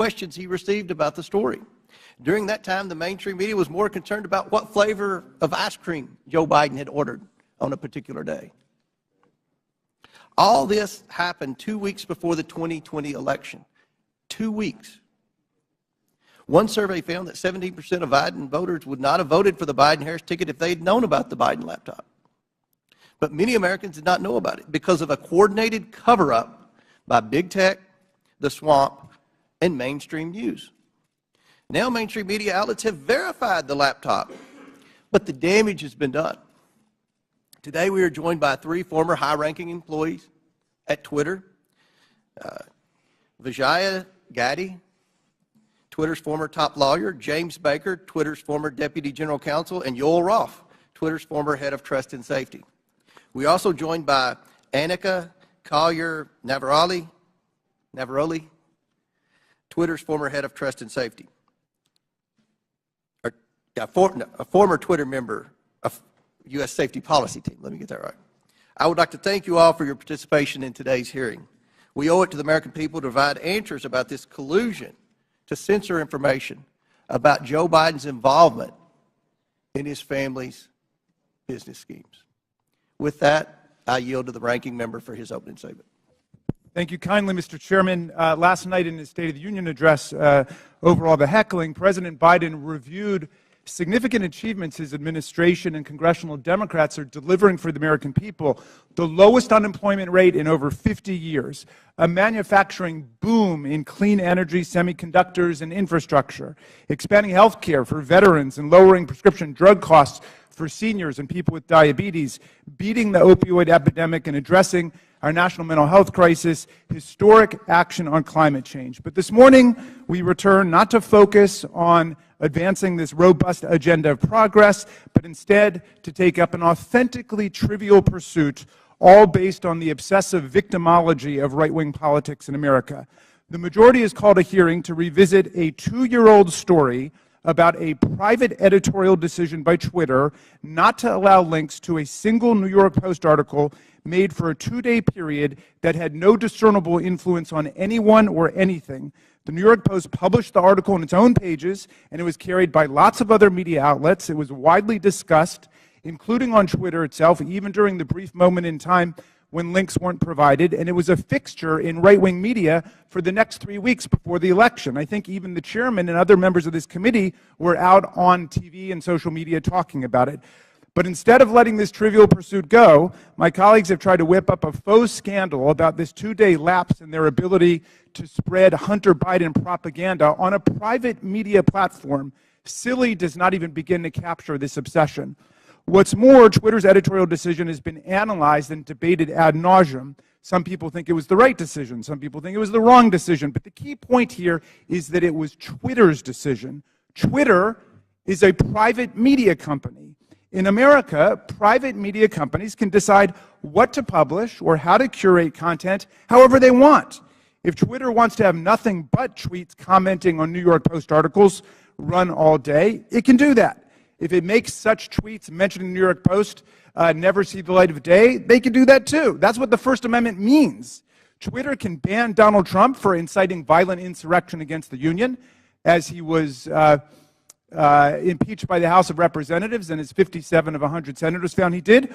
questions he received about the story. During that time, the mainstream media was more concerned about what flavor of ice cream Joe Biden had ordered on a particular day. All this happened 2 weeks before the 2020 election. 2 weeks. One survey found that 17% of Biden voters would not have voted for the Biden-Harris ticket if they had known about the Biden laptop. But many Americans did not know about it because of a coordinated cover-up by big tech, the swamp, and mainstream news. Now mainstream media outlets have verified the laptop, but the damage has been done. Today we are joined by 3 former high-ranking employees at Twitter. Vijaya Gadde, Twitter's former top lawyer, James Baker, Twitter's former deputy general counsel, and Yoel Roth, Twitter's former head of trust and safety. We are also joined by Annika Collier-Navaroli, Twitter's former head of trust and safety, a former Twitter member of U.S. safety policy team. Let me get that right. I would like to thank you all for your participation in today's hearing. We owe it to the American people to provide answers about this collusion to censor information about Joe Biden's involvement in his family's business schemes. With that, I yield to the ranking member for his opening statement. Thank you kindly, Mr. Chairman. Last night in his State of the Union address, over all the heckling, President Biden reviewed significant achievements his administration and congressional Democrats are delivering for the American people. The lowest unemployment rate in over 50 years, a manufacturing boom in clean energy, semiconductors, and infrastructure, expanding health care for veterans and lowering prescription drug costs for seniors and people with diabetes, beating the opioid epidemic and addressing our national mental health crisis, historic action on climate change. But this morning, we return not to focus on advancing this robust agenda of progress, but instead to take up an authentically trivial pursuit, all based on the obsessive victimology of right-wing politics in America. The majority has called a hearing to revisit a 2-year-old story about a private editorial decision by Twitter not to allow links to a single New York Post article made for a 2-day period that had no discernible influence on anyone or anything. The New York Post published the article on its own pages, and it was carried by lots of other media outlets. It was widely discussed, including on Twitter itself, even during the brief moment in time when links weren't provided, and it was a fixture in right-wing media for the next 3 weeks before the election. I think even the chairman and other members of this committee were out on TV and social media talking about it. But instead of letting this trivial pursuit go, my colleagues have tried to whip up a faux scandal about this 2-day lapse in their ability to spread Hunter Biden propaganda on a private media platform. Silly does not even begin to capture this obsession. What's more, Twitter's editorial decision has been analyzed and debated ad nauseum. Some people think it was the right decision. Some people think it was the wrong decision. But the key point here is that it was Twitter's decision. Twitter is a private media company. In America, private media companies can decide what to publish or how to curate content however they want. If Twitter wants to have nothing but tweets commenting on New York Post articles run all day, it can do that. If it makes such tweets mentioning the New York Post never see the light of day, they can do that too. That's what the First Amendment means. Twitter can ban Donald Trump for inciting violent insurrection against the Union, as he was impeached by the House of Representatives, and as 57 of 100 senators found he did.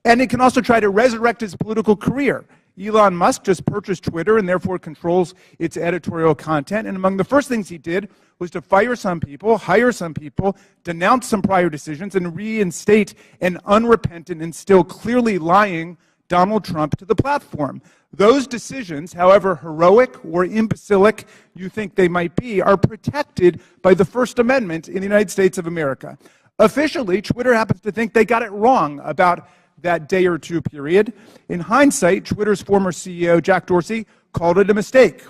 And it can also try to resurrect his political career. Elon Musk just purchased Twitter and therefore controls its editorial content. And among the first things he did was to fire some people, hire some people, denounce some prior decisions, and reinstate an unrepentant and still clearly lying Donald Trump to the platform. Those decisions, however heroic or imbecilic you think they might be, are protected by the First Amendment in the United States of America. Officially, Twitter happens to think they got it wrong about that day or two period. In hindsight, Twitter's former CEO, Jack Dorsey, called it a mistake.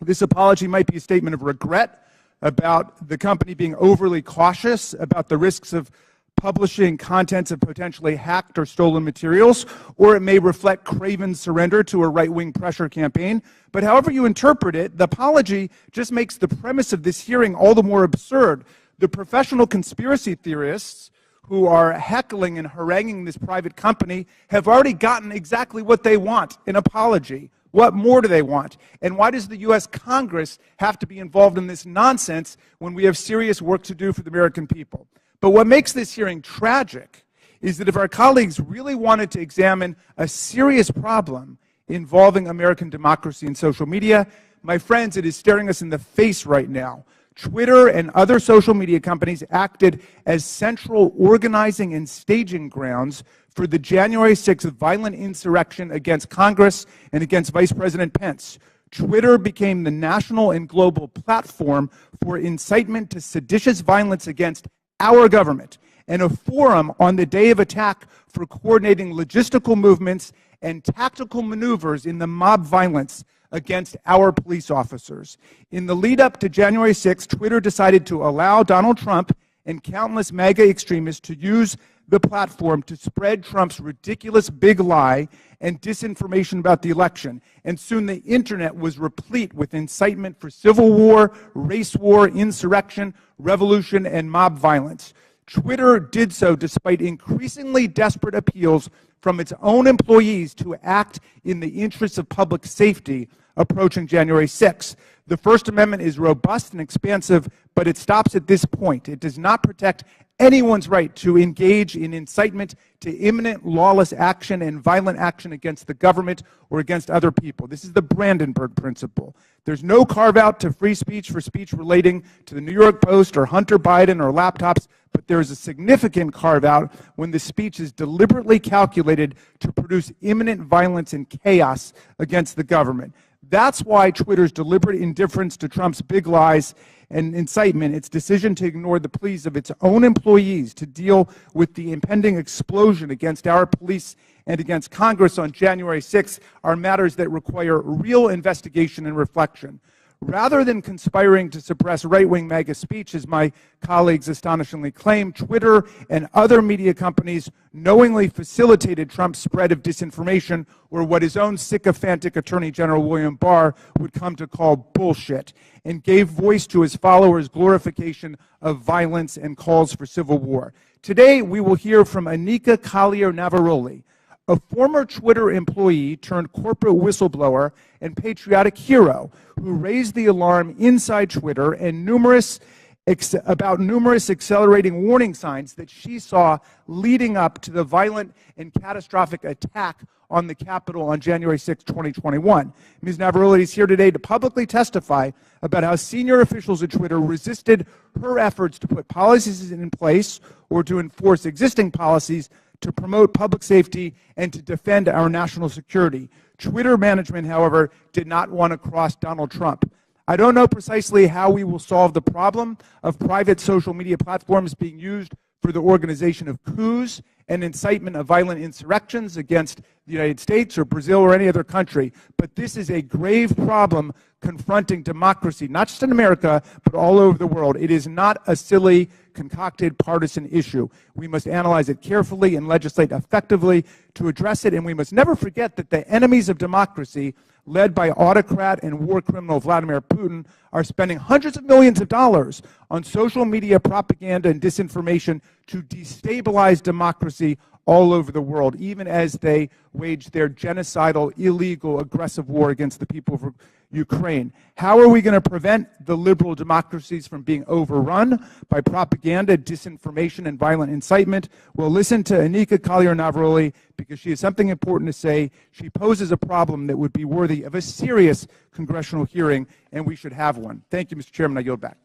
This apology might be a statement of regret about the company being overly cautious about the risks of publishing contents of potentially hacked or stolen materials, or it may reflect craven surrender to a right-wing pressure campaign. But however you interpret it, the apology just makes the premise of this hearing all the more absurd. The professional conspiracy theorists who are heckling and haranguing this private company have already gotten exactly what they want, an apology. What more do they want? And why does the U.S. Congress have to be involved in this nonsense when we have serious work to do for the American people? But what makes this hearing tragic is that if our colleagues really wanted to examine a serious problem involving American democracy and social media, my friends, it is staring us in the face right now. Twitter and other social media companies acted as central organizing and staging grounds for the January 6th violent insurrection against Congress and against Vice President Pence. Twitter became the national and global platform for incitement to seditious violence against our government, and a forum on the day of attack for coordinating logistical movements and tactical maneuvers in the mob violence against our police officers. In the lead up to January 6th, Twitter decided to allow Donald Trump and countless MAGA extremists to use the platform to spread Trump's ridiculous big lie and disinformation about the election. And soon the internet was replete with incitement for civil war, race war, insurrection, revolution, and mob violence. Twitter did so despite increasingly desperate appeals from its own employees to act in the interests of public safety approaching January 6th. The First Amendment is robust and expansive, but it stops at this point. It does not protect anyone's right to engage in incitement to imminent lawless action and violent action against the government or against other people. This is the Brandenburg Principle. There's no carve-out to free speech for speech relating to the New York Post or Hunter Biden or laptops, but there is a significant carve-out when the speech is deliberately calculated to produce imminent violence and chaos against the government. That's why Twitter's deliberate indifference to Trump's big lies and incitement, its decision to ignore the pleas of its own employees to deal with the impending explosion against our police and against Congress on January 6th, are matters that require real investigation and reflection. Rather than conspiring to suppress right-wing MAGA speech, as my colleagues astonishingly claim, Twitter and other media companies knowingly facilitated Trump's spread of disinformation, or what his own sycophantic Attorney General William Barr would come to call bullshit, and gave voice to his followers' glorification of violence and calls for civil war. Today, we will hear from Anika Collier-Navaroli, a former Twitter employee turned corporate whistleblower and patriotic hero who raised the alarm inside Twitter and numerous accelerating warning signs that she saw leading up to the violent and catastrophic attack on the Capitol on January 6, 2021. Ms. Navaroli is here today to publicly testify about how senior officials at Twitter resisted her efforts to put policies in place or to enforce existing policies to promote public safety and to defend our national security. Twitter management, however, did not want to cross Donald Trump. I don't know precisely how we will solve the problem of private social media platforms being used for the organization of coups and incitement of violent insurrections against the United States or Brazil or any other country. But this is a grave problem confronting democracy, not just in America, but all over the world. It is not a silly, concocted partisan issue. We must analyze it carefully and legislate effectively to address it, and we must never forget that the enemies of democracy, led by autocrat and war criminal Vladimir Putin, are spending hundreds of millions of dollars on social media propaganda and disinformation to destabilize democracy all over the world, even as they wage their genocidal, illegal, aggressive war against the people of Ukraine. How are we going to prevent the liberal democracies from being overrun by propaganda, disinformation, and violent incitement? Well, listen to Anika Collier-Navaroli, because she has something important to say. She poses a problem that would be worthy of a serious congressional hearing, and we should have one. Thank you, Mr. Chairman. I yield back.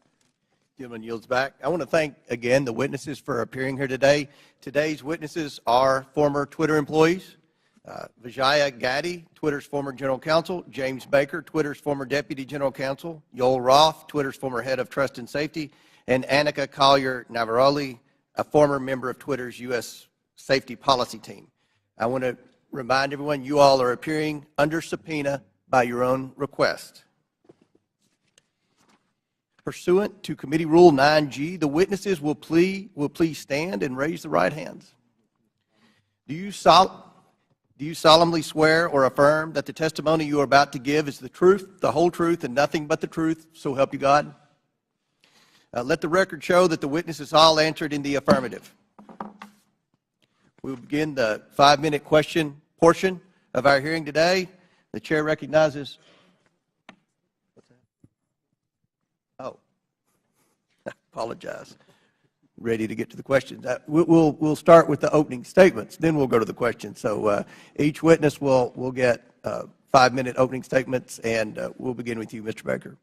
Gentleman yields back. I want to thank again the witnesses for appearing here today. Today's witnesses are former Twitter employees. Vijaya Gaddy, Twitter's former general counsel; James Baker, Twitter's former deputy general counsel; Yoel Roth, Twitter's former head of trust and safety; and Anika Collier-Navaroli, a former member of Twitter's U.S. safety policy team. I want to remind everyone you all are appearing under subpoena by your own request. Pursuant to Committee Rule 9G, the witnesses will please stand and raise the right hands. Do you solemnly swear or affirm that the testimony you are about to give is the truth, the whole truth, and nothing but the truth, so help you God? Let the record show that the witnesses all answered in the affirmative. We will begin the 5-minute question portion of our hearing today. The chair recognizes. Oh, apologize. Ready to get to the questions. We'll start with the opening statements, then we'll go to the questions. So each witness will get 5-minute opening statements, and we'll begin with you, Mr. Baker.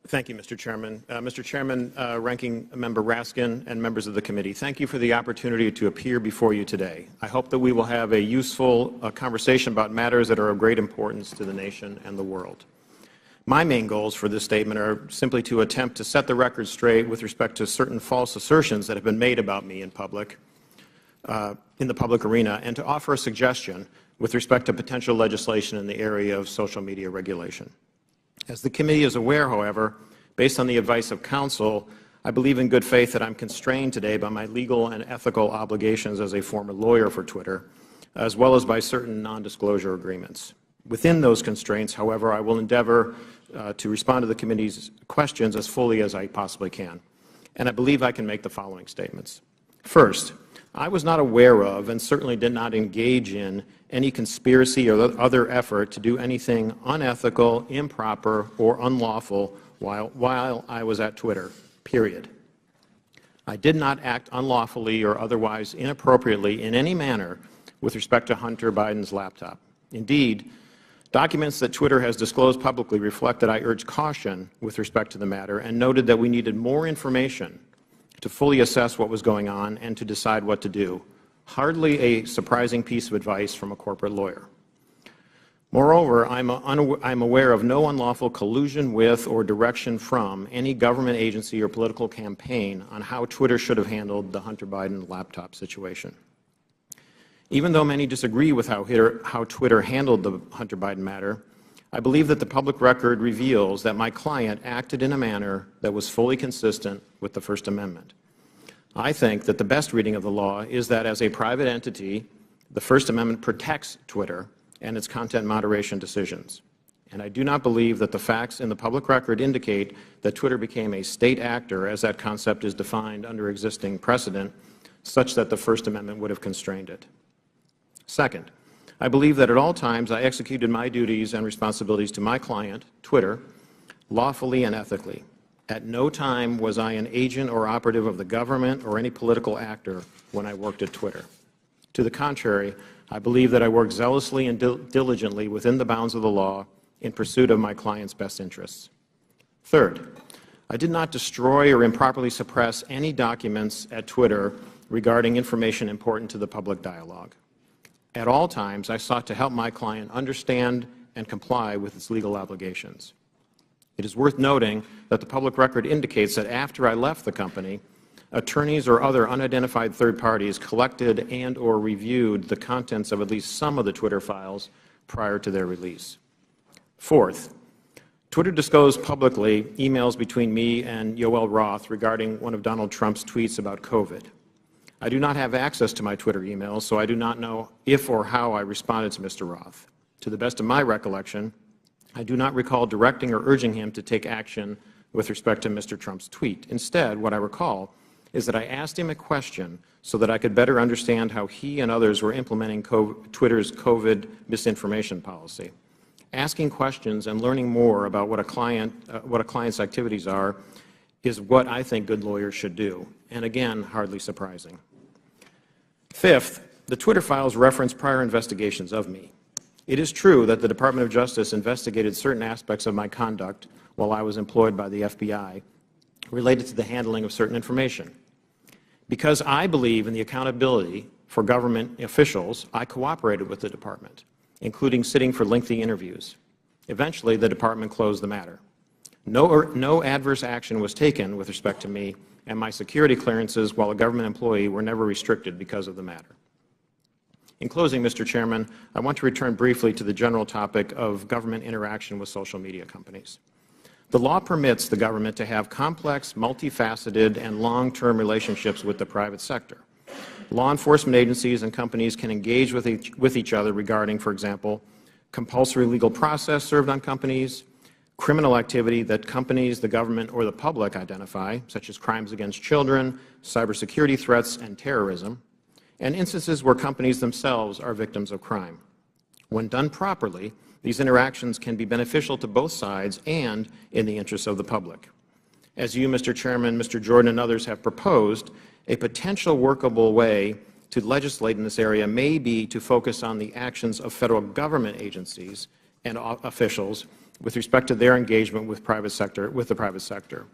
Thank you, Mr. Chairman. Mr. Chairman, Ranking Member Raskin, and members of the committee, thank you for the opportunity to appear before you today. I hope that we will have a useful conversation about matters that are of great importance to the nation and the world. My main goals for this statement are simply to attempt to set the record straight with respect to certain false assertions that have been made about me in public, in the public arena, and to offer a suggestion with respect to potential legislation in the area of social media regulation. As the committee is aware, however, based on the advice of counsel, I believe in good faith that I'm constrained today by my legal and ethical obligations as a former lawyer for Twitter, as well as by certain non-disclosure agreements. Within those constraints, however, I will endeavor to respond to the committee's questions as fully as I possibly can. And I believe I can make the following statements. First, I was not aware of and certainly did not engage in any conspiracy or other effort to do anything unethical, improper, or unlawful while I was at Twitter, period. I did not act unlawfully or otherwise inappropriately in any manner with respect to Hunter Biden's laptop. Indeed, documents that Twitter has disclosed publicly reflect that I urged caution with respect to the matter and noted that we needed more information to fully assess what was going on and to decide what to do. Hardly a surprising piece of advice from a corporate lawyer. Moreover, I'm aware of no unlawful collusion with or direction from any government agency or political campaign on how Twitter should have handled the Hunter Biden laptop situation. Even though many disagree with how Twitter handled the Hunter Biden matter, I believe that the public record reveals that my client acted in a manner that was fully consistent with the First Amendment. I think that the best reading of the law is that as a private entity, the First Amendment protects Twitter and its content moderation decisions. And I do not believe that the facts in the public record indicate that Twitter became a state actor, as that concept is defined under existing precedent, such that the First Amendment would have constrained it. Second, I believe that at all times I executed my duties and responsibilities to my client, Twitter, lawfully and ethically. At no time was I an agent or operative of the government or any political actor when I worked at Twitter. To the contrary, I believe that I worked zealously and diligently within the bounds of the law in pursuit of my client's best interests. Third, I did not destroy or improperly suppress any documents at Twitter regarding information important to the public dialogue. At all times, I sought to help my client understand and comply with its legal obligations. It is worth noting that the public record indicates that after I left the company, attorneys or other unidentified third parties collected and or reviewed the contents of at least some of the Twitter files prior to their release. Fourth, Twitter disclosed publicly emails between me and Yoel Roth regarding one of Donald Trump's tweets about COVID. I do not have access to my Twitter emails, so I do not know if or how I responded to Mr. Roth. To the best of my recollection, I do not recall directing or urging him to take action with respect to Mr. Trump's tweet. Instead, what I recall is that I asked him a question so that I could better understand how he and others were implementing Twitter's COVID misinformation policy. Asking questions and learning more about what a client's activities are is what I think good lawyers should do, and again, hardly surprising. Fifth, the Twitter files reference prior investigations of me. It is true that the Department of Justice investigated certain aspects of my conduct while I was employed by the FBI related to the handling of certain information. Because I believe in the accountability for government officials, I cooperated with the department, including sitting for lengthy interviews. Eventually, the department closed the matter. No adverse action was taken with respect to me, and my security clearances while a government employee were never restricted because of the matter. In closing, Mr. Chairman, I want to return briefly to the general topic of government interaction with social media companies. The law permits the government to have complex, multifaceted, and long-term relationships with the private sector. Law enforcement agencies and companies can engage with each other regarding, for example, compulsory legal process served on companies, criminal activity that companies, the government, or the public identify, such as crimes against children, cybersecurity threats, and terrorism, and instances where companies themselves are victims of crime. When done properly, these interactions can be beneficial to both sides and in the interests of the public. As you, Mr. Chairman, Mr. Jordan, and others have proposed, a potential workable way to legislate in this area may be to focus on the actions of federal government agencies and officials with respect to their engagement with the private sector.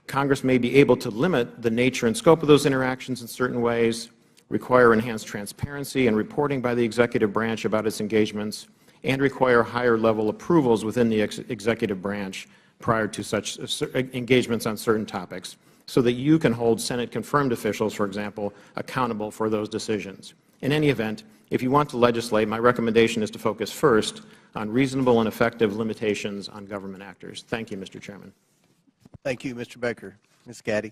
Congress may be able to limit the nature and scope of those interactions in certain ways, require enhanced transparency and reporting by the executive branch about its engagements, and require higher-level approvals within the executive branch prior to such engagements on certain topics, so that you can hold Senate-confirmed officials, for example, accountable for those decisions. In any event, if you want to legislate, my recommendation is to focus first on reasonable and effective limitations on government actors. Thank you, Mr. Chairman. Thank you, Mr. Baker. Ms. Gaddy.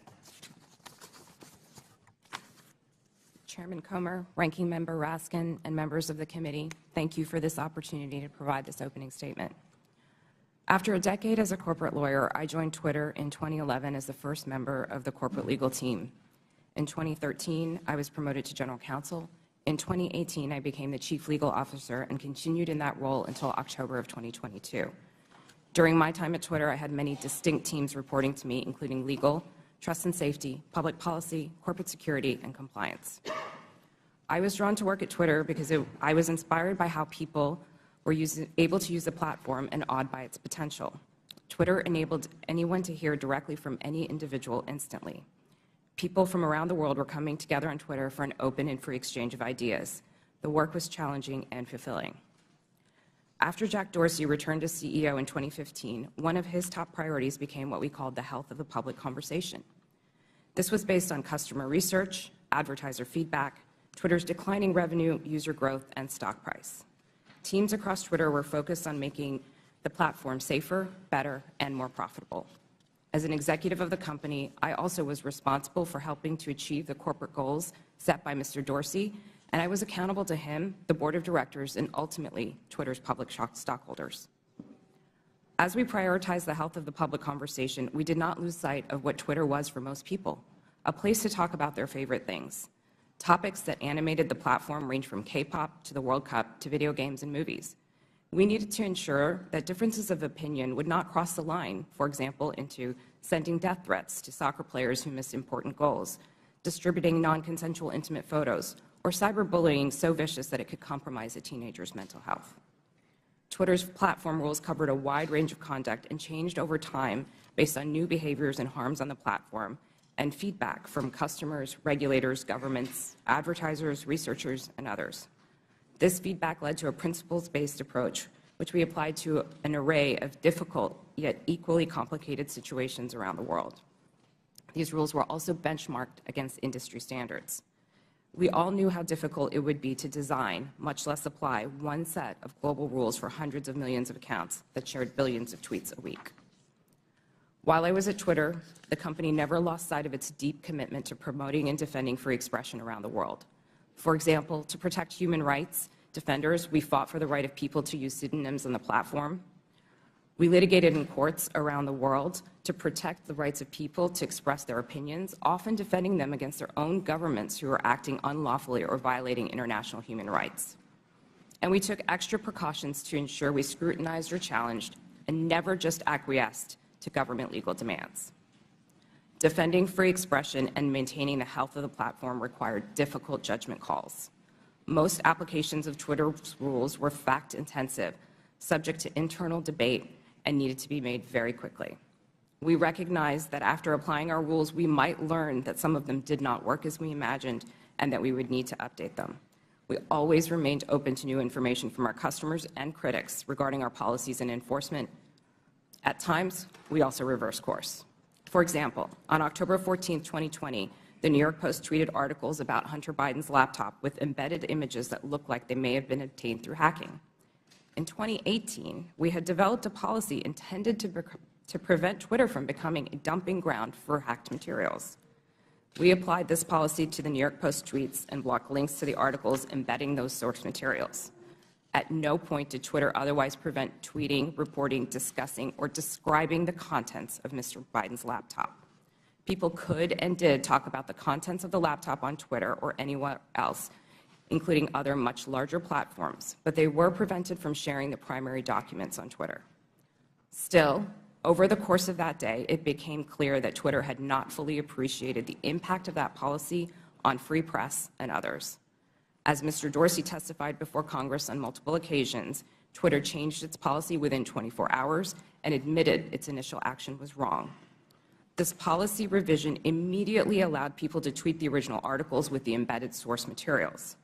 Chairman Comer, Ranking Member Raskin, and members of the committee, thank you for this opportunity to provide this opening statement. After a decade as a corporate lawyer, I joined Twitter in 2011 as the first member of the corporate legal team. In 2013, I was promoted to general counsel. In 2018, I became the chief legal officer and continued in that role until October of 2022. During my time at Twitter, I had many distinct teams reporting to me, including legal, trust and safety, public policy, corporate security, and compliance. I was drawn to work at Twitter because I was inspired by how people were able to use the platform and awed by its potential. Twitter enabled anyone to hear directly from any individual instantly. People from around the world were coming together on Twitter for an open and free exchange of ideas. The work was challenging and fulfilling. After Jack Dorsey returned as CEO in 2015, one of his top priorities became what we called the health of the public conversation. This was based on customer research, advertiser feedback, Twitter's declining revenue, user growth, and stock price. Teams across Twitter were focused on making the platform safer, better, and more profitable. As an executive of the company, I also was responsible for helping to achieve the corporate goals set by Mr. Dorsey, and I was accountable to him, the board of directors, and ultimately Twitter's public stockholders. As we prioritized the health of the public conversation, we did not lose sight of what Twitter was for most people, a place to talk about their favorite things. Topics that animated the platform range from K-pop to the World Cup to video games and movies. We needed to ensure that differences of opinion would not cross the line, for example, into sending death threats to soccer players who missed important goals, distributing non-consensual intimate photos, or cyberbullying so vicious that it could compromise a teenager's mental health. Twitter's platform rules covered a wide range of conduct and changed over time based on new behaviors and harms on the platform and feedback from customers, regulators, governments, advertisers, researchers, and others. This feedback led to a principles-based approach, which we applied to an array of difficult yet equally complicated situations around the world. These rules were also benchmarked against industry standards. We all knew how difficult it would be to design, much less apply, one set of global rules for hundreds of millions of accounts that shared billions of tweets a week. While I was at Twitter, the company never lost sight of its deep commitment to promoting and defending free expression around the world. For example, to protect human rights defenders, we fought for the right of people to use pseudonyms on the platform. We litigated in courts around the world to protect the rights of people to express their opinions, often defending them against their own governments who are acting unlawfully or violating international human rights. And we took extra precautions to ensure we scrutinized or challenged and never just acquiesced to government legal demands. Defending free expression and maintaining the health of the platform required difficult judgment calls. Most applications of Twitter's rules were fact-intensive, subject to internal debate, and needed to be made very quickly. We recognized that after applying our rules, we might learn that some of them did not work as we imagined and that we would need to update them. We always remained open to new information from our customers and critics regarding our policies and enforcement. At times, we also reversed course. For example, on October 14, 2020, the New York Post tweeted articles about Hunter Biden's laptop with embedded images that looked like they may have been obtained through hacking. In 2018, we had developed a policy intended to prevent Twitter from becoming a dumping ground for hacked materials. We applied this policy to the New York Post tweets and blocked links to the articles embedding those source materials. At no point did Twitter otherwise prevent tweeting, reporting, discussing, or describing the contents of Mr. Biden's laptop. People could and did talk about the contents of the laptop on Twitter or anywhere else, including other much larger platforms, but they were prevented from sharing the primary documents on Twitter. Still, over the course of that day, it became clear that Twitter had not fully appreciated the impact of that policy on free press and others. As Mr. Dorsey testified before Congress on multiple occasions, Twitter changed its policy within 24 hours and admitted its initial action was wrong. This policy revision immediately allowed people to tweet the original articles with the embedded source materials.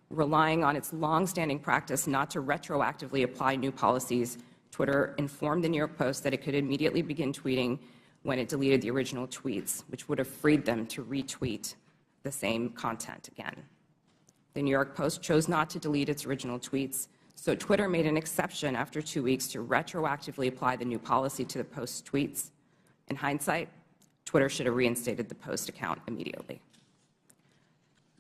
Relying on its long-standing practice not to retroactively apply new policies, Twitter informed the New York Post that it could immediately begin tweeting when it deleted the original tweets, which would have freed them to retweet the same content again. The New York Post chose not to delete its original tweets, so Twitter made an exception after 2 weeks to retroactively apply the new policy to the Post's tweets. In hindsight, Twitter should have reinstated the Post account immediately.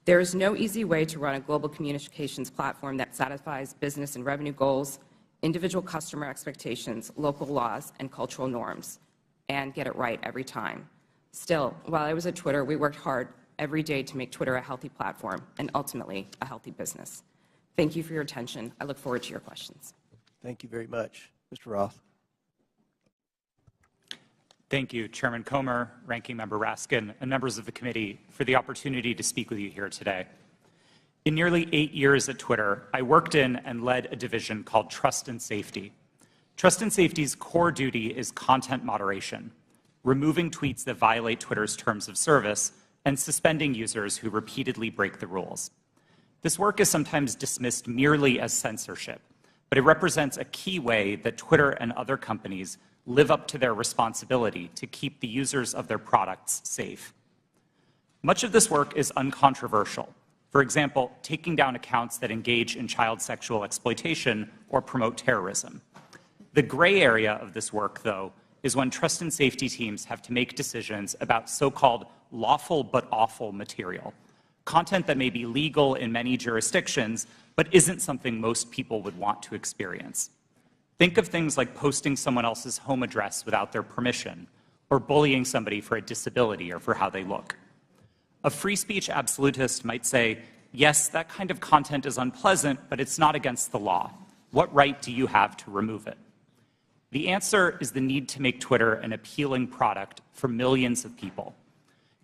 There is no easy way to run a global communications platform that satisfies business and revenue goals, individual customer expectations, local laws, and cultural norms, and get it right every time. Still, while I was at Twitter, we worked hard every day to make Twitter a healthy platform and ultimately a healthy business. Thank you for your attention. I look forward to your questions. Thank you very much. Mr. Roth. Thank you, Chairman Comer, Ranking Member Raskin, and members of the committee for the opportunity to speak with you here today. In nearly 8 years at Twitter, I worked in and led a division called Trust and Safety. Trust and Safety's core duty is content moderation, removing tweets that violate Twitter's terms of service and suspending users who repeatedly break the rules. This work is sometimes dismissed merely as censorship, but it represents a key way that Twitter and other companies live up to their responsibility to keep the users of their products safe. Much of this work is uncontroversial. For example, taking down accounts that engage in child sexual exploitation or promote terrorism. The gray area of this work, though, is when trust and safety teams have to make decisions about so-called lawful but awful material, content that may be legal in many jurisdictions, but isn't something most people would want to experience. Think of things like posting someone else's home address without their permission, or bullying somebody for a disability or for how they look. A free speech absolutist might say, yes, that kind of content is unpleasant, but it's not against the law. What right do you have to remove it? The answer is the need to make Twitter an appealing product for millions of people.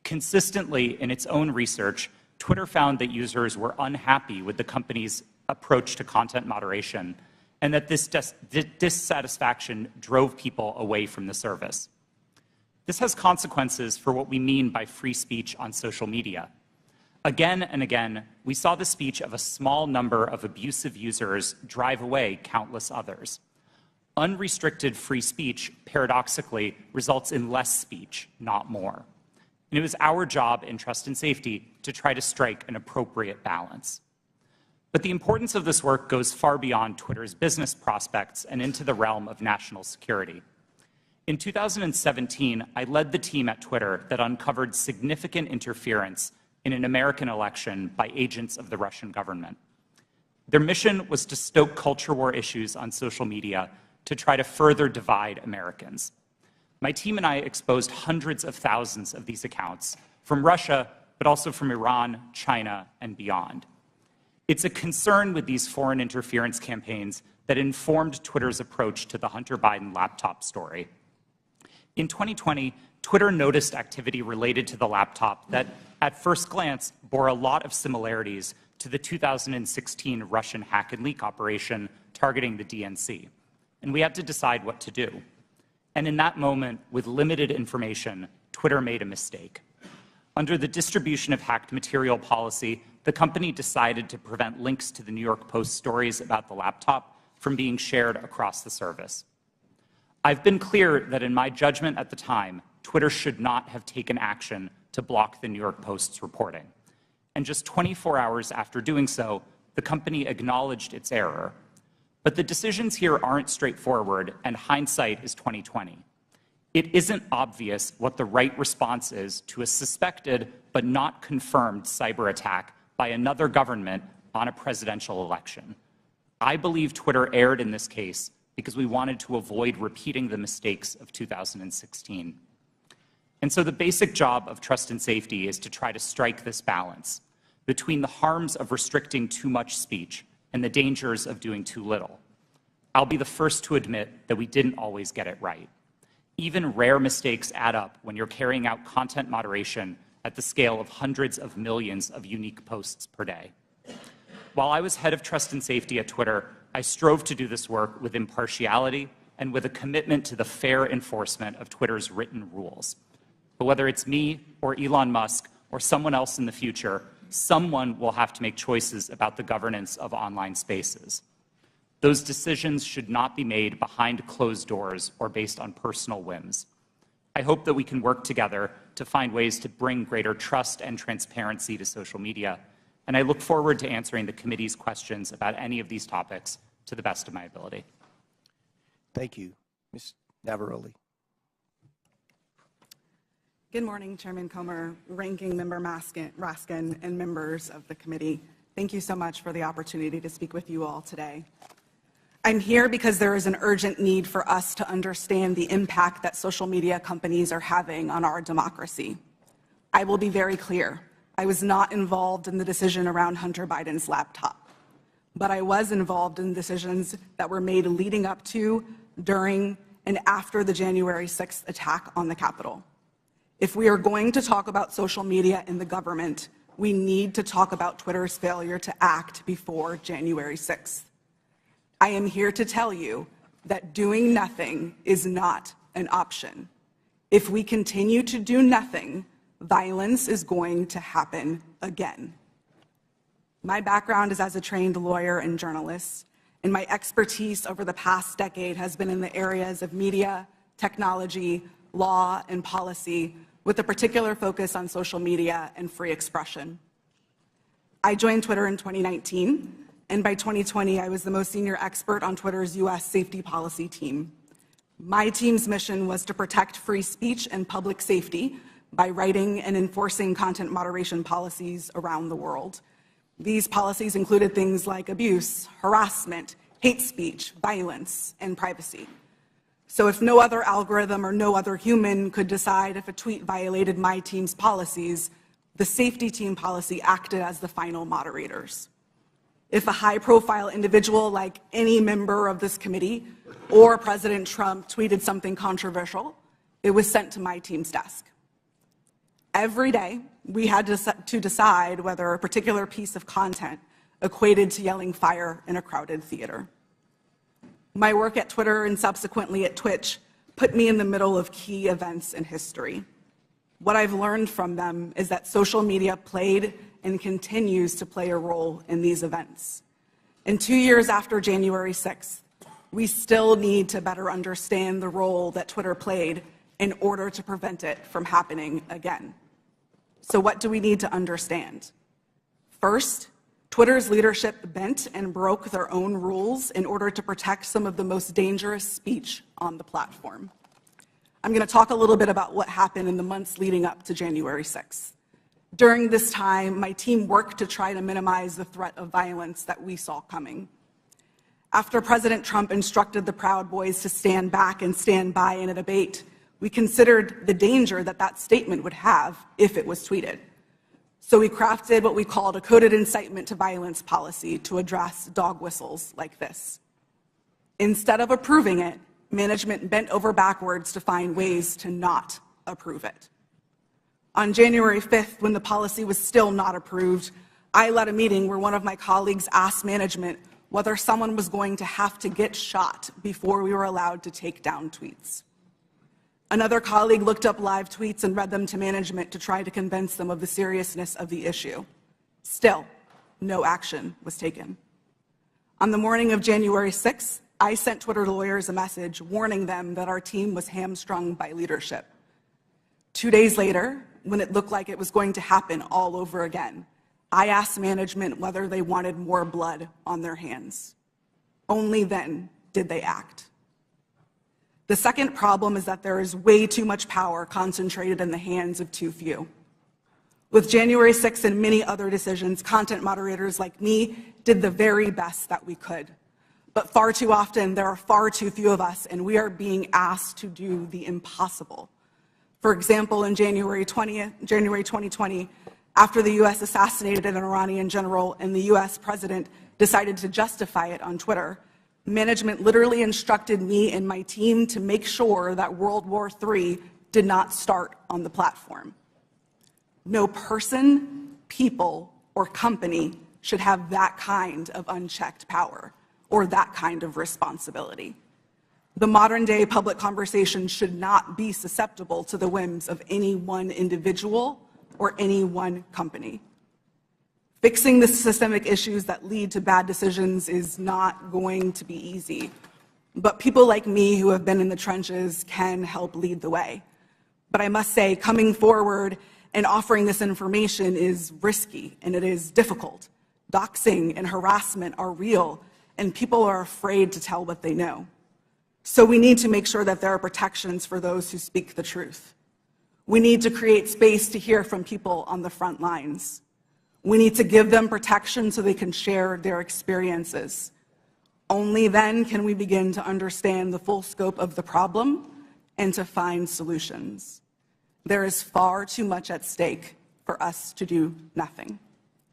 Consistently, in its own research, Twitter found that users were unhappy with the company's approach to content moderation, and that this dissatisfaction drove people away from the service. This has consequences for what we mean by free speech on social media. Again and again, we saw the speech of a small number of abusive users drive away countless others. Unrestricted free speech, paradoxically, results in less speech, not more. And it was our job in Trust and Safety to try to strike an appropriate balance. But the importance of this work goes far beyond Twitter's business prospects and into the realm of national security. In 2017, I led the team at Twitter that uncovered significant interference in an American election by agents of the Russian government. Their mission was to stoke culture war issues on social media to try to further divide Americans. My team and I exposed hundreds of thousands of these accounts from Russia, but also from Iran, China, and beyond. It's a concern with these foreign interference campaigns that informed Twitter's approach to the Hunter Biden laptop story. In 2020, Twitter noticed activity related to the laptop that, at first glance, bore a lot of similarities to the 2016 Russian hack and leak operation targeting the DNC. And we had to decide what to do. And in that moment, with limited information, Twitter made a mistake. Under the distribution of hacked material policy, the company decided to prevent links to the New York Post stories about the laptop from being shared across the service. I've been clear that in my judgment at the time, Twitter should not have taken action to block the New York Post's reporting. And just 24 hours after doing so, the company acknowledged its error. But the decisions here aren't straightforward, and hindsight is 2020. It isn't obvious what the right response is to a suspected but not confirmed cyber attack by another government on a presidential election. I believe Twitter erred in this case because we wanted to avoid repeating the mistakes of 2016. And so the basic job of trust and safety is to try to strike this balance between the harms of restricting too much speech and the dangers of doing too little. I'll be the first to admit that we didn't always get it right. Even rare mistakes add up when you're carrying out content moderation at the scale of hundreds of millions of unique posts per day. While I was head of trust and safety at Twitter, I strove to do this work with impartiality and with a commitment to the fair enforcement of Twitter's written rules. But whether it's me or Elon Musk or someone else in the future, someone will have to make choices about the governance of online spaces. Those decisions should not be made behind closed doors or based on personal whims. I hope that we can work together to find ways to bring greater trust and transparency to social media, and I look forward to answering the committee's questions about any of these topics to the best of my ability. Thank you. Ms. Navaroli. Good morning, Chairman Comer, Ranking Member Raskin, and members of the committee. Thank you so much for the opportunity to speak with you all today. I'm here because there is an urgent need for us to understand the impact that social media companies are having on our democracy. I will be very clear. I was not involved in the decision around Hunter Biden's laptop, but I was involved in decisions that were made leading up to, during, and after the January 6th attack on the Capitol. If we are going to talk about social media in the government, we need to talk about Twitter's failure to act before January 6th. I am here to tell you that doing nothing is not an option. If we continue to do nothing, violence is going to happen again. My background is as a trained lawyer and journalist, and my expertise over the past decade has been in the areas of media, technology, law, and policy, with a particular focus on social media and free expression. I joined Twitter in 2019, and by 2020, I was the most senior expert on Twitter's US safety policy team. My team's mission was to protect free speech and public safety by writing and enforcing content moderation policies around the world. These policies included things like abuse, harassment, hate speech, violence, and privacy. So if no other algorithm or no other human could decide if a tweet violated my team's policies, the safety team policy acted as the final moderators. If a high-profile individual like any member of this committee or President Trump tweeted something controversial, it was sent to my team's desk. Every day, we had to decide whether a particular piece of content equated to yelling fire in a crowded theater. My work at Twitter and subsequently at Twitch put me in the middle of key events in history. What I've learned from them is that social media played and continues to play a role in these events. And 2 years after January 6th, we still need to better understand the role that Twitter played in order to prevent it from happening again. So what do we need to understand? First, Twitter's leadership bent and broke their own rules in order to protect some of the most dangerous speech on the platform. I'm going to talk a little bit about what happened in the months leading up to January 6th. During this time, my team worked to try to minimize the threat of violence that we saw coming. After President Trump instructed the Proud Boys to stand back and stand by in a debate, we considered the danger that that statement would have if it was tweeted. So we crafted what we called a coded incitement to violence policy to address dog whistles like this. Instead of approving it, management bent over backwards to find ways to not approve it. On January 5th, when the policy was still not approved, I led a meeting where one of my colleagues asked management whether someone was going to have to get shot before we were allowed to take down tweets. Another colleague looked up live tweets and read them to management to try to convince them of the seriousness of the issue. Still, no action was taken. On the morning of January 6th, I sent Twitter lawyers a message warning them that our team was hamstrung by leadership. 2 days later, when it looked like it was going to happen all over again, I asked management whether they wanted more blood on their hands. Only then did they act. The second problem is that there is way too much power concentrated in the hands of too few. With January 6th and many other decisions, content moderators like me did the very best that we could. But far too often, there are far too few of us, and we are being asked to do the impossible. For example, in January 2020, after the U.S. assassinated an Iranian general and the U.S. president decided to justify it on Twitter, management literally instructed me and my team to make sure that World War III did not start on the platform. No person, people, or company should have that kind of unchecked power or that kind of responsibility. The modern-day public conversation should not be susceptible to the whims of any one individual or any one company. Fixing the systemic issues that lead to bad decisions is not going to be easy, but people like me who have been in the trenches can help lead the way. But I must say, coming forward and offering this information is risky and it is difficult. Doxing and harassment are real, and people are afraid to tell what they know. So we need to make sure that there are protections for those who speak the truth. We need to create space to hear from people on the front lines. We need to give them protection so they can share their experiences. Only then can we begin to understand the full scope of the problem and to find solutions. There is far too much at stake for us to do nothing.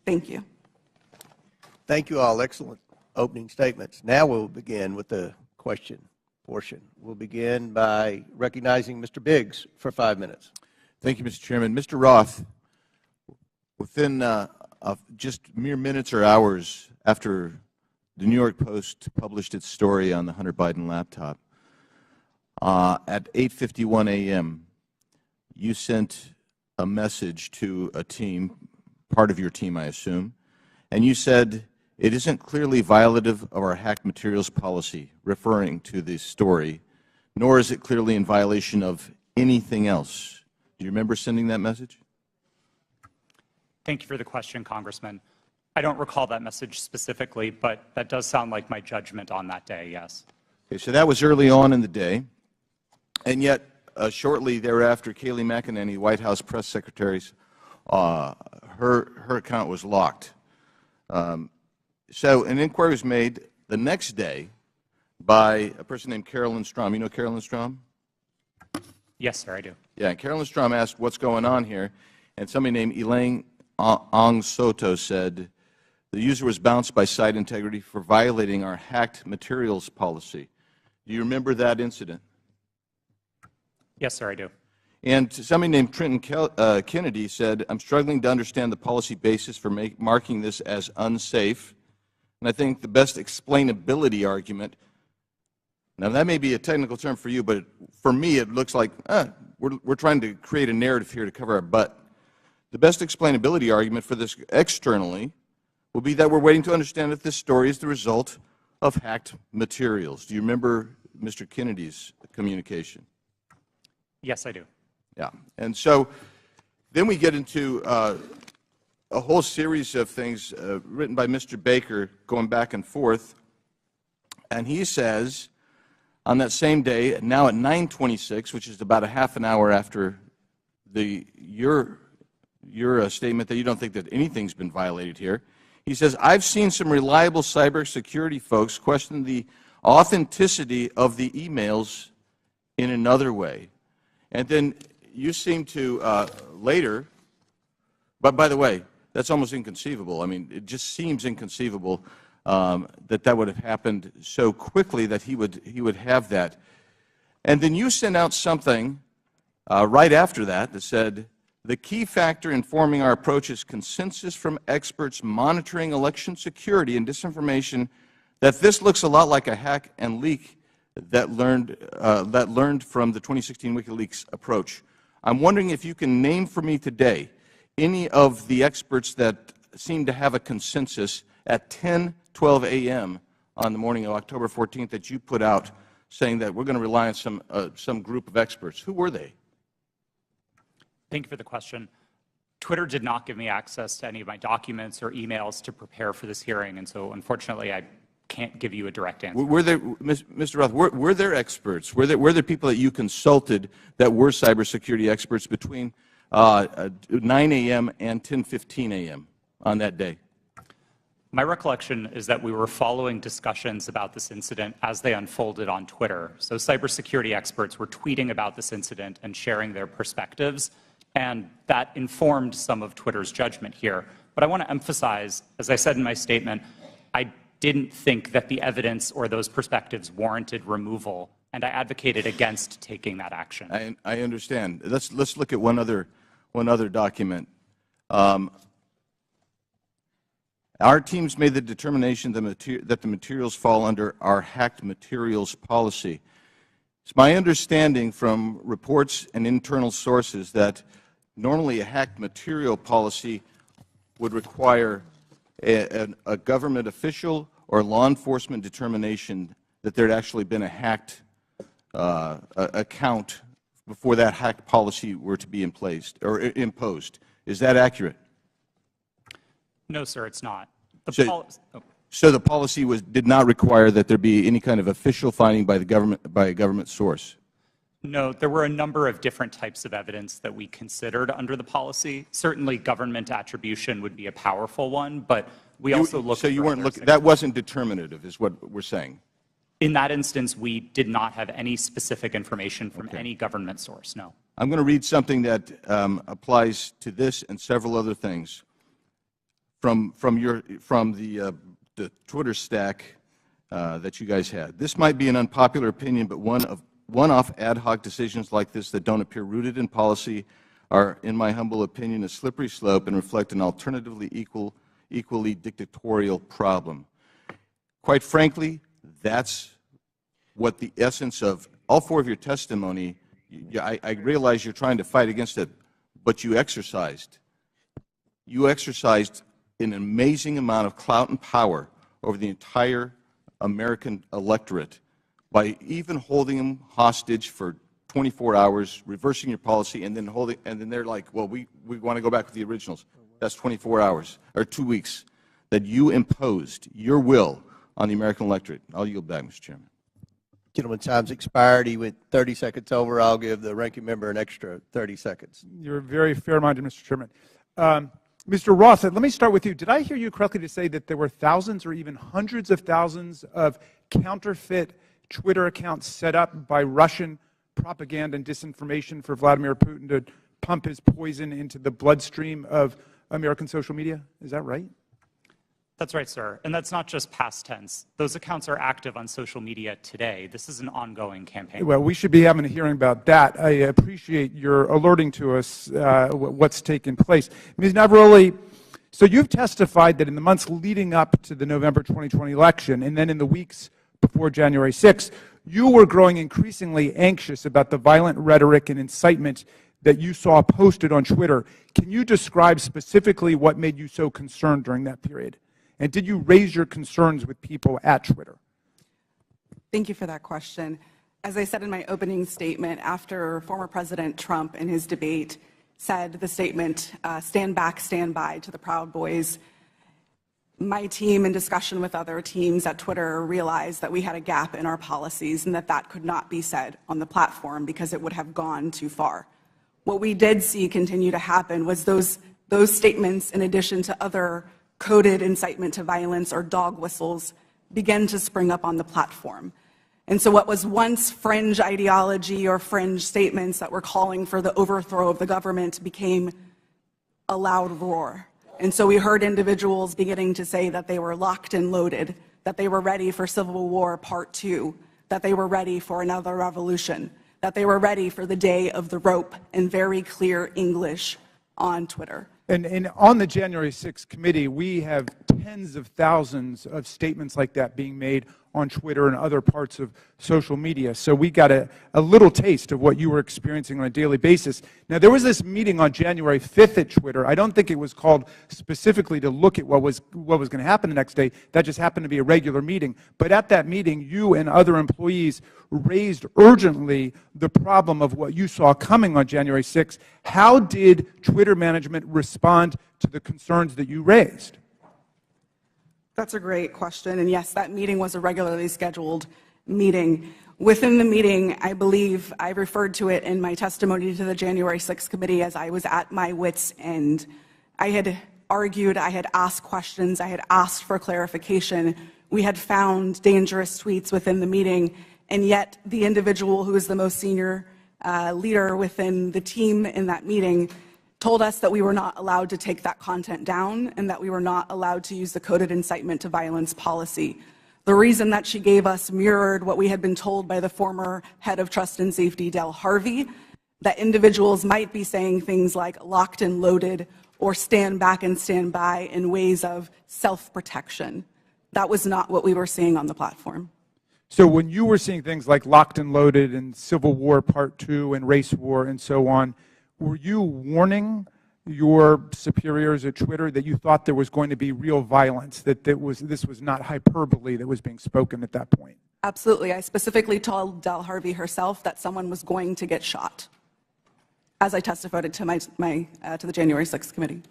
Thank you. Thank you all. Excellent opening statements. Now we'll begin with the question portion. We'll begin by recognizing Mr. Biggs for 5 minutes. Thank you, Mr. Chairman. Mr. Roth, within just mere minutes or hours after the New York Post published its story on the Hunter Biden laptop, at 8:51 a.m., you sent a message to a team, part of your team, I assume, and you said, "It isn't clearly violative of our hacked materials policy," referring to the story, "nor is it clearly in violation of anything else." Do you remember sending that message? Thank you for the question, Congressman. I don't recall that message specifically, but that does sound like my judgment on that day, yes. Okay, so that was early on in the day, and yet shortly thereafter, Kayleigh McEnany, White House press secretary's, her account was locked. So an inquiry was made the next day by a person named Carolyn Strom. You know Carolyn Strom? Yes, sir, I do. Yeah, Carolyn Strom asked what's going on here, and somebody named Elaine Ong Soto said the user was bounced by site integrity for violating our hacked materials policy. Do you remember that incident? Yes, sir, I do. And somebody named Trenton Kennedy said, "I'm struggling to understand the policy basis for marking this as unsafe. And I think the best explainability argument," now that may be a technical term for you, but for me it looks like we're trying to create a narrative here to cover our butt. The best explainability argument for this externally will be that we're waiting to understand if this story is the result of hacked materials. Do you remember Mr. Kennedy's communication? Yes, I do. Yeah. And so then we get into a whole series of things written by Mr. Baker going back and forth. And he says on that same day, now at 9:26, which is about a half an hour after your statement that you don't think that anything's been violated here, he says, "I've seen some reliable cybersecurity folks question the authenticity of the emails in another way." And then you seem to later, but by the way, that's almost inconceivable. I mean, it just seems inconceivable that would have happened so quickly that he would have that. And then you sent out something right after that that said, "The key factor in forming our approach is consensus from experts monitoring election security and disinformation that this looks a lot like a hack and leak that learned from the 2016 WikiLeaks approach." I'm wondering if you can name for me today any of the experts that seem to have a consensus at 10:12 a.m. on the morning of October 14th that you put out saying that we're going to rely on some group of experts. Who were they? Thank you for the question. Twitter did not give me access to any of my documents or emails to prepare for this hearing, and so unfortunately I can't give you a direct answer. Were there, Mr. Roth, were there experts? Were there people that you consulted that were cybersecurity experts between 9 a.m. and 10:15 a.m. on that day? My recollection is that we were following discussions about this incident as they unfolded on Twitter. So cybersecurity experts were tweeting about this incident and sharing their perspectives, and that informed some of Twitter's judgment here. But I want to emphasize, as I said in my statement, I didn't think that the evidence or those perspectives warranted removal, and I advocated against taking that action. I understand. Let's look at one other document. Our teams made the determination that the materials fall under our hacked materials policy. It's my understanding from reports and internal sources that normally a hacked material policy would require a government official or law enforcement determination that there had actually been a hacked account before that hacked policy were to be imposed. Is that accurate? No, sir, it's not. So the policy did not require that there be any kind of official finding by a government source? No, there were a number of different types of evidence that we considered under the policy. Certainly government attribution would be a powerful one, but we also looked So you for weren't other looking, that wasn't determinative is what we're saying? In that instance, we did not have any specific information from any government source, no. I'm going to read something that applies to this and several other things from the Twitter stack that you guys had. This might be an unpopular opinion, but one-off ad hoc decisions like this that don't appear rooted in policy are, in my humble opinion, a slippery slope and reflect an alternatively equally dictatorial problem. Quite frankly, that's what the essence of all four of your testimony. I realize you're trying to fight against it, but you exercised an amazing amount of clout and power over the entire American electorate by even holding them hostage for 24 hours, reversing your policy, and then they're like, well, we want to go back to the originals. That's 24 hours, or 2 weeks, that you imposed your will on the American electorate. I'll yield back, Mr. Chairman. Gentleman's time's expired. He went 30 seconds over. I'll give the ranking member an extra 30 seconds. You're very fair-minded, Mr. Chairman. Mr. Roth, let me start with you. Did I hear you correctly to say that there were thousands or even hundreds of thousands of counterfeit Twitter accounts set up by Russian propaganda and disinformation for Vladimir Putin to pump his poison into the bloodstream of American social media? Is that right? That's right, sir. And that's not just past tense. Those accounts are active on social media today. This is an ongoing campaign. Well, we should be having a hearing about that. I appreciate your alerting to us what's taken place. Ms. Navaroli, so you've testified that in the months leading up to the November 2020 election and then in the weeks before January 6th, you were growing increasingly anxious about the violent rhetoric and incitement that you saw posted on Twitter. Can you describe specifically what made you so concerned during that period? And did you raise your concerns with people at Twitter? Thank you for that question. As I said in my opening statement, after former President Trump in his debate said the statement, stand back, stand by to the Proud Boys, my team, in discussion with other teams at Twitter, realized that we had a gap in our policies and that that could not be said on the platform because it would have gone too far. What we did see continue to happen was those statements, in addition to other coded incitement to violence or dog whistles, began to spring up on the platform. And so what was once fringe ideology or fringe statements that were calling for the overthrow of the government became a loud roar. And so we heard individuals beginning to say that they were locked and loaded, that they were ready for Civil War Part 2, that they were ready for another revolution, that they were ready for the day of the rope, in very clear English on Twitter. And on the January 6th committee, we have tens of thousands of statements like that being made on Twitter and other parts of social media. So we got a little taste of what you were experiencing on a daily basis. Now, there was this meeting on January 5th at Twitter. I don't think it was called specifically to look at what was going to happen the next day. That just happened to be a regular meeting. But at that meeting, you and other employees raised urgently the problem of what you saw coming on January 6th. How did Twitter management respond to the concerns that you raised? That's a great question. And yes, that meeting was a regularly scheduled meeting. Within the meeting, I believe I referred to it in my testimony to the January 6th committee as I was at my wit's end. I had argued, I had asked questions, I had asked for clarification. We had found dangerous tweets within the meeting, and yet the individual who is the most senior leader within the team in that meeting told us that we were not allowed to take that content down and that we were not allowed to use the coded incitement to violence policy. The reason that she gave us mirrored what we had been told by the former head of Trust and Safety, Del Harvey, that individuals might be saying things like locked and loaded or stand back and stand by in ways of self-protection. That was not what we were seeing on the platform. So when you were seeing things like locked and loaded and Civil War Part 2 and race war and so on, were you warning your superiors at Twitter that you thought there was going to be real violence, that this was not hyperbole that was being spoken at that point? Absolutely. I specifically told Del Harvey herself that someone was going to get shot, as I testified to to the January 6th committee.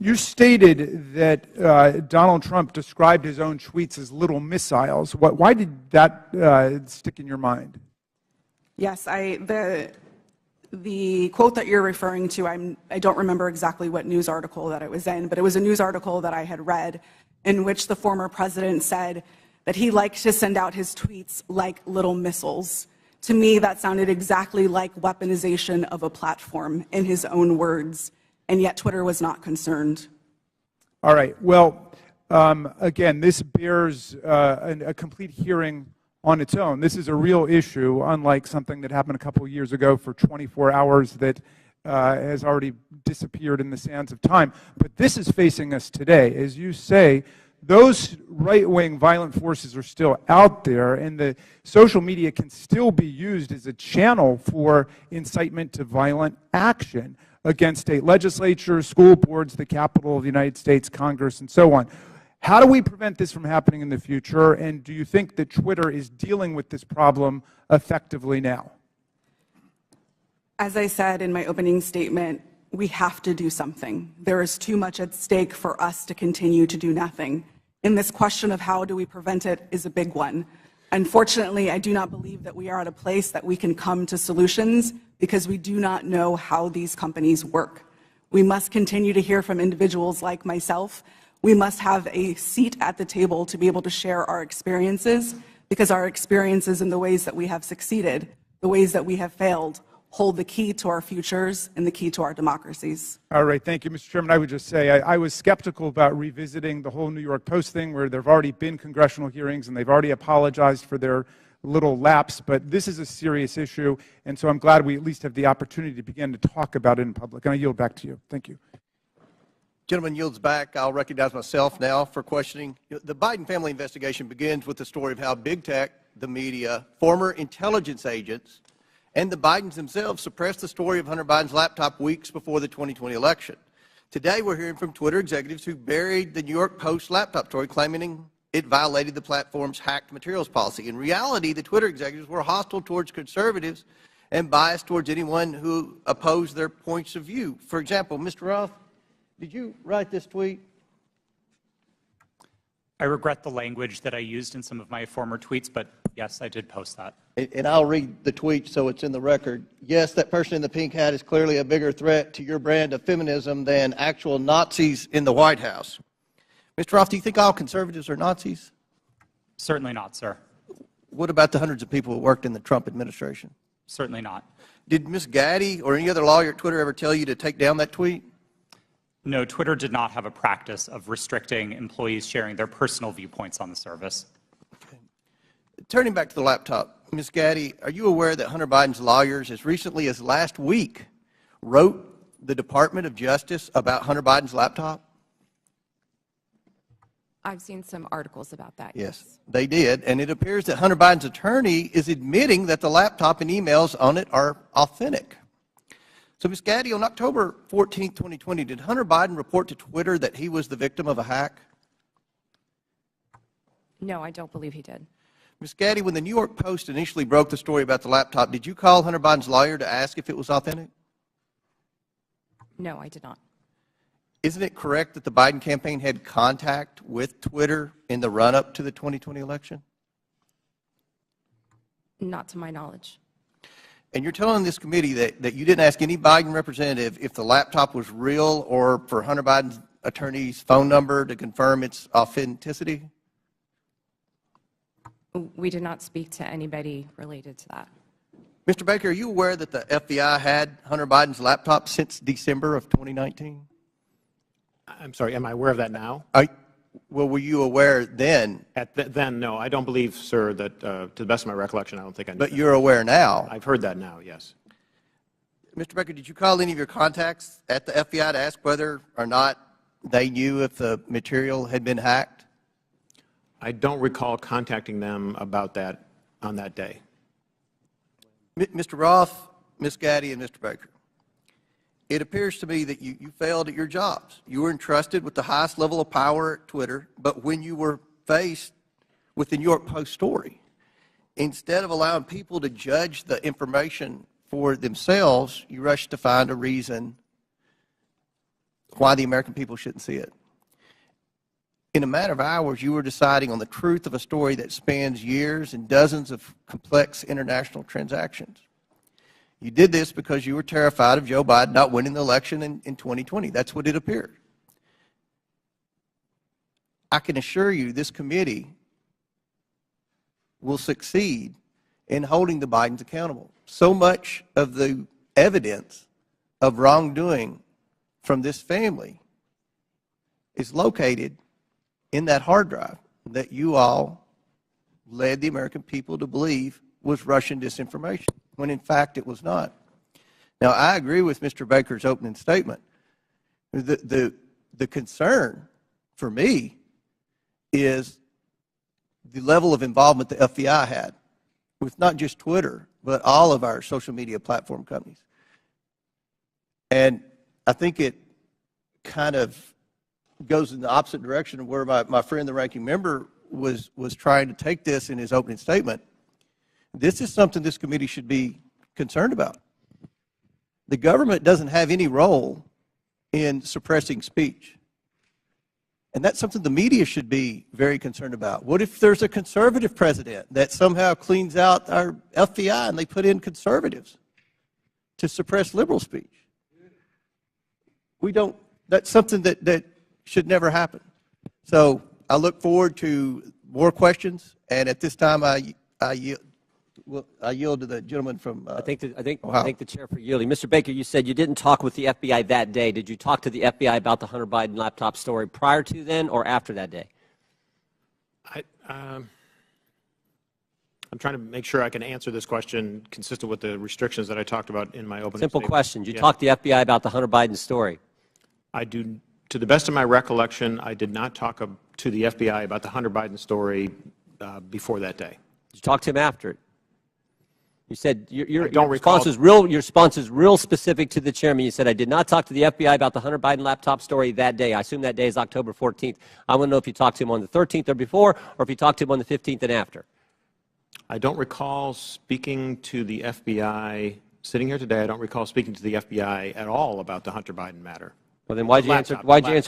You stated that Donald Trump described his own tweets as little missiles. Why did that stick in your mind? Yes, the quote that you're referring to, I don't remember exactly what news article that it was in, but it was a news article that I had read in which the former president said that he liked to send out his tweets like little missiles. To me, that sounded exactly like weaponization of a platform, in his own words, and yet Twitter was not concerned. All right. Well, again, this bears a complete hearing on its own. This is a real issue, unlike something that happened a couple of years ago for 24 hours that has already disappeared in the sands of time. But this is facing us today. As you say, those right-wing violent forces are still out there, and the social media can still be used as a channel for incitement to violent action against state legislatures, school boards, the Capitol of the United States, Congress, and so on. How do we prevent this from happening in the future, and do you think that Twitter is dealing with this problem effectively now? As I said in my opening statement, we have to do something. There is too much at stake for us to continue to do nothing. And this question of how do we prevent it is a big one. Unfortunately, I do not believe that we are at a place that we can come to solutions because we do not know how these companies work. We must continue to hear from individuals like myself. We must have a seat at the table to be able to share our experiences, because our experiences and the ways that we have succeeded, the ways that we have failed, hold the key to our futures and the key to our democracies. All right. Thank you, Mr. Chairman. I would just say I was skeptical about revisiting the whole New York Post thing, where there have already been congressional hearings and they've already apologized for their little lapse. But this is a serious issue, and so I'm glad we at least have the opportunity to begin to talk about it in public. And I yield back to you. Thank you. Gentleman yields back. I'll recognize myself now for questioning. The Biden family investigation begins with the story of how big tech, the media, former intelligence agents, and the Bidens themselves suppressed the story of Hunter Biden's laptop weeks before the 2020 election. Today, we're hearing from Twitter executives who buried the New York Post laptop story, claiming it violated the platform's hacked materials policy. In reality, the Twitter executives were hostile towards conservatives and biased towards anyone who opposed their points of view. For example, Mr. Roth, did you write this tweet? I regret the language that I used in some of my former tweets, but yes, I did post that. And I'll read the tweet so it's in the record. Yes, that person in the pink hat is clearly a bigger threat to your brand of feminism than actual Nazis in the White House. Mr. Roth, do you think all conservatives are Nazis? Certainly not, sir. What about the hundreds of people who worked in the Trump administration? Certainly not. Did Ms. Gaddy or any other lawyer at Twitter ever tell you to take down that tweet? No, Twitter did not have a practice of restricting employees sharing their personal viewpoints on the service. Okay. Turning back to the laptop, Ms. Gaddy, are you aware that Hunter Biden's lawyers, as recently as last week, wrote the Department of Justice about Hunter Biden's laptop? I've seen some articles about that. Yes, they did. And it appears that Hunter Biden's attorney is admitting that the laptop and emails on it are authentic. So, Ms. Gaddy, on October 14, 2020, did Hunter Biden report to Twitter that he was the victim of a hack? No, I don't believe he did. Ms. Gaddy, when the New York Post initially broke the story about the laptop, did you call Hunter Biden's lawyer to ask if it was authentic? No, I did not. Isn't it correct that the Biden campaign had contact with Twitter in the run-up to the 2020 election? Not to my knowledge. And you're telling this committee that you didn't ask any Biden representative if the laptop was real or for Hunter Biden's attorney's phone number to confirm its authenticity? We did not speak to anybody related to that. Mr. Baker, are you aware that the FBI had Hunter Biden's laptop since December of 2019? I'm sorry, am I aware of that now? Well, were you aware then? Then, no. I don't believe, sir, that to the best of my recollection, I don't think I knew But that. you're aware now? I've heard that now, yes. Mr. Baker, did you call any of your contacts at the FBI to ask whether or not they knew if the material had been hacked? I don't recall contacting them about that on that day. Mr. Roth, Ms. Gaddy, and Mr. Baker, it appears to me that you failed at your jobs. You were entrusted with the highest level of power at Twitter, but when you were faced with the New York Post story, instead of allowing people to judge the information for themselves, you rushed to find a reason why the American people shouldn't see it. In a matter of hours, you were deciding on the truth of a story that spans years and dozens of complex international transactions. You did this because you were terrified of Joe Biden not winning the election in 2020. That's what it appeared. I can assure you this committee will succeed in holding the Bidens accountable. So much of the evidence of wrongdoing from this family is located in that hard drive that you all led the American people to believe was Russian disinformation, when in fact it was not. Now, I agree with Mr. Baker's opening statement. The concern for me is the level of involvement the FBI had with not just Twitter, but all of our social media platform companies. And I think it kind of goes in the opposite direction of where my friend, the ranking member, was trying to take this in his opening statement. This is something this committee should be concerned about. The government doesn't have any role in suppressing speech. And that's something the media should be very concerned about. What if there's a conservative president that somehow cleans out our FBI and they put in conservatives to suppress liberal speech? That's something that should never happen. So I look forward to more questions, and at this time I yield to the gentleman from I think Ohio. the chair for yielding. Mr. Baker, you said you didn't talk with the FBI that day. Did you talk to the FBI about the Hunter Biden laptop story prior to then or after that day? I'm trying to make sure I can answer this question consistent with the restrictions that I talked about in my opening statement. Simple question. Did you Yes. talk to the FBI about the Hunter Biden story? To the best of my recollection, I did not talk to the FBI about the Hunter Biden story before that day. Did you talk to him after it? You said your recall. response is real specific to the chairman. You said, I did not talk to the FBI about the Hunter Biden laptop story that day. I assume that day is October 14th. I want to know if you talked to him on the 13th or before, or if you talked to him on the 15th and after. I don't recall speaking to the FBI, sitting here today, I don't recall speaking to the FBI at all about the Hunter Biden matter. Well, then why'd you answer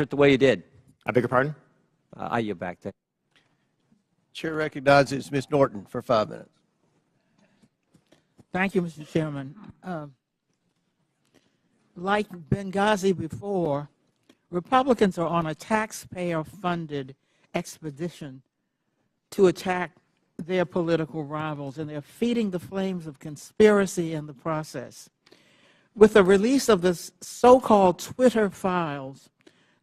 it the way you did? I beg your pardon? I yield back there. Chair recognizes Ms. Norton for 5 minutes. Thank you, Mr. Chairman. Like Benghazi before, Republicans are on a taxpayer-funded expedition to attack their political rivals, and they're feeding the flames of conspiracy in the process. With the release of the so-called Twitter files,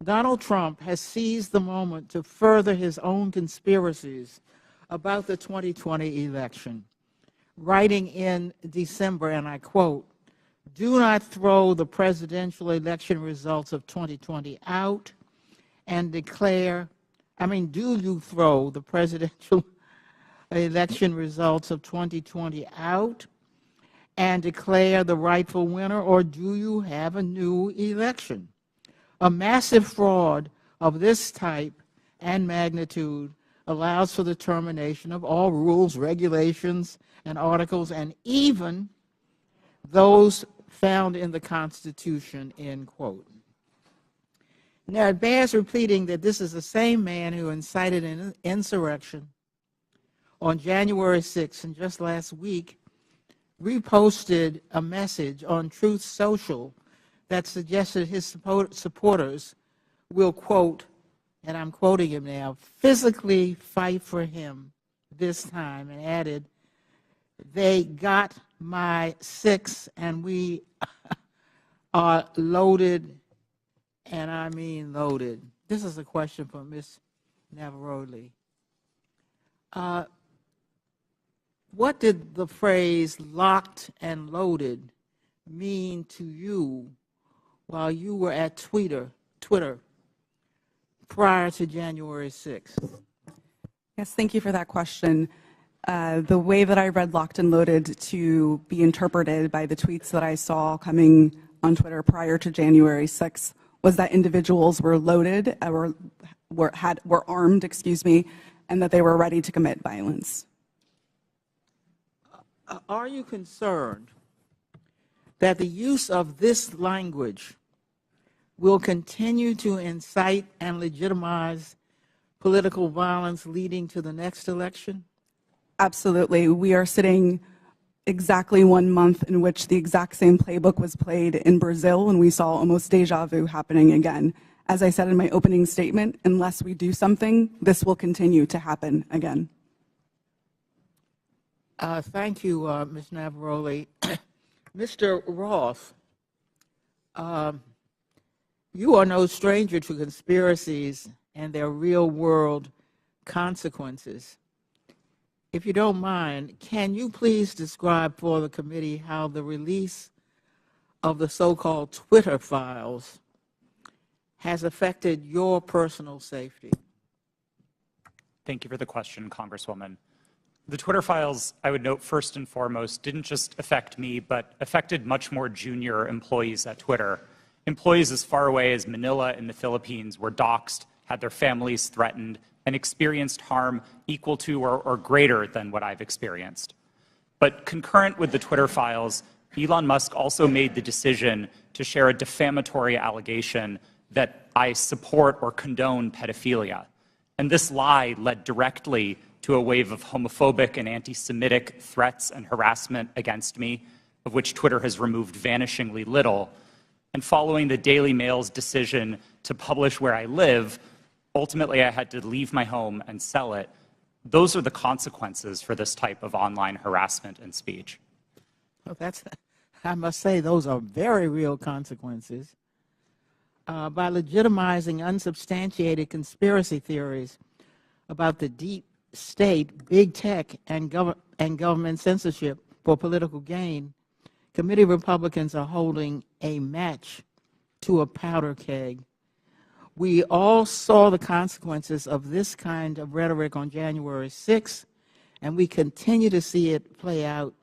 Donald Trump has seized the moment to further his own conspiracies about the 2020 election, writing in December, and I quote, "Do not throw the presidential election results of 2020 out and declare, do you throw the presidential election results of 2020 out and declare the rightful winner, or do you have a new election? A massive fraud of this type and magnitude allows for the termination of all rules, regulations, and articles, and even those found in the Constitution," end quote. Now, it bears repeating that this is the same man who incited an insurrection on January 6th, and just last week reposted a message on Truth Social that suggested his supporters will, quote, and I'm quoting him now, physically fight for him this time, and added, "They got my 6 and we are loaded, and I mean loaded." This is a question for Ms. Navaroli. What did the phrase locked and loaded mean to you while you were at Twitter prior to January 6th? Yes, thank you for that question. The way that I read locked and loaded to be interpreted by the tweets that I saw coming on Twitter prior to January 6th was that individuals were loaded, were armed, excuse me, and that they were ready to commit violence. Are you concerned that the use of this language will continue to incite and legitimize political violence leading to the next election? Absolutely. We are sitting exactly 1 month in which the exact same playbook was played in Brazil, and we saw almost deja vu happening again. As I said in my opening statement, unless we do something, this will continue to happen again. Thank you, Ms. Navaroli. Mr. Roth, you are no stranger to conspiracies and their real-world consequences. If you don't mind, can you please describe for the committee how the release of the so-called Twitter files has affected your personal safety? Thank you for the question, Congresswoman. The Twitter files, I would note first and foremost, didn't just affect me, but affected much more junior employees at Twitter. Employees as far away as Manila in the Philippines were doxxed, had their families threatened, and experienced harm equal to or greater than what I've experienced. But concurrent with the Twitter files, Elon Musk also made the decision to share a defamatory allegation that I support or condone pedophilia. And this lie led directly to a wave of homophobic and anti-Semitic threats and harassment against me, of which Twitter has removed vanishingly little. And following the Daily Mail's decision to publish where I live, ultimately I had to leave my home and sell it. Those are the consequences for this type of online harassment and speech. Well, I must say, those are very real consequences. By legitimizing unsubstantiated conspiracy theories about the deep state, big tech, and government censorship for political gain, committee Republicans are holding a match to a powder keg. We all saw the consequences of this kind of rhetoric on January 6th, and we continue to see it play out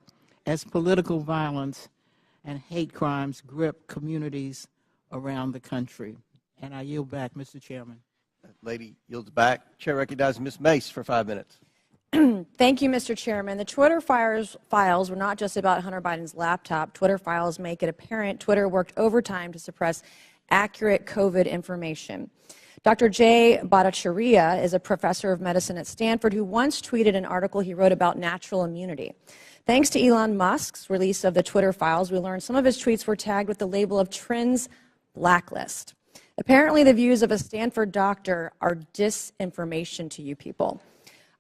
as political violence and hate crimes grip communities around the country. And I yield back, Mr. Chairman. Lady yields back. Chair recognizes Ms. Mace for 5 minutes. Thank you, Mr. Chairman. The Twitter files were not just about Hunter Biden's laptop. Twitter files make it apparent Twitter worked overtime to suppress accurate COVID information. Dr. Jay Bhattacharya is a professor of medicine at Stanford who once tweeted an article he wrote about natural immunity. Thanks to Elon Musk's release of the Twitter files, we learned some of his tweets were tagged with the label of Trends Blacklist. Apparently, the views of a Stanford doctor are disinformation to you people.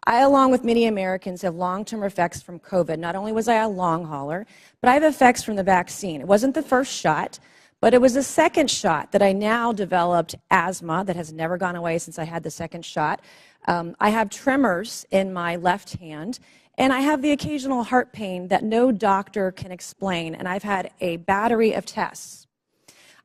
I, along with many Americans, have long-term effects from COVID. Not only was I a long hauler, but I have effects from the vaccine. It wasn't the first shot, but it was the second shot that I now developed asthma that has never gone away since I had the second shot. I have tremors in my left hand, and I have the occasional heart pain that no doctor can explain, and I've had a battery of tests.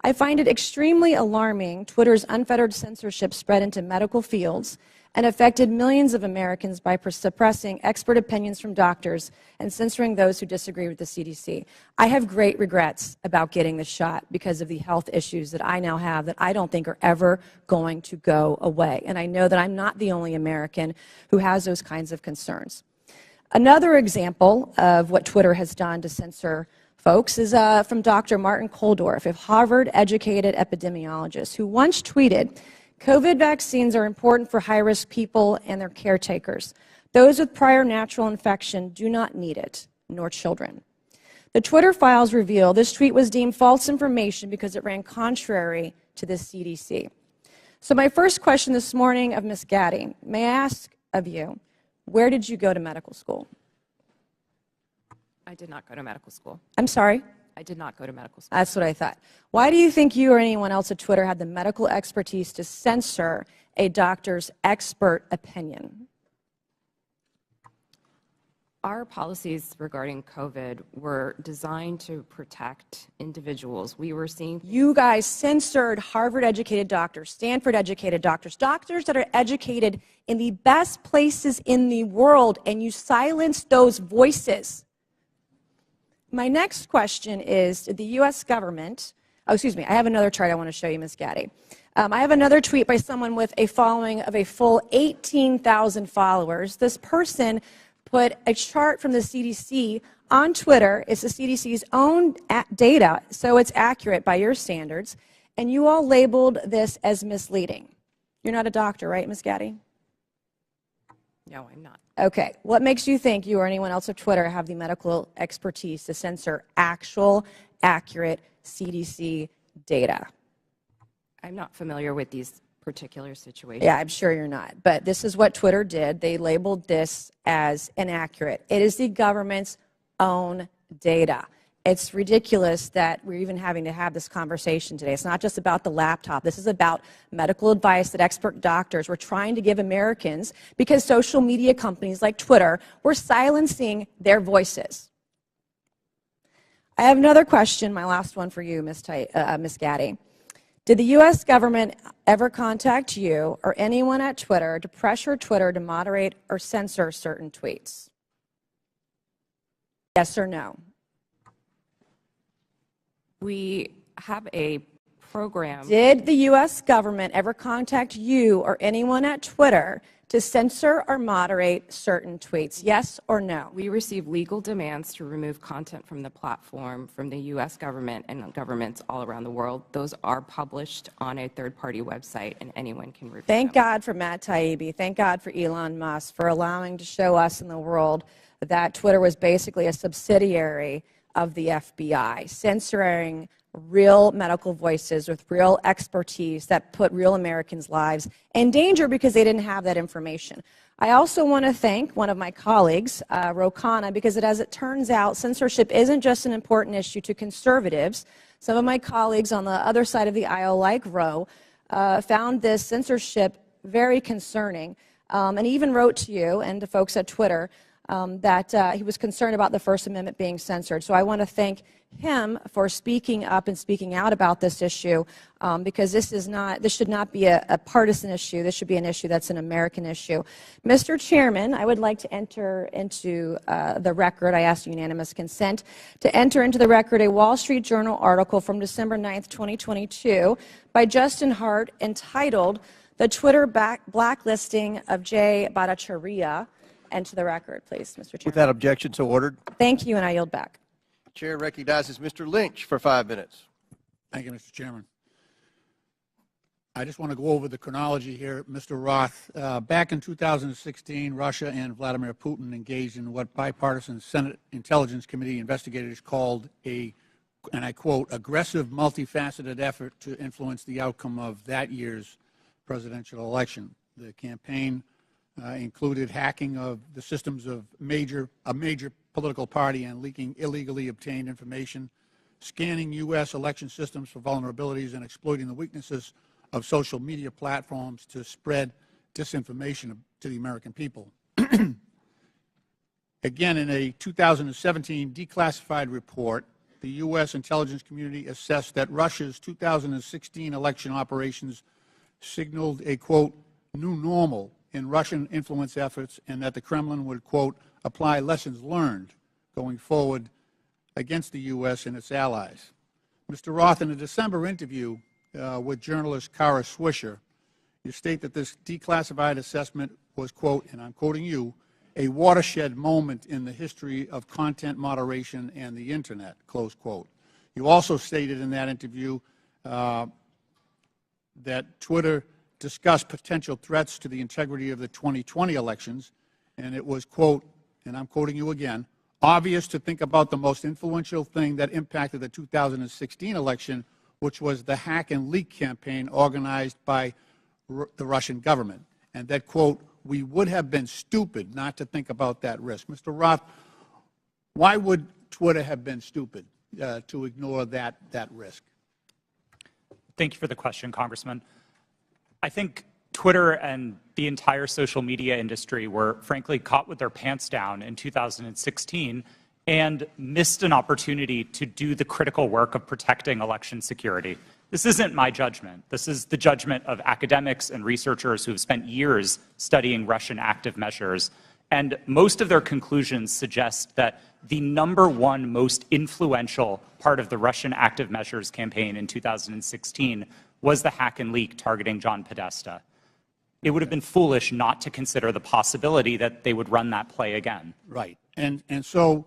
I find it extremely alarming Twitter's unfettered censorship spread into medical fields and affected millions of Americans by suppressing expert opinions from doctors and censoring those who disagree with the CDC. I have great regrets about getting the shot because of the health issues that I now have that I don't think are ever going to go away. And I know that I'm not the only American who has those kinds of concerns. Another example of what Twitter has done to censor folks is from Dr. Martin Koldorf, a Harvard-educated epidemiologist, who once tweeted, "COVID vaccines are important for high-risk people and their caretakers. Those with prior natural infection do not need it, nor children." The Twitter files reveal this tweet was deemed false information because it ran contrary to the CDC. So my first question this morning of Ms. Gaddy, may I ask of you, where did you go to medical school? I did not go to medical school. I'm sorry? I did not go to medical school. That's what I thought. Why do you think you or anyone else at Twitter had the medical expertise to censor a doctor's expert opinion? Our policies regarding COVID were designed to protect individuals. We were seeing You guys censored Harvard-educated doctors, Stanford-educated doctors, doctors that are educated in the best places in the world, and you silenced those voices. My next question is, did the U.S. government, I have another chart I want to show you, Ms. Gaddy. I have another tweet by someone with a following of a full 18,000 followers. This person put a chart from the CDC on Twitter. It's the CDC's own data, so it's accurate by your standards, and you all labeled this as misleading. You're not a doctor, right, Ms. Gaddy? No, I'm not. Okay. What makes you think you or anyone else at Twitter have the medical expertise to censor actual, accurate CDC data? I'm not familiar with these particular situations. Yeah, I'm sure you're not. But this is what Twitter did. They labeled this as inaccurate. It is the government's own data. It's ridiculous that we're even having to have this conversation today. It's not just about the laptop. This is about medical advice that expert doctors were trying to give Americans because social media companies like Twitter were silencing their voices. I have another question, my last one for you, Ms. Gaddy. Did the U.S. government ever contact you or anyone at Twitter to pressure Twitter to moderate or censor certain tweets? Yes or no? We have a program. Did the U.S. government ever contact you or anyone at Twitter to censor or moderate certain tweets? Yes or no? We receive legal demands to remove content from the platform from the U.S. government and governments all around the world. Those are published on a third-party website, and anyone can review Thank them. God for Matt Taibbi. Thank God for Elon Musk for allowing to show us in the world that Twitter was basically a subsidiary of the FBI, censoring real medical voices with real expertise that put real Americans' lives in danger because they didn't have that information. I also want to thank one of my colleagues, Ro Khanna, because as it turns out, censorship isn't just an important issue to conservatives. Some of my colleagues on the other side of the aisle, like Ro, found this censorship very concerning, and he even wrote to you and to folks at Twitter that he was concerned about the First Amendment being censored. So I want to thank him for speaking up and speaking out about this issue, because this should not be a partisan issue. This should be an issue that's an American issue. Mr. Chairman, I would like to enter into the record, I ask unanimous consent, to enter into the record a Wall Street Journal article from December 9th, 2022 by Justin Hart entitled "The Twitter Blacklisting of Jay Bhattacharya." Enter the record, please, Mr. Chairman. Without objection, so ordered. Thank you, and I yield back. Chair recognizes Mr. Lynch for 5 minutes. Thank you, Mr. Chairman. I just want to go over the chronology here, Mr. Roth. Back in 2016, Russia and Vladimir Putin engaged in what bipartisan Senate Intelligence Committee investigators called a, and I quote, aggressive, multifaceted effort to influence the outcome of that year's presidential election. The campaign included hacking of the systems of a major political party and leaking illegally obtained information, scanning U.S. election systems for vulnerabilities, and exploiting the weaknesses of social media platforms to spread disinformation to the American people. Again, in a 2017 declassified report, the U.S. intelligence community assessed that Russia's 2016 election operations signaled a, quote, new normal in Russian influence efforts, and that the Kremlin would, quote, apply lessons learned going forward against the U.S. and its allies. Mr. Roth, in a December interview with journalist Kara Swisher, you state that this declassified assessment was, quote, and I'm quoting you, a watershed moment in the history of content moderation and the Internet, close quote. You also stated in that interview that Twitter discussed potential threats to the integrity of the 2020 elections, and it was, quote, and I'm quoting you again, obvious to think about the most influential thing that impacted the 2016 election, which was the hack and leak campaign organized by the Russian government, and that, quote, we would have been stupid not to think about that risk. Mr. Roth, why would Twitter have been stupid to ignore that risk? Thank you for the question, Congressman. I think Twitter and the entire social media industry were, frankly, caught with their pants down in 2016 and missed an opportunity to do the critical work of protecting election security. This isn't my judgment. This is the judgment of academics and researchers who have spent years studying Russian active measures. And most of their conclusions suggest that the #1 most influential part of the Russian active measures campaign in 2016 was the hack and leak targeting John Podesta. It would have been foolish not to consider the possibility that they would run that play again. Right. And so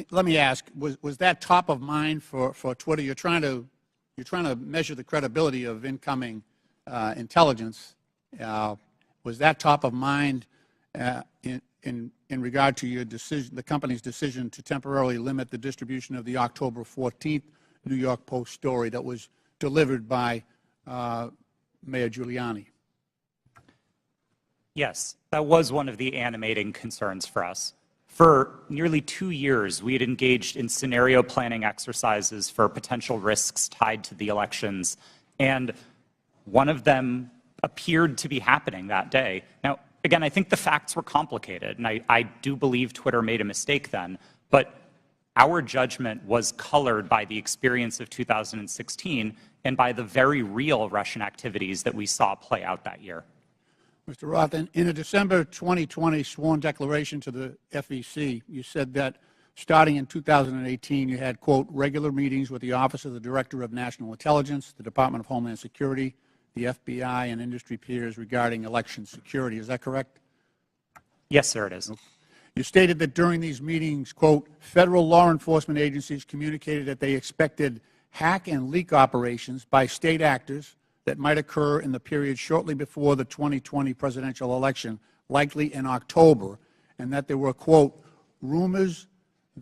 let me ask, was that top of mind for Twitter? You're trying to measure the credibility of incoming intelligence. Was that top of mind in regard to your decision, the company's decision to temporarily limit the distribution of the October 14th New York Post story that was delivered by Mayor Giuliani? Yes, that was one of the animating concerns for us. For nearly 2 years, we had engaged in scenario planning exercises for potential risks tied to the elections, and one of them appeared to be happening that day. Now, again, I think the facts were complicated, and I do believe Twitter made a mistake then, but our judgment was colored by the experience of 2016 and by the very real Russian activities that we saw play out that year. Mr. Roth, in a December 2020 sworn declaration to the FEC, you said that starting in 2018, you had, quote, regular meetings with the Office of the Director of National Intelligence, the Department of Homeland Security, the FBI, and industry peers regarding election security. Is that correct? Yes, sir, it is. You stated that during these meetings, quote, federal law enforcement agencies communicated that they expected hack and leak operations by state actors that might occur in the period shortly before the 2020 presidential election, likely in October, and that there were, quote, rumors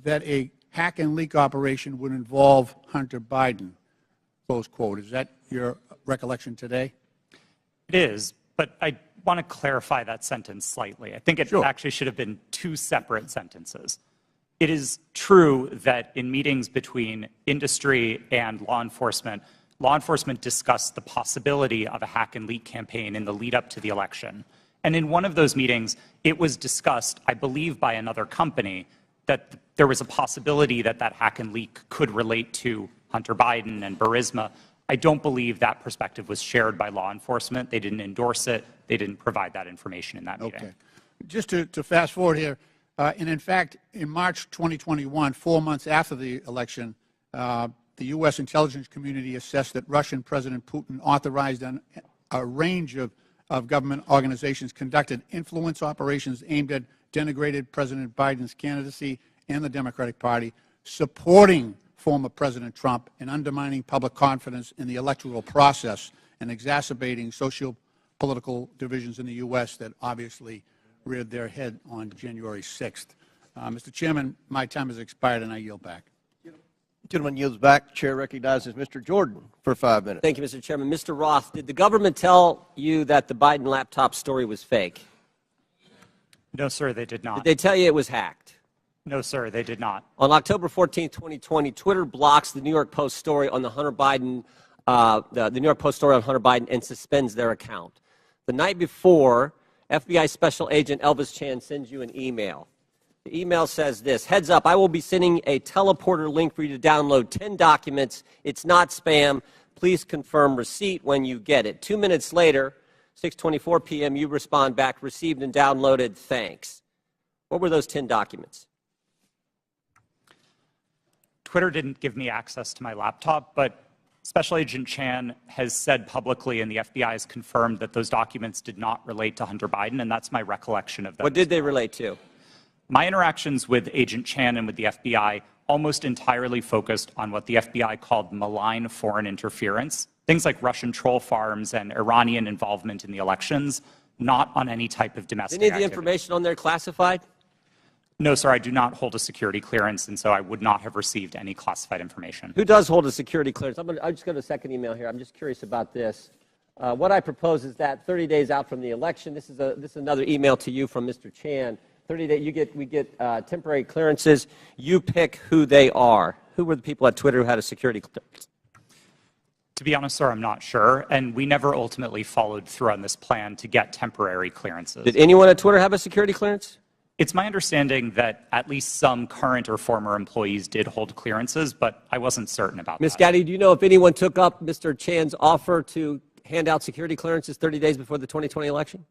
that a hack and leak operation would involve Hunter Biden, close quote. Is that your recollection today? It is, but I want to clarify that sentence slightly. I think it actually should have been 2 separate sentences. It is true that in meetings between industry and law enforcement discussed the possibility of a hack and leak campaign in the lead up to the election. And in one of those meetings, it was discussed, I believe by another company, that there was a possibility that that hack and leak could relate to Hunter Biden and Burisma. I don't believe that perspective was shared by law enforcement. They didn't endorse it. They didn't provide that information in that meeting. Okay. Just to fast forward here, and in fact, in March 2021, 4 months after the election, the U.S. intelligence community assessed that Russian President Putin authorized a range of government organizations conducted influence operations aimed at denigrating President Biden's candidacy and the Democratic Party, supporting former President Trump, and undermining public confidence in the electoral process and exacerbating socio-political divisions in the U.S. that obviously reared their head on January 6th. Mr. Chairman, my time has expired, and I yield back. Gentleman yields back. Chair recognizes Mr. Jordan for 5 minutes. Thank you, Mr. Chairman. Mr. Roth, did the government tell you that the Biden laptop story was fake? No, sir, they did not. Did they tell you it was hacked? No, sir, they did not. On October 14, 2020, Twitter blocks the New York Post story on the Hunter Biden, the New York Post story on Hunter Biden, and suspends their account. The night before, FBI Special Agent Elvis Chan sends you an email. The email says this: heads up, I will be sending a teleporter link for you to download 10 documents. It's not spam. Please confirm receipt when you get it. 2 minutes later, 6:24 p.m., you respond back, received and downloaded, thanks. What were those 10 documents? Twitter didn't give me access to my laptop, but Special Agent Chan has said publicly, and the FBI has confirmed, that those documents did not relate to Hunter Biden, and that's my recollection of them. What did they relate to? My interactions with Agent Chan and with the FBI almost entirely focused on what the FBI called malign foreign interference, things like Russian troll farms and Iranian involvement in the elections, not on any type of domestic Any of the activity. information on there classified? No, sir, I do not hold a security clearance, and so I would not have received any classified information. Who does hold a security clearance? I'll just go to the second email here. I'm just curious about this. What I propose is that 30 days out from the election, this is another email to you from Mr. Chan. 30 days, we get temporary clearances. You pick who they are. Who were the people at Twitter who had a security clearance? To be honest, sir, I'm not sure, and we never ultimately followed through on this plan to get temporary clearances. Did anyone at Twitter have a security clearance? It's my understanding that at least some current or former employees did hold clearances, but I wasn't certain about that. Ms. Gaddy, do you know if anyone took up Mr. Chan's offer to hand out security clearances 30 days before the 2020 election?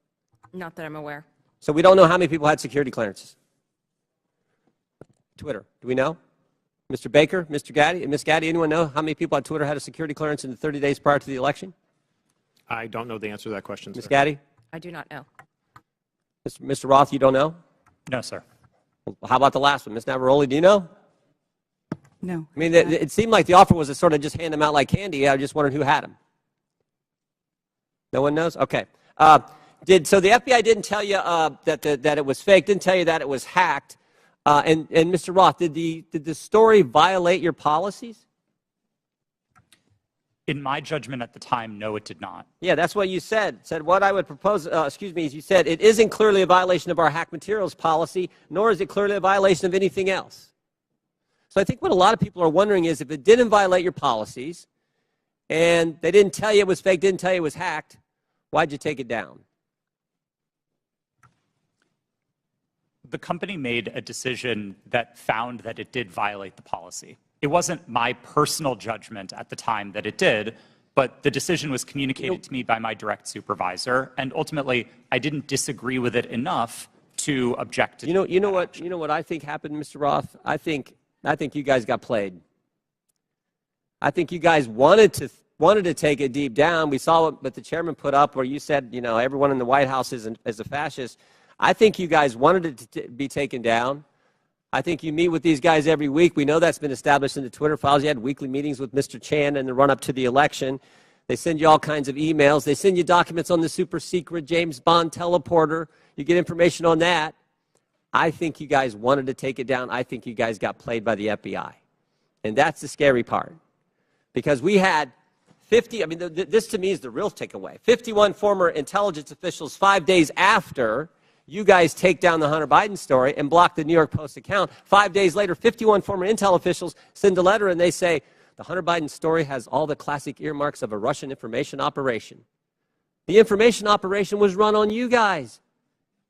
Not that I'm aware. So we don't know how many people had security clearances. Twitter, do we know? Mr. Baker, Mr. Gaddy, Ms. Gaddy, anyone know how many people on Twitter had a security clearance in the 30 days prior to the election? I don't know the answer to that question, Ms. sir. Gaddy? I do not know. Mr. Roth, you don't know? No, sir. Well, how about the last one? Ms. Navaroli, do you know? No. I mean, it seemed like the offer was to sort of just hand them out like candy. I just wondered who had them. No one knows? Okay. So the FBI didn't tell you that it was fake, didn't tell you that it was hacked. And Mr. Roth, did the story violate your policies? In my judgment at the time, no, it did not. Yeah, that's what you said. Said what I would propose, is you said it isn't clearly a violation of our hack materials policy, nor is it clearly a violation of anything else. So I think what a lot of people are wondering is if it didn't violate your policies and they didn't tell you it was fake, didn't tell you it was hacked, why'd you take it down? The company made a decision that found that it did violate the policy. It wasn't my personal judgment at the time that it did, but the decision was communicated to me by my direct supervisor, and ultimately I didn't disagree with it enough to object to You know what I think happened, Mr. Roth? I think you guys got played. I think you guys wanted to take it deep down. We saw what the chairman put up where you said, everyone in the White House is a fascist. I think you guys wanted it to be taken down. I think you meet with these guys every week. We know that's been established in the Twitter files. You had weekly meetings with Mr. Chan in the run-up to the election. They send you all kinds of emails. They send you documents on the super-secret James Bond teleporter. You get information on that. I think you guys wanted to take it down. I think you guys got played by the FBI. And that's the scary part. Because we had 50, this to me is the real takeaway. 51 former intelligence officials 5 days after you guys take down the Hunter Biden story and block the New York Post account. 5 days later, 51 former intel officials send a letter and they say, the Hunter Biden story has all the classic earmarks of a Russian information operation. The information operation was run on you guys,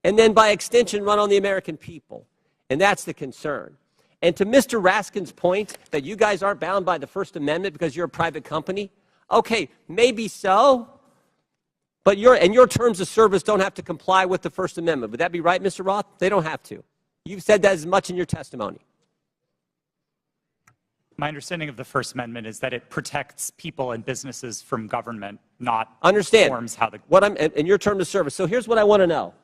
and then by extension run on the American people. And that's the concern. And to Mr. Raskin's point that you guys aren't bound by the First Amendment because you're a private company, okay, maybe so. But your terms of service don't have to comply with the First Amendment. Would that be right, Mr. Roth? They don't have to. You've said that as much in your testimony. My understanding of the First Amendment is that it protects people and businesses from government, not Understand informs how the... in your terms of service. So here's what I want to know.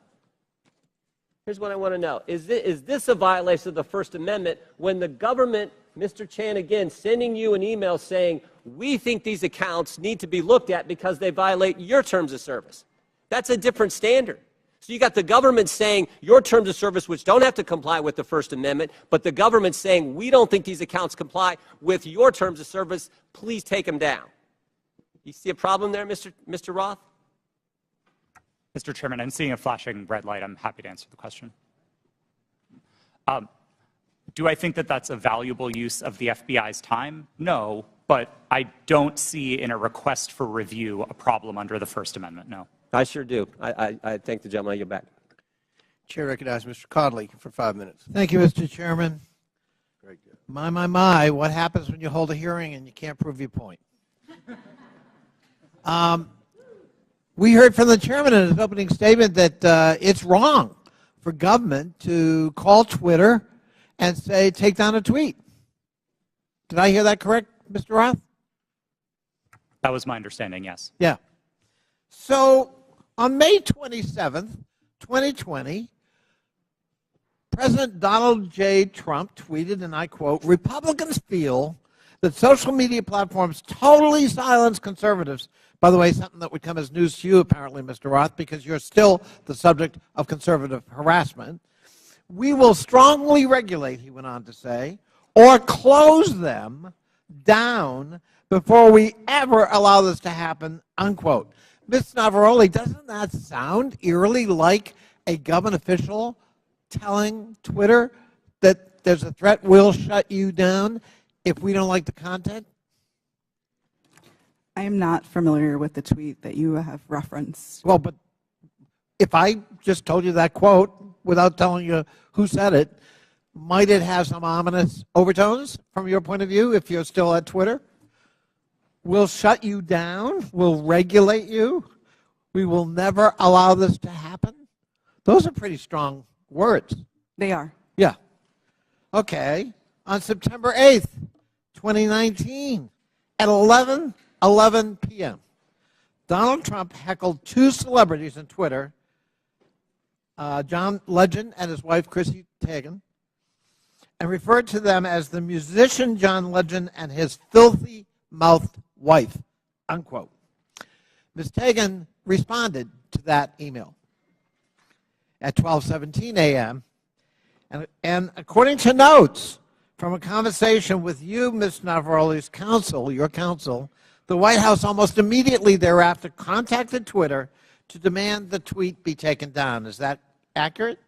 Here's what I want to know. Is this a violation of the First Amendment when the government, Mr. Chan, again, sending you an email saying, we think these accounts need to be looked at because they violate your terms of service? That's a different standard. So you got the government saying your terms of service, which don't have to comply with the First Amendment, but the government saying we don't think these accounts comply with your terms of service, please take them down. You see a problem there, Mr. Roth? Mr. Chairman, I'm seeing a flashing red light. I'm happy to answer the question. Do I think that that's a valuable use of the FBI's time? No, but I don't see in a request for review a problem under the First Amendment, no. I sure do. I thank the gentleman. I yield back. Chair recognizes Mr. Codley for 5 minutes. Thank you, Mr. Chairman. Very good. My, what happens when you hold a hearing and you can't prove your point? We heard from the chairman in his opening statement that it's wrong for government to call Twitter and say, take down a tweet. Did I hear that correct, Mr. Roth? That was my understanding, yes. Yeah. So on May 27th, 2020, President Donald J. Trump tweeted, and I quote, Republicans feel that social media platforms totally silence conservatives. By the way, something that would come as news to you, apparently, Mr. Roth, because you're still the subject of conservative harassment. We will strongly regulate, he went on to say, or close them down before we ever allow this to happen, unquote. Ms. Navaroli, doesn't that sound eerily like a government official telling Twitter that there's a threat, we'll shut you down if we don't like the content? I am not familiar with the tweet that you have referenced. Well, but if I just told you that quote without telling you who said it, might it have some ominous overtones from your point of view if you're still at Twitter? We'll shut you down. We'll regulate you. We will never allow this to happen. Those are pretty strong words. They are. Yeah. Okay. On September 8th, 2019, at 11:11 p.m., Donald Trump heckled two celebrities on Twitter, John Legend and his wife, Chrissy Teigen, and referred to them as the musician John Legend and his filthy-mouthed wife, unquote. Ms. Teigen responded to that email at 12:17 a.m., and according to notes from a conversation with you, Ms. Navaroli's counsel, your counsel, the White House almost immediately thereafter contacted Twitter to demand the tweet be taken down. Is that accurate?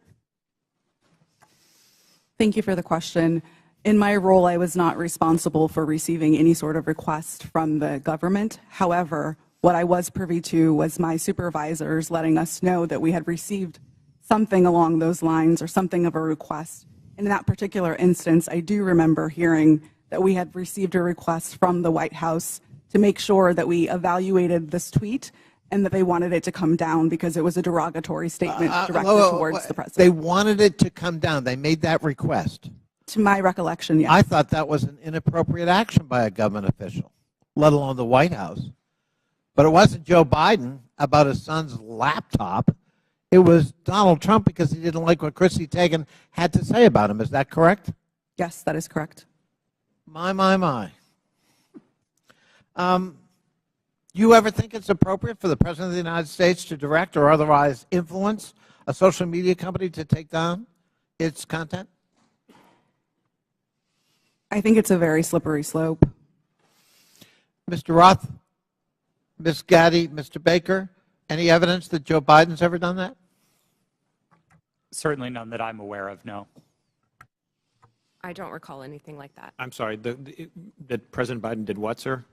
Thank you for the question. In my role, I was not responsible for receiving any sort of request from the government. However, what I was privy to was my supervisors letting us know that we had received something along those lines or something of a request. And in that particular instance, I do remember hearing that we had received a request from the White House to make sure that we evaluated this tweet and that they wanted it to come down because it was a derogatory statement directed towards the president. They wanted it to come down. They made that request. To my recollection, yes. I thought that was an inappropriate action by a government official, let alone the White House. But it wasn't Joe Biden about his son's laptop. It was Donald Trump because he didn't like what Chrissy Teigen had to say about him. Is that correct? Yes, that is correct. My. You ever think it's appropriate for the President of the United States to direct or otherwise influence a social media company to take down its content? I think it's a very slippery slope. Mr. Roth, Ms. Gaddy, Mr. Baker, any evidence that Joe Biden's ever done that? Certainly none that I'm aware of, no. I don't recall anything like that. I'm sorry, that President Biden did what, sir?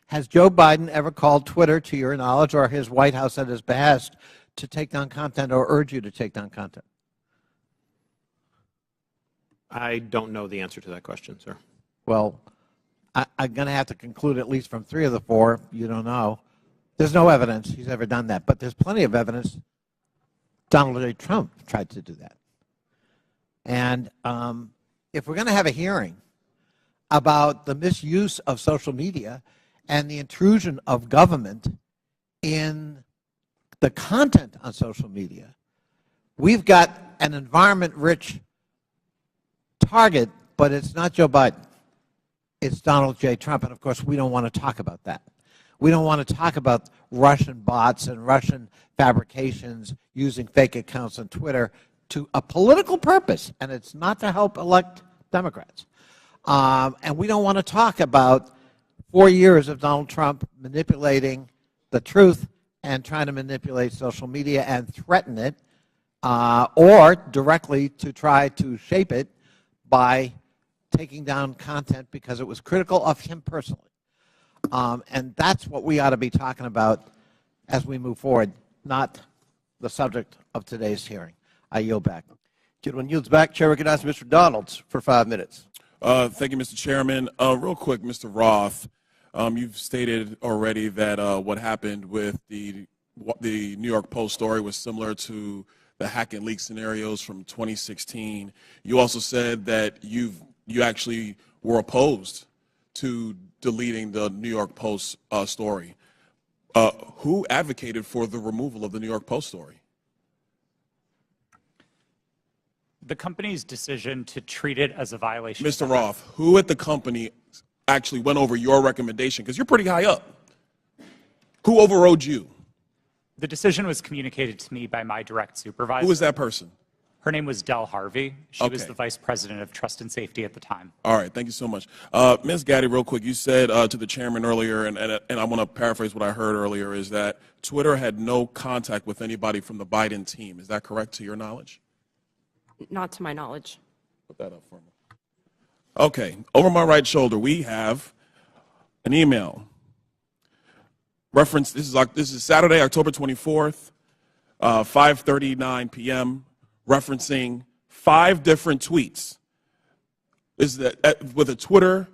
Has Joe Biden ever called Twitter, to your knowledge, or his White House at his behest to take down content or urge you to take down content? I don't know the answer to that question, sir. Well, I'm going to have to conclude, at least from 3 of the 4, you don't know. There's no evidence he's ever done that, but there's plenty of evidence Donald J. Trump tried to do that. And if we're going to have a hearing about the misuse of social media and the intrusion of government in the content on social media, we've got an environment-rich target, but it's not Joe Biden. It's Donald J. Trump, and of course, we don't want to talk about that. We don't want to talk about Russian bots and Russian fabrications using fake accounts on Twitter to a political purpose, and it's not to help elect Democrats. And we don't want to talk about 4 years of Donald Trump manipulating the truth and trying to manipulate social media and threaten it, or directly to try to shape it by taking down content because it was critical of him personally. And that's what we ought to be talking about as we move forward, not the subject of today's hearing. I yield back. Gentleman yields back. Chair recognizes Mr. Donalds for 5 minutes. Thank you, Mr. Chairman. Real quick, Mr. Roth, you've stated already that what happened with the New York Post story was similar to the hack and leak scenarios from 2016. You also said that you actually were opposed to deleting the New York Post story. Who advocated for the removal of the New York Post story? The company's decision to treat it as a violation. Mr. Roth, who at the company actually went over your recommendation? Because you're pretty high up. Who overrode you? The decision was communicated to me by my direct supervisor. Who is that person? Her name was Del Harvey. She was Okay. the vice president of trust and safety at the time. All right, thank you so much. Ms. Gaddy, real quick, you said to the chairman earlier, and I want to paraphrase what I heard earlier, is that Twitter had no contact with anybody from the Biden team. Is that correct to your knowledge? Not to my knowledge. Put that up for me. Okay, over my right shoulder, we have an email. Reference, this is Saturday, October 24th, 5:39 p.m., referencing 5 different tweets. This is with a Twitter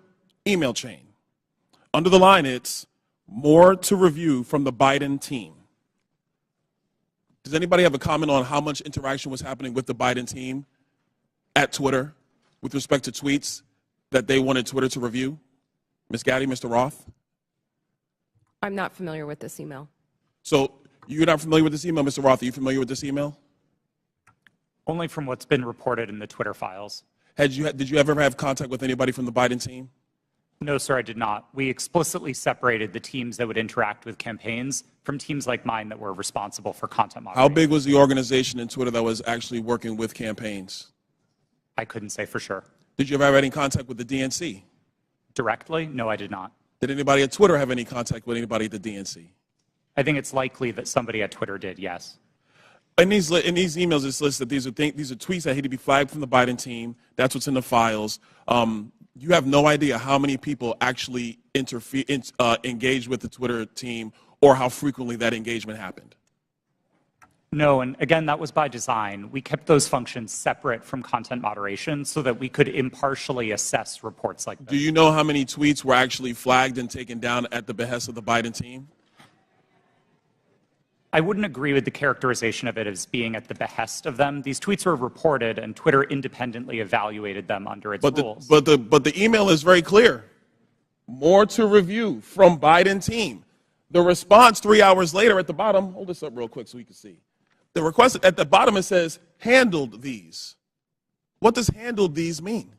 email chain. Under the line, it's more to review from the Biden team. Does anybody have a comment on how much interaction was happening with the Biden team at Twitter with respect to tweets that they wanted Twitter to review? Ms. Gaddy, Mr. Roth? I'm not familiar with this email. So you're not familiar with this email, Mr. Roth? Are you familiar with this email? Only from what's been reported in the Twitter files. Did you ever have contact with anybody from the Biden team? No, sir, I did not. We explicitly separated the teams that would interact with campaigns from teams like mine that were responsible for content moderation. How big was the organization in Twitter that was actually working with campaigns? I couldn't say for sure. Did you ever have any contact with the DNC? Directly? No, I did not. Did anybody at Twitter have any contact with anybody at the DNC? I think it's likely that somebody at Twitter did, yes. In these emails, it's listed these are tweets that had to be flagged from the Biden team. That's what's in the files. You have no idea how many people actually engaged with the Twitter team or how frequently that engagement happened. No, and again, that was by design. We kept those functions separate from content moderation so that we could impartially assess reports like this. Do you know how many tweets were actually flagged and taken down at the behest of the Biden team? I wouldn't agree with the characterization of it as being at the behest of them. These tweets were reported, and Twitter independently evaluated them under its rules. But the email is very clear. More to review from Biden team. The response 3 hours later at the bottom, hold this up real quick so we can see. The request at the bottom, it says, handled these. What does handled these mean?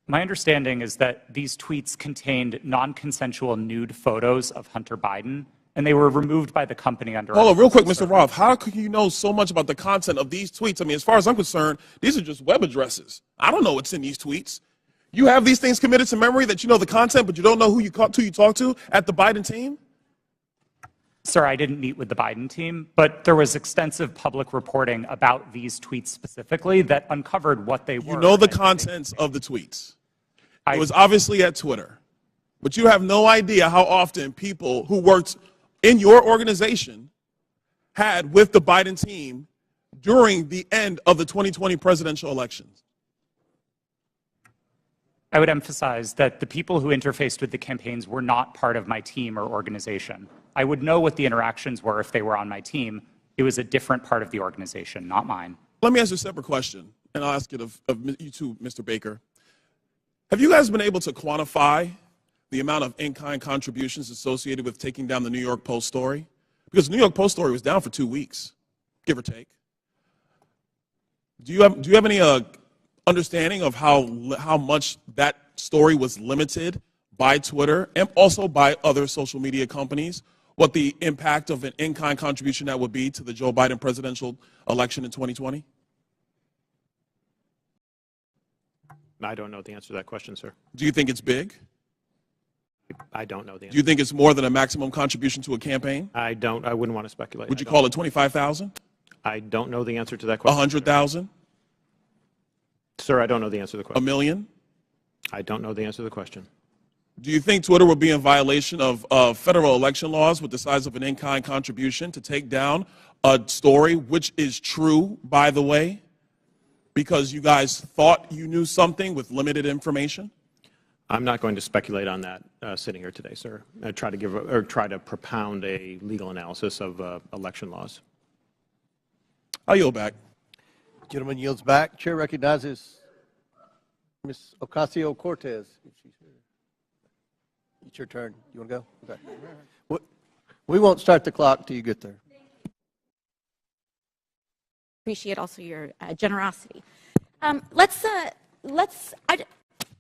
My understanding is that these tweets contained non-consensual nude photos of Hunter Biden, and they were removed by the company under... Hold on, real quick, Mr. Roth. How could you know so much about the content of these tweets? I mean, as far as I'm concerned, these are just web addresses. I don't know what's in these tweets. You have these things committed to memory that you know the content, but you don't know who you talk to at the Biden team? Sir, I didn't meet with the Biden team, but there was extensive public reporting about these tweets specifically that uncovered what they were. You know the contents of the tweets. It was obviously at Twitter. But you have no idea how often people who worked in your organization had with the Biden team during the end of the 2020 presidential elections. I would emphasize that the people who interfaced with the campaigns were not part of my team or organization. I would know what the interactions were if they were on my team. It was a different part of the organization, not mine. Let me ask you a separate question, and I'll ask it of you too, Mr. Baker. Have you guys been able to quantify the amount of in-kind contributions associated with taking down the New York Post story? Because the New York Post story was down for 2 weeks, give or take. Do you have any understanding of how much that story was limited by Twitter and also by other social media companies? What the impact of an in-kind contribution that would be to the Joe Biden presidential election in 2020? I don't know the answer to that question, sir. Do you think it's big? I don't know the answer. Do you think it's more than a maximum contribution to a campaign? I wouldn't want to speculate. Would you call it 25,000? I don't know the answer to that question. 100,000? Sir, I don't know the answer to the question. $1 million? I don't know the answer to the question. Do you think Twitter would be in violation of federal election laws with the size of an in-kind contribution to take down a story, which is true, by the way, because you guys thought you knew something with limited information? I'm not going to speculate on that sitting here today, sir. I try to propound a legal analysis of election laws. I'll yield back. Gentleman yields back. Chair recognizes Ms. Ocasio-Cortez. It's your turn. You want to go? Okay. We won't start the clock till you get there. Appreciate also your generosity. I just want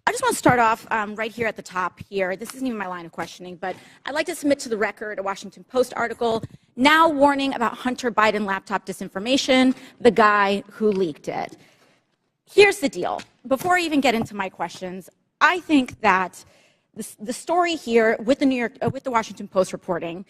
to start off right here at the top here. This isn't even my line of questioning, but I'd like to submit to the record a Washington Post article now warning about Hunter Biden laptop disinformation, the guy who leaked it. Here's the deal. Before I even get into my questions, I think that the story here with the Washington Post reporting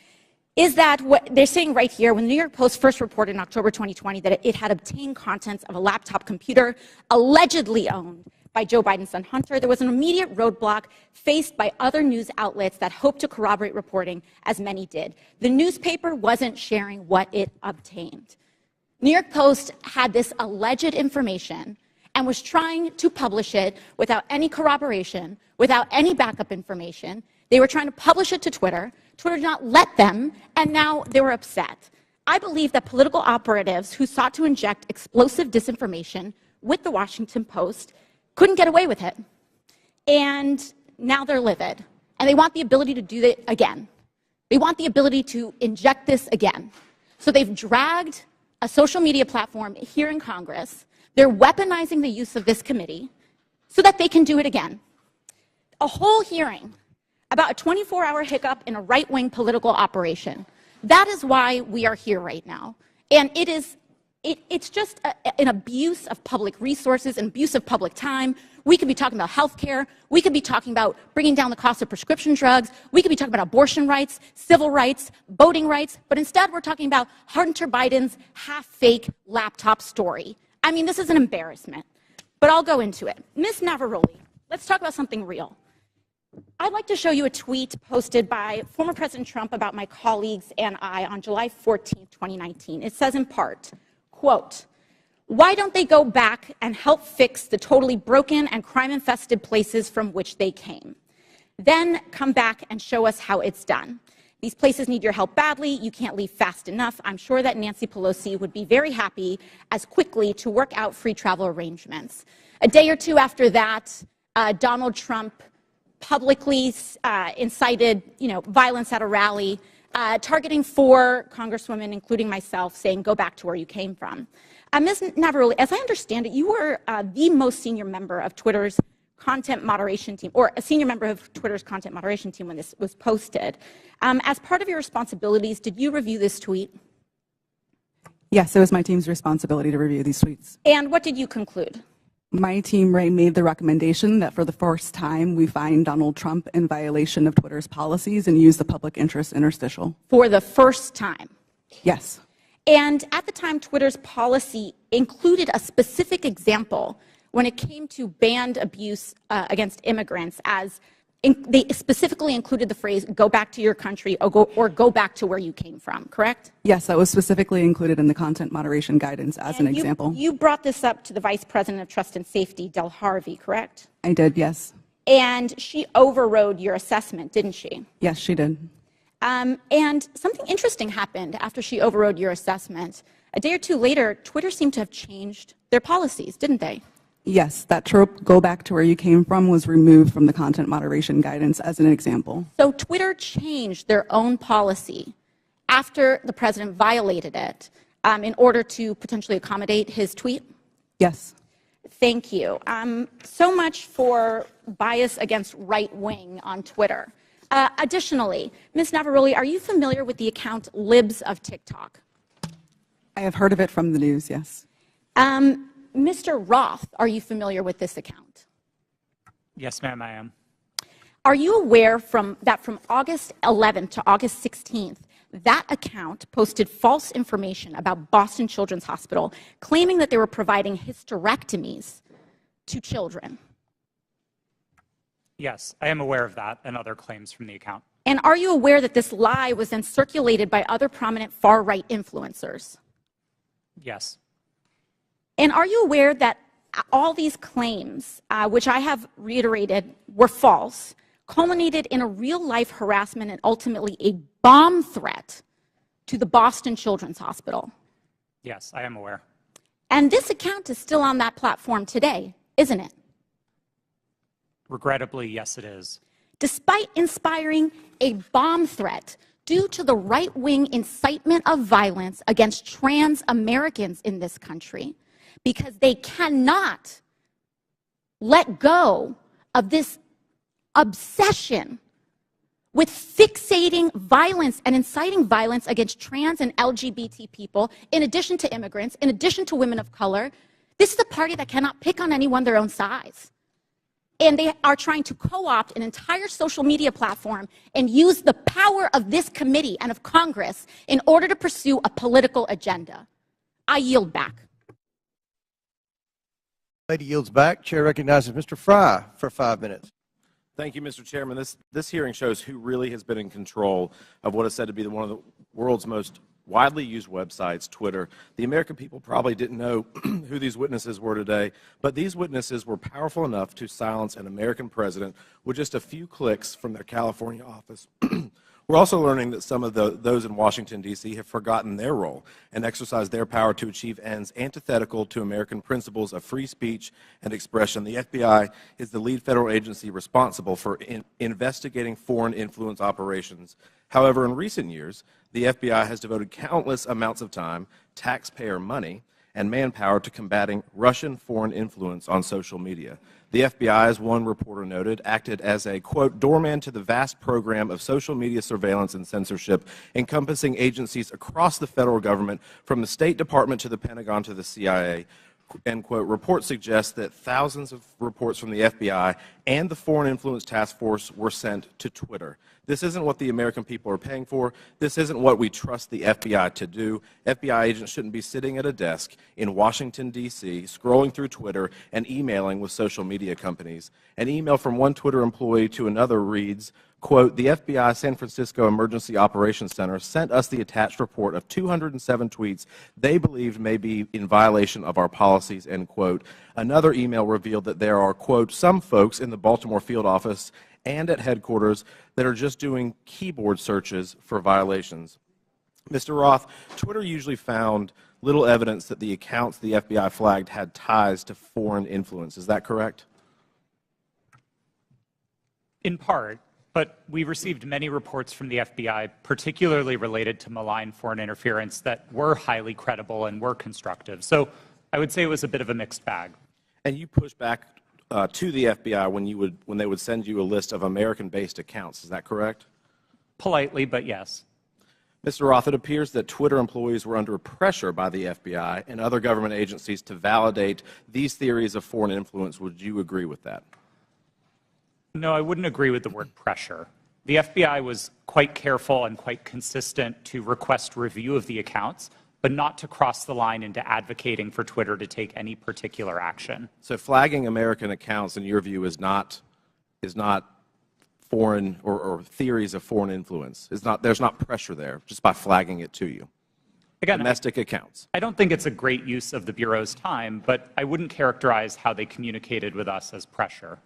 is that what they're saying right here, when the New York Post first reported in October 2020 that it had obtained contents of a laptop computer allegedly owned by Joe Biden's son Hunter, there was an immediate roadblock faced by other news outlets that hoped to corroborate reporting, as many did. The newspaper wasn't sharing what it obtained. New York Post had this alleged information and was trying to publish it without any corroboration, without any backup information. They were trying to publish it to Twitter. Twitter did not let them, and now they were upset. I believe that political operatives who sought to inject explosive disinformation with the Washington Post couldn't get away with it. And now they're livid. And they want the ability to do it again. They want the ability to inject this again. So they've dragged a social media platform here in Congress. They're weaponizing the use of this committee so that they can do it again. A whole hearing about a 24-hour hiccup in a right-wing political operation. That is why we are here right now. And it's just an abuse of public resources, an abuse of public time. We could be talking about health care. We could be talking about bringing down the cost of prescription drugs. We could be talking about abortion rights, civil rights, voting rights. But instead, we're talking about Hunter Biden's half-fake laptop story. I mean, this is an embarrassment. But I'll go into it. Ms. Navarrete, let's talk about something real. I'd like to show you a tweet posted by former President Trump about my colleagues and I on July 14, 2019. It says in part, quote, "Why don't they go back and help fix the totally broken and crime-infested places from which they came? Then come back and show us how it's done. These places need your help badly. You can't leave fast enough. I'm sure that Nancy Pelosi would be very happy as quickly to work out free travel arrangements." A day or two after that, Donald Trump publicly incited, violence at a rally, targeting 4 congresswomen, including myself, saying, "Go back to where you came from." Ms. Navarrete, as I understand it, you were the most senior member of Twitter's content moderation team, or a senior member of Twitter's content moderation team when this was posted. As part of your responsibilities, did you review this tweet? Yes, it was my team's responsibility to review these tweets. And what did you conclude? My team, Ray, made the recommendation that for the first time we find Donald Trump in violation of Twitter's policies and use the public interest interstitial. For the first time? Yes. And at the time, Twitter's policy included a specific example when it came to banned abuse against immigrants, as they specifically included the phrase, "go back to your country," or go back to where you came from, correct? Yes, that was specifically included in the content moderation guidance as an example. You brought this up to the Vice President of Trust and Safety, Del Harvey, correct? I did, yes. And she overrode your assessment, didn't she? Yes, she did. And something interesting happened after she overrode your assessment. A day or two later, Twitter seemed to have changed their policies, didn't they? Yes, that trope, "go back to where you came from," was removed from the content moderation guidance as an example. So Twitter changed their own policy after the president violated it in order to potentially accommodate his tweet? Yes. Thank you. So much for bias against right wing on Twitter. Additionally, Ms. Navarrete, are you familiar with the account Libs of TikTok? I have heard of it from the news, yes. Mr. Roth, are you familiar with this account? Yes, ma'am, I am. Are you aware that from August 11th to August 16th, that account posted false information about Boston Children's Hospital, claiming that they were providing hysterectomies to children? Yes, I am aware of that and other claims from the account. And are you aware that this lie was then circulated by other prominent far-right influencers? Yes. And are you aware that all these claims, which I have reiterated were false, culminated in a real-life harassment and ultimately a bomb threat to the Boston Children's Hospital? Yes, I am aware. And this account is still on that platform today, isn't it? Regrettably, yes, it is. Despite inspiring a bomb threat due to the right-wing incitement of violence against trans Americans in this country, because they cannot let go of this obsession with fixating violence and inciting violence against trans and LGBT people, in addition to immigrants, in addition to women of color. This is a party that cannot pick on anyone their own size. And they are trying to co-opt an entire social media platform and use the power of this committee and of Congress in order to pursue a political agenda. I yield back. Lady yields back. Chair recognizes Mr. Fry for 5 minutes. Thank you, Mr. Chairman. This hearing shows who really has been in control of what is said to be one of the world's most widely used websites, Twitter. The American people probably didn't know who these witnesses were today, but these witnesses were powerful enough to silence an American president with just a few clicks from their California office. We're also learning that some of those in Washington, D.C. have forgotten their role and exercised their power to achieve ends antithetical to American principles of free speech and expression. The FBI is the lead federal agency responsible for investigating foreign influence operations. However, in recent years, the FBI has devoted countless amounts of time, taxpayer money, and manpower to combating Russian foreign influence on social media. The FBI, as one reporter noted, acted as a, quote, doorman to the vast program of social media surveillance and censorship encompassing agencies across the federal government, from the State Department to the Pentagon to the CIA. End quote. Reports suggest that thousands of reports from the FBI and the Foreign Influence Task Force were sent to Twitter. This isn't what the American people are paying for. This isn't what we trust the FBI to do. FBI agents shouldn't be sitting at a desk in Washington, D.C., scrolling through Twitter and emailing with social media companies. An email from one Twitter employee to another reads, quote, the FBI San Francisco Emergency Operations Center sent us the attached report of 207 tweets they believed may be in violation of our policies, end quote. Another email revealed that there are, quote, some folks in the Baltimore field office and at headquarters that are just doing keyboard searches for violations. Mr. Roth, Twitter usually found little evidence that the accounts the FBI flagged had ties to foreign influence. Is that correct? In part, but we received many reports from the FBI, particularly related to malign foreign interference, that were highly credible and were constructive. So I would say it was a bit of a mixed bag. And you pushed back to the FBI when they would send you a list of American-based accounts. Is that correct? Politely, but yes. Mr. Roth, it appears that Twitter employees were under pressure by the FBI and other government agencies to validate these theories of foreign influence. Would you agree with that? No, I wouldn't agree with the word pressure. The FBI was quite careful and quite consistent to request review of the accounts, but not to cross the line into advocating for Twitter to take any particular action. So flagging American accounts, in your view, is not foreign or theories of foreign influence. There's not pressure there just by flagging it to you. Again, domestic accounts. I don't think it's a great use of the Bureau's time, but I wouldn't characterize how they communicated with us as pressure.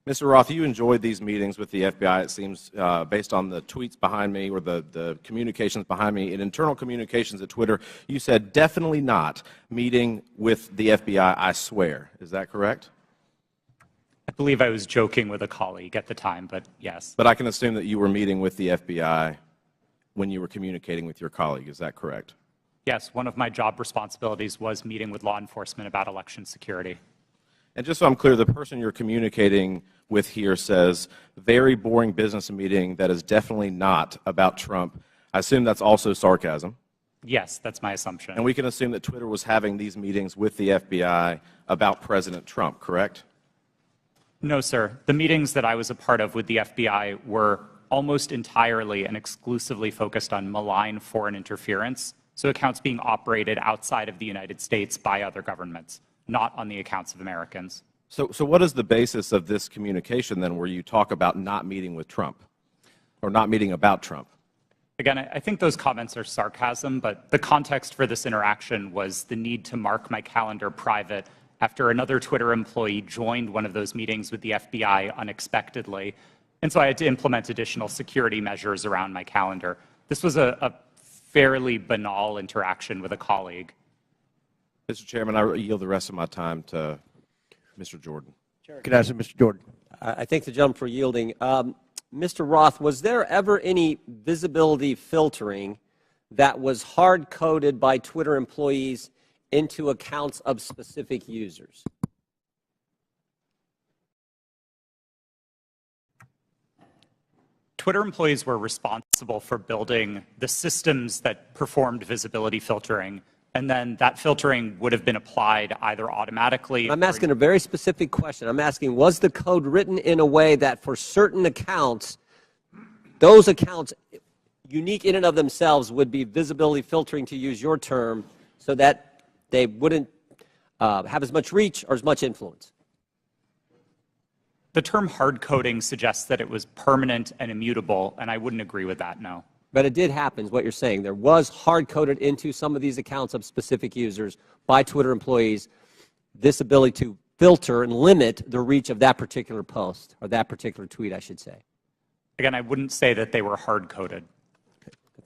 Mr. Roth, you enjoyed these meetings with the FBI, it seems, based on the tweets behind me or the communications behind me. In internal communications at Twitter, you said definitely not meeting with the FBI, I swear. Is that correct? I believe I was joking with a colleague at the time, but yes. But I can assume that you were meeting with the FBI when you were communicating with your colleague. Is that correct? Yes, one of my job responsibilities was meeting with law enforcement about election security. And just so I'm clear, the person you're communicating with here says, very boring business meeting that is definitely not about Trump. I assume that's also sarcasm. Yes, that's my assumption. And we can assume that Twitter was having these meetings with the FBI about President Trump, correct? No, sir. The meetings that I was a part of with the FBI were almost entirely and exclusively focused on malign foreign interference, so accounts being operated outside of the United States by other governments, not on the accounts of Americans. So what is the basis of this communication, then, where you talk about not meeting with Trump or not meeting about Trump? Again, I think those comments are sarcasm, but the context for this interaction was the need to mark my calendar private after another Twitter employee joined one of those meetings with the FBI unexpectedly. And so I had to implement additional security measures around my calendar. This was a fairly banal interaction with a colleague. Mr. Chairman, I yield the rest of my time to Mr. Jordan. Can I ask Mr. Jordan? I thank the gentleman for yielding. Mr. Roth, was there ever any visibility filtering that was hard-coded by Twitter employees into accounts of specific users? Twitter employees were responsible for building the systems that performed visibility filtering, and then that filtering would have been applied either automatically. I'm asking a very specific question. I'm asking, was the code written in a way that for certain accounts, those accounts, unique in and of themselves, would be visibility filtering, to use your term, so that they wouldn't have as much reach or as much influence? The term hard coding suggests that it was permanent and immutable, and I wouldn't agree with that, no. But it did happen, is what you're saying. There was hard-coded into some of these accounts of specific users by Twitter employees this ability to filter and limit the reach of that particular post, or that particular tweet, I should say. Again, I wouldn't say that they were hard-coded.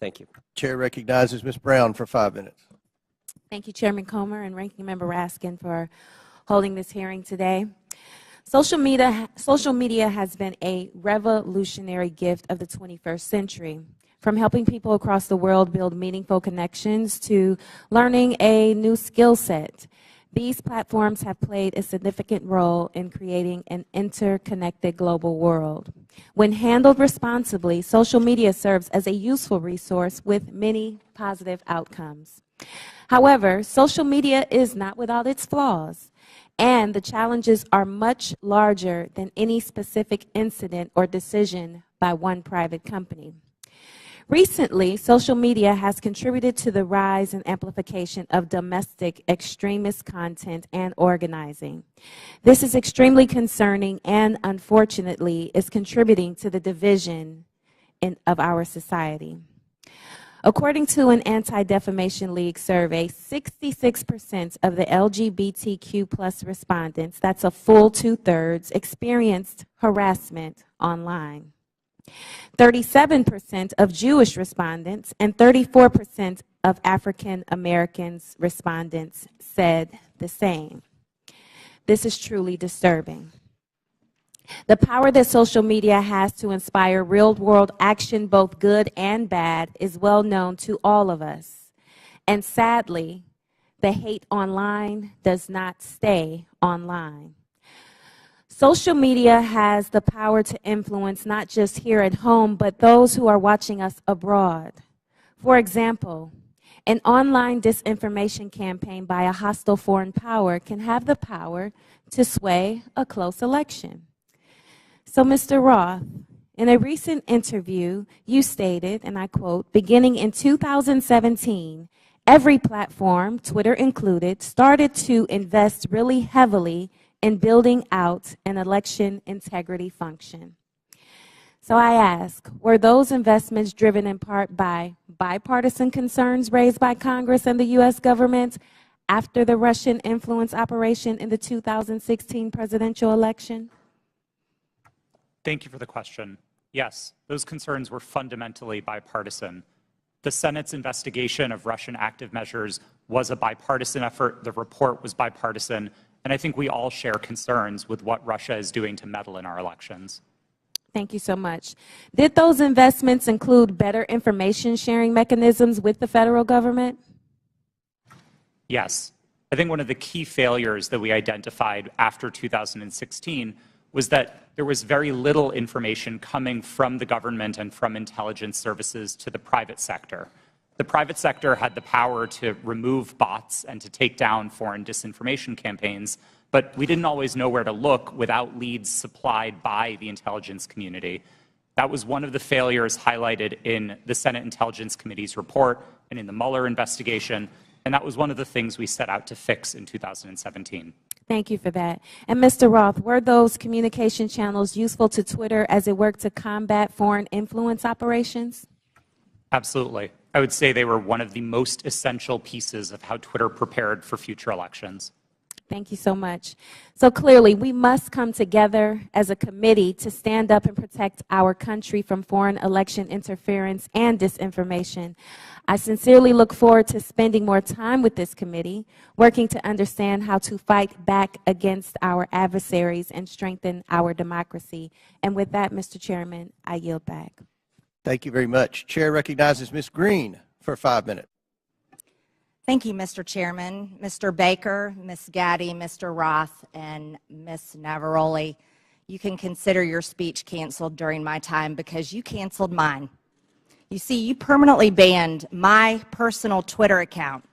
Thank you. Chair recognizes Ms. Brown for 5 minutes. Thank you, Chairman Comer and Ranking Member Raskin, for holding this hearing today. Social media has been a revolutionary gift of the 21st century. From helping people across the world build meaningful connections to learning a new skill set, these platforms have played a significant role in creating an interconnected global world. When handled responsibly, social media serves as a useful resource with many positive outcomes. However, social media is not without its flaws, and the challenges are much larger than any specific incident or decision by one private company. Recently, social media has contributed to the rise and amplification of domestic extremist content and organizing. This is extremely concerning and, unfortunately, is contributing to the division of our society. According to an Anti-Defamation League survey, 66% of the LGBTQ+ respondents, that's a full 2/3, experienced harassment online. 37% of Jewish respondents and 34% of African Americans respondents said the same. This is truly disturbing. The power that social media has to inspire real-world action, both good and bad, is well known to all of us. And sadly, the hate online does not stay online. Social media has the power to influence not just here at home, but those who are watching us abroad. For example, an online disinformation campaign by a hostile foreign power can have the power to sway a close election. So, Mr. Roth, in a recent interview, you stated, and I quote, "Beginning in 2017, every platform, Twitter included, started to invest really heavily in building out an election integrity function." So I ask, were those investments driven in part by bipartisan concerns raised by Congress and the U.S. government after the Russian influence operation in the 2016 presidential election? Thank you for the question. Yes, those concerns were fundamentally bipartisan. The Senate's investigation of Russian active measures was a bipartisan effort. The report was bipartisan. And I think we all share concerns with what Russia is doing to meddle in our elections. Thank you so much. Did those investments include better information sharing mechanisms with the federal government? Yes. I think one of the key failures that we identified after 2016 was that there was very little information coming from the government and from intelligence services to the private sector. The private sector had the power to remove bots and to take down foreign disinformation campaigns, but we didn't always know where to look without leads supplied by the intelligence community. That was one of the failures highlighted in the Senate Intelligence Committee's report and in the Mueller investigation, and that was one of the things we set out to fix in 2017. Thank you for that. And Mr. Roth, were those communication channels useful to Twitter as it worked to combat foreign influence operations? Absolutely. I would say they were one of the most essential pieces of how Twitter prepared for future elections. Thank you so much. So clearly, we must come together as a committee to stand up and protect our country from foreign election interference and disinformation. I sincerely look forward to spending more time with this committee, working to understand how to fight back against our adversaries and strengthen our democracy. And with that, Mr. Chairman, I yield back. Thank you very much. Chair recognizes Ms. Green for 5 minutes. Thank you, Mr. Chairman. Mr. Baker, Ms. Gaddy, Mr. Roth, and Ms. Navaroli. you can consider your speech canceled during my time because you canceled mine. You see, you permanently banned my personal Twitter account,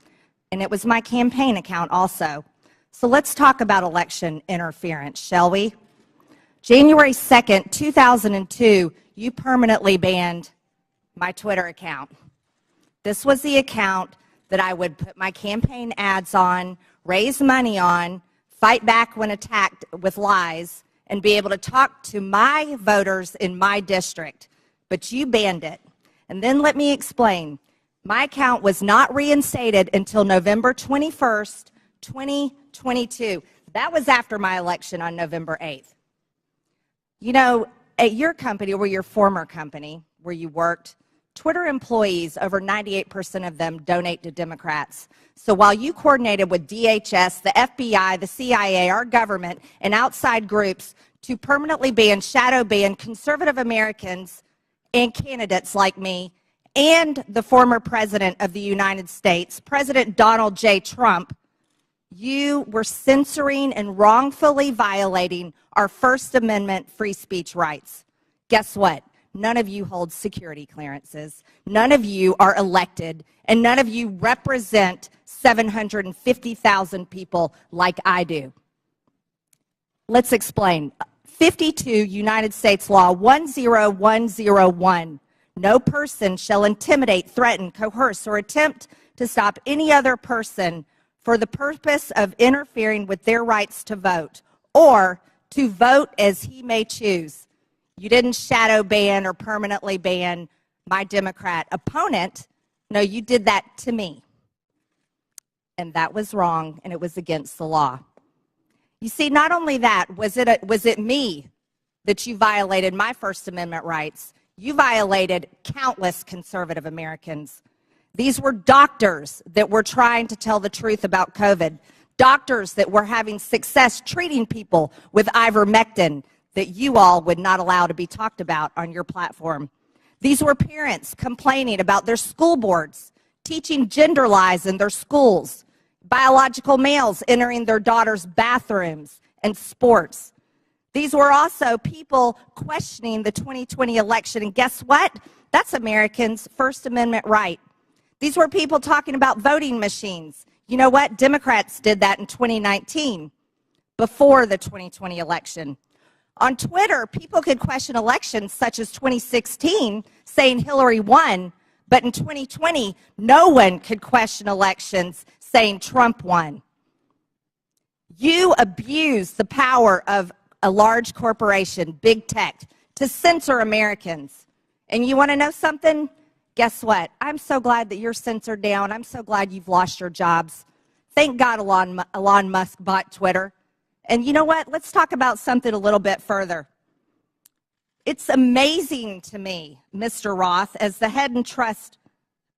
and it was my campaign account also. So let's talk about election interference, shall we? January 2nd, 2002, you permanently banned my Twitter account. This was the account that I would put my campaign ads on, raise money on, fight back when attacked with lies, and be able to talk to my voters in my district. But you banned it. And then let me explain. My account was not reinstated until November 21st, 2022. That was after my election on November 8th. You know, at your company, or your former company where you worked, Twitter employees, over 98% of them donate to Democrats. So while you coordinated with DHS, the FBI, the CIA, our government, and outside groups to permanently ban, shadow ban conservative Americans and candidates like me and the former President of the United States, President Donald J. Trump, you were censoring and wrongfully violating our First Amendment free speech rights. Guess what? None of you hold security clearances. None of you are elected, and none of you represent 750,000 people like I do. Let's explain. 52 United States Law 10101. No person shall intimidate, threaten, coerce, or attempt to stop any other person for the purpose of interfering with their rights to vote, or to vote as he may choose. You didn't shadow ban or permanently ban my Democrat opponent. No, you did that to me. And that was wrong, and it was against the law. You see, not only that, was it me that you violated my First Amendment rights, you violated countless conservative Americans. These were doctors that were trying to tell the truth about COVID, doctors that were having success treating people with ivermectin that you all would not allow to be talked about on your platform. These were parents complaining about their school boards, teaching gender lies in their schools, biological males entering their daughters' bathrooms and sports. These were also people questioning the 2020 election, and guess what? That's Americans' First Amendment right. These were people talking about voting machines. You know what? Democrats did that in 2019, before the 2020 election. On Twitter, people could question elections such as 2016, saying Hillary won, but in 2020, no one could question elections saying Trump won. You abuse the power of a large corporation, big tech, to censor Americans. And you want to know something? Guess what? I'm so glad that you're censored down. I'm so glad you've lost your jobs. Thank God Elon Musk bought Twitter. And you know what? Let's talk about something a little bit further. It's amazing to me, Mr. Roth, as the head and trust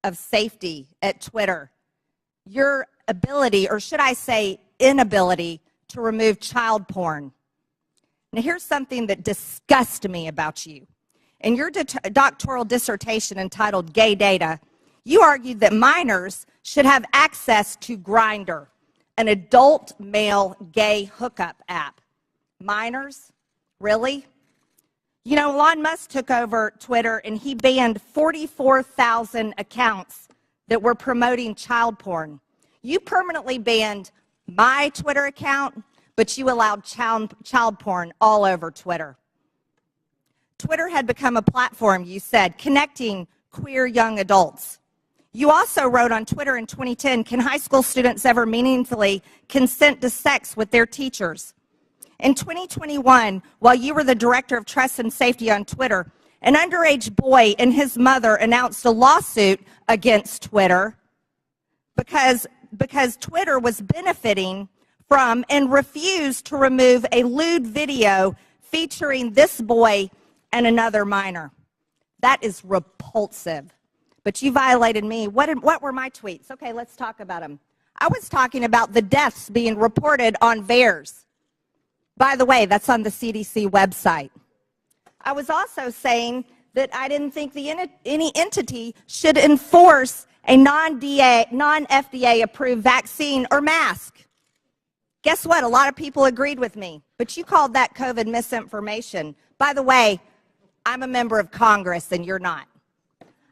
of safety at Twitter, your ability, or should I say inability, to remove child porn. Now, here's something that disgusts me about you. In your doctoral dissertation entitled Gay Data, you argued that minors should have access to Grindr, an adult male gay hookup app. Minors? Really? You know, Elon Musk took over Twitter and he banned 44,000 accounts that were promoting child porn. You permanently banned my Twitter account, but you allowed child porn all over Twitter. Twitter had become a platform, you said, connecting queer young adults. You also wrote on Twitter in 2010, can high school students ever meaningfully consent to sex with their teachers? In 2021, while you were the director of trust and safety on Twitter, an underage boy and his mother announced a lawsuit against Twitter because Twitter was benefiting from and refused to remove a lewd video featuring this boy and another minor. That is repulsive. But you violated me. What were my tweets? Okay, let's talk about them. I was talking about the deaths being reported on VAERS. By the way, that's on the CDC website. I was also saying that I didn't think any entity should enforce a non-FDA approved vaccine or mask. Guess what? A lot of people agreed with me, but you called that COVID misinformation. By the way, I'm a member of Congress and you're not.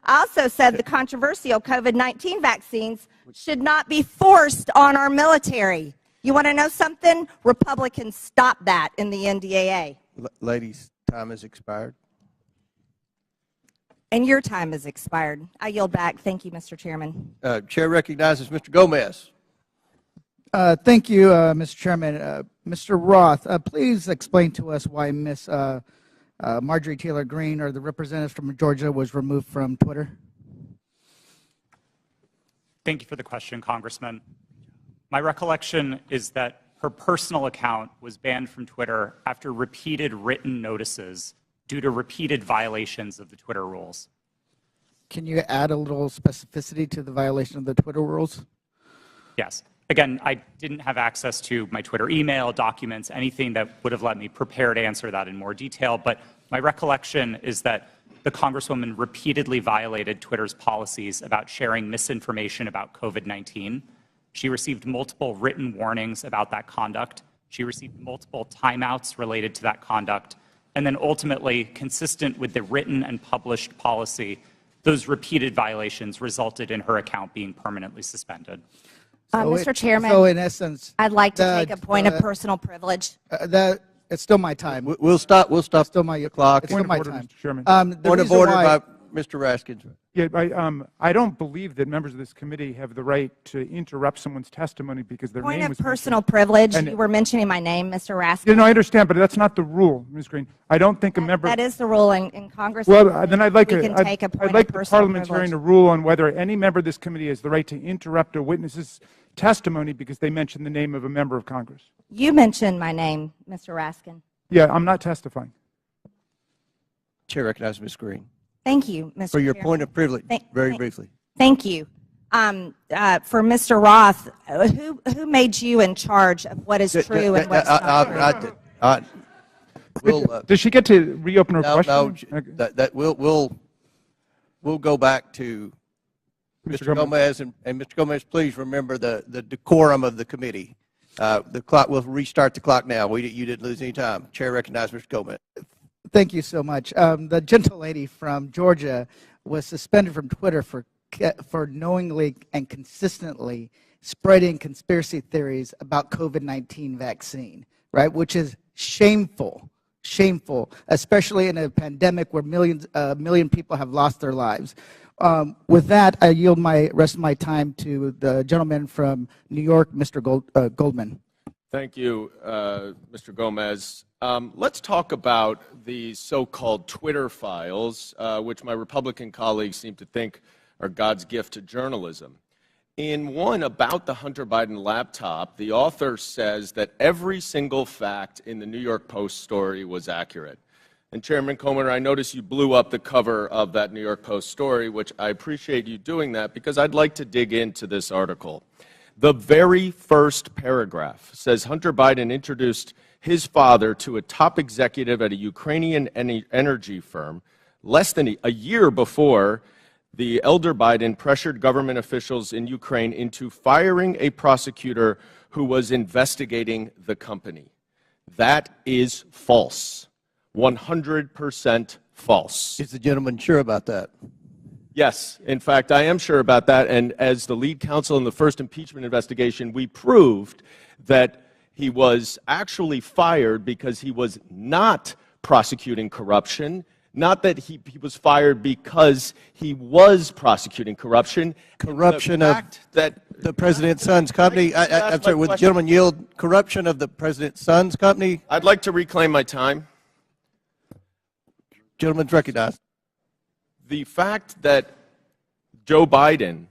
I also said the controversial COVID-19 vaccines should not be forced on our military. You want to know something? Republicans stopped that in the NDAA. Ladies, time has expired. And your time has expired. I yield back. Thank you, Mr. Chairman. Chair recognizes Mr. Gomez. Thank you, Mr. Chairman. Mr. Roth, please explain to us why Ms. Marjorie Taylor Greene, or the representative from Georgia, was removed from Twitter. Thank you for the question, Congressman. My recollection is that her personal account was banned from Twitter after repeated written notices due to repeated violations of the Twitter rules. Can you add a little specificity to the violation of the Twitter rules? Yes. Again, I didn't have access to my Twitter email, documents, anything that would have let me prepare to answer that in more detail, but my recollection is that the Congresswoman repeatedly violated Twitter's policies about sharing misinformation about COVID-19. She received multiple written warnings about that conduct. She received multiple timeouts related to that conduct. And then ultimately, consistent with the written and published policy, those repeated violations resulted in her account being permanently suspended. Mr. Chairman, so in essence, I'd like to take a point of personal privilege. It's still my time. We'll stop. We'll stop. Still my clock. It's still my Point of order, time. Mr. Chairman. Point of order by Mr. Raskin. Yeah, I don't believe that members of this committee have the right to interrupt someone's testimony because their Point name of was personal mentioned. privilege. And- You were mentioning my name, Mr. Raskin. You know, I understand, but that's not the rule, Ms. Green. I don't think a member. That is the rule in Congress. Well, then I'd like we can take a point I'd like of the personal parliamentarian to privilege. rule on whether any member of this committee has the right to interrupt a witness's testimony because they mentioned the name of a member of Congress. You mentioned my name, Mr. Raskin. Yeah, I'm not testifying. Chair recognizes Ms. Green. Thank you, Mr. For your Chairman. point of privilege, very briefly. Thank you. For Mr. Roth, who made you in charge of what is true and what's not true? Does she get to reopen her question? No, we'll go back to Mr. Gomez, and Mr. Gomez, please remember the decorum of the committee. The clock, we'll restart the clock now. You didn't lose any time. Chair recognizes Mr. Gomez. Thank you so much. The gentle lady from Georgia was suspended from Twitter for knowingly and consistently spreading conspiracy theories about COVID-19 vaccine, right? Which is shameful, especially in a pandemic where a million people have lost their lives. With that, I yield my rest of my time to the gentleman from New York, Mr. Goldman. Thank you, Mr. Gomez. Let's talk about the so-called Twitter files, which my Republican colleagues seem to think are God's gift to journalism. In one about the Hunter Biden laptop, the author says that every single fact in the New York Post story was accurate. And Chairman Comer, I notice you blew up the cover of that New York Post story, which I appreciate you doing that because I'd like to dig into this article. The very first paragraph says Hunter Biden introduced his father to a top executive at a Ukrainian energy firm less than a year before the elder Biden pressured government officials in Ukraine into firing a prosecutor who was investigating the company. That is false. 100% false. Is the gentleman sure about that? Yes. In fact, I am sure about that. And as the lead counsel in the first impeachment investigation, we proved that he was actually fired because he was not prosecuting corruption, not that he was fired because he was prosecuting corruption. Corruption of the president's son's company. I'm sorry, would the gentleman yield corruption of the president's son's company? I'd like to reclaim my time. Gentleman's recognized. The fact that Joe Biden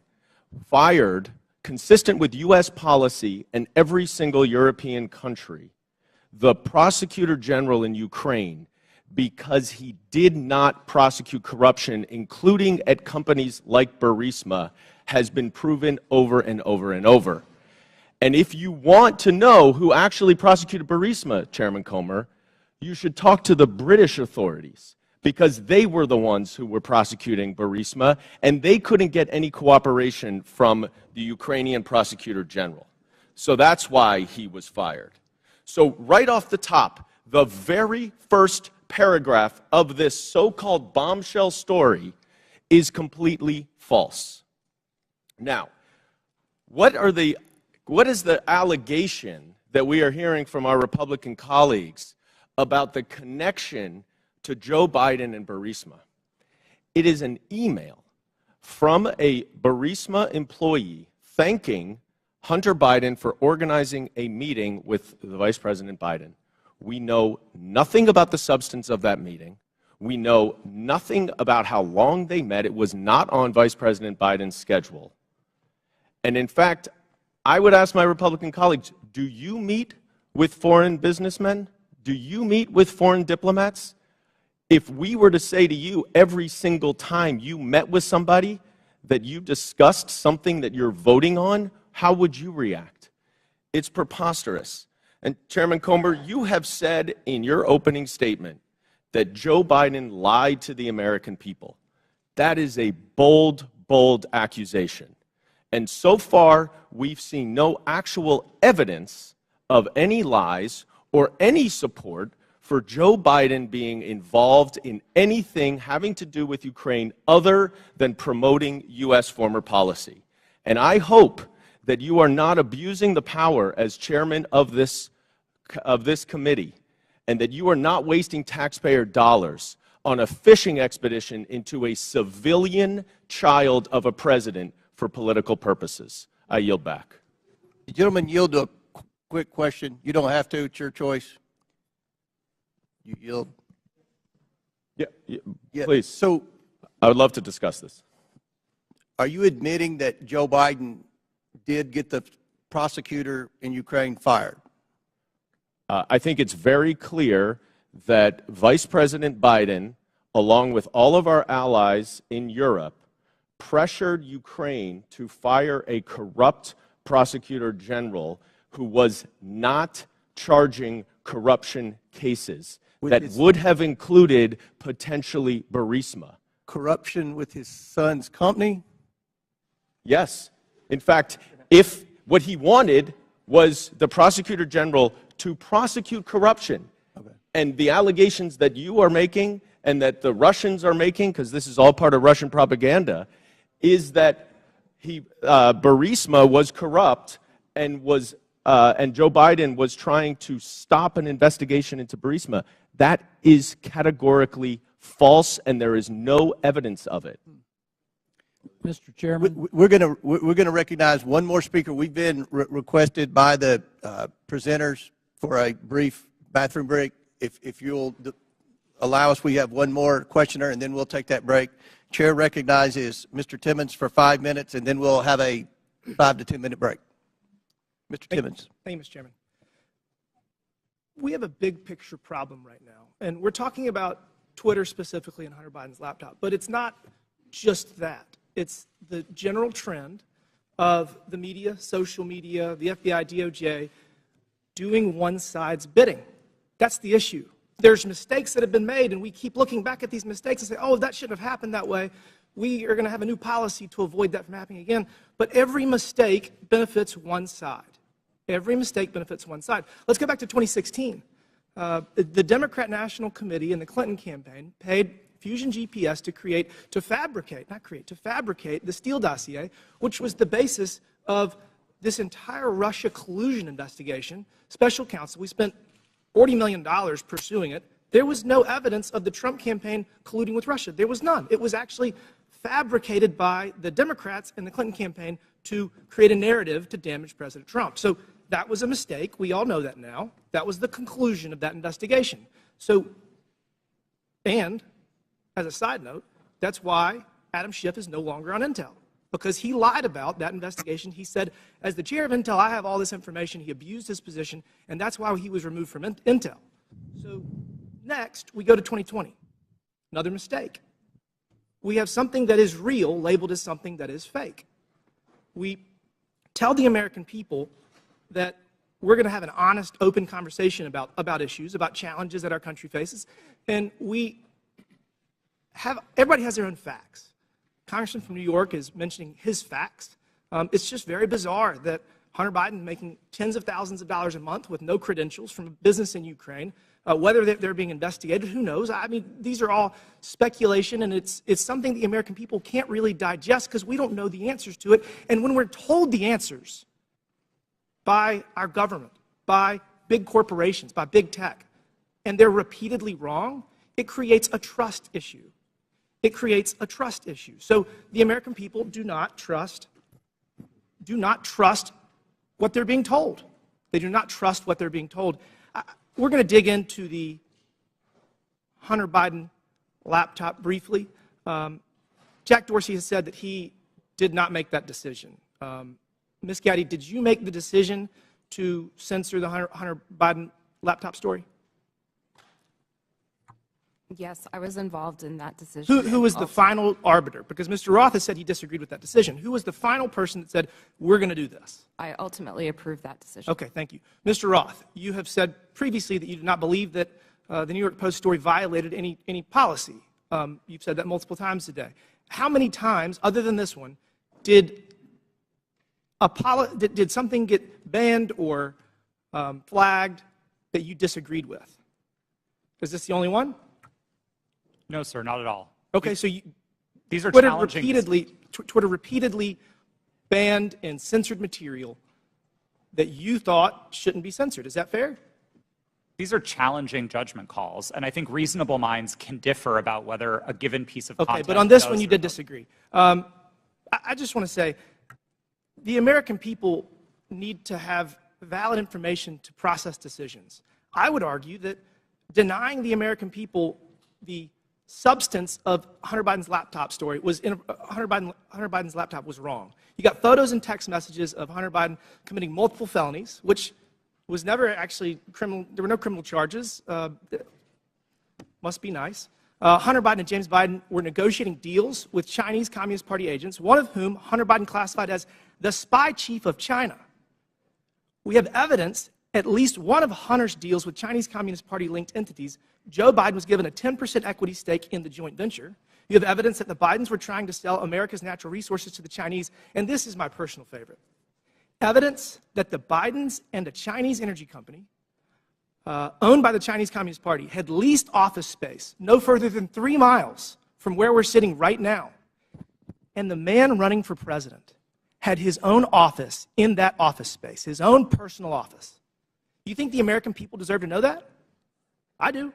fired, consistent with U.S. policy and every single European country, the prosecutor general in Ukraine because he did not prosecute corruption, including at companies like Burisma, has been proven over and over and over. And if you want to know who actually prosecuted Burisma, Chairman Comer, you should talk to the British authorities, because they were the ones who were prosecuting Burisma, and they couldn't get any cooperation from the Ukrainian prosecutor general. So that's why he was fired. So right off the top, the very first paragraph of this so-called bombshell story is completely false. Now, what is the allegation that we are hearing from our Republican colleagues about the connection to Joe Biden and Burisma? It is an email from a Burisma employee thanking Hunter Biden for organizing a meeting with the Vice President Biden. We know nothing about the substance of that meeting. We know nothing about how long they met. It was not on Vice President Biden's schedule. And in fact, I would ask my Republican colleagues, do you meet with foreign businessmen? Do you meet with foreign diplomats? If we were to say to you every single time you met with somebody that you discussed something that you're voting on, how would you react? It's preposterous. And Chairman Comer, you have said in your opening statement that Joe Biden lied to the American people. That is a bold, bold accusation. And so far, we've seen no actual evidence of any lies or any support for Joe Biden being involved in anything having to do with Ukraine other than promoting U.S. foreign policy. And I hope that you are not abusing the power as chairman of this committee, and that you are not wasting taxpayer dollars on a fishing expedition into a civilian child of a president for political purposes. I yield back. The gentleman yield to a quick question. You don't have to. It's your choice. You yield. Yeah, please. So I would love to discuss this. are you admitting that Joe Biden did get the prosecutor in Ukraine fired? I think it's very clear that Vice President Biden, along with all of our allies in Europe, pressured Ukraine to fire a corrupt prosecutor general who was not charging corruption cases that would have included potentially Burisma. Corruption with his son's company? Yes. In fact, if what he wanted was the prosecutor general to prosecute corruption, and the allegations that you are making and that the Russians are making, because this is all part of Russian propaganda, is that Burisma was corrupt and Joe Biden was trying to stop an investigation into Burisma. That is categorically false, and there is no evidence of it. Mr. Chairman, We're going to recognize one more speaker. We've been requested by the presenters for a brief bathroom break. If you'll allow us, we have one more questioner, and then we'll take that break. Chair recognizes Mr. Timmons for 5 minutes, and then we'll have a 5 to 10 minute break. Mr. Timmons. Thank you, Mr. Chairman. We have a big picture problem right now, and we're talking about Twitter specifically and Hunter Biden's laptop, but it's not just that. It's the general trend of the media, social media, the FBI, DOJ, doing one side's bidding. That's the issue. There's mistakes that have been made, and we keep looking back at these mistakes and say, oh, that shouldn't have happened that way. We are going to have a new policy to avoid that from happening again. But every mistake benefits one side. Every mistake benefits one side. Let's go back to 2016. The Democrat National Committee and the Clinton campaign paid Fusion GPS to fabricate the Steele dossier, which was the basis of this entire Russia collusion investigation. Special counsel, we spent $40 million pursuing it. There was no evidence of the Trump campaign colluding with Russia. There was none. It was actually fabricated by the Democrats and the Clinton campaign to create a narrative to damage President Trump. So that was a mistake. We all know that now. That was the conclusion of that investigation. And as a side note, that's why Adam Schiff is no longer on Intel, because he lied about that investigation. He said, as the chair of Intel, I have all this information. He abused his position, and that's why he was removed from Intel. So next, we go to 2020. Another mistake. We have something that is real labeled as something that is fake. We tell the American people that we're going to have an honest, open conversation about issues, about challenges that our country faces, and everybody has their own facts. Congressman from New York is mentioning his facts. It's just very bizarre that Hunter Biden making tens of thousands of dollars a month with no credentials from a business in Ukraine. Whether they're being investigated, who knows? I mean, these are all speculation, and it's something the American people can't really digest because we don't know the answers to it. And when we're told the answers by our government, by big corporations, by big tech, and they're repeatedly wrong, it creates a trust issue. It creates a trust issue. So the American people do not trust what they're being told. They do not trust what they're being told. We're going to dig into the Hunter Biden laptop briefly. Jack Dorsey has said that he did not make that decision. Ms. Gaddy, did you make the decision to censor the Hunter Biden laptop story? Yes, I was involved in that decision. Who was the final arbiter? Because Mr. Roth has said he disagreed with that decision. Who was the final person that said, we're going to do this? I ultimately approved that decision. Okay, thank you. Mr. Roth, you have said previously that you do not believe that the New York Post story violated any policy. You've said that multiple times today. How many times, other than this one, did something get banned or flagged that you disagreed with? Is this the only one? No, sir, not at all. Okay, so these are Twitter challenging. Twitter repeatedly banned and censored material that you thought shouldn't be censored. Is that fair? These are challenging judgment calls, and I think reasonable minds can differ about whether a given piece of content. Okay, but on this does one you or did doesn't. disagree. I just want to say the American people need to have valid information to process decisions. I would argue that denying the American people the substance of Hunter Biden's laptop story was Hunter Biden's laptop was wrong. You got photos and text messages of Hunter Biden committing multiple felonies, which was never actually criminal. There were no criminal charges. Must be nice. Hunter Biden and James Biden were negotiating deals with Chinese Communist Party agents, one of whom Hunter Biden classified as the spy chief of China. We have evidence at least one of Hunter's deals with Chinese Communist Party linked entities. Joe Biden was given a 10% equity stake in the joint venture. You have evidence that the Bidens were trying to sell America's natural resources to the Chinese, and this is my personal favorite. Evidence that the Bidens and a Chinese energy company owned by the Chinese Communist Party had leased office space no further than 3 miles from where we're sitting right now. And the man running for president had his own office in that office space, his own personal office. You think the American people deserve to know that? I do.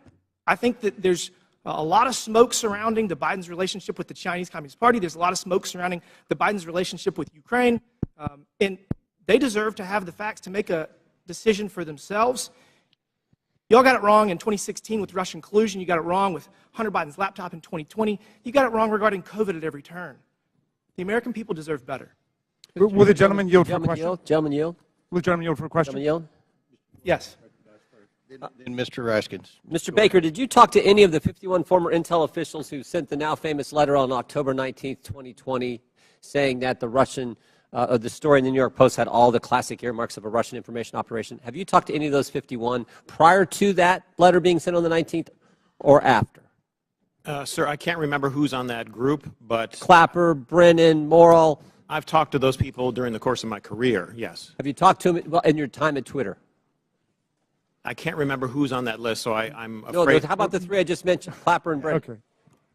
I think that there's a lot of smoke surrounding the Biden's relationship with the Chinese Communist Party. There's a lot of smoke surrounding the Biden's relationship with Ukraine. And they deserve to have the facts to make a decision for themselves. Y'all got it wrong in 2016 with Russian collusion. You got it wrong with Hunter Biden's laptop in 2020. You got it wrong regarding COVID at every turn. The American people deserve better. Will the gentleman yield for a question? Gentleman yield. Will the gentleman yield for a question? Gentleman yield. Yes. And Mr. Raskins. Mr. Baker, did you talk to any of the 51 former Intel officials who sent the now famous letter on October 19th, 2020, saying that the story in the New York Post had all the classic earmarks of a Russian information operation? Have you talked to any of those 51 prior to that letter being sent on the 19th or after? Sir, I can't remember who's on that group, but Clapper, Brennan, Morrill. I've talked to those people during the course of my career, yes. Have you talked to them in your time at Twitter? I can't remember who's on that list, so I'm afraid. No, how about the 3 I just mentioned, Clapper and Brennan? Okay.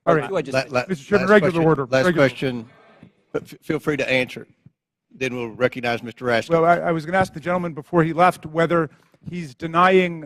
All right. Mr. Chairman, regular order. Last question. But feel free to answer. Then we'll recognize Mr. Raskins. Well, I was going to ask the gentleman before he left whether he's denying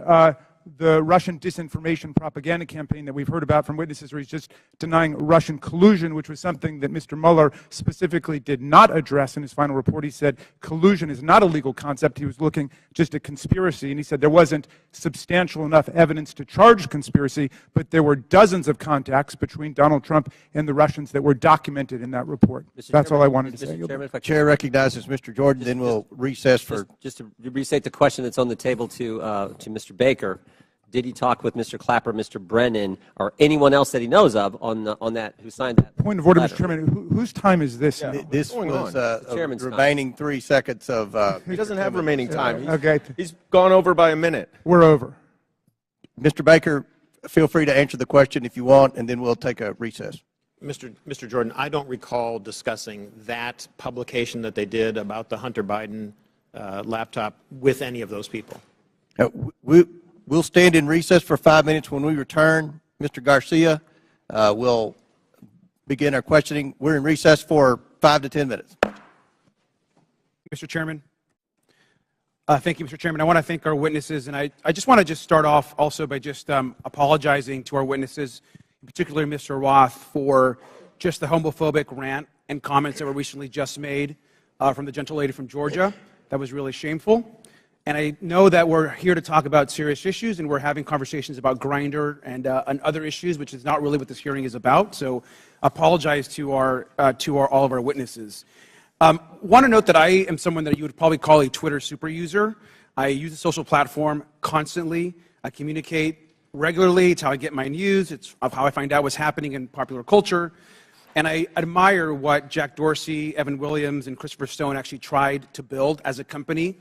the Russian disinformation propaganda campaign that we've heard about from witnesses, or he's just denying Russian collusion, which was something that Mr. Mueller specifically did not address in his final report. He said collusion is not a legal concept. He was looking just at conspiracy, and he said there wasn't substantial enough evidence to charge conspiracy, but there were dozens of contacts between Donald Trump and the Russians that were documented in that report. That's all I wanted to say. Chair recognizes Mr. Jordan, then we'll recess for... Just to restate the question that's on the table to Mr. Baker. Did he talk with Mr. Clapper, Mr. Brennan, or anyone else that he knows of on that who signed that? Point of order, letter? Mr. Chairman. Whose time is this? This was Chairman's remaining 3 seconds of... He doesn't have remaining time. Okay. He's gone over by a minute. We're over. Mr. Baker, feel free to answer the question if you want, and then we'll take a recess. Mr. Jordan, I don't recall discussing that publication that they did about the Hunter Biden laptop with any of those people. We'll stand in recess for 5 minutes. When we return, Mr. Garcia will begin our questioning. We're in recess for 5 to 10 minutes. Mr. Chairman. Thank you, Mr. Chairman. I want to thank our witnesses, and I just want to start off also by just apologizing to our witnesses, particularly Mr. Roth, for just the homophobic rant and comments that were recently just made from the gentle lady from Georgia. That was really shameful. And I know that we're here to talk about serious issues, and we're having conversations about Grindr and other issues, which is not really what this hearing is about. So apologize to all of our witnesses. Want to note that I am someone that you would probably call a Twitter super user. I use the social platform constantly. I communicate regularly. It's how I get my news. It's how I find out what's happening in popular culture. And I admire what Jack Dorsey, Evan Williams, and Christopher Stone actually tried to build as a company.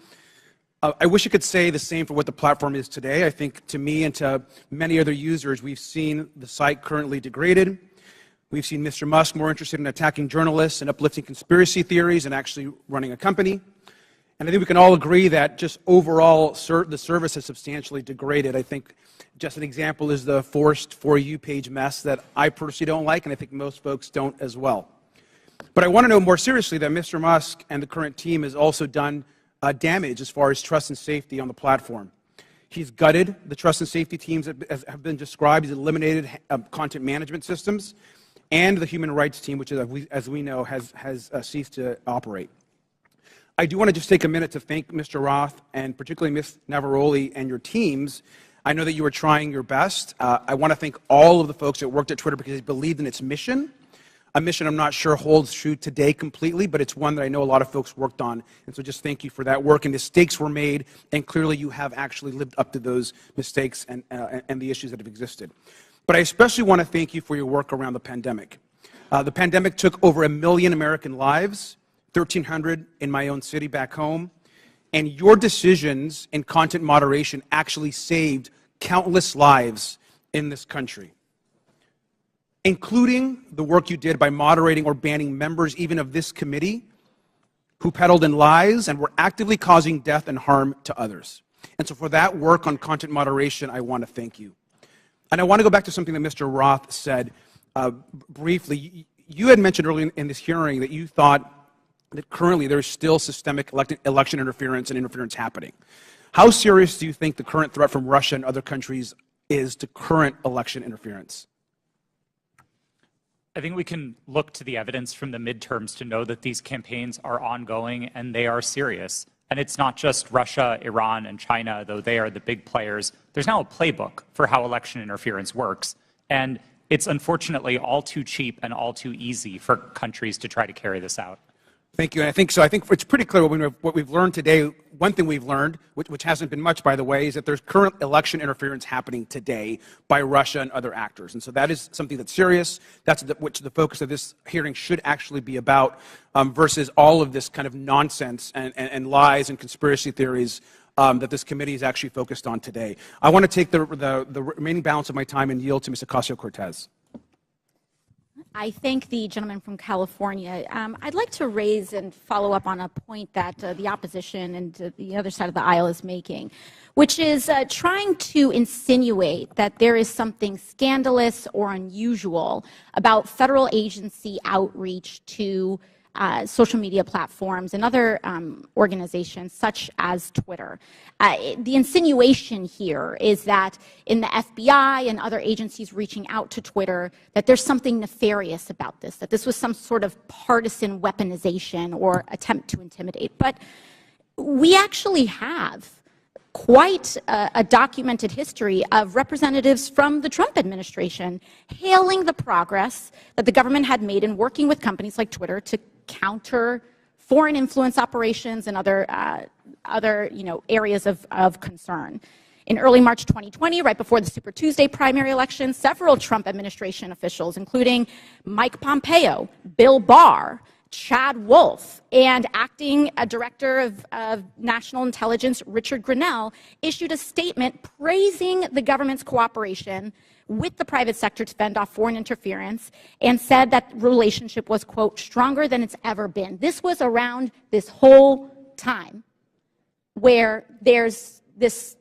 I wish I could say the same for what the platform is today. I think to me and to many other users, we've seen the site currently degraded. We've seen Mr. Musk more interested in attacking journalists and uplifting conspiracy theories and actually running a company. And I think we can all agree that just overall the service has substantially degraded. I think just an example is the forced For You page mess that I personally don't like, and I think most folks don't as well. But I want to know more seriously that Mr. Musk and the current team has also done damage as far as trust and safety on the platform. He's gutted the trust and safety teams that have been described. He's eliminated content management systems and the human rights team, which, as we know, has ceased to operate. I do want to just take a minute to thank Mr. Roth and particularly Ms. Navaroli and your teams. I know that you are trying your best. I want to thank all of the folks that worked at Twitter because they believed in its mission, a mission I'm not sure holds true today completely, but it's one that I know a lot of folks worked on. And so just thank you for that work. And mistakes were made, and clearly you have actually lived up to those mistakes and the issues that have existed. But I especially want to thank you for your work around the pandemic. The pandemic took over 1 million American lives, 1,300 in my own city back home, and your decisions in content moderation actually saved countless lives in this country, including the work you did by moderating or banning members even of this committee who peddled in lies and were actively causing death and harm to others. And so for that work on content moderation, I want to thank you. And I want to go back to something that Mr. Roth said briefly. You had mentioned earlier in this hearing that you thought that currently there is still systemic election interference and interference happening. How serious do you think the current threat from Russia and other countries is to current election interference? I think we can look to the evidence from the midterms to know that these campaigns are ongoing and they are serious. And it's not just Russia, Iran, and China, though they are the big players. There's now a playbook for how election interference works. And it's unfortunately all too cheap and all too easy for countries to try to carry this out. Thank you. And I think it's pretty clear what we've learned today. One thing we've learned, which hasn't been much, by the way, is that there's current election interference happening today by Russia and other actors. And so that is something that's serious. That's which the focus of this hearing should actually be about, versus all of this kind of nonsense and lies and conspiracy theories that this committee is actually focused on today. I want to take the remaining balance of my time and yield to Ms. Ocasio-Cortez. I thank the gentleman from California. I'd like to raise and follow up on a point that the opposition and the other side of the aisle is making, which is trying to insinuate that there is something scandalous or unusual about federal agency outreach to social media platforms and other organizations such as Twitter. The insinuation here is that in the FBI and other agencies reaching out to Twitter, that there's something nefarious about this, that this was some sort of partisan weaponization or attempt to intimidate. But we actually have quite a documented history of representatives from the Trump administration hailing the progress that the government had made in working with companies like Twitter to counter foreign influence operations and other areas of concern. In early March 2020, right before the Super Tuesday primary election, several Trump administration officials, including Mike Pompeo, Bill Barr, Chad Wolf, and acting director of national intelligence Richard Grenell, issued a statement praising the government's cooperation with the private sector to fend off foreign interference, and said that relationship was, quote, stronger than it's ever been. This was around this whole time. where there's this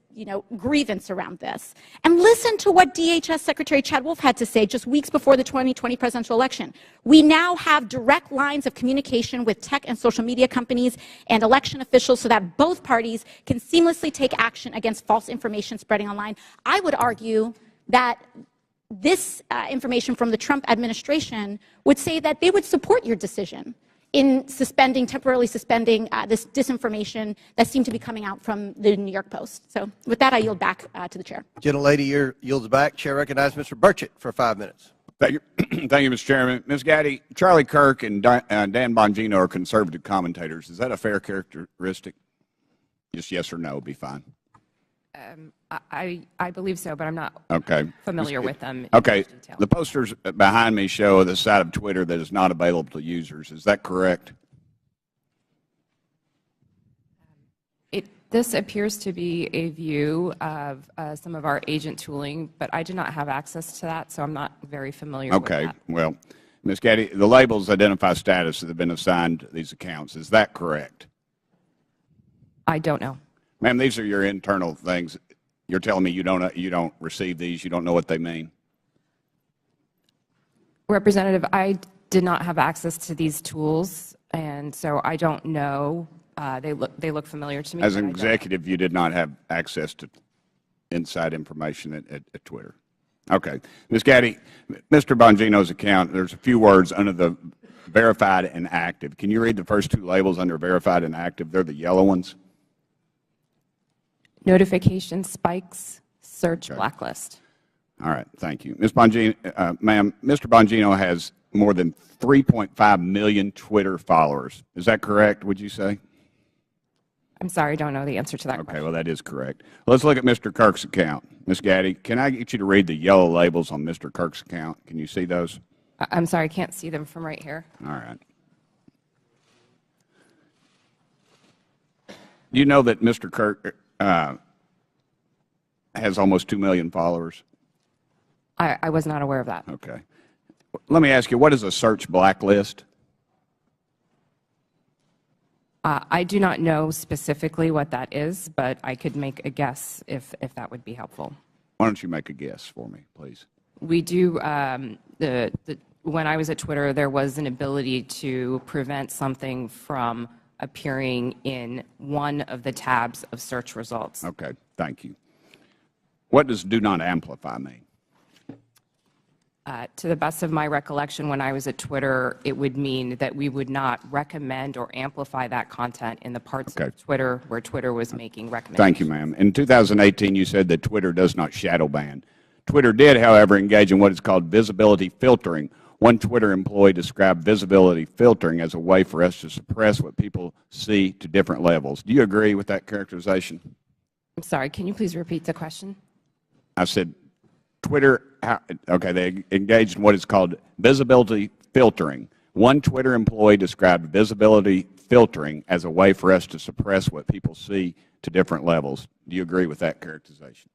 grievance around this. And listen to what DHS Secretary Chad Wolf had to say just weeks before the 2020 presidential election. We now have direct lines of communication with tech and social media companies and election officials so that both parties can seamlessly take action against false information spreading online. I would argue that this information from the Trump administration would say that they would support your decision in temporarily suspending this disinformation that seemed to be coming out from the New York Post. So with that, I yield back to the chair. Gentlelady yields back. Chair recognizes Mr. Burchett for 5 minutes. Thank you, Thank you, Mr. Chairman. Ms. Gaddy, Charlie Kirk and Dan Bongino are conservative commentators. Is that a fair characteristic? Just yes or no would be fine. I believe so, but I'm not familiar with them. Okay. The posters behind me show the side of Twitter that is not available to users. Is that correct? This appears to be a view of some of our agent tooling, but I do not have access to that, so I'm not very familiar with that. Okay. Well, Ms. Gaddy, the labels identify status that have been assigned to these accounts. Is that correct? I don't know. Ma'am, these are your internal things. You're telling me you don't receive these, you don't know what they mean? Representative, I did not have access to these tools, and so I don't know. They look familiar to me. As an executive, you did not have access to inside information at Twitter. Okay. Ms. Gaddy, Mr. Bongino's account, there's a few words under the verified and active. Can you read the first two labels under verified and active? They're the yellow ones. Notification spikes, search blacklist. All right, thank you. Ms. Bongino, ma'am, Mr. Bongino has more than 3.5 million Twitter followers. Is that correct, would you say? I'm sorry, I don't know the answer to that question. Okay, well, that is correct. Let's look at Mr. Kirk's account. Ms. Gaddy, can I get you to read the yellow labels on Mr. Kirk's account? Can you see those? I'm sorry, I can't see them from right here. All right. You know that Mr. Kirk has almost 2 million followers? I was not aware of that. Okay. Let me ask you, what is a search blacklist? I do not know specifically what that is, but I could make a guess if that would be helpful. Why don't you make a guess for me, please? We do, when I was at Twitter, there was an ability to prevent something from appearing in one of the tabs of search results. Okay, thank you. What does do not amplify mean? To the best of my recollection, when I was at Twitter, it would mean that we would not recommend or amplify that content in the parts of Twitter where Twitter was making recommendations. Thank you, ma'am. In 2018, you said that Twitter does not shadow ban. Twitter did, however, engage in what is called visibility filtering. One Twitter employee described visibility filtering as a way for us to suppress what people see to different levels. Do you agree with that characterization? I'm sorry, can you please repeat the question? I said Twitter, okay, they engaged in what is called visibility filtering. One Twitter employee described visibility filtering as a way for us to suppress what people see to different levels. Do you agree with that characterization?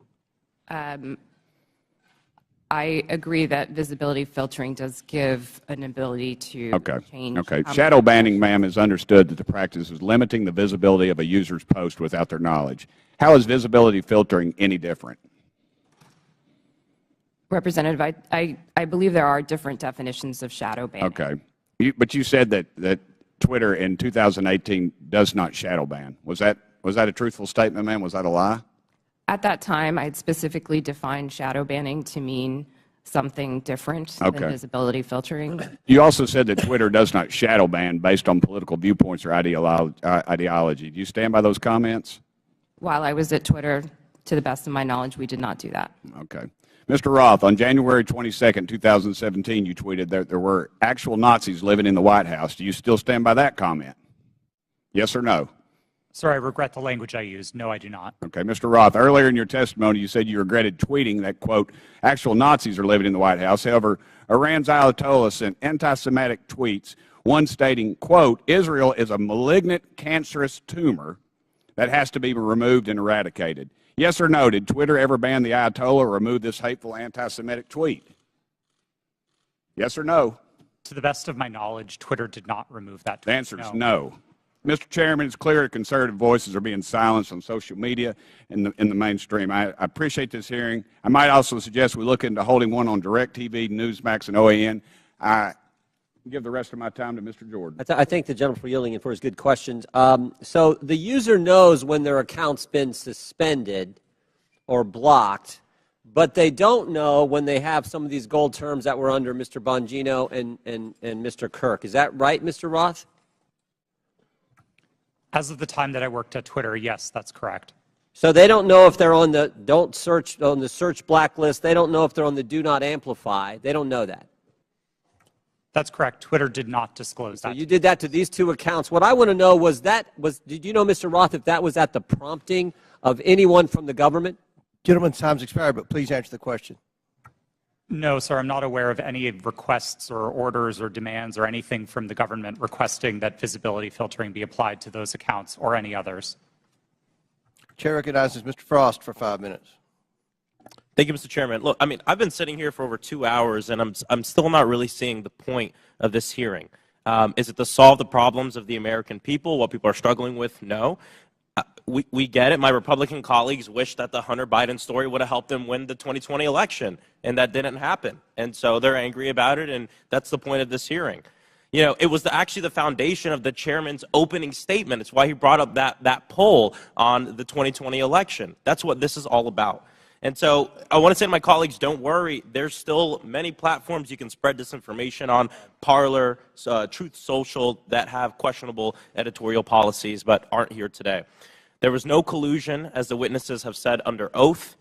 I agree that visibility filtering does give an ability to change. Okay. Shadow banning, ma'am, is understood that the practice is limiting the visibility of a user's post without their knowledge. How is visibility filtering any different? Representative, I believe there are different definitions of shadow banning. Okay. But you said that Twitter in 2018 does not shadow ban. Was that a truthful statement, ma'am? Was that a lie? At that time, I had specifically defined shadow banning to mean something different than visibility filtering. You also said that Twitter does not shadow ban based on political viewpoints or ideology. Do you stand by those comments? While I was at Twitter, to the best of my knowledge, we did not do that. Okay. Mr. Roth, on January 22nd, 2017, you tweeted that there were actual Nazis living in the White House. Do you still stand by that comment? Yes or no? Sir, I regret the language I used. No, I do not. Okay. Mr. Roth, earlier in your testimony, you said you regretted tweeting that, quote, actual Nazis are living in the White House. However, Iran's Ayatollah sent anti-Semitic tweets, one stating, quote, Israel is a malignant, cancerous tumor that has to be removed and eradicated. Yes or no, did Twitter ever ban the Ayatollah or remove this hateful anti-Semitic tweet? Yes or no? To the best of my knowledge, Twitter did not remove that tweet. The answer is no. Mr. Chairman, it's clear that conservative voices are being silenced on social media and in the mainstream. I appreciate this hearing. I might also suggest we look into holding one on DirecTV, Newsmax, and OAN. I give the rest of my time to Mr. Jordan. I thank the gentleman for yielding and for his good questions. So the user knows when their account's been suspended or blocked, but they don't know when they have some of these gold terms that were under Mr. Bongino and Mr. Kirk. Is that right, Mr. Roth? As of the time that I worked at Twitter, yes, that's correct. So they don't know if they're on the search blacklist. They don't know if they're on the do not amplify. They don't know that. That's correct. Twitter did not disclose that. So you did that to these two accounts. What I want to know did you know, Mr. Roth, if that was at the prompting of anyone from the government? Gentleman's time's expired, but please answer the question. No, sir, I'm not aware of any requests or orders or demands or anything from the government requesting that visibility filtering be applied to those accounts or any others. Chair recognizes Mr. Frost for 5 minutes. Thank you, Mr. Chairman. Look, I mean, I've been sitting here for over 2 hours, and I'm still not really seeing the point of this hearing. Is it to solve the problems of the American people, what people are struggling with? No. We get it. My Republican colleagues wish that the Hunter Biden story would have helped them win the 2020 election, and that didn't happen. And so they're angry about it, and that's the point of this hearing. You know, it was actually the foundation of the chairman's opening statement. It's why he brought up that poll on the 2020 election. That's what this is all about. And so I want to say to my colleagues, don't worry. There's still many platforms you can spread disinformation on, Parler, Truth Social, that have questionable editorial policies but aren't here today. There was no collusion, as the witnesses have said, under oath.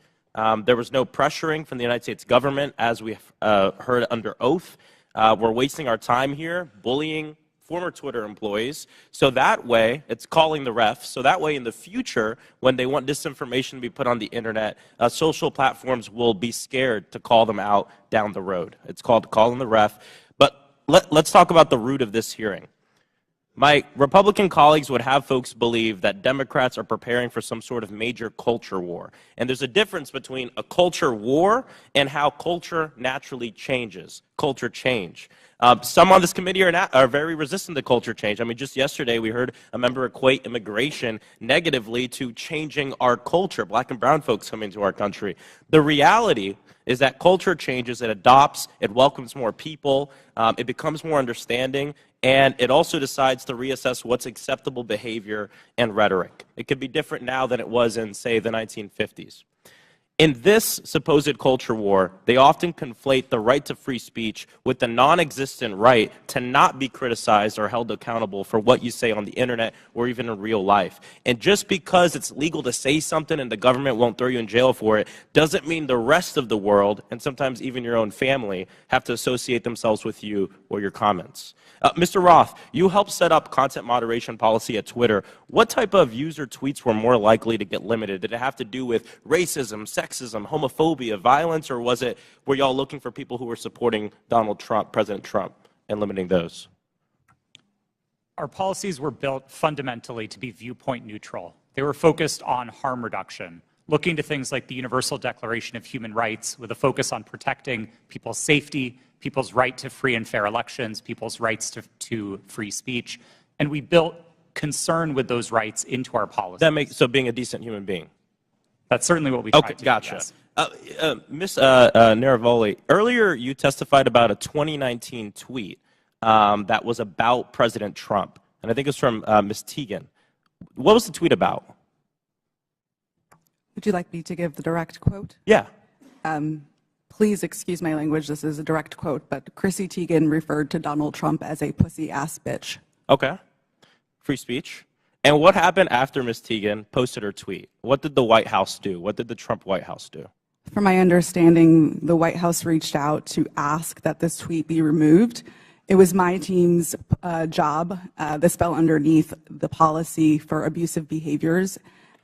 There was no pressuring from the United States government, as we heard under oath. We're wasting our time here bullying former Twitter employees. So that way, it's calling the refs. So that way, in the future, when they want disinformation to be put on the internet, social platforms will be scared to call them out down the road. It's called calling the ref. But let's talk about the root of this hearing. My Republican colleagues would have folks believe that Democrats are preparing for some sort of major culture war. And there's a difference between a culture war and how culture naturally changes, culture change. Some on this committee are very resistant to culture change. I mean, just yesterday we heard a member equate immigration negatively to changing our culture, black and brown folks coming to our country. The reality is that culture changes, it adopts, it welcomes more people, it becomes more understanding, and it also decides to reassess what's acceptable behavior and rhetoric. It could be different now than it was in, say, the 1950s. In this supposed culture war, they often conflate the right to free speech with the non-existent right to not be criticized or held accountable for what you say on the internet or even in real life. And just because it's legal to say something and the government won't throw you in jail for it, doesn't mean the rest of the world, and sometimes even your own family, have to associate themselves with you or your comments. Mr. Roth, you helped set up content moderation policy at Twitter. What type of user tweets were more likely to get limited? Did it have to do with racism, sexism, homophobia, violence, or were y'all looking for people who were supporting Donald Trump, President Trump, and limiting those? Our policies were built fundamentally to be viewpoint neutral. They were focused on harm reduction, looking to things like the Universal Declaration of Human Rights with a focus on protecting people's safety, people's right to free and fair elections, people's rights to free speech, and we built concern with those rights into our policies. That makes, so being a decent human being. That's certainly what we try to do. Gotcha. Yes. Ms. Naravoli, earlier you testified about a 2019 tweet that was about President Trump, and I think it's from Ms. Teagan. What was the tweet about? Would you like me to give the direct quote? Yeah. Please excuse my language. This is a direct quote, but Chrissy Teigen referred to Donald Trump as a pussy-ass bitch. Okay. Free speech. And what happened after Ms. Teagan posted her tweet? What did the White House do? What did the Trump White House do? From my understanding, the White House reached out to ask that this tweet be removed. It was my team's job. This fell underneath the policy for abusive behaviors,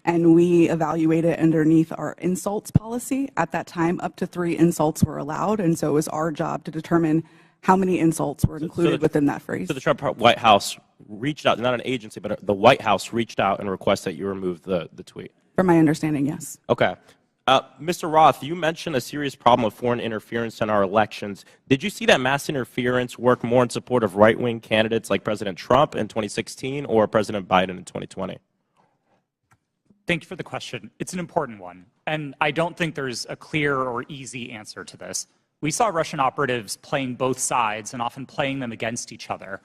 and we evaluated underneath our insults policy. At that time, up to 3 insults were allowed, and so it was our job to determine how many insults were included within that phrase. So the Trump White House reached out, not an agency, but the White House reached out and requested that you remove the tweet? From my understanding, yes. Okay. Mr. Roth, you mentioned a serious problem of foreign interference in our elections. Did you see that mass interference work more in support of right-wing candidates like President Trump in 2016 or President Biden in 2020? Thank you for the question. It's an important one, and I don't think there's a clear or easy answer to this. We saw Russian operatives playing both sides and often playing them against each other.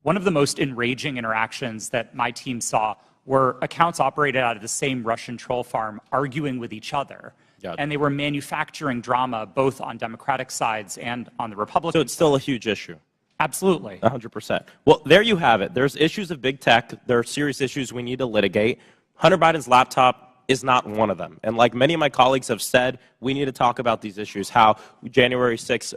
One of the most enraging interactions that my team saw were accounts operated out of the same Russian troll farm arguing with each other. And they were manufacturing drama both on Democratic sides and on the Republican. So it's still a huge issue. Absolutely. 100%. Well, there you have it. There's issues of big tech. There are serious issues we need to litigate. Hunter Biden's laptop is not one of them. And like many of my colleagues have said, we need to talk about these issues, how January 6th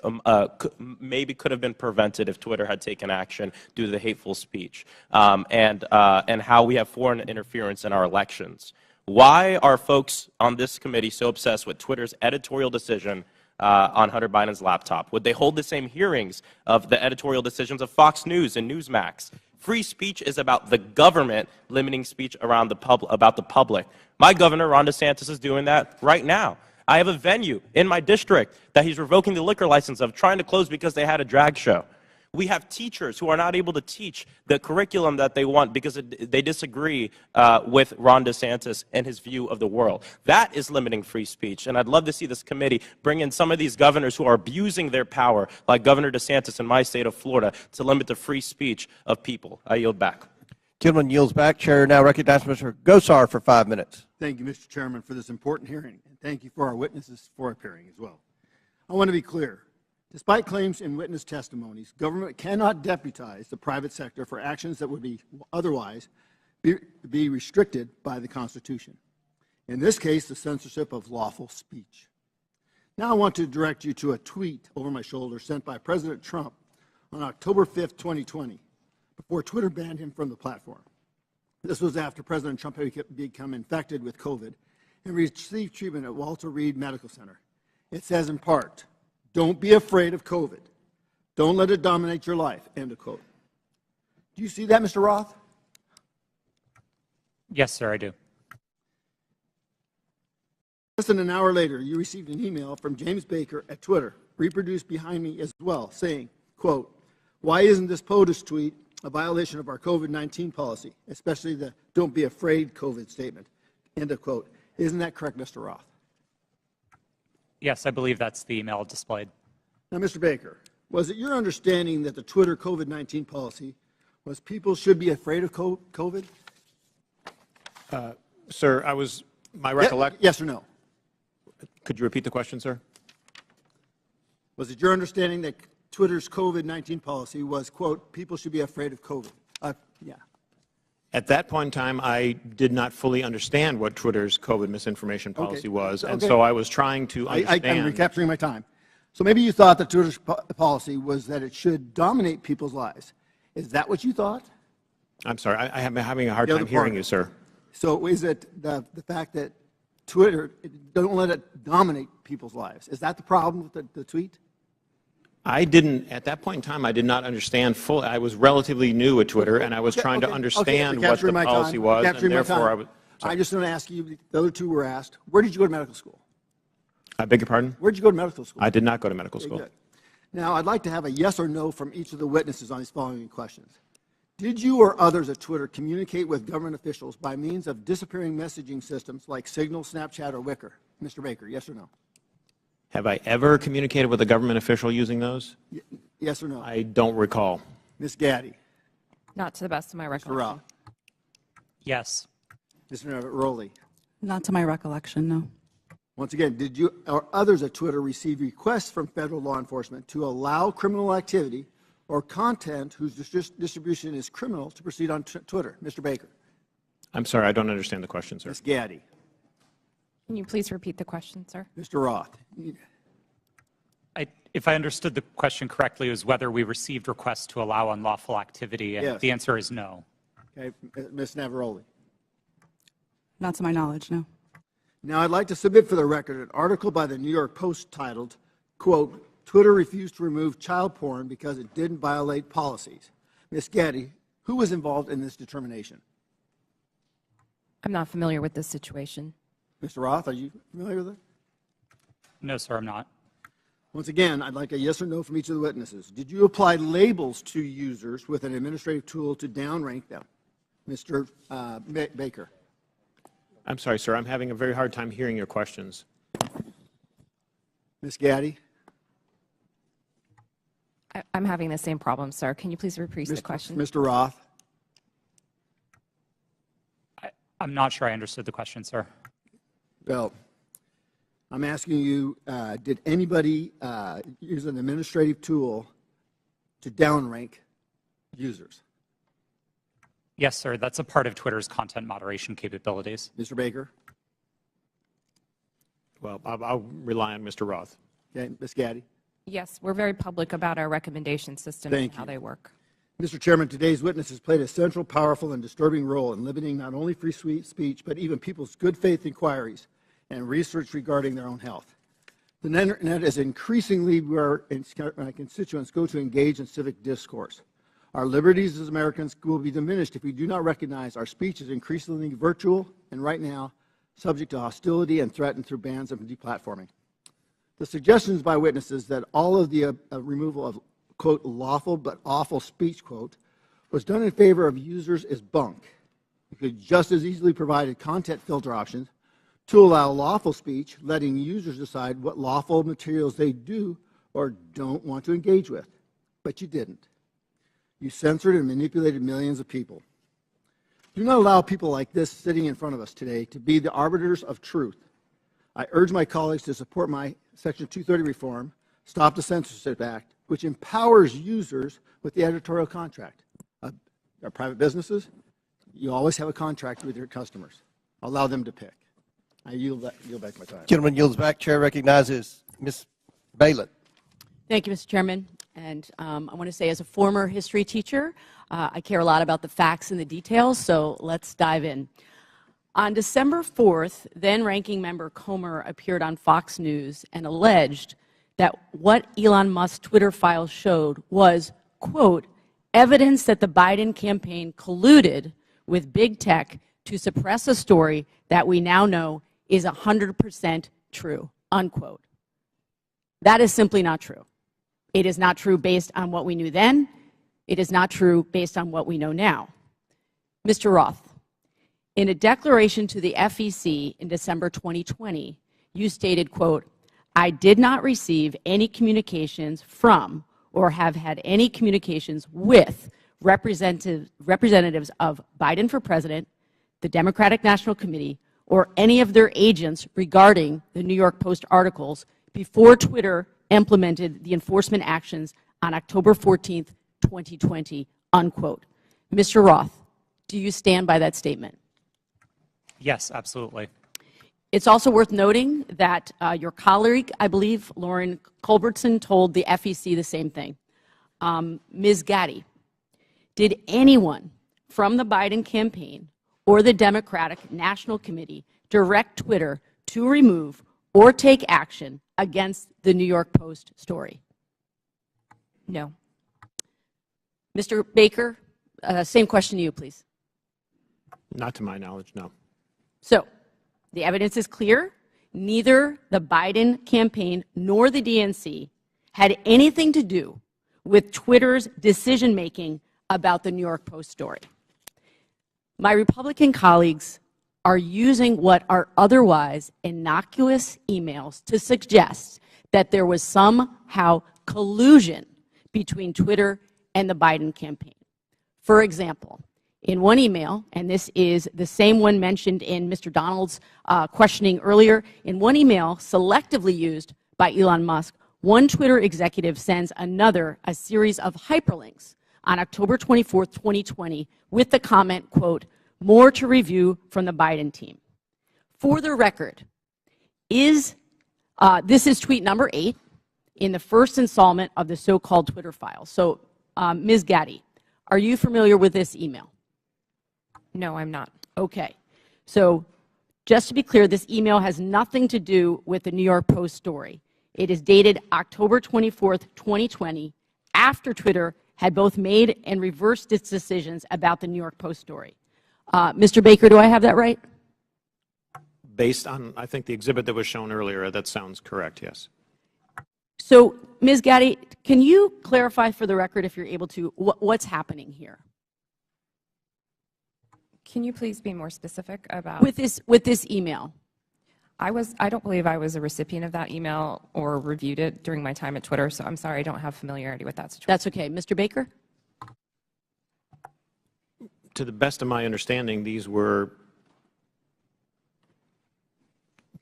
maybe could have been prevented if Twitter had taken action due to the hateful speech, and how we have foreign interference in our elections. Why are folks on this committee so obsessed with Twitter's editorial decision on Hunter Biden's laptop? Would they hold the same hearings of the editorial decisions of Fox News and Newsmax? Free speech is about the government limiting speech around about the public. My governor, Ron DeSantis, is doing that right now. I have a venue in my district that he's revoking the liquor license of, trying to close because they had a drag show. We have teachers who are not able to teach the curriculum that they want because they disagree with Ron DeSantis and his view of the world. That is limiting free speech, and I'd love to see this committee bring in some of these governors who are abusing their power, like Governor DeSantis in my state of Florida, to limit the free speech of people. I yield back. Gentleman yields back. Chair now recognizes Mr. Gosar for 5 minutes. Thank you, Mr. Chairman, for this important hearing, and thank you for our witnesses for appearing as well. I want to be clear. Despite claims in witness testimonies, government cannot deputize the private sector for actions that would be otherwise be restricted by the Constitution. In this case, the censorship of lawful speech. Now I want to direct you to a tweet over my shoulder sent by President Trump on October 5th, 2020, before Twitter banned him from the platform. This was after President Trump had become infected with COVID and received treatment at Walter Reed Medical Center. It says in part, "Don't be afraid of COVID. Don't let it dominate your life," end of quote. Do you see that, Mr. Roth? Yes, sir, I do. Less than an hour later, you received an email from James Baker at Twitter, reproduced behind me as well, saying, quote, "Why isn't this POTUS tweet a violation of our COVID-19 policy, especially the don't be afraid COVID statement," end of quote. Isn't that correct, Mr. Roth? Yes, I believe that's the email displayed. Now, Mr. Baker, was it your understanding that the Twitter COVID-19 policy was people should be afraid of COVID? Sir, my recollection. Yes or no? Could you repeat the question, sir? Was it your understanding that Twitter's COVID-19 policy was, quote, people should be afraid of COVID? Yeah. At that point in time, I did not fully understand what Twitter's COVID misinformation policy was, and so I was trying to understand. I'm recapturing my time. So maybe you thought that Twitter's policy was that it should dominate people's lives. Is that what you thought? I'm sorry, I'm having a hard time hearing you, sir. So is it the fact that Twitter, don't let it dominate people's lives? Is that the problem with the tweet? At that point in time, I did not understand fully. I was relatively new at Twitter, and I was trying to understand what the policy was, and therefore I was. I just want to ask you, the other two were asked, where did you go to medical school? I beg your pardon? Where did you go to medical school? I did not go to medical school. Good. Now, I'd like to have a yes or no from each of the witnesses on these following questions. Did you or others at Twitter communicate with government officials by means of disappearing messaging systems like Signal, Snapchat, or Wicker? Mr. Baker, yes or no? Have I ever communicated with a government official using those? Yes or no? I don't recall. Ms. Gaddy? Not to the best of my recollection. Mr. Rao? Yes. Mr. Rowley? Not to my recollection, no. Once again, did you or others at Twitter receive requests from federal law enforcement to allow criminal activity or content whose distribution is criminal to proceed on Twitter? Mr. Baker? I'm sorry, I don't understand the question, sir. Ms. Gaddy? Can you please repeat the question, sir? Mr. Roth? If I understood the question correctly, it was whether we received requests to allow unlawful activity, and Yes. the answer is no. Okay, Ms. Navaroli? Not to my knowledge, no. Now, I'd like to submit for the record an article by the New York Post titled, quote, "Twitter refused to remove child porn because it didn't violate policies." Ms. Gaddy, who was involved in this determination? I'm not familiar with this situation. Mr. Roth, are you familiar with it? No, sir, I'm not. Once again, I'd like a yes or no from each of the witnesses. Did you apply labels to users with an administrative tool to downrank them? Mr. Baker. I'm sorry, sir. I'm having a very hard time hearing your questions. Ms. Gaddy. I'm having the same problem, sir. Can you please repeat the question? Mr. Roth. I'm not sure I understood the question, sir. Well, I'm asking you, did anybody use an administrative tool to downrank users? Yes, sir. That's a part of Twitter's content moderation capabilities. Mr. Baker? Well, I'll rely on Mr. Roth. Okay. Ms. Gaddy? Yes, we're very public about our recommendation system and how they work. Mr. Chairman, today's witnesses played a central, powerful, and disturbing role in limiting not only free speech, but even people's good faith inquiries and research regarding their own health. The Internet is increasingly where my constituents go to engage in civic discourse. Our liberties as Americans will be diminished if we do not recognize our speech is increasingly virtual and right now subject to hostility and threatened through bans and deplatforming. The suggestions by witnesses that all of the removal of, quote, lawful but awful speech, quote, was done in favor of users is bunk. You could just as easily provide content filter options to allow lawful speech, letting users decide what lawful materials they do or don't want to engage with. But you didn't. You censored and manipulated millions of people. Do not allow people like this sitting in front of us today to be the arbiters of truth. I urge my colleagues to support my Section 230 reform, Stop the Censorship Act, which empowers users with the editorial contract. Our private businesses, you always have a contract with your customers. Allow them to pick. I yield back my time. Gentleman yields back. Chair recognizes Ms. Balin. Thank you, Mr. Chairman. And I want to say, as a former history teacher, I care a lot about the facts and the details, so let's dive in. On December 4th, then-ranking member Comer appeared on Fox News and alleged that what Elon Musk's Twitter files showed was, quote, evidence that the Biden campaign colluded with big tech to suppress a story that we now know is 100% true, unquote. That is simply not true. It is not true based on what we knew then. It is not true based on what we know now. Mr. Roth, in a declaration to the FEC in December 2020, you stated, quote, I did not receive any communications from or have had any communications with representatives of Biden for President, the Democratic National Committee, or any of their agents regarding the New York Post articles before Twitter implemented the enforcement actions on October 14th, 2020, unquote. Mr. Roth, do you stand by that statement? Yes, absolutely. It's also worth noting that your colleague, I believe, Lauren Culbertson, told the FEC the same thing. Ms. Gaddy, did anyone from the Biden campaign or the Democratic National Committee direct Twitter to remove or take action against the New York Post story? No. Mr. Baker, same question to you, please. Not to my knowledge, no. So, the evidence is clear. Neither the Biden campaign nor the DNC had anything to do with Twitter's decision-making about the New York Post story. My Republican colleagues are using what are otherwise innocuous emails to suggest that there was somehow collusion between Twitter and the Biden campaign. For example, in one email, and this is the same one mentioned in Mr. Donald's questioning earlier, in one email selectively used by Elon Musk, one Twitter executive sends another a series of hyperlinks on October 24th, 2020, with the comment, quote, more to review from the Biden team. For the record, this is tweet number 8 in the first installment of the so-called Twitter files. So, Ms. Gaddy, are you familiar with this email? No, I'm not. Okay. So just to be clear, this email has nothing to do with the New York Post story. It is dated October 24th, 2020, after Twitter had both made and reversed its decisions about the New York Post story. Mr. Baker, do I have that right? Based on, I think, the exhibit that was shown earlier, that sounds correct, yes. So, Ms. Gaddy, can you clarify for the record, if you're able to, what's happening here? Can you please be more specific about? With this email. I don't believe I was a recipient of that email or reviewed it during my time at Twitter, so I'm sorry I don't have familiarity with that situation. That's okay. Mr. Baker? To the best of my understanding, these were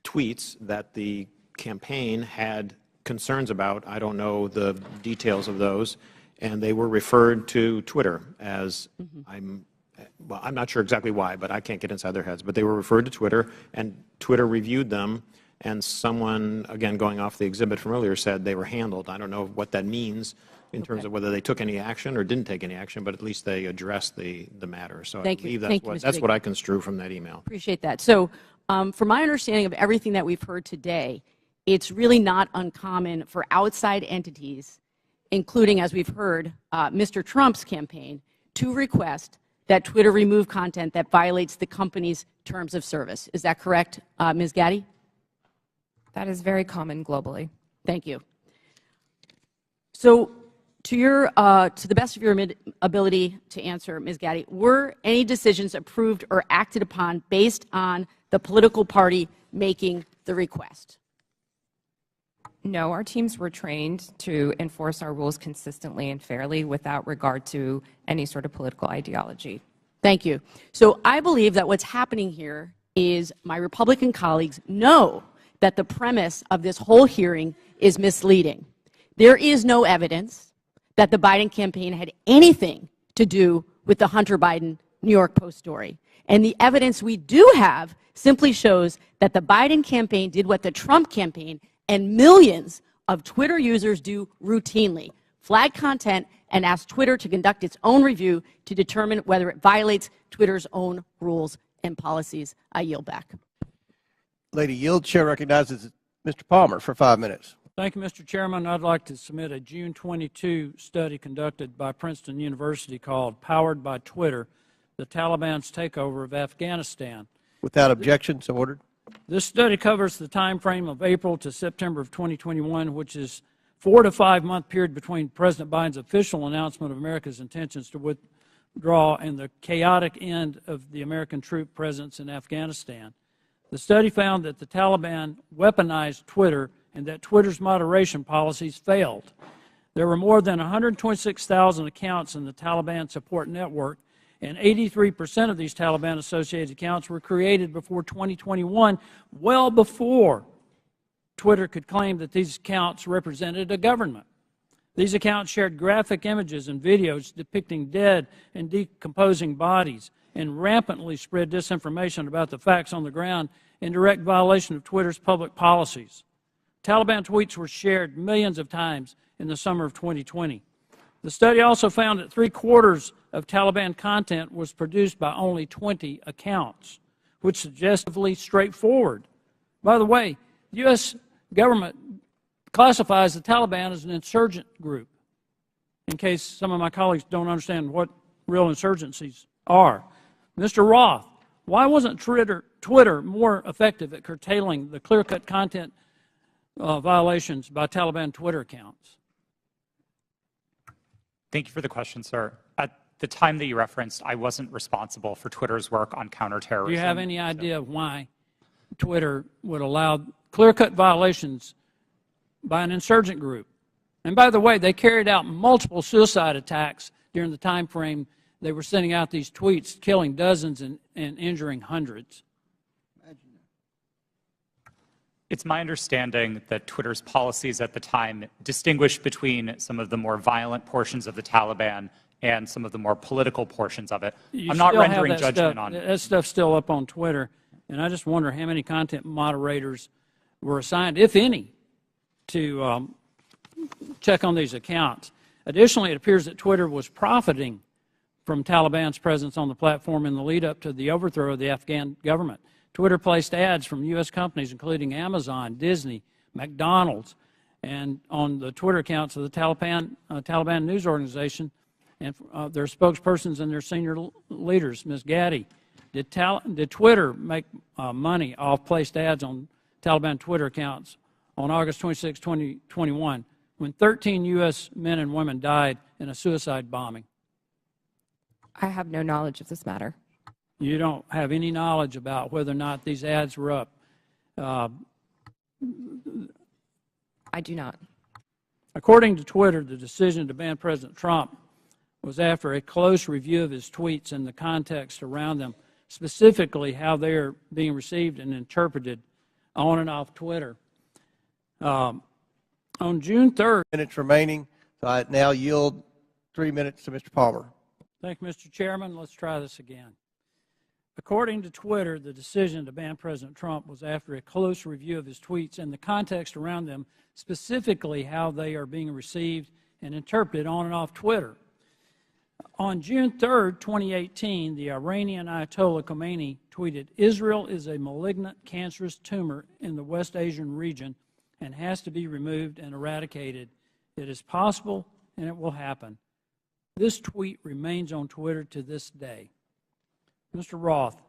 tweets that the campaign had concerns about. I don't know the details of those, and they were referred to Twitter as, well, I'm not sure exactly why, but I can't get inside their heads, but they were referred to Twitter, and Twitter reviewed them, and someone, again, going off the exhibit from earlier, said they were handled. I don't know what that means in terms of whether they took any action or didn't take any action, but at least they addressed the matter. So I believe that's what I construe from that email. Appreciate that. So from my understanding of everything that we've heard today, it's really not uncommon for outside entities, including, as we've heard, Mr. Trump's campaign, to request that Twitter remove content that violates the company's terms of service. Is that correct, Ms. Gaddy? That is very common globally. Thank you. So to the best of your ability to answer, Ms. Gaddy, were any decisions approved or acted upon based on the political party making the request? No, our teams were trained to enforce our rules consistently and fairly without regard to any sort of political ideology. Thank you. So I believe that what's happening here is my Republican colleagues know that the premise of this whole hearing is misleading. There is no evidence that the Biden campaign had anything to do with the Hunter Biden New York Post story. And the evidence we do have simply shows that the Biden campaign did what the Trump campaign and millions of Twitter users do routinely: flag content and ask Twitter to conduct its own review to determine whether it violates Twitter's own rules and policies. I yield back. Lady Yield, Chair recognizes Mr. Palmer for 5 minutes. Thank you, Mr. Chairman. I'd like to submit a June 22 study conducted by Princeton University called Powered by Twitter, the Taliban's Takeover of Afghanistan. Without objection, so ordered. This study covers the time frame of April to September of 2021, which is 4 to 5 month period between President Biden's official announcement of America's intentions to withdraw and the chaotic end of the American troop presence in Afghanistan. The study found that the Taliban weaponized Twitter and that Twitter's moderation policies failed. There were more than 126,000 accounts in the Taliban support network, and 83% of these Taliban-associated accounts were created before 2021, well before Twitter could claim that these accounts represented a government. These accounts shared graphic images and videos depicting dead and decomposing bodies and rampantly spread disinformation about the facts on the ground in direct violation of Twitter's public policies. Taliban tweets were shared millions of times in the summer of 2020. The study also found that 3/4 of Taliban content was produced by only 20 accounts, which is suggestively straightforward. By the way, the U.S. government classifies the Taliban as an insurgent group, in case some of my colleagues don't understand what real insurgencies are. Mr. Roth, why wasn't Twitter more effective at curtailing the clear-cut content violations by Taliban Twitter accounts? Thank you for the question, sir. At the time that you referenced, I wasn't responsible for Twitter's work on counterterrorism. Do you have any idea why Twitter would allow clear-cut violations by an insurgent group? And by the way, they carried out multiple suicide attacks during the time frame they were sending out these tweets, killing dozens and injuring hundreds. It's my understanding that Twitter's policies at the time distinguished between some of the more violent portions of the Taliban and some of the more political portions of it. I'm not rendering judgment on it. That stuff's still up on Twitter, and I just wonder how many content moderators were assigned, if any, to check on these accounts. Additionally, it appears that Twitter was profiting from Taliban's presence on the platform in the lead-up to the overthrow of the Afghan government. Twitter placed ads from U.S. companies, including Amazon, Disney, McDonald's, and on the Twitter accounts of the Taliban news organization and their spokespersons and their senior leaders. Ms. Gaddy, Did Twitter make money off placed ads on Taliban Twitter accounts on August 26, 2021, when 13 U.S. men and women died in a suicide bombing? I have no knowledge of this matter. You don't have any knowledge about whether or not these ads were up? I do not. According to Twitter, the decision to ban President Trump was after a close review of his tweets and the context around them, specifically how they are being received and interpreted on and off Twitter. On June 3rd, minutes remaining, so I now yield 3 minutes to Mr. Palmer. Thank you, Mr. Chairman. Let's try this again. According to Twitter, the decision to ban President Trump was after a close review of his tweets and the context around them, specifically how they are being received and interpreted on and off Twitter. On June 3rd, 2018, the Iranian Ayatollah Khomeini tweeted, "Israel is a malignant, cancerous tumor in the West Asian region and has to be removed and eradicated. It is possible and it will happen." This tweet remains on Twitter to this day. Mr. Roth,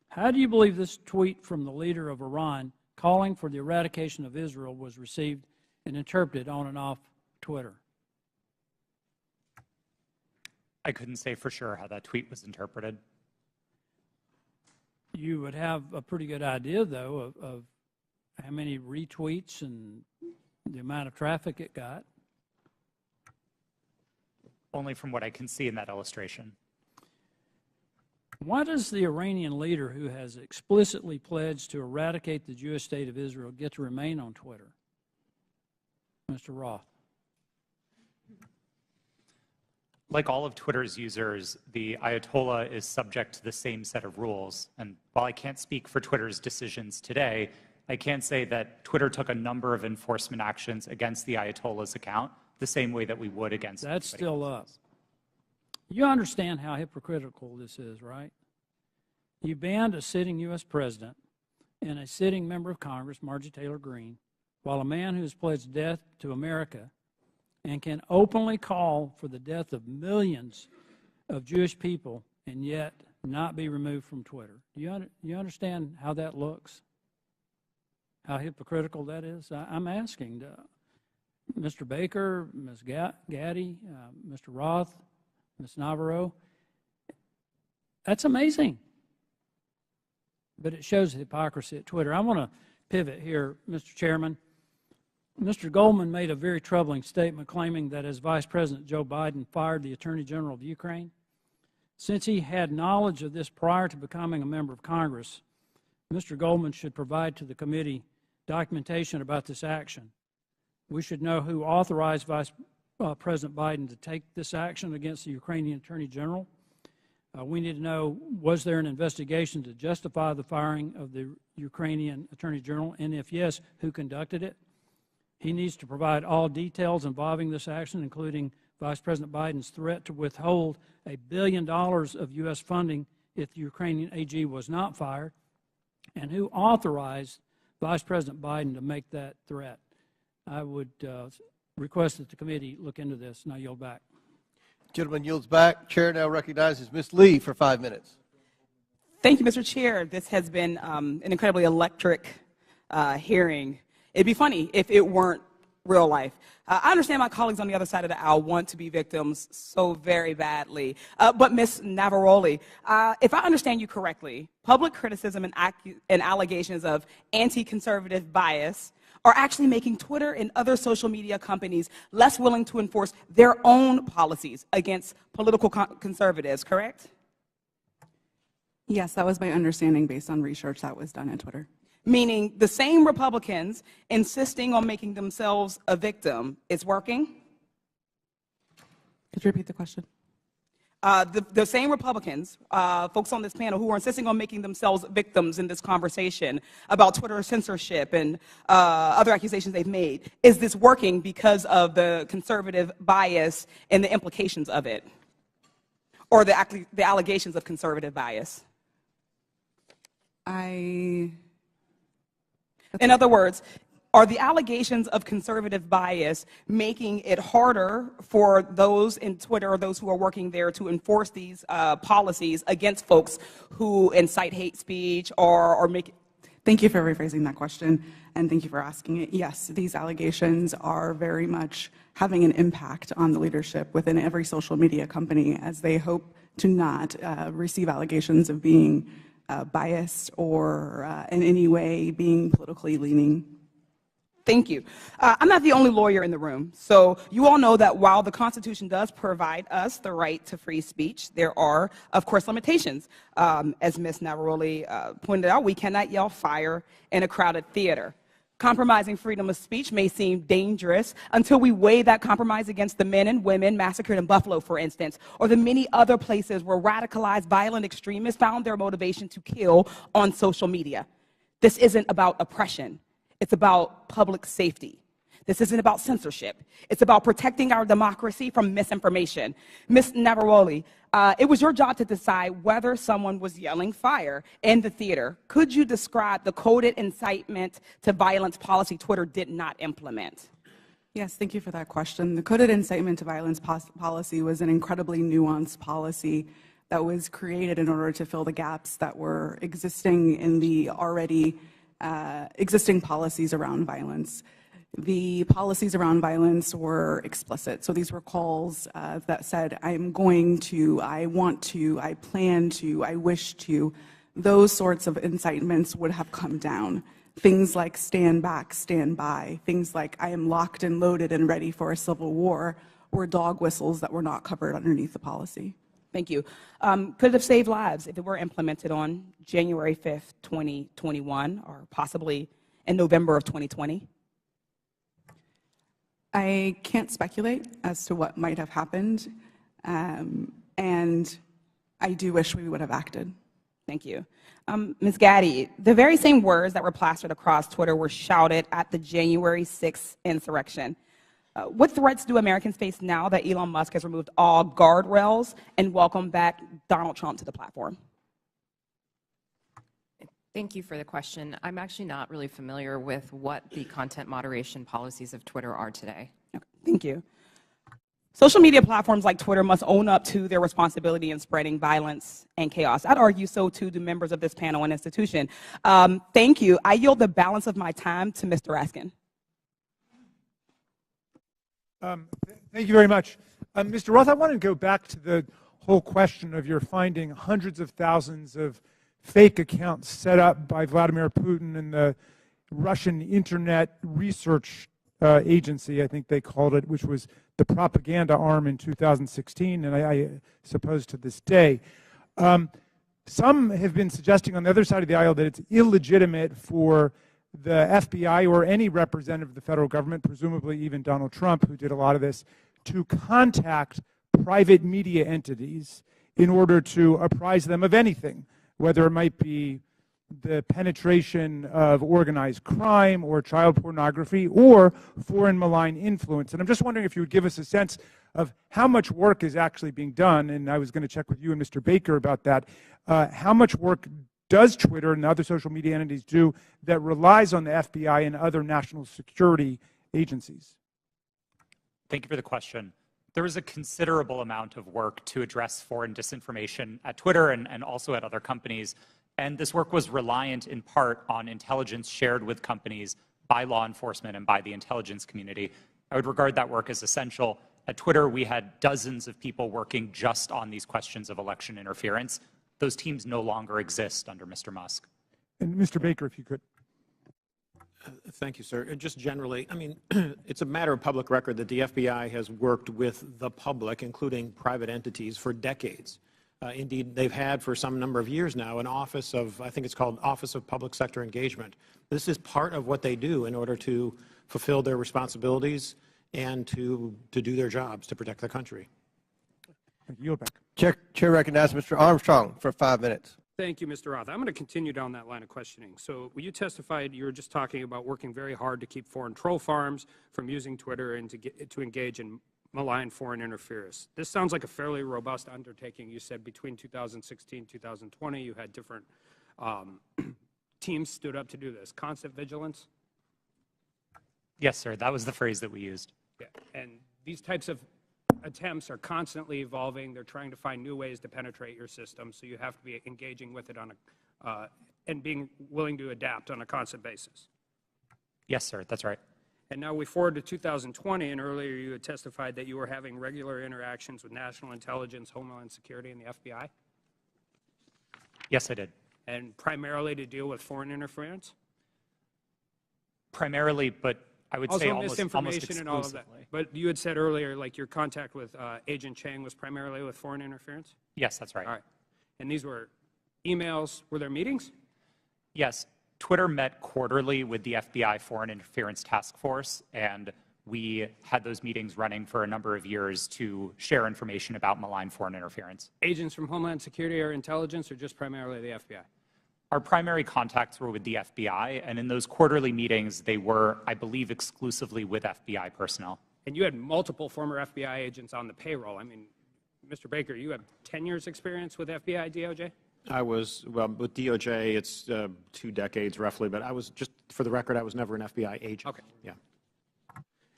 how do you believe this tweet from the leader of Iran calling for the eradication of Israel was received and interpreted on and off Twitter? I couldn't say for sure how that tweet was interpreted. You would have a pretty good idea, though, of how many retweets and the amount of traffic it got. Only from what I can see in that illustration. Why does the Iranian leader who has explicitly pledged to eradicate the Jewish state of Israel get to remain on Twitter? Mr. Roth. Like all of Twitter's users, the Ayatollah is subject to the same set of rules. And while I can't speak for Twitter's decisions today, I can say that Twitter took a number of enforcement actions against the Ayatollah's account, the same way that we would against That's anybody still else's. up. You understand how hypocritical this is, right? You banned a sitting U.S. president and a sitting member of Congress, Marjorie Taylor Greene, while a man who has pledged death to America and can openly call for the death of millions of Jewish people and yet not be removed from Twitter. Do you understand how that looks? How hypocritical that is? I'm asking Mr. Baker, Ms. Gaddy, Mr. Roth, Ms. Navarro. That's amazing. But it shows hypocrisy at Twitter. I want to pivot here, Mr. Chairman. Mr. Goldman made a very troubling statement claiming that as Vice President Joe Biden fired the Attorney General of Ukraine, since he had knowledge of this prior to becoming a member of Congress, Mr. Goldman should provide to the committee documentation about this action. We should know who authorized Vice President Biden to take this action against the Ukrainian Attorney General. We need to know, was there an investigation to justify the firing of the Ukrainian Attorney General, and if yes, who conducted it? He needs to provide all details involving this action, including Vice President Biden's threat to withhold $1 billion of U.S. funding if the Ukrainian AG was not fired, and who authorized Vice President Biden to make that threat. I would request that the committee look into this, and I yield back. Gentleman yields back. Chair now recognizes Ms. Lee for 5 minutes. Thank you, Mr. Chair. This has been an incredibly electric hearing. It'd be funny if it weren't real life. I understand my colleagues on the other side of the aisle want to be victims so very badly. But Ms. Navaroli, if I understand you correctly, public criticism and allegations of anti-conservative bias are actually making Twitter and other social media companies less willing to enforce their own policies against political conservatives, correct? Yes, that was my understanding based on research that was done at Twitter. Meaning the same Republicans insisting on making themselves a victim is working? Could you repeat the question? The same Republicans, folks on this panel, who are insisting on making themselves victims in this conversation about Twitter censorship and other accusations they've made, is this working because of the conservative bias and the implications of it? Or the allegations of conservative bias? In other words, are the allegations of conservative bias making it harder for those in Twitter or those who are working there to enforce these policies against folks who incite hate speech or make it? Thank you for rephrasing that question, and thank you for asking it. Yes, these allegations are very much having an impact on the leadership within every social media company, as they hope to not receive allegations of being biased or in any way being politically leaning. Thank you. I'm not the only lawyer in the room, so you all know that while the Constitution does provide us the right to free speech, there are, of course, limitations. As Ms. Navaroli pointed out, we cannot yell fire in a crowded theater. Compromising freedom of speech may seem dangerous until we weigh that compromise against the men and women massacred in Buffalo, for instance, or the many other places where radicalized violent extremists found their motivation to kill on social media. This isn't about oppression. It's about public safety. This isn't about censorship. It's about protecting our democracy from misinformation. Ms. Navaroli, it was your job to decide whether someone was yelling fire in the theater. Could you describe the coded incitement to violence policy Twitter did not implement? Yes, thank you for that question. The coded incitement to violence policy was an incredibly nuanced policy that was created in order to fill the gaps that were existing in the already existing policies around violence. The policies around violence were explicit. So these were calls that said, I'm going to, I want to, I plan to, I wish to. Those sorts of incitements would have come down. Things like stand back, stand by. Things like I am locked and loaded and ready for a civil war were dog whistles that were not covered underneath the policy. Thank you. Could it have saved lives if it were implemented on January 5th, 2021, or possibly in November of 2020? I can't speculate as to what might have happened, and I do wish we would have acted. Thank you. Ms. Gaddy, the very same words that were plastered across Twitter were shouted at the January 6th insurrection. What threats do Americans face now that Elon Musk has removed all guardrails and welcomed back Donald Trump to the platform? Thank you for the question. I'm actually not really familiar with what the content moderation policies of Twitter are today. Okay, thank you. Social media platforms like Twitter must own up to their responsibility in spreading violence and chaos. I'd argue so too do members of this panel and institution. Thank you. I yield the balance of my time to Mr. Raskin. Thank you very much. Mr. Roth, I want to go back to the whole question of your finding hundreds of thousands of fake accounts set up by Vladimir Putin and the Russian Internet Research Agency, I think they called it, which was the propaganda arm in 2016, and I suppose to this day. Some have been suggesting on the other side of the aisle that it's illegitimate for the FBI or any representative of the federal government, presumably even Donald Trump, who did a lot of this, to contact private media entities in order to apprise them of anything, whether it might be the penetration of organized crime or child pornography or foreign malign influence. And I'm just wondering if you would give us a sense of how much work is actually being done, and I was going to check with you and Mr. Baker about that. How much work does Twitter and other social media entities do that relies on the FBI and other national security agencies? Thank you for the question. There is a considerable amount of work to address foreign disinformation at Twitter and also at other companies. And this work was reliant in part on intelligence shared with companies by law enforcement and by the intelligence community. I would regard that work as essential. At Twitter, we had dozens of people working just on these questions of election interference. Those teams no longer exist under Mr. Musk. And Mr. Baker, if you could. Thank you, sir. Just generally, I mean, it's a matter of public record that the FBI has worked with the public, including private entities, for decades. Indeed, they've had for some number of years now an office of, I think it's called Office of Public Sector Engagement. This is part of what they do in order to fulfill their responsibilities and to do their jobs to protect the country. Yield back. Chair recognizes Mr. Armstrong for 5 minutes. Thank you, Mr. Roth. I'm going to continue down that line of questioning. So when you testified, you were just talking about working very hard to keep foreign troll farms from using Twitter and to engage in malign foreign interference. This sounds like a fairly robust undertaking. You said between 2016 and 2020, you had different teams stood up to do this. Constant vigilance? Yes, sir. That was the phrase that we used. Yeah. And these types of attempts are constantly evolving. They're trying to find new ways to penetrate your system, so you have to be engaging with it on a, and being willing to adapt on a constant basis. Yes, sir. That's right. And now we forward to 2020, and earlier you had testified that you were having regular interactions with national intelligence, Homeland Security, and the FBI? Yes, I did. And primarily to deal with foreign interference? Primarily, but I would say almost misinformation and all of that. exclusively. But you had said earlier, like your contact with Agent Chang was primarily with foreign interference? Yes, that's right. All right. And these were emails, were there meetings? Yes. Twitter met quarterly with the FBI Foreign Interference Task Force, and we had those meetings running for a number of years to share information about malign foreign interference. Agents from Homeland Security or intelligence, or just primarily the FBI? Our primary contacts were with the FBI, and in those quarterly meetings, they were, I believe, exclusively with FBI personnel. And you had multiple former FBI agents on the payroll. I mean, Mr. Baker, you have 10 years experience with FBI, DOJ? I was, well, with DOJ, it's 2 decades roughly, but I was just, for the record, I was never an FBI agent. Okay. Yeah.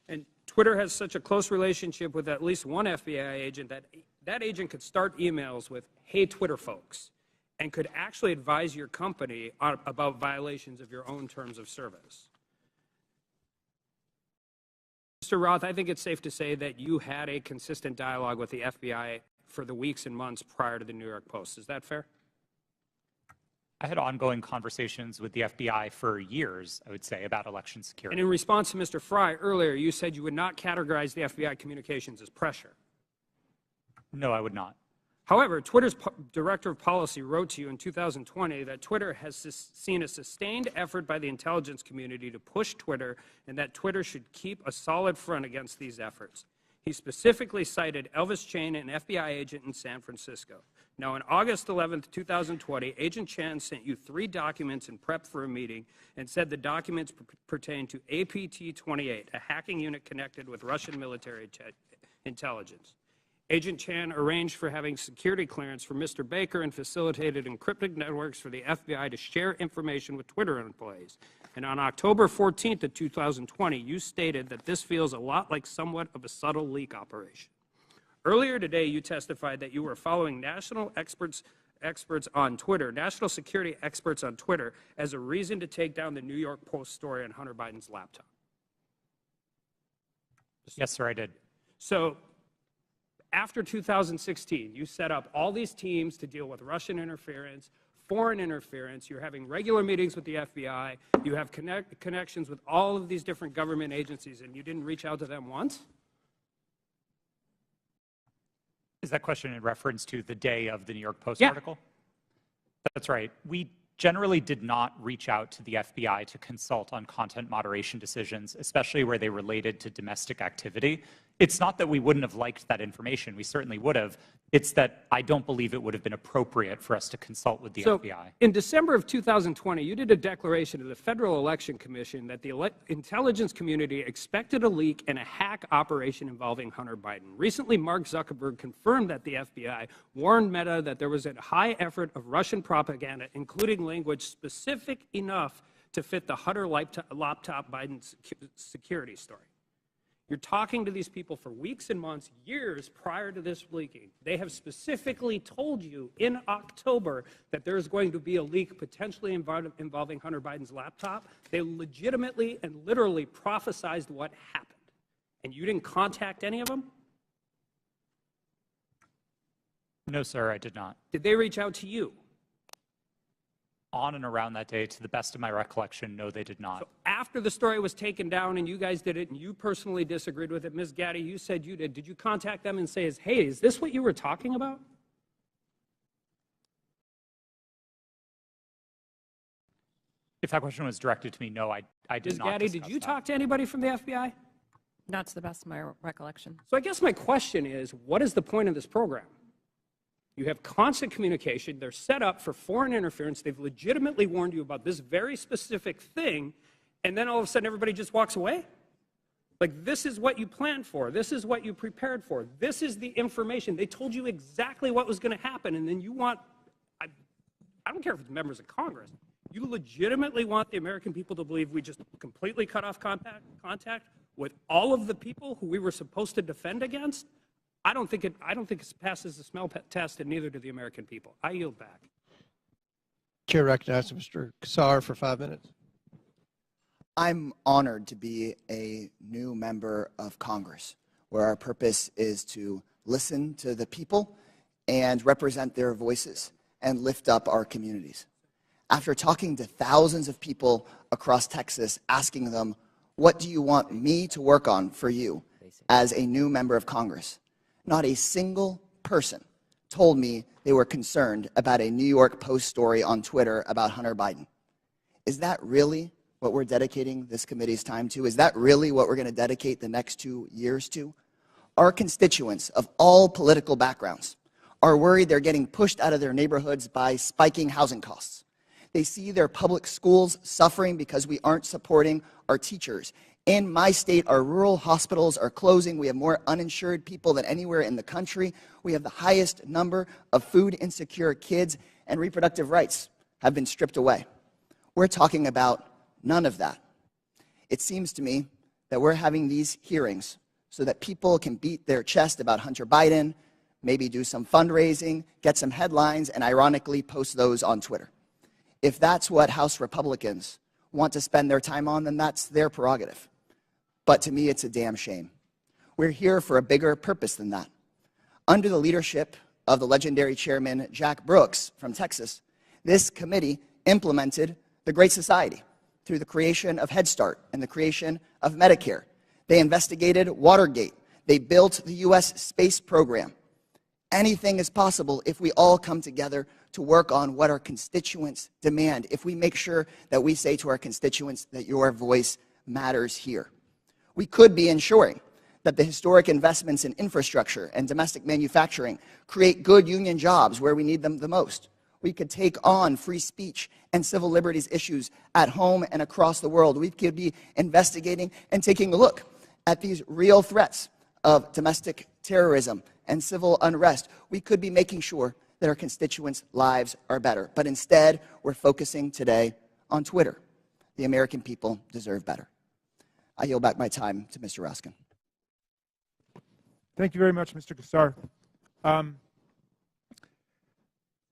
And Twitter has such a close relationship with at least one FBI agent that that agent could start emails with, "Hey, Twitter folks," and could actually advise your company about violations of your own terms of service. Mr. Roth, I think it's safe to say that you had a consistent dialogue with the FBI for the weeks and months prior to the New York Post. Is that fair? I had ongoing conversations with the FBI for years, I would say, about election security. And in response to Mr. Fry earlier, you said you would not categorize the FBI communications as pressure. No, I would not. However, Twitter's director of policy wrote to you in 2020 that Twitter has seen a sustained effort by the intelligence community to push Twitter and that Twitter should keep a solid front against these efforts. He specifically cited Elvis Chan, an FBI agent in San Francisco. Now, on August 11, 2020, Agent Chan sent you 3 documents in prep for a meeting and said the documents pertain to APT-28, a hacking unit connected with Russian military intelligence. Agent Chan arranged for having security clearance for Mr. Baker and facilitated encrypted networks for the FBI to share information with Twitter employees. And on October 14th of 2020, you stated that this feels a lot like somewhat of a subtle leak operation. Earlier today, you testified that you were following national experts on Twitter, national security experts on Twitter, as a reason to take down the New York Post story on Hunter Biden's laptop. Yes, sir, I did. So, after 2016, you set up all these teams to deal with Russian interference, foreign interference. You're having regular meetings with the FBI. You have connections with all of these different government agencies, and you didn't reach out to them once? Is that question in reference to the day of the New York Post Yeah. article? That's right. We generally did not reach out to the FBI to consult on content moderation decisions, especially where they related to domestic activity. It's not that we wouldn't have liked that information. We certainly would have. It's that I don't believe it would have been appropriate for us to consult with the FBI. In December of 2020, you did a declaration to the Federal Election Commission that the intelligence community expected a leak and a hack operation involving Hunter Biden. Recently, Mark Zuckerberg confirmed that the FBI warned Meta that there was a high effort of Russian propaganda, including language specific enough to fit the Hunter laptop Biden security story. You're talking to these people for weeks and months, years prior to this leaking. They have specifically told you in October that there's going to be a leak potentially involving Hunter Biden's laptop. They legitimately and literally prophesized what happened. And you didn't contact any of them? No, sir, I did not. Did they reach out to you? On and around that day, to the best of my recollection, no, they did not. So after the story was taken down and you guys did it and you personally disagreed with it, Ms. Gaddy, you said you did. Did you contact them and say, hey, is this what you were talking about? If that question was directed to me, no, I did Ms. not. Gaddy, did you talk to anybody from the FBI? Not to the best of my recollection. So I guess my question is, what is the point of this program? You have constant communication. They're set up for foreign interference. They've legitimately warned you about this very specific thing, and then all of a sudden everybody just walks away? Like, this is what you planned for. This is what you prepared for. This is the information. They told you exactly what was going to happen, and then you want, I don't care if it's members of Congress, You legitimately want the American people to believe we just completely cut off contact with all of the people who we were supposed to defend against? I don't think it passes the smell test, and neither do the American people. I yield back. Chair recognizes Mr. Kassar for 5 minutes. I'm honored to be a new member of Congress, where our purpose is to listen to the people and represent their voices and lift up our communities. After talking to thousands of people across Texas, asking them, what do you want me to work on for you as a new member of Congress? Not a single person told me they were concerned about a New York Post story on Twitter about Hunter Biden. Is that really what we're dedicating this committee's time to? Is that really what we're going to dedicate the next 2 years to? Our constituents of all political backgrounds are worried they're getting pushed out of their neighborhoods by spiking housing costs. They see their public schools suffering because we aren't supporting our teachers. In my state, our rural hospitals are closing. We have more uninsured people than anywhere in the country. We have the highest number of food insecure kids, and reproductive rights have been stripped away. We're talking about none of that. It seems to me that we're having these hearings so that people can beat their chest about Hunter Biden, maybe do some fundraising, get some headlines, and ironically post those on Twitter. If that's what House Republicans want to spend their time on, then that's their prerogative. But to me, it's a damn shame. We're here for a bigger purpose than that. Under the leadership of the legendary chairman, Jack Brooks from Texas, this committee implemented the Great Society through the creation of Head Start and the creation of Medicare. They investigated Watergate. They built the U.S. space program. Anything is possible if we all come together to work on what our constituents demand, if we make sure that we say to our constituents that your voice matters here. We could be ensuring that the historic investments in infrastructure and domestic manufacturing create good union jobs where we need them the most. We could take on free speech and civil liberties issues at home and across the world. We could be investigating and taking a look at these real threats of domestic terrorism and civil unrest. We could be making sure that our constituents' lives are better. But instead, we're focusing today on Twitter. The American people deserve better. I yield back my time to Mr. Raskin. Thank you very much, Mr. Kassar.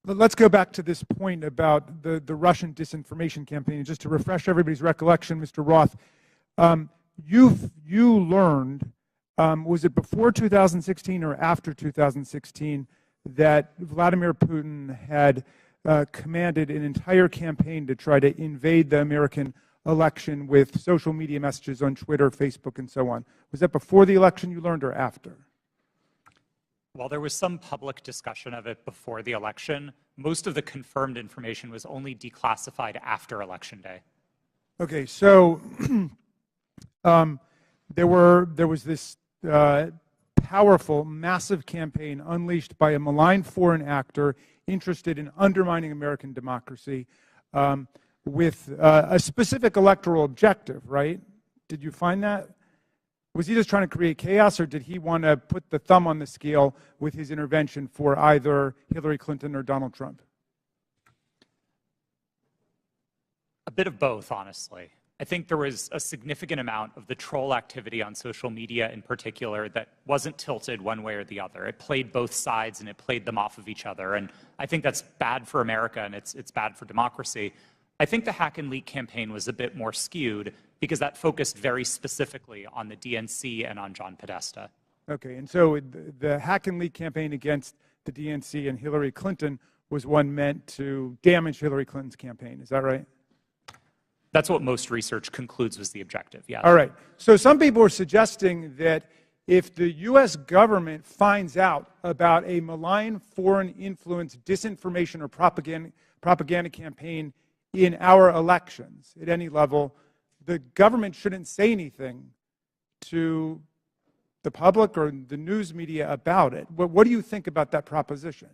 Let's go back to this point about the Russian disinformation campaign. Just to refresh everybody's recollection, Mr. Roth, you learned, was it before 2016 or after 2016, that Vladimir Putin had commanded an entire campaign to try to invade the American election with social media messages on Twitter, Facebook, and so on? Was that before the election you learned or after? While there was some public discussion of it before the election, most of the confirmed information was only declassified after Election Day. Okay, so there was this powerful, massive campaign unleashed by a malign foreign actor interested in undermining American democracy with a specific electoral objective, right? Did you find that? Was he just trying to create chaos, or did he want to put the thumb on the scale with his intervention for either Hillary Clinton or Donald Trump? A bit of both, honestly. I think there was a significant amount of the troll activity on social media in particular that wasn't tilted one way or the other. It played both sides and it played them off of each other. And I think that's bad for America and it's bad for democracy. I think the hack and leak campaign was a bit more skewed because that focused very specifically on the DNC and on John Podesta. Okay, and so the hack and leak campaign against the DNC and Hillary Clinton was one meant to damage Hillary Clinton's campaign. Is that right? That's what most research concludes was the objective, yeah. All right. So some people are suggesting that if the U.S. government finds out about a malign foreign influence disinformation or propaganda campaign in our elections at any level, the government shouldn't say anything to the public or the news media about it. What do you think about that proposition?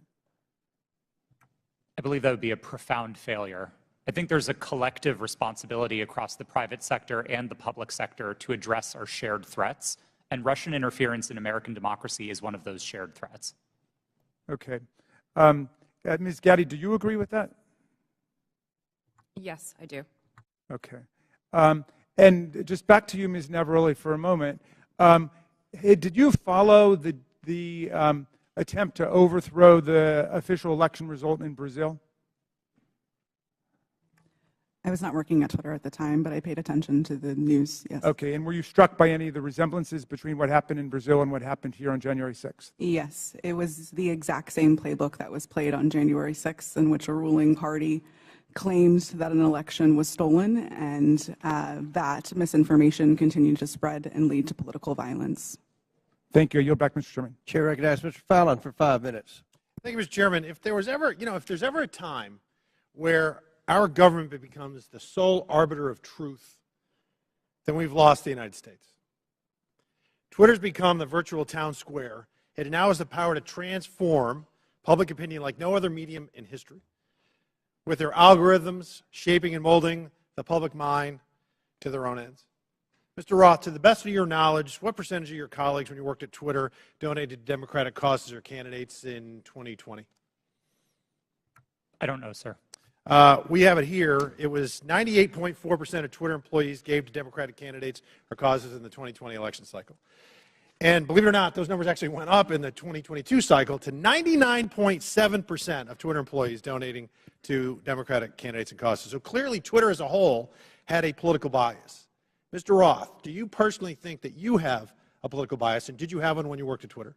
I believe that would be a profound failure. I think there's a collective responsibility across the private sector and the public sector to address our shared threats, and Russian interference in American democracy is one of those shared threats. Okay. Ms. Gaddy, do you agree with that? Yes, I do. Okay. And just back to you, Ms. Navaroli, for a moment. Did you follow the attempt to overthrow the official election result in Brazil? I was not working at Twitter at the time, but I paid attention to the news, yes. Okay, and were you struck by any of the resemblances between what happened in Brazil and what happened here on January 6th? Yes, it was the exact same playbook that was played on January 6th, in which a ruling party claimed that an election was stolen, and that misinformation continued to spread and lead to political violence. Thank you. I yield back, Mr. Chairman. Chair recognizes Mr. Fallon for 5 minutes. Thank you, Mr. Chairman. If there was ever, if there's ever a time where our government becomes the sole arbiter of truth, then we've lost the United States. Twitter's become the virtual town square. It now has the power to transform public opinion like no other medium in history, with their algorithms shaping and molding the public mind to their own ends. Mr. Roth, to the best of your knowledge, what percentage of your colleagues when you worked at Twitter donated to Democratic causes or candidates in 2020? I don't know, sir. We have it here. It was 98.4% of Twitter employees gave to Democratic candidates or causes in the 2020 election cycle. And believe it or not, those numbers actually went up in the 2022 cycle to 99.7% of Twitter employees donating to Democratic candidates and causes. So clearly, Twitter as a whole had a political bias. Mr. Roth, do you personally think that you have a political bias, and did you have one when you worked at Twitter?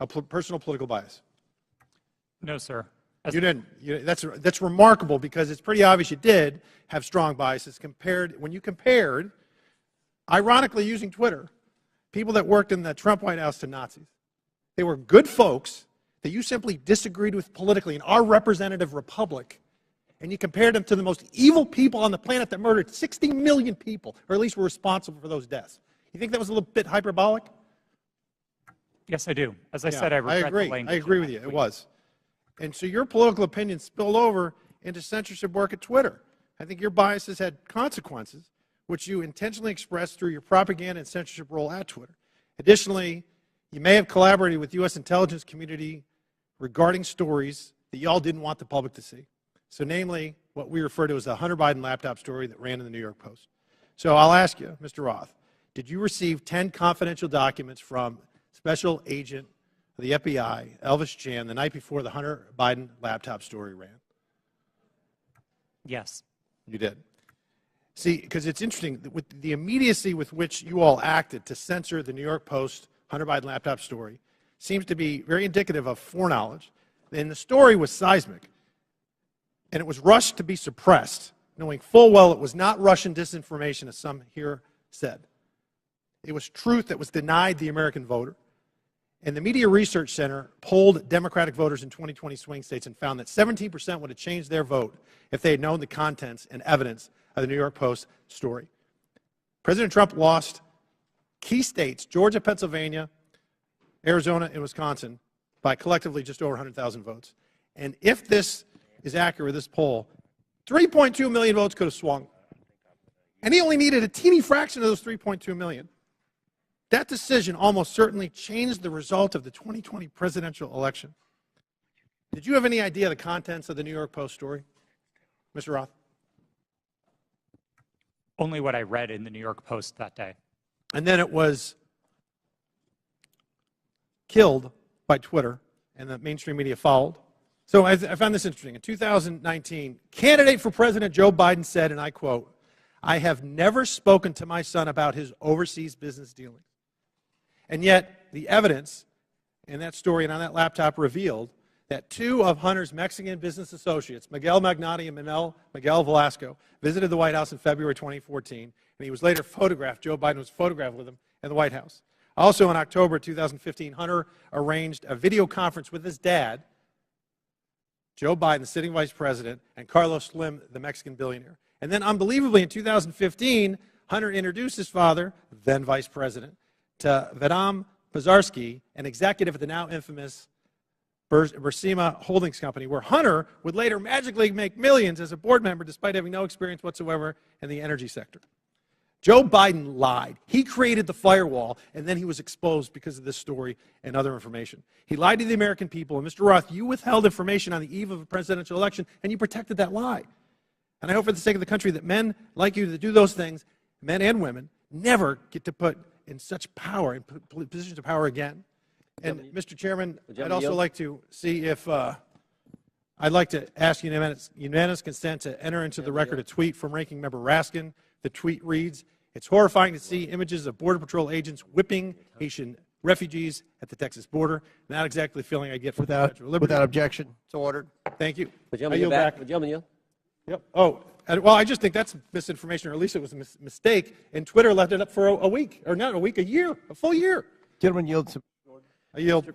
A personal political bias? No, sir. You didn't. That's remarkable, because it's pretty obvious you did have strong biases when you compared, ironically using Twitter, people that worked in the Trump White House to Nazis. They were good folks that you simply disagreed with politically in our representative republic, and you compared them to the most evil people on the planet that murdered 60 million people, or at least were responsible for those deaths. You think that was a little bit hyperbolic? Yes, I do. As I said, I regret the language. I agree with you. It was. And so your political opinion spilled over into censorship work at Twitter. I think your biases had consequences, which you intentionally expressed through your propaganda and censorship role at Twitter. Additionally, you may have collaborated with the U.S. intelligence community regarding stories that you all didn't want the public to see. So namely, what we refer to as the Hunter Biden laptop story that ran in the New York Post. So I'll ask you, Mr. Roth, did you receive 10 confidential documents from Special Agent of the FBI, Elvis Chan, the night before the Hunter Biden laptop story ran? Yes. You did. See, because it's interesting, with the immediacy with which you all acted to censor the New York Post Hunter Biden laptop story seems to be very indicative of foreknowledge. And the story was seismic, and it was rushed to be suppressed, knowing full well it was not Russian disinformation, as some here said. It was truth that was denied the American voter. And the Media Research Center polled Democratic voters in 2020 swing states and found that 17% would have changed their vote if they had known the contents and evidence of the New York Post story. President Trump lost key states, Georgia, Pennsylvania, Arizona, and Wisconsin, by collectively just over 100,000 votes. And if this is accurate, this poll, 3.2 million votes could have swung. And he only needed a teeny fraction of those 3.2 million. That decision almost certainly changed the result of the 2020 presidential election. Did you have any idea the contents of the New York Post story, Mr. Roth? Only what I read in the New York Post that day. And then it was killed by Twitter, and the mainstream media followed. So I found this interesting. In 2019, candidate for President Joe Biden said, and I quote, "I have never spoken to my son about his overseas business dealings." And yet, the evidence in that story and on that laptop revealed that two of Hunter's Mexican business associates, Miguel Magnotti and Miguel Velasco, visited the White House in February 2014, and he was later photographed. Joe Biden was photographed with him in the White House. Also in October 2015, Hunter arranged a video conference with his dad, Joe Biden, the sitting vice president, and Carlos Slim, the Mexican billionaire. And then unbelievably in 2015, Hunter introduced his father, then vice president, to Vedam Pazarski, an executive at the now infamous Bursima Holdings Company, where Hunter would later magically make millions as a board member despite having no experience whatsoever in the energy sector. Joe Biden lied. He created the firewall, and then he was exposed because of this story and other information. He lied to the American people, and Mr. Roth, you withheld information on the eve of a presidential election, and you protected that lie. And I hope for the sake of the country that men like you that do those things, men and women, never get to put in such power, in positions of power again. And Mr. Chairman, I'd also like to see if, I'd like to ask unanimous consent to enter into the record a tweet from Ranking Member Raskin. The tweet reads, "It's horrifying to see images of Border Patrol agents whipping Haitian refugees at the Texas border." Not exactly the feeling I get from the Statue of Liberty. Without objection, it's ordered. Thank you. Would I you yield back. yield? Yep. Oh, well, I just think that's misinformation, or at least it was a mistake, and Twitter left it up for a week, or not a week, a year, a full year. Gentleman yields. I yield.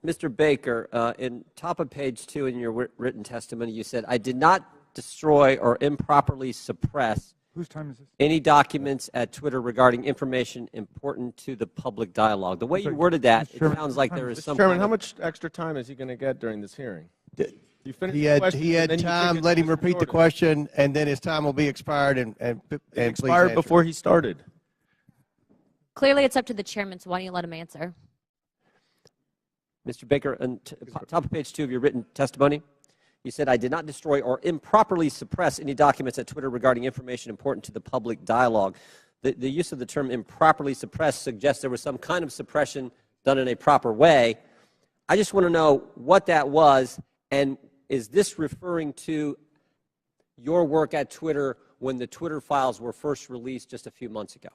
Mr. Baker, in top of page 2 in your written testimony, you said, "I did not destroy or improperly suppress Whose time is this? any documents at Twitter regarding information important to the public dialogue." The way you worded that, it sounds like there is some Chairman, kind how of much extra time is he going to get during this hearing? You finish He the had, question, he and had then you time, take it let to him Mr. repeat the Jordan. question, and then his time will be expired, and please Expired answer. before he started. Clearly, it's up to the chairman, so why don't you let him answer? Mr. Baker, on top of page 2 of your written testimony, you said, "I did not destroy or improperly suppress any documents at Twitter regarding information important to the public dialogue." The use of the term improperly suppressed suggests there was some kind of suppression done in a proper way. I just want to know what that was, and is this referring to your work at Twitter when the Twitter files were first released just a few months ago?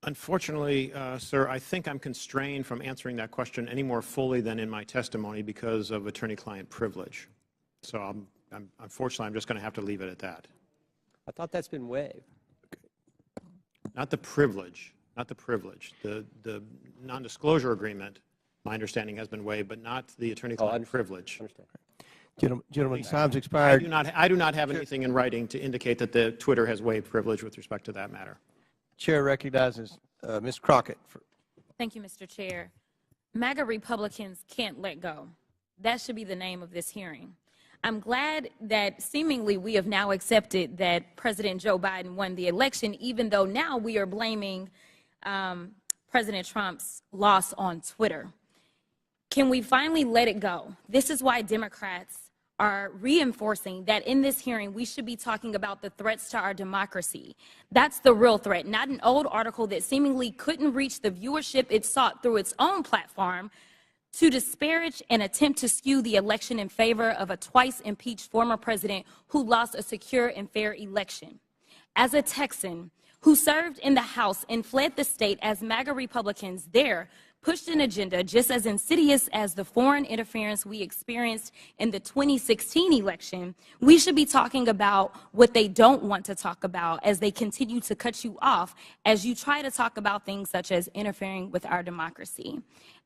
Unfortunately, sir, I think I'm constrained from answering that question any more fully than in my testimony because of attorney-client privilege. So unfortunately, I'm just going to have to leave it at that. I thought that's been waived. Not the privilege, not the privilege. The non-disclosure agreement, my understanding, has been waived, but not the attorney-client privilege. Gentlemen, time's expired. I do not have anything in writing to indicate that the Twitter has waived privilege with respect to that matter. Chair recognizes Ms. Crockett. Thank you, Mr. Chair. MAGA Republicans can't let go. That should be the name of this hearing. I'm glad that seemingly we have now accepted that President Joe Biden won the election, even though now we are blaming President Trump's loss on Twitter. Can we finally let it go? This is why Democrats are reinforcing that in this hearing we should be talking about the threats to our democracy. That's the real threat, not an old article that seemingly couldn't reach the viewership it sought through its own platform to disparage and attempt to skew the election in favor of a twice impeached former president who lost a secure and fair election. As a Texan who served in the House and fled the state as MAGA Republicans there pushed an agenda just as insidious as the foreign interference we experienced in the 2016 election, we should be talking about what they don't want to talk about as they continue to cut you off as you try to talk about things such as interfering with our democracy,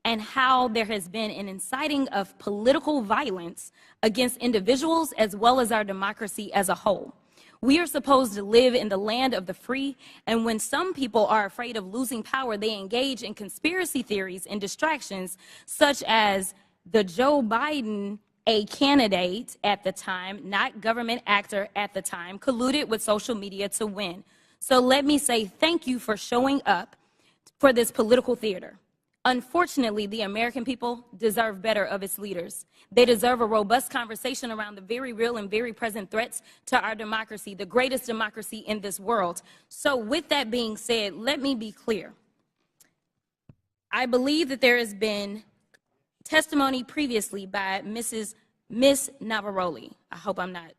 and how there has been an inciting of political violence against individuals as well as our democracy as a whole. We are supposed to live in the land of the free, and when some people are afraid of losing power, they engage in conspiracy theories and distractions, such as the Joe Biden, a candidate at the time, not government actor at the time, colluded with social media to win. So let me say thank you for showing up for this political theater. Unfortunately, the American people deserve better of its leaders. They deserve a robust conversation around the very real and very present threats to our democracy, the greatest democracy in this world. So with that being said, let me be clear. I believe that there has been testimony previously by Miss Navaroli. I hope I'm not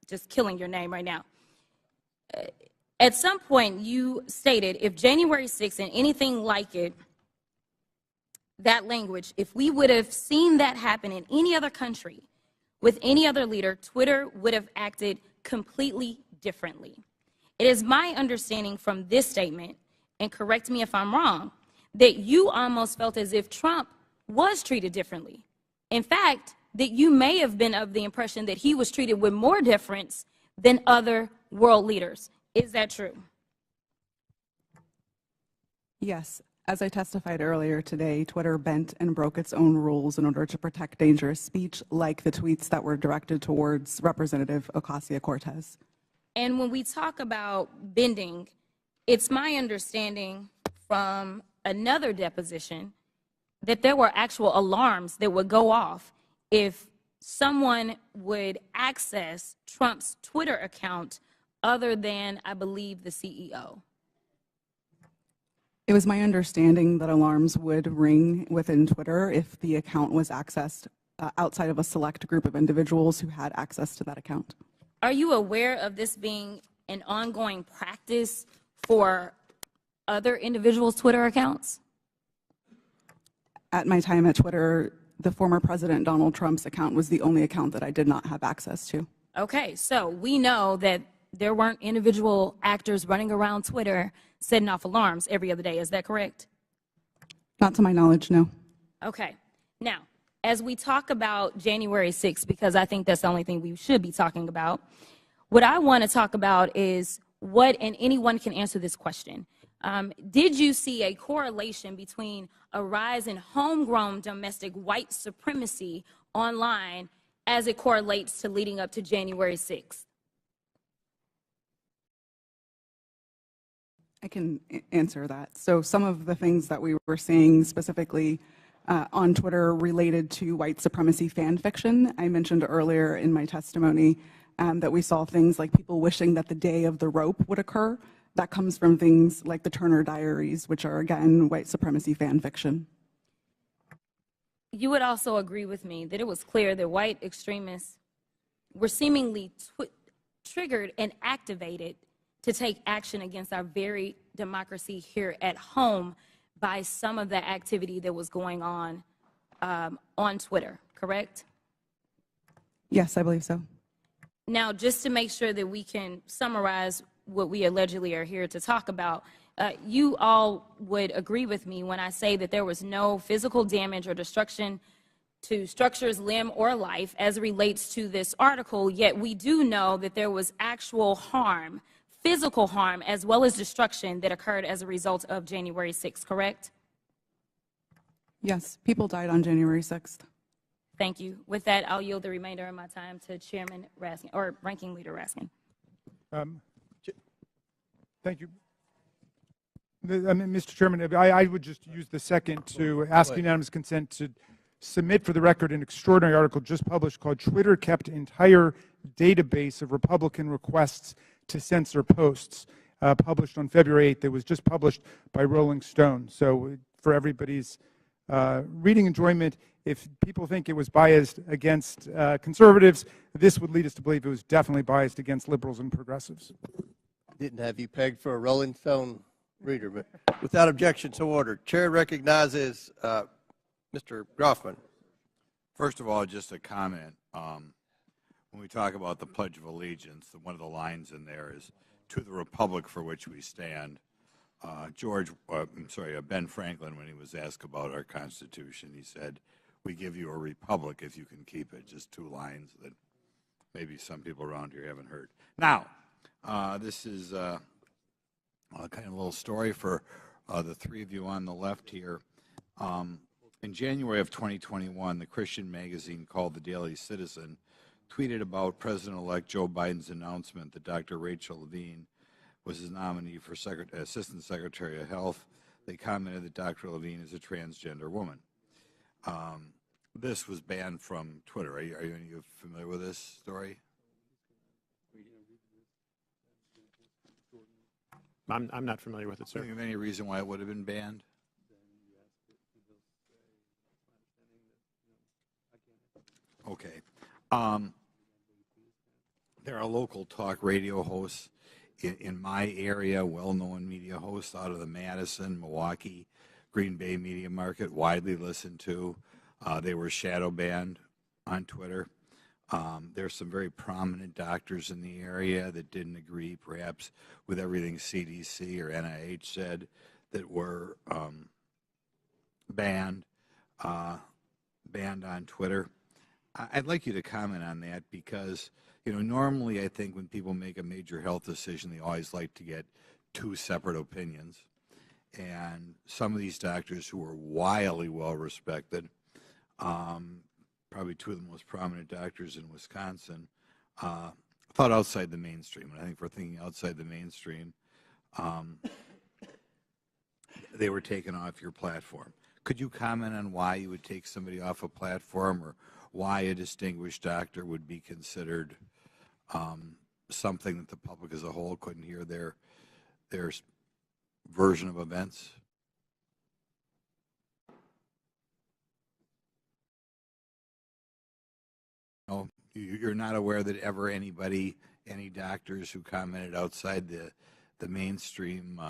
just killing your name right now. At some point, you stated if January 6th and anything like it, that language, if we would have seen that happen in any other country with any other leader, Twitter would have acted completely differently. It is my understanding from this statement, and correct me if I'm wrong, that you almost felt as if Trump was treated differently. In fact, that you may have been of the impression that he was treated with more deference than other world leaders. Is that true? Yes. As I testified earlier today, Twitter bent and broke its own rules in order to protect dangerous speech, like the tweets that were directed towards Representative Ocasio-Cortez. And when we talk about bending, it's my understanding from another deposition that there were actual alarms that would go off if someone would access Trump's Twitter account other than, I believe, the CEO? It was my understanding that alarms would ring within Twitter if the account was accessed outside of a select group of individuals who had access to that account. Are you aware of this being an ongoing practice for other individuals' Twitter accounts? At my time at Twitter, the former President Donald Trump's account was the only account that I did not have access to. Okay, so we know that there weren't individual actors running around Twitter setting off alarms every other day. Is that correct? Not to my knowledge, no. Okay. Now, as we talk about January 6th, because I think that's the only thing we should be talking about, what I want to talk about is what, and anyone can answer this question. Did you see a correlation between a rise in homegrown domestic white supremacy online as it correlates to leading up to January 6th? I can answer that. So some of the things that we were seeing specifically on Twitter related to white supremacy fan fiction. I mentioned earlier in my testimony that we saw things like people wishing that the day of the rope would occur. That comes from things like the Turner Diaries, which are, again, white supremacy fan fiction. You would also agree with me that it was clear that white extremists were seemingly triggered and activated to take action against our very democracy here at home by some of the activity that was going on Twitter, correct? Yes, I believe so. Now, just to make sure that we can summarize what we allegedly are here to talk about, you all would agree with me when I say that there was no physical damage or destruction to structures, limb, or life as it relates to this article, yet we do know that there was actual harm, physical harm, as well as destruction that occurred as a result of January 6th, correct? Yes, people died on January 6th. Thank you. With that, I'll yield the remainder of my time to Chairman Raskin, or Ranking Leader Raskin. Thank you. Mr. Chairman, I would just use the second to ask unanimous consent to submit for the record an extraordinary article just published called "Twitter Kept Entire Database of Republican Requests to Censor Posts," published on February 8th. It was just published by Rolling Stone. So for everybody's reading enjoyment, if people think it was biased against conservatives, this would lead us to believe it was definitely biased against liberals and progressives. Didn't have you pegged for a Rolling Stone reader, but without objection, so ordered. Chair recognizes Mr. Groffman. First of all, just a comment. When we talk about the Pledge of Allegiance, one of the lines in there is, "To the Republic for which we stand." Ben Franklin, when he was asked about our Constitution, he said, "We give you a republic if you can keep it." Just two lines that maybe some people around here haven't heard. Now, this is kind of a little story for the three of you on the left here. In January of 2021, the Christian magazine called The Daily Citizen tweeted about President-elect Joe Biden's announcement that Dr. Rachel Levine was his nominee for Assistant Secretary of Health. They commented that Dr. Levine is a transgender woman. This was banned from Twitter. Are you familiar with this story? I'm not familiar with it, sir. Do you have any reason why it would have been banned? Okay. There are local talk radio hosts in my area, well-known media hosts out of the Madison, Milwaukee, Green Bay media market, widely listened to. They were shadow banned on Twitter. There's some very prominent doctors in the area that didn't agree, perhaps, with everything CDC or NIH said, that were banned on Twitter. I'd like you to comment on that because, normally I think when people make a major health decision, they always like to get two separate opinions. And some of these doctors who are wildly well-respected, probably two of the most prominent doctors in Wisconsin, thought outside the mainstream. And I think for thinking outside the mainstream, they were taken off your platform. Could you comment on why you would take somebody off a platform or why a distinguished doctor would be considered something that the public as a whole couldn't hear their version of events? No, you're not aware that ever any doctors who commented outside the mainstream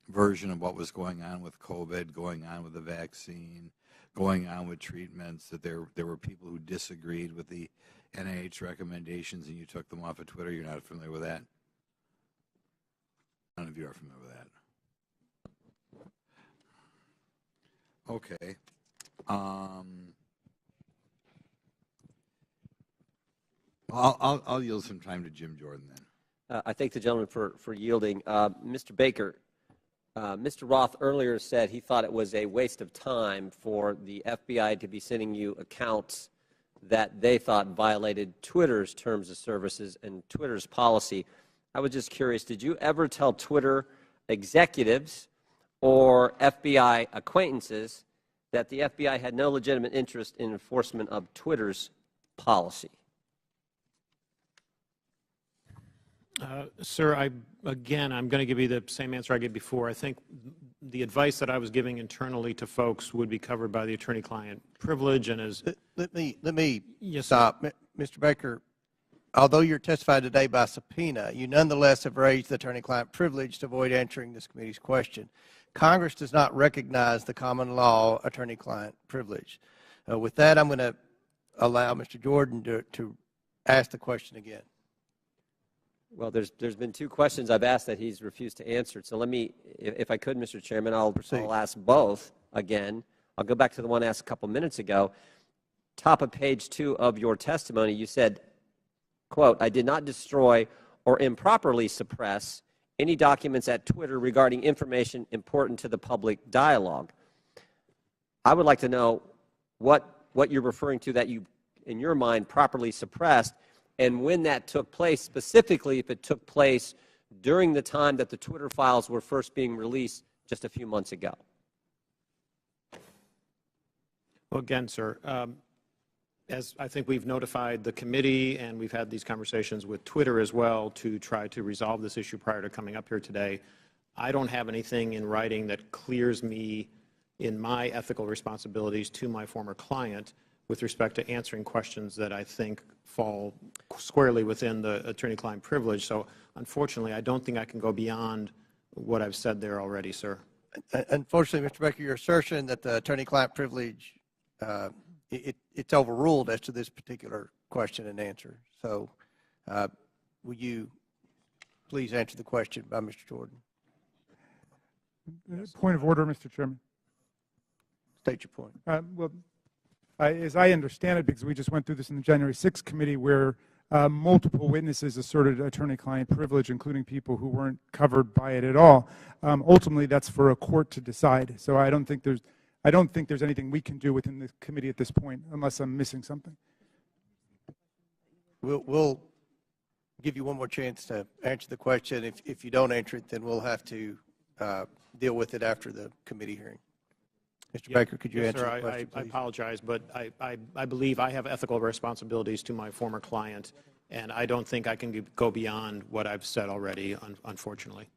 version of what was going on with COVID, going on with the vaccine, going on with treatments, that there were people who disagreed with the NIH recommendations and you took them off of Twitter? You're not familiar with that? None of you are familiar with that. Okay. I'll yield some time to Jim Jordan then. I thank the gentleman for yielding. Mr. Baker, Mr. Roth earlier said he thought it was a waste of time for the FBI to be sending you accounts that they thought violated Twitter's terms of services and Twitter's policy. I was just curious, did you ever tell Twitter executives or FBI acquaintances that the FBI had no legitimate interest in enforcement of Twitter's policy? Sir, I'm going to give you the same answer I gave before. I think the advice that I was giving internally to folks would be covered by the attorney-client privilege. And as let me yes, stop, Mr. Baker. Although you're testified today by subpoena, you nonetheless have raised the attorney-client privilege to avoid answering this committee's question. Congress does not recognize the common law attorney-client privilege. With that, I'm going to allow Mr. Jordan to ask the question again. Well, there's been two questions I've asked that he's refused to answer. So let me, if I could, Mr. Chairman, I'll ask both again. I'll go back to the one asked a couple minutes ago. Top of page 2 of your testimony, you said, quote, "I did not destroy or improperly suppress any documents at Twitter regarding information important to the public dialogue." I would like to know what you're referring to that you, in your mind, properly suppressed, and when that took place, specifically if it took place during the time that the Twitter files were first being released just a few months ago. well, again, sir, as I think we've notified the committee and we've had these conversations with Twitter as well to try to resolve this issue prior to coming up here today, I don't have anything in writing that clears me in my ethical responsibilities to my former client with respect to answering questions that I think fall squarely within the attorney-client privilege. So unfortunately, I don't think I can go beyond what I've said there already, sir. Unfortunately, Mr. Baker, your assertion that the attorney-client privilege, it's overruled as to this particular question and answer. So will you please answer the question by Mr. Jordan? Point of order, Mr. Chairman. State your point. Well, as I understand it, because we just went through this in the January 6th committee where multiple witnesses asserted attorney-client privilege, including people who weren't covered by it at all. Ultimately, that's for a court to decide. So I don't think there's anything we can do within the committee at this point, unless I'm missing something. We'll give you one more chance to answer the question. If you don't answer it, then we'll have to deal with it after the committee hearing. Mr. Baker, could you answer the question, please? I apologize, but I believe I have ethical responsibilities to my former client, and I don't think I can go beyond what I've said already, unfortunately.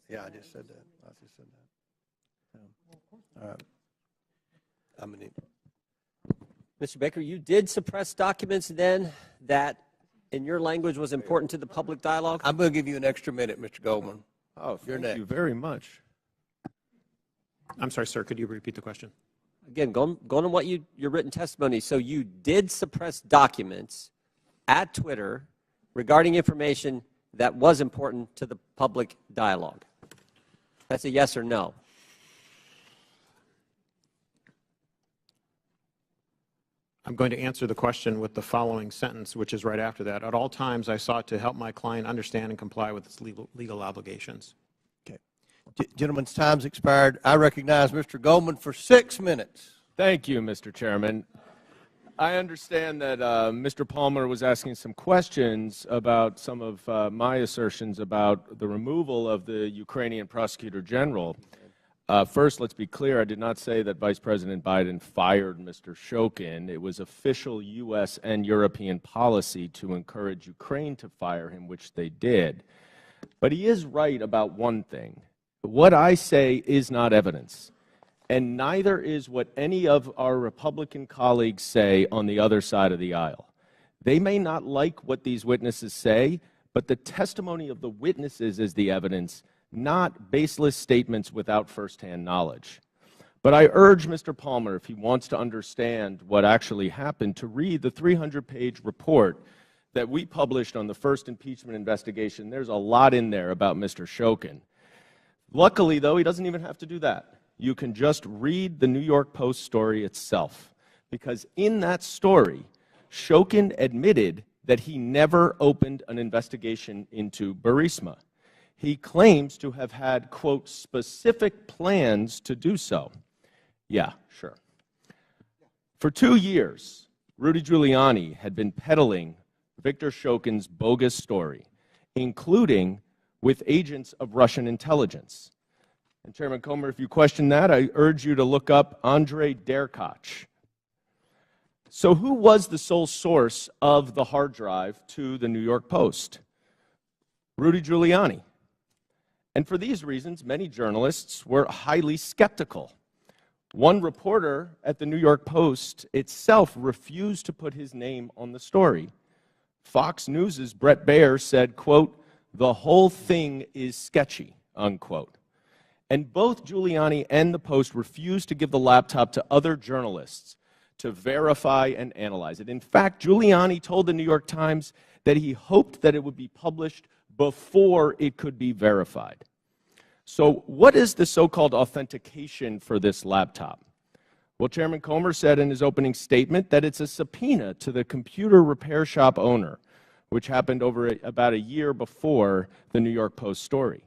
Yeah, I just said that. All right. Mr. Baker, you did suppress documents then that, in your language, was important to the public dialogue? I'm going to give you an extra minute, Mr. Goldman. Oh, thank you very much. I'm sorry, sir. Could you repeat the question? Again, going on what your written testimony. So you did suppress documents at Twitter regarding information that was important to the public dialogue. That's a yes or no. I'm going to answer the question with the following sentence, which is right after that. At all times, I sought to help my client understand and comply with its legal obligations. Okay. Gentleman's time's expired. I recognize Mr. Goldman for 6 minutes. Thank you, Mr. Chairman. I understand that Mr. Palmer was asking some questions about some of my assertions about the removal of the Ukrainian Prosecutor General. First, let's be clear. I did not say that Vice President Biden fired Mr. Shokin. It was official U.S. and European policy to encourage Ukraine to fire him, which they did. But he is right about one thing. What I say is not evidence, and neither is what any of our Republican colleagues say on the other side of the aisle. They may not like what these witnesses say, but the testimony of the witnesses is the evidence, not baseless statements without firsthand knowledge. But I urge Mr. Palmer, if he wants to understand what actually happened, to read the 300-page report that we published on the first impeachment investigation. There's a lot in there about Mr. Shokin. Luckily, though, he doesn't even have to do that. You can just read the New York Post story itself, because in that story, Shokin admitted that he never opened an investigation into Burisma. He claims to have had, quote, specific plans to do so. Yeah, sure. For 2 years, Rudy Giuliani had been peddling Victor Shokin's bogus story, including with agents of Russian intelligence. And Chairman Comer, if you question that, I urge you to look up Andrei Derkach. So who was the sole source of the hard drive to the New York Post? Rudy Giuliani. And for these reasons, many journalists were highly skeptical. One reporter at the New York Post itself refused to put his name on the story. Fox News' Brett Baer said, quote, "The whole thing is sketchy," unquote. And both Giuliani and the Post refused to give the laptop to other journalists to verify and analyze it. In fact, Giuliani told the New York Times that he hoped that it would be published before it could be verified. So what is the so-called authentication for this laptop? Well, Chairman Comer said in his opening statement that it's a subpoena to the computer repair shop owner, which happened about a year before the New York Post story.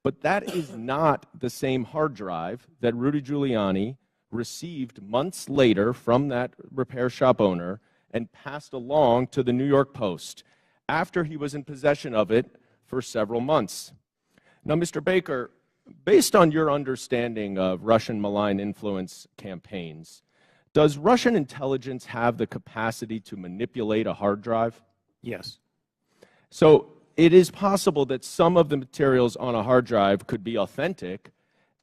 But that is not the same hard drive that Rudy Giuliani received months later from that repair shop owner and passed along to the New York Post after he was in possession of it for several months. Now, Mr. Baker, based on your understanding of Russian malign influence campaigns, does Russian intelligence have the capacity to manipulate a hard drive? Yes. So it is possible that some of the materials on a hard drive could be authentic,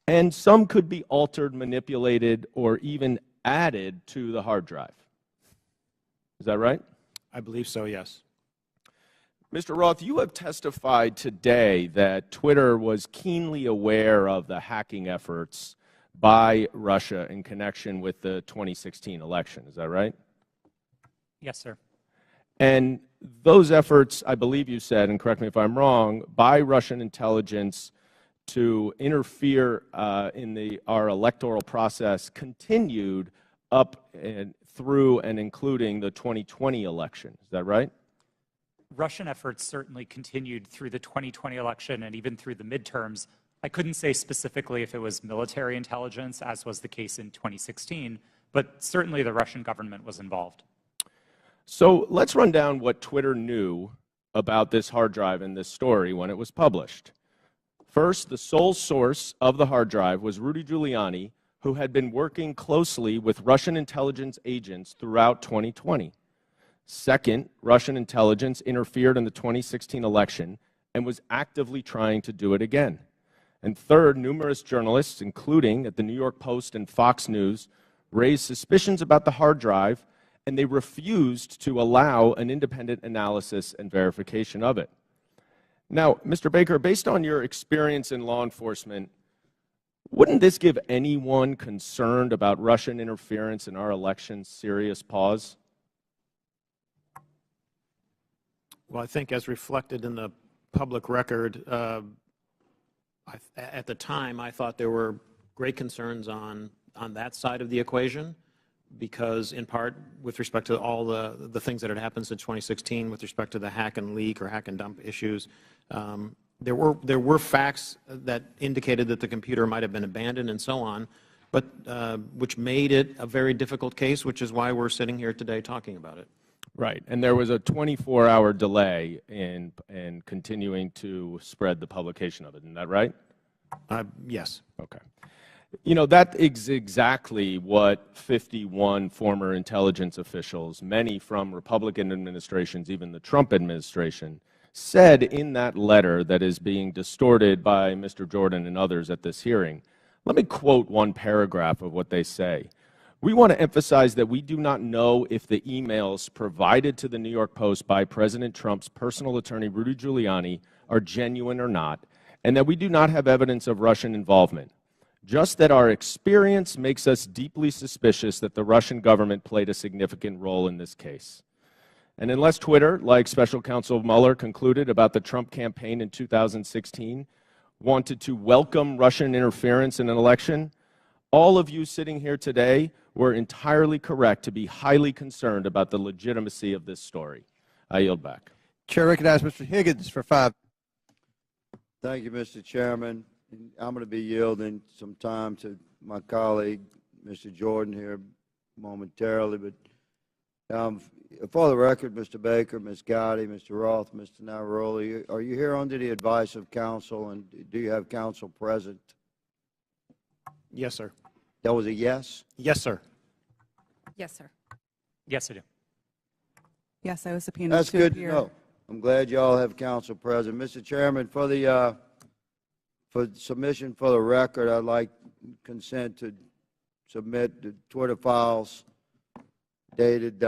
and some could be altered, manipulated, or even added to the hard drive. Is that right? I believe so, yes. Mr. Roth, you have testified today that Twitter was keenly aware of the hacking efforts by Russia in connection with the 2016 election. Is that right? Yes, sir. And those efforts, I believe you said, and correct me if I'm wrong, by Russian intelligence to interfere in our electoral process continued up and through and including the 2020 election. Is that right? Russian efforts certainly continued through the 2020 election and even through the midterms. I couldn't say specifically if it was military intelligence, as was the case in 2016, but certainly the Russian government was involved. So let's run down what Twitter knew about this hard drive and this story when it was published. First, the sole source of the hard drive was Rudy Giuliani, who had been working closely with Russian intelligence agents throughout 2020. Second, Russian intelligence interfered in the 2016 election and was actively trying to do it again. And third, numerous journalists, including at the New York Post and Fox News, raised suspicions about the hard drive, and they refused to allow an independent analysis and verification of it. Now, Mr. Baker, based on your experience in law enforcement, wouldn't this give anyone concerned about Russian interference in our elections serious pause? Well, I think as reflected in the public record, at the time I thought there were great concerns on that side of the equation, because in part with respect to all the things that had happened since 2016 with respect to the hack and leak or hack and dump issues, there were facts that indicated that the computer might have been abandoned and so on, but which made it a very difficult case, which is why we're sitting here today talking about it. Right, and there was a 24-hour delay in continuing to spread the publication of it. Isn't that right? Yes. Okay. You know, that is exactly what 51 former intelligence officials, many from Republican administrations, even the Trump administration, said in that letter that is being distorted by Mr. Jordan and others at this hearing. Let me quote one paragraph of what they say. We want to emphasize that we do not know if the emails provided to the New York Post by President Trump's personal attorney, Rudy Giuliani, are genuine or not, and that we do not have evidence of Russian involvement. Just that our experience makes us deeply suspicious that the Russian government played a significant role in this case. And unless Twitter, like Special Counsel Mueller concluded about the Trump campaign in 2016, wanted to welcome Russian interference in an election, all of you sitting here today were entirely correct to be highly concerned about the legitimacy of this story. I yield back. Chair recognizes Mr. Higgins for 5. Thank you, Mr. Chairman. I'm going to be yielding some time to my colleague, Mr. Jordan, here momentarily. But for the record, Mr. Baker, Ms. Gotti, Mr. Roth, Mr. Navaroli, are you here under the advice of counsel, and do you have counsel present? Yes, sir. That was a yes? Yes, sir. Yes, sir. Yes, I do. Yes, I was subpoenaed That's to good appear. to know. I'm glad you all have counsel present. Mr. Chairman, for submission for the record, I'd like consent to submit the Twitter files dated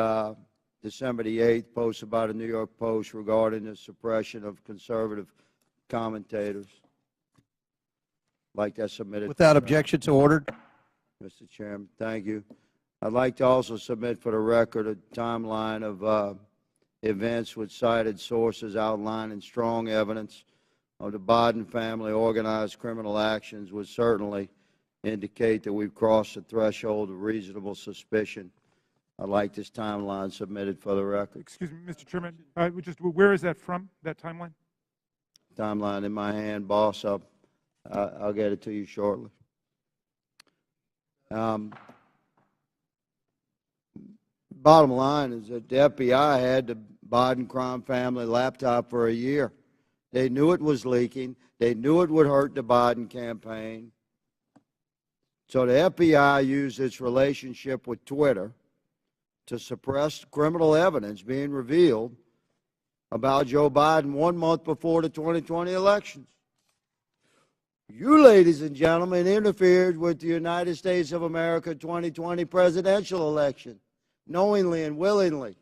December the 8th, posted by the New York Post regarding the suppression of conservative commentators. Like that submitted. Without objection, so ordered. Mr. Chairman, thank you. I'd like to also submit for the record a timeline of events with cited sources outlining strong evidence of the Biden family organized criminal actions would certainly indicate that we've crossed the threshold of reasonable suspicion. I'd like this timeline submitted for the record. Excuse me, Mr. Chairman. Where is that from, that timeline? Timeline in my hand, boss. I'll get it to you shortly. Bottom line is that the FBI had the Biden crime family laptop for a year. They knew it was leaking. They knew it would hurt the Biden campaign. So the FBI used its relationship with Twitter to suppress criminal evidence being revealed about Joe Biden 1 month before the 2020 elections. You, ladies and gentlemen, interfered with the United States of America 2020 presidential election, knowingly and willingly.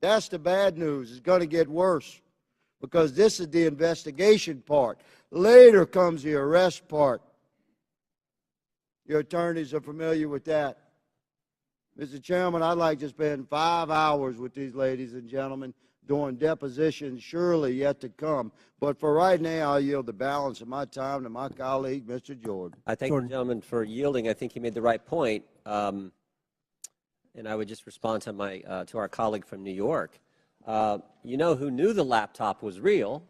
That's the bad news. It's going to get worse, because this is the investigation part. Later comes the arrest part. Your attorneys are familiar with that. Mr. Chairman, I'd like to spend 5 hours with these ladies and gentlemen during depositions surely yet to come. But for right now, I'll yield the balance of my time to my colleague, Mr. Jordan. I thank the gentleman for yielding. I think he made the right point. And I would just respond to to our colleague from New York. You know who knew the laptop was real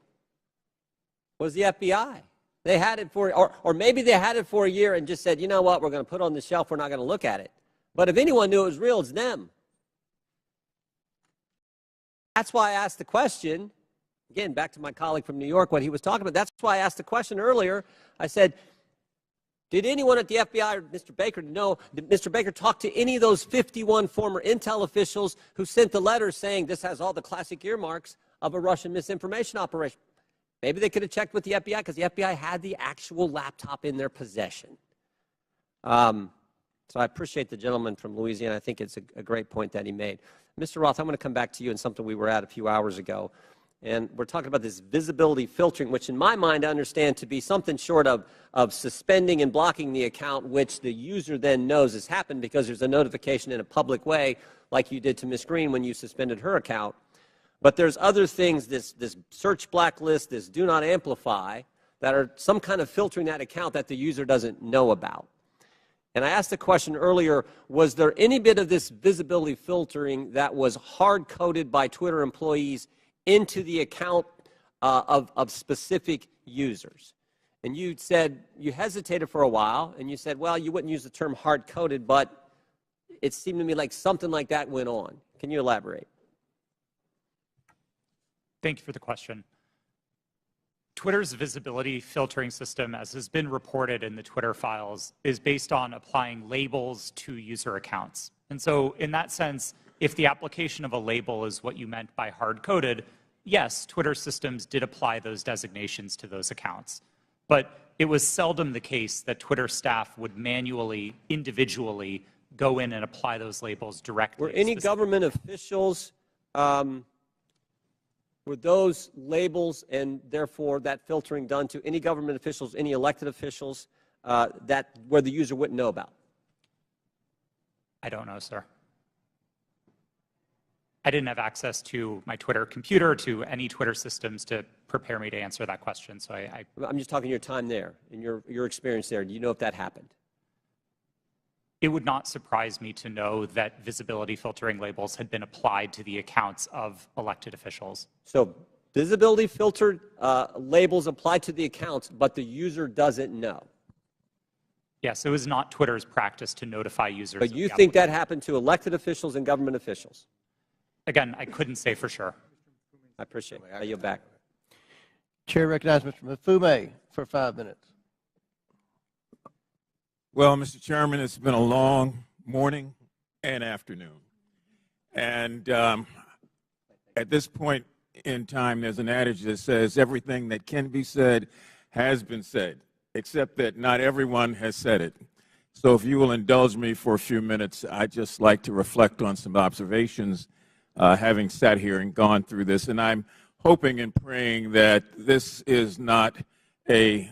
was the FBI. They had it for, or maybe they had it for a year and just said, you know what, we're going to put it on the shelf, we're not going to look at it. But if anyone knew it was real, it's them. That's why I asked the question, again, back to my colleague from New York, what he was talking about. That's why I asked the question earlier. I said, did anyone at the FBI or Mr. Baker know, did Mr. Baker talk to any of those 51 former intel officials who sent the letter saying this has all the classic earmarks of a Russian misinformation operation? Maybe they could have checked with the FBI, because the FBI had the actual laptop in their possession. So I appreciate the gentleman from Louisiana. I think it's a great point that he made. Mr. Roth, I'm going to come back to you on something we were at a few hours ago. And we're talking about this visibility filtering, which in my mind I understand to be something short of suspending and blocking the account, which the user then knows has happened because there's a notification in a public way, like you did to Ms. Green when you suspended her account. But there's other things, this search blacklist, this do not amplify, that are some kind of filtering that account that the user doesn't know about. And I asked the question earlier, was there any bit of this visibility filtering that was hard-coded by Twitter employees into the account of specific users? And you said, you hesitated for a while, and you said, well, you wouldn't use the term hard-coded, but it seemed to me like something like that went on. Can you elaborate? Thank you for the question. Twitter's visibility filtering system, as has been reported in the Twitter files, is based on applying labels to user accounts. And so in that sense, if the application of a label is what you meant by hard-coded, yes, Twitter systems did apply those designations to those accounts. But it was seldom the case that Twitter staff would manually, individually, go in and apply those labels directly. Were any government officials, were those labels and therefore that filtering done to any government officials, any elected officials where the user wouldn't know about? I don't know, sir. I didn't have access to my Twitter computer, to any Twitter systems to prepare me to answer that question. So I'm just talking your time there and your experience there. Do you know if that happened? It would not surprise me to know that visibility filtering labels had been applied to the accounts of elected officials. So visibility filtered labels applied to the accounts, but the user doesn't know. Yes, it was not Twitter's practice to notify users. But you think that happened to elected officials and government officials? Again, I couldn't say for sure. I appreciate it. I yield back. Chair recognizes Mr. Mafume for 5 minutes. Well, Mr. Chairman, it's been a long morning and afternoon. And at this point in time, there's an adage that says everything that can be said has been said, except that not everyone has said it. So if you will indulge me for a few minutes, I'd just like to reflect on some observations having sat here and gone through this. And I'm hoping and praying that this is not a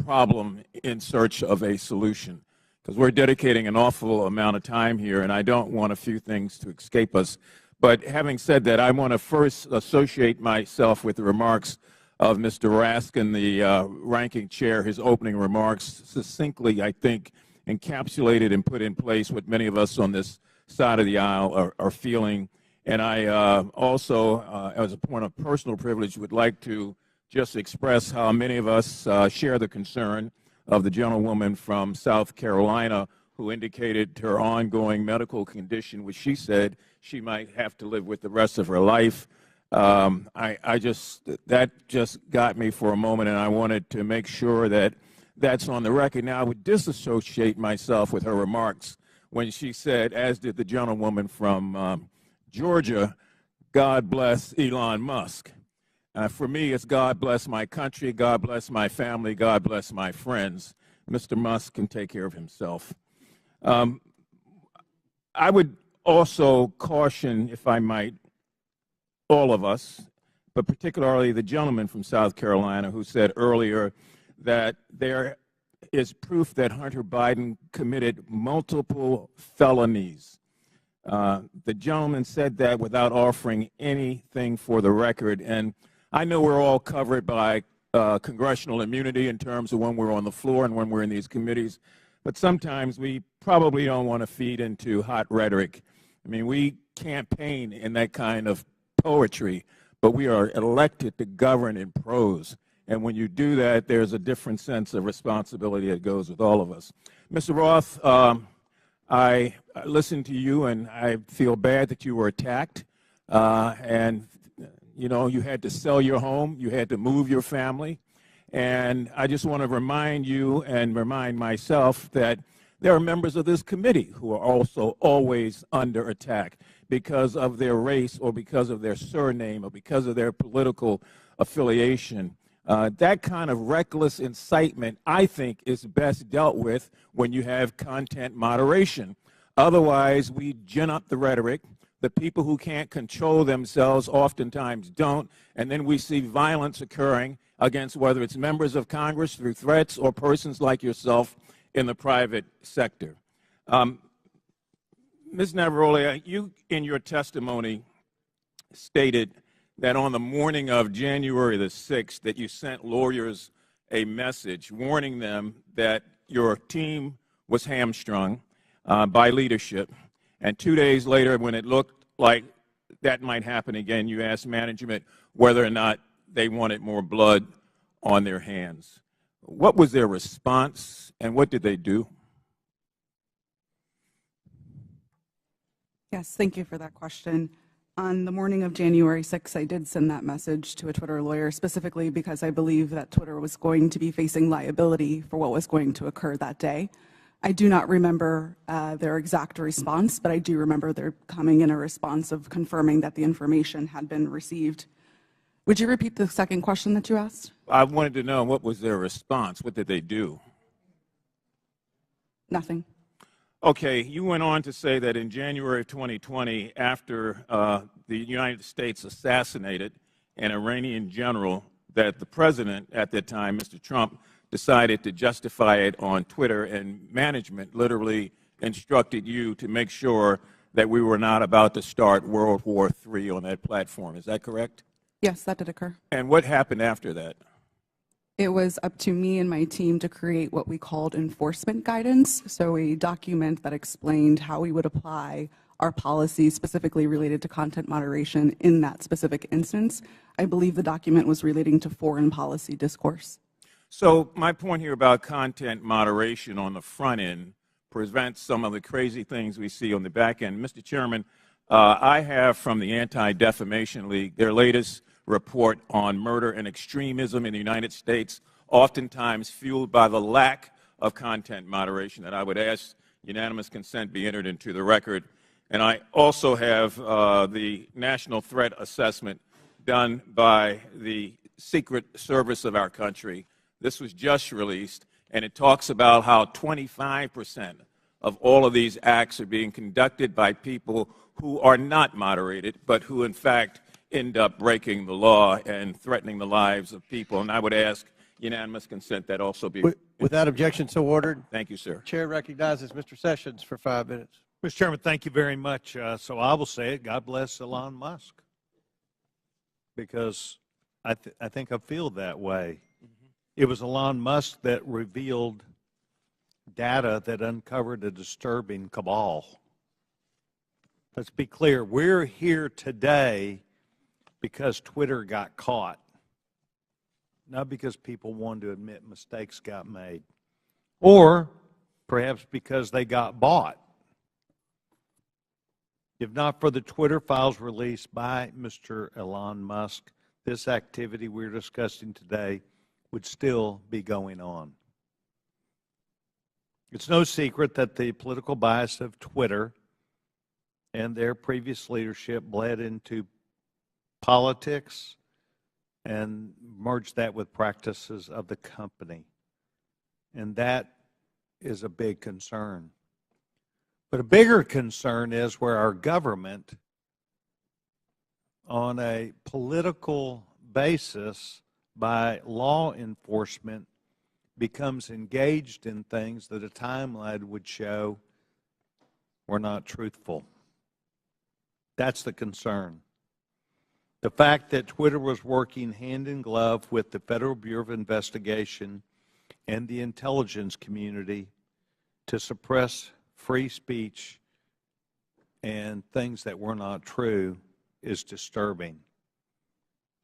problem in search of a solution, because we're dedicating an awful amount of time here, and I don't want a few things to escape us. But having said that, I want to first associate myself with the remarks of Mr. Raskin, the ranking chair. His opening remarks succinctly, I think, encapsulated and put in place what many of us on this side of the aisle are feeling. And I also, as a point of personal privilege, would like to just express how many of us share the concern of the gentlewoman from South Carolina who indicated her ongoing medical condition, which she said she might have to live with the rest of her life. That just got me for a moment, and I wanted to make sure that that's on the record. Now, I would disassociate myself with her remarks when she said, as did the gentlewoman from Georgia, God bless Elon Musk. For me, it's God bless my country, God bless my family, God bless my friends. Mr. Musk can take care of himself. I would also caution, if I might, all of us, but particularly the gentleman from South Carolina who said earlier that there is proof that Hunter Biden committed multiple felonies. The gentleman said that without offering anything for the record. And I know we're all covered by congressional immunity in terms of when we're on the floor and when we're in these committees, but sometimes we probably don't want to feed into hot rhetoric. I mean, we campaign in that kind of poetry, but we are elected to govern in prose. And when you do that, there's a different sense of responsibility that goes with all of us. Mr. Roth, I listened to you, and I feel bad that you were attacked. And, you know, you had to sell your home. You had to move your family. And I just want to remind you and remind myself that there are members of this committee who are also always under attack because of their race or because of their surname or because of their political affiliation. That kind of reckless incitement, I think, is best dealt with when you have content moderation. Otherwise, we gin up the rhetoric. The people who can't control themselves oftentimes don't, and then we see violence occurring against whether it's members of Congress through threats or persons like yourself in the private sector. Ms. Navaroli, you in your testimony stated that on the morning of January the 6th that you sent lawyers a message warning them that your team was hamstrung by leadership. And 2 days later, when it looked like that might happen again, you asked management whether or not they wanted more blood on their hands. What was their response, and what did they do? Yes, thank you for that question. On the morning of January 6th, I did send that message to a Twitter lawyer specifically because I believe that Twitter was going to be facing liability for what was going to occur that day. I do not remember their exact response, but I do remember there coming in a response of confirming that the information had been received. Would you repeat the second question that you asked? I wanted to know, what was their response? What did they do? Nothing. Okay, you went on to say that in January of 2020, after the United States assassinated an Iranian general, that the president at that time, Mr. Trump, decided to justify it on Twitter, and management literally instructed you to make sure that we were not about to start World War III on that platform. Is that correct? Yes, that did occur. And what happened after that? It was up to me and my team to create what we called enforcement guidance, so a document that explained how we would apply our policies specifically related to content moderation in that specific instance. I believe the document was relating to foreign policy discourse. So my point here about content moderation on the front end prevents some of the crazy things we see on the back end. Mr. Chairman, I have from the Anti-Defamation League their latest report on murder and extremism in the United States, oftentimes fueled by the lack of content moderation, that I would ask unanimous consent be entered into the record. And I also have the National Threat Assessment done by the Secret Service of our country. This was just released, and it talks about how 25% of all of these acts are being conducted by people who are not moderated, but who in fact end up breaking the law and threatening the lives of people. And I would ask unanimous consent that also be. Without objection, so ordered. Thank you, sir. Chair recognizes Mr. Sessions for 5 minutes. Mr. Chairman, thank you very much. So I will say it, God bless Elon Musk, because I think I feel that way. It was Elon Musk that revealed data that uncovered a disturbing cabal. Let's be clear, we're here today because Twitter got caught, not because people wanted to admit mistakes got made, or perhaps because they got bought. If not for the Twitter files released by Mr. Elon Musk, this activity we're discussing today would still be going on. It's no secret that the political bias of Twitter and their previous leadership bled into politics and merged that with practices of the company. And that is a big concern. But a bigger concern is where our government, on a political basis by law enforcement, becomes engaged in things that a timeline would show were not truthful. That's the concern. The fact that Twitter was working hand in glove with the Federal Bureau of Investigation and the intelligence community to suppress free speech and things that were not true is disturbing.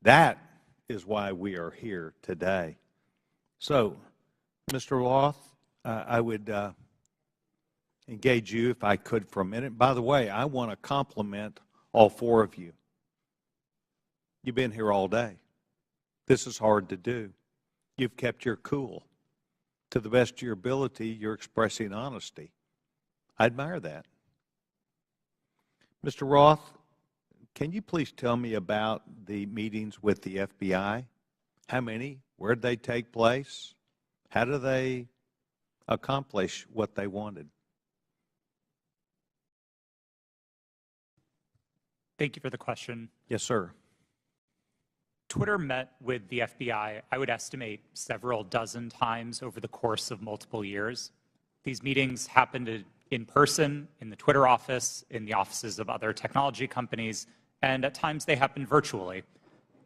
That is why we are here today. So, Mr. Roth, I would engage you, if I could, for a minute. By the way, I want to compliment all four of you. You've been here all day. This is hard to do. You've kept your cool. To the best of your ability, you're expressing honesty. I admire that. Mr. Roth, can you please tell me about the meetings with the FBI? How many? Where did they take place? How do they accomplish what they wanted? Thank you for the question. Yes, sir. Twitter met with the FBI, I would estimate, several dozen times over the course of multiple years. These meetings happened in person, in the Twitter office, in the offices of other technology companies, and at times they happened virtually.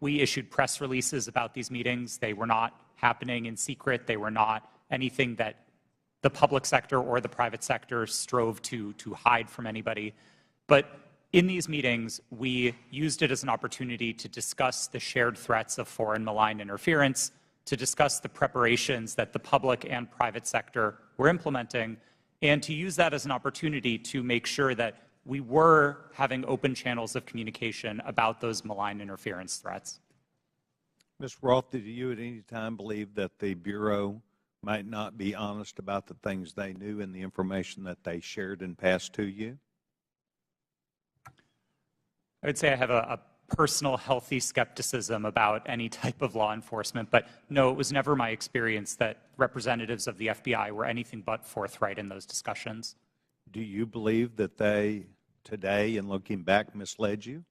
We issued press releases about these meetings. They were not happening in secret. They were not anything that the public sector or the private sector strove to hide from anybody. But in these meetings, we used it as an opportunity to discuss the shared threats of foreign malign interference, to discuss the preparations that the public and private sector were implementing, and to use that as an opportunity to make sure that we were having open channels of communication about those malign interference threats. Ms. Roth, did you at any time believe that the Bureau might not be honest about the things they knew and the information that they shared and passed to you? I would say I have a personal healthy skepticism about any type of law enforcement, but no, it was never my experience that representatives of the FBI were anything but forthright in those discussions. Do you believe that they, today, in looking back, misled you?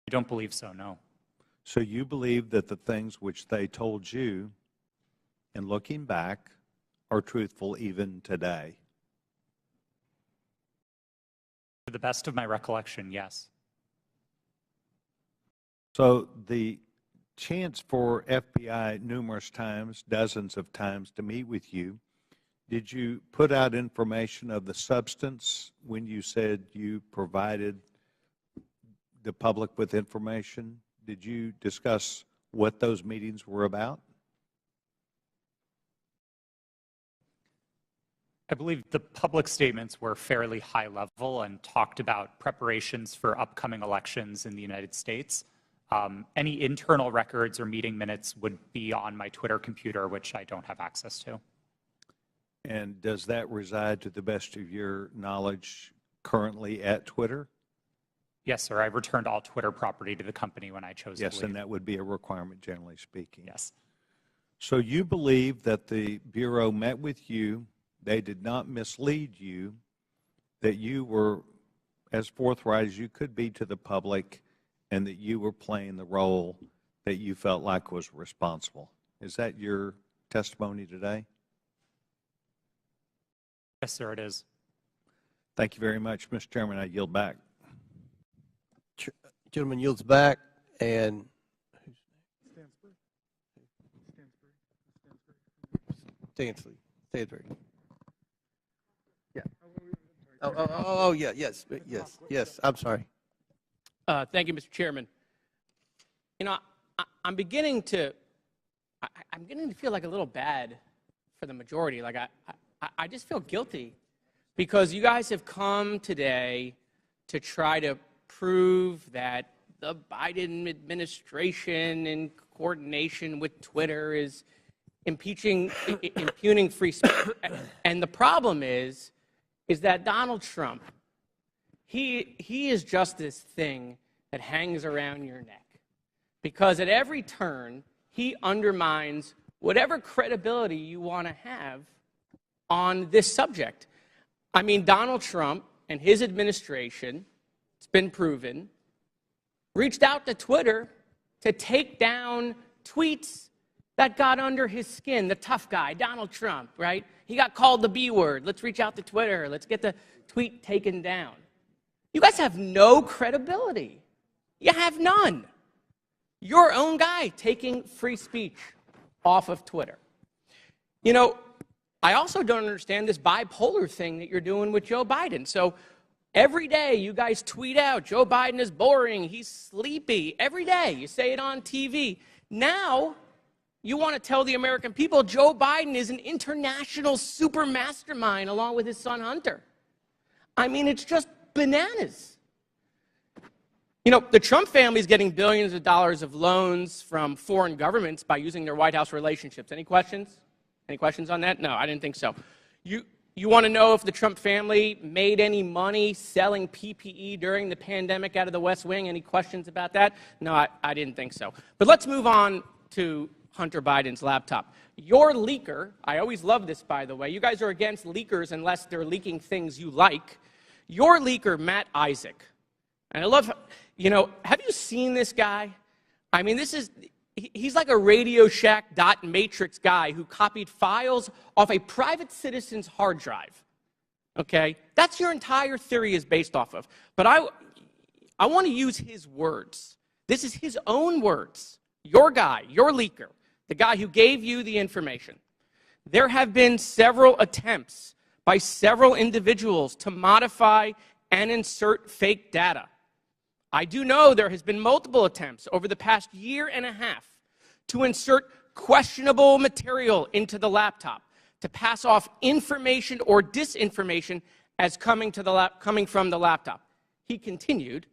I don't believe so, no. So you believe that the things which they told you, in looking back, are truthful even today? To the best of my recollection, yes. So the chance for FBI numerous times, dozens of times, to meet with you, did you put out information of the substance when you said you provided the public with information? Did you discuss what those meetings were about? I believe the public statements were fairly high level and talked about preparations for upcoming elections in the United States. Any internal records or meeting minutes would be on my Twitter computer, which I don't have access to. And does that reside, to the best of your knowledge, currently at Twitter? Yes, sir. I returned all Twitter property to the company when I chose to leave. Yes, and that would be a requirement, generally speaking. Yes. So you believe that the Bureau met with you, they did not mislead you, that you were as forthright as you could be to the public, and that you were playing the role that you felt like was responsible. Is that your testimony today? Yes, sir, it is. Thank you very much. Mr. Chairman, I yield back. Gentleman yields back, and Stansbury. Yeah. Oh, yeah, yes. I'm sorry. Thank you, Mr. Chairman. You know, I'm beginning to feel like a little bad for the majority. Like I just feel guilty because you guys have come today to try to prove that the Biden administration, in coordination with Twitter, is impugning free speech. And the problem is that Donald Trump, he is just this thing that hangs around your neck. Because at every turn, he undermines whatever credibility you want to have on this subject. I mean, Donald Trump and his administration, it's been proven, reached out to Twitter to take down tweets that got under his skin. The tough guy, Donald Trump, right? He got called the B word. Let's reach out to Twitter. Let's get the tweet taken down. You guys have no credibility. You have none. Your own guy taking free speech off of Twitter. You know, I also don't understand this bipolar thing that you're doing with Joe Biden. So every day you guys tweet out, Joe Biden is boring, he's sleepy. Every day you say it on TV. Now you want to tell the American people Joe Biden is an international super mastermind along with his son Hunter. I mean, it's just bananas. You know, the Trump family is getting billions of dollars of loans from foreign governments by using their White House relationships. Any questions? Any questions on that? No, I didn't think so. You want to know if the Trump family made any money selling PPE during the pandemic out of the West Wing? Any questions about that? No, I didn't think so. But let's move on to Hunter Biden's laptop. Your leaker, I always love this, by the way. You guys are against leakers unless they're leaking things you like. Your leaker, Matt Isaac, and I love, you know, have you seen this guy? I mean, he's like a Radio Shack dot matrix guy who copied files off a private citizen's hard drive. Okay? That's your entire theory is based off of. But I want to use his words. This is his own words. Your guy, your leaker, the guy who gave you the information. There have been several attempts by several individuals to modify and insert fake data. I do know there has been multiple attempts over the past year and a half to insert questionable material into the laptop, to pass off information or disinformation as coming from the laptop. He continued,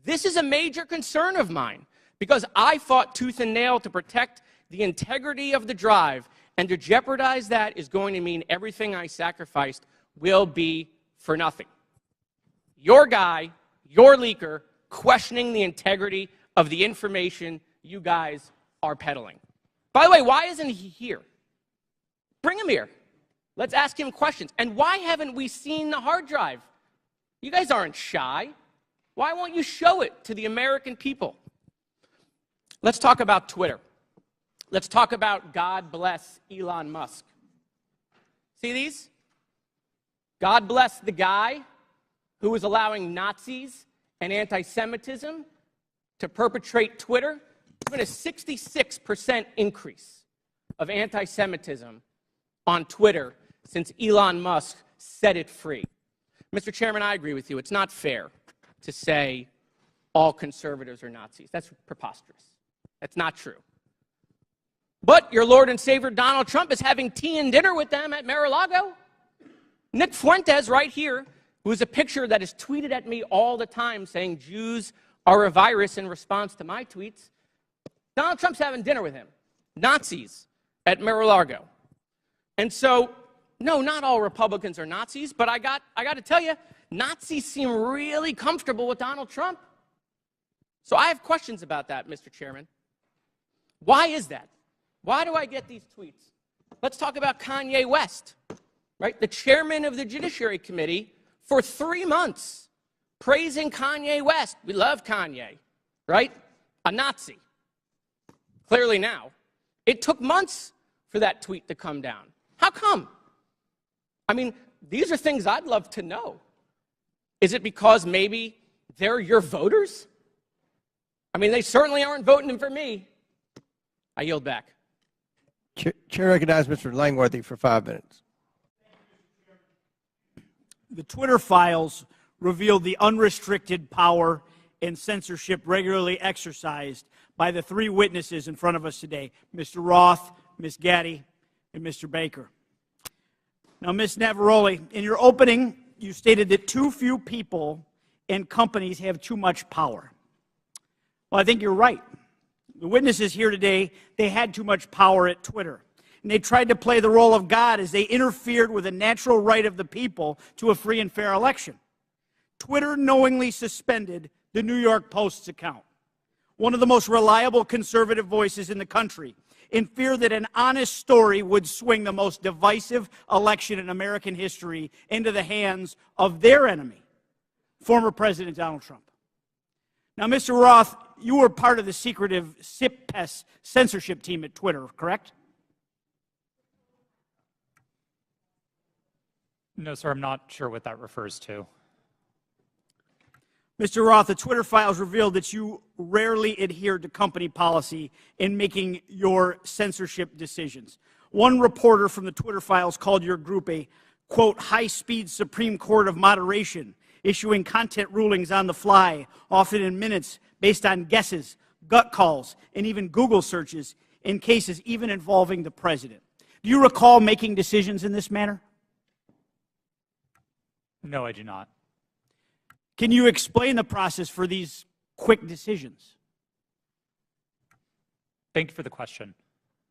"This is a major concern of mine because I fought tooth and nail to protect the integrity of the drive, and to jeopardize that is going to mean everything I sacrificed will be for nothing." Your guy, your leaker, questioning the integrity of the information you guys are peddling. By the way, why isn't he here? Bring him here. Let's ask him questions. And why haven't we seen the hard drive? You guys aren't shy. Why won't you show it to the American people? Let's talk about Twitter. Let's talk about God bless Elon Musk. See these? God bless the guy who is allowing Nazis and anti-Semitism to perpetrate Twitter. There's been a 66% increase of anti-Semitism on Twitter since Elon Musk set it free. Mr. Chairman, I agree with you. It's not fair to say all conservatives are Nazis. That's preposterous. That's not true. But your Lord and Savior Donald Trump is having tea and dinner with them at Mar-a-Lago. Nick Fuentes right here, who is a picture that is tweeted at me all the time saying Jews are a virus in response to my tweets. Donald Trump's having dinner with him. Nazis at Mar-a-Lago. And so, no, not all Republicans are Nazis, but I got to tell you, Nazis seem really comfortable with Donald Trump. So I have questions about that, Mr. Chairman. Why is that? Why do I get these tweets? Let's talk about Kanye West, right? The chairman of the Judiciary Committee for 3 months praising Kanye West. We love Kanye, right? A Nazi. Clearly now. It took months for that tweet to come down. How come? I mean, these are things I'd love to know. Is it because maybe they're your voters? I mean, they certainly aren't voting for me. I yield back. Chair recognizes Mr. Langworthy for 5 minutes. The Twitter files revealed the unrestricted power and censorship regularly exercised by the 3 witnesses in front of us today, Mr. Roth, Ms. Gaddy, and Mr. Baker. Now, Ms. Navaroli, in your opening, you stated that too few people and companies have too much power. Well, I think you're right. The witnesses here today, they had too much power at Twitter. And they tried to play the role of God as they interfered with the natural right of the people to a free and fair election. Twitter knowingly suspended the New York Post's account, one of the most reliable conservative voices in the country, in fear that an honest story would swing the most divisive election in American history into the hands of their enemy, former President Donald Trump. Now, Mr. Roth, you were part of the secretive SIP-PES censorship team at Twitter, correct? No, sir, I'm not sure what that refers to. Mr. Roth, the Twitter files revealed that you rarely adhered to company policy in making your censorship decisions. One reporter from the Twitter files called your group a, quote, high-speed Supreme Court of moderation, issuing content rulings on the fly, often in minutes, based on guesses, gut calls, and even Google searches in cases even involving the president. Do you recall making decisions in this manner? No, I do not. Can you explain the process for these quick decisions? Thank you for the question.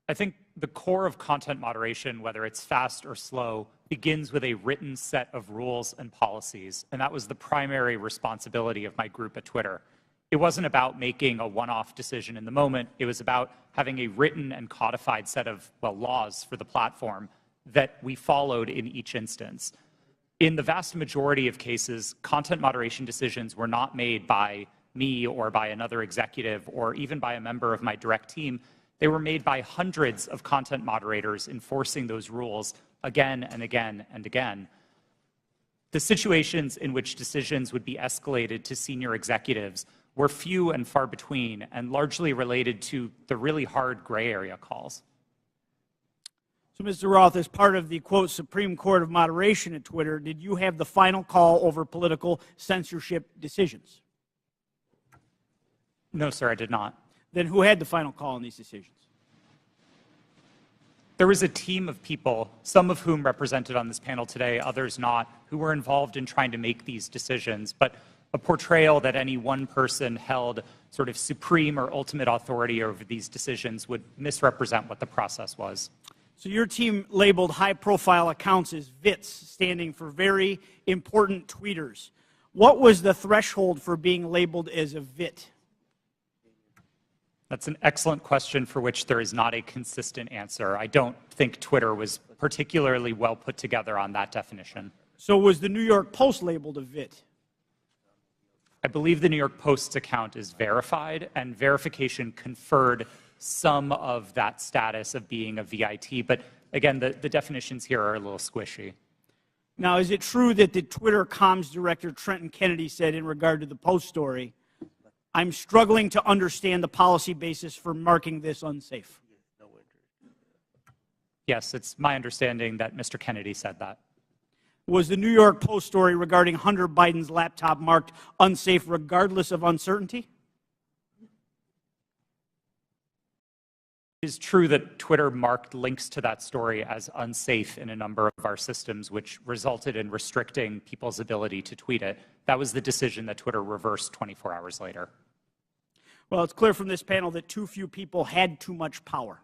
I think the core of content moderation, whether it's fast or slow, begins with a written set of rules and policies, and that was the primary responsibility of my group at Twitter. It wasn't about making a one-off decision in the moment. It was about having a written and codified set of, well, laws for the platform that we followed in each instance. In the vast majority of cases, content moderation decisions were not made by me or by another executive or even by a member of my direct team. They were made by hundreds of content moderators enforcing those rules again and again and again. The situations in which decisions would be escalated to senior executives were few and far between and largely related to the really hard gray area calls. So, Mr. Roth, as part of the, quote, Supreme Court of Moderation at Twitter, did you have the final call over political censorship decisions? No, sir, I did not. Then who had the final call on these decisions? There was a team of people, some of whom represented on this panel today, others not, who were involved in trying to make these decisions, but a portrayal that any one person held sort of supreme or ultimate authority over these decisions would misrepresent what the process was. So your team labeled high-profile accounts as VITs, standing for very important tweeters. What was the threshold for being labeled as a VIT? That's an excellent question for which there is not a consistent answer. I don't think Twitter was particularly well put together on that definition. So was the New York Post labeled a VIT? I believe the New York Post's account is verified, and verification conferred some of that status of being a VIT. But again, the definitions here are a little squishy. Now, is it true that the Twitter comms director, Trenton Kennedy, said in regard to the Post story, "I'm struggling to understand the policy basis for marking this unsafe"? Yes, it's my understanding that Mr. Kennedy said that. Was the New York Post story regarding Hunter Biden's laptop marked unsafe regardless of uncertainty? It is true that Twitter marked links to that story as unsafe in a number of our systems, which resulted in restricting people's ability to tweet it. That was the decision that Twitter reversed 24 hours later. Well, it's clear from this panel that too few people had too much power.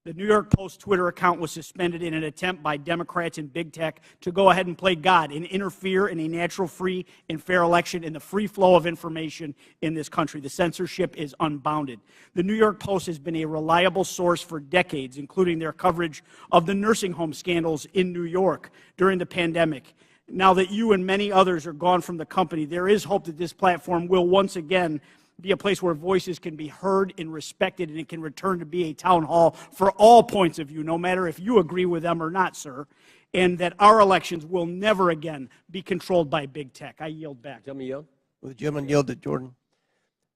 The New York Post Twitter account was suspended in an attempt by Democrats and big tech to go ahead and play God and interfere in a natural, free, and fair election and the free flow of information in this country. The censorship is unbounded. The New York Post has been a reliable source for decades, including their coverage of the nursing home scandals in New York during the pandemic. Now that you and many others are gone from the company, there is hope that this platform will once again be a place where voices can be heard and respected, and it can return to be a town hall for all points of view, no matter if you agree with them or not, sir, and that our elections will never again be controlled by big tech. I yield back. Gentleman yield? Will the gentleman yield to Jordan?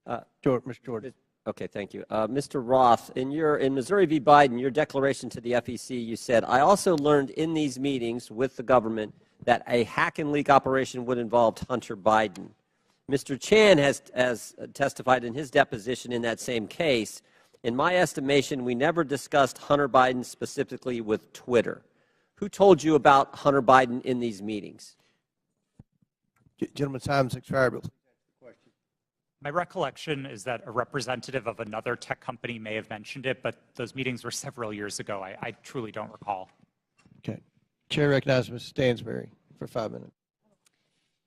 Mr. Jordan. Okay, thank you. Mr. Roth, in Missouri v. Biden, your declaration to the FEC, you said, "I also learned in these meetings with the government that a hack and leak operation would involve Hunter Biden." Mr. Chan has testified in his deposition in that same case. In my estimation, we never discussed Hunter Biden specifically with Twitter. Who told you about Hunter Biden in these meetings? Gentleman's time has expired. My recollection is that a representative of another tech company may have mentioned it, but those meetings were several years ago. I truly don't recall. Okay. Chair recognizes Ms. Stansberry for 5 minutes.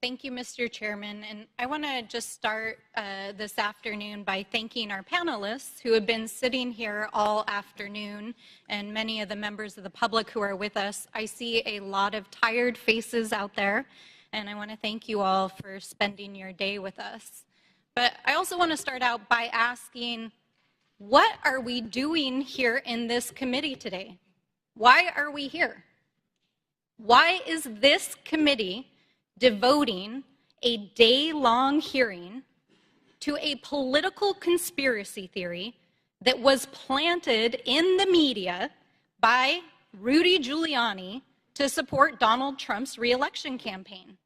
Thank you, Mr. Chairman. And I want to just start this afternoon by thanking our panelists who have been sitting here all afternoon, and many of the members of the public who are with us. I see a lot of tired faces out there, and I want to thank you all for spending your day with us. But I also want to start out by asking, what are we doing here in this committee today? Why are we here? Why is this committee devoting a day-long hearing to a political conspiracy theory that was planted in the media by Rudy Giuliani to support Donald Trump's re-election campaign?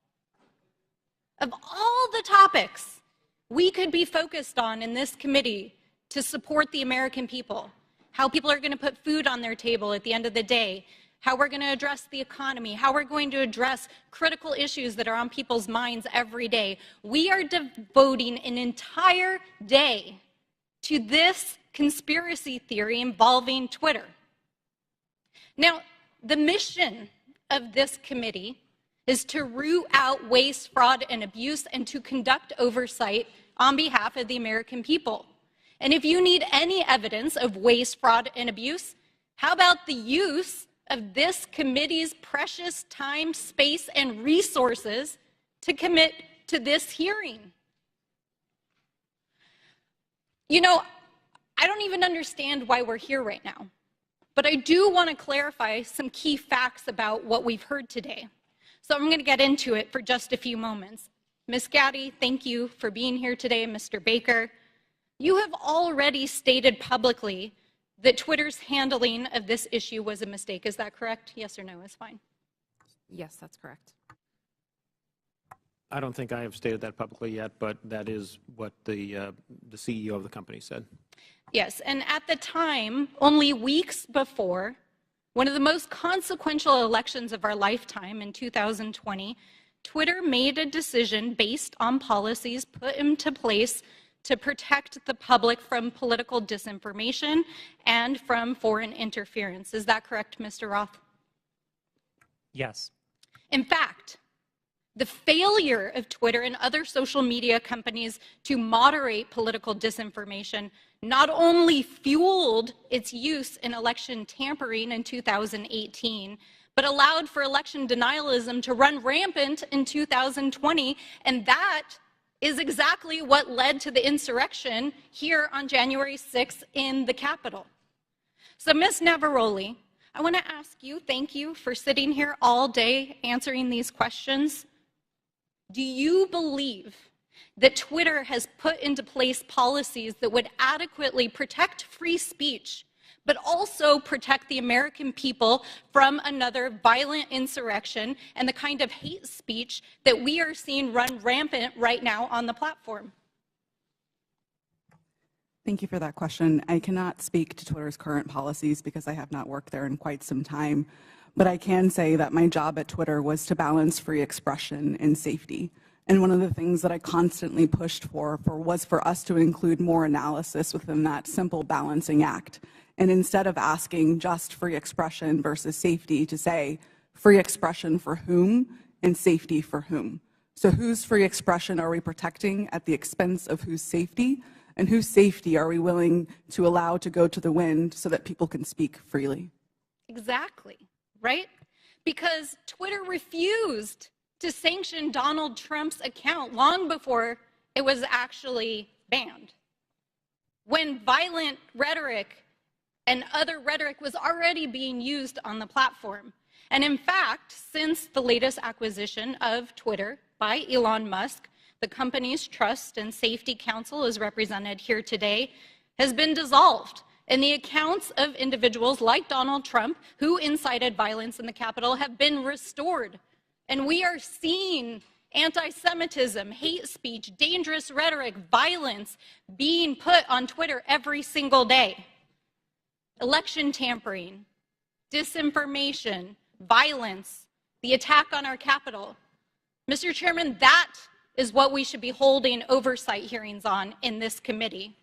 Of all the topics we could be focused on in this committee to support the American people, how people are going to put food on their table at the end of the day, how we're going to address the economy, how we're going to address critical issues that are on people's minds every day. We are devoting an entire day to this conspiracy theory involving Twitter. Now, the mission of this committee is to root out waste, fraud, and abuse, and to conduct oversight on behalf of the American people. And if you need any evidence of waste, fraud, and abuse, how about the use of this committee's precious time, space, and resources to commit to this hearing? You know, I don't even understand why we're here right now, but I do want to clarify some key facts about what we've heard today. So I'm going to get into it for just a few moments. Ms. Gaddy, thank you for being here today. Mr. Baker, you have already stated publicly that Twitter's handling of this issue was a mistake. Is that correct? Yes or no is fine. Yes, that's correct. I don't think I have stated that publicly yet, but that is what the CEO of the company said. Yes, and at the time, only weeks before one of the most consequential elections of our lifetime in 2020, Twitter made a decision based on policies put into place to protect the public from political disinformation and from foreign interference. Is that correct, Mr. Roth? Yes. In fact, the failure of Twitter and other social media companies to moderate political disinformation not only fueled its use in election tampering in 2018, but allowed for election denialism to run rampant in 2020, and that is exactly what led to the insurrection here on January 6th in the Capitol. So, Ms. Navaroli, I want to ask you, thank you for sitting here all day answering these questions. Do you believe that Twitter has put into place policies that would adequately protect free speech, but also protect the American people from another violent insurrection and the kind of hate speech that we are seeing run rampant right now on the platform? Thank you for that question. I cannot speak to Twitter's current policies because I have not worked there in quite some time, but I can say that my job at Twitter was to balance free expression and safety. And one of the things that I constantly pushed for was for us to include more analysis within that simple balancing act. And instead of asking just free expression versus safety, to say free expression for whom and safety for whom. So whose free expression are we protecting at the expense of whose safety? And whose safety are we willing to allow to go to the wind so that people can speak freely? Exactly, right? Because Twitter refused to sanction Donald Trump's account long before it was actually banned, when violent rhetoric and other rhetoric was already being used on the platform. And in fact, since the latest acquisition of Twitter by Elon Musk, the company's Trust and Safety Council, as represented here today, has been dissolved. And the accounts of individuals like Donald Trump, who incited violence in the Capitol, have been restored. And we are seeing anti-Semitism, hate speech, dangerous rhetoric, violence being put on Twitter every single day. Election tampering, disinformation, violence, the attack on our Capitol. Mr. Chairman, that is what we should be holding oversight hearings on in this committee.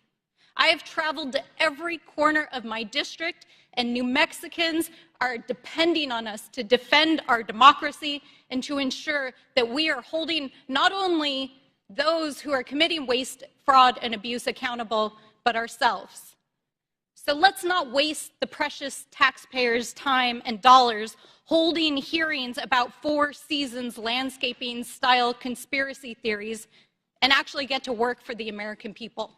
I have traveled to every corner of my district, and New Mexicans are depending on us to defend our democracy and to ensure that we are holding not only those who are committing waste, fraud, and abuse accountable, but ourselves. So let's not waste the precious taxpayers' time and dollars holding hearings about Four Seasons landscaping style conspiracy theories and actually get to work for the American people.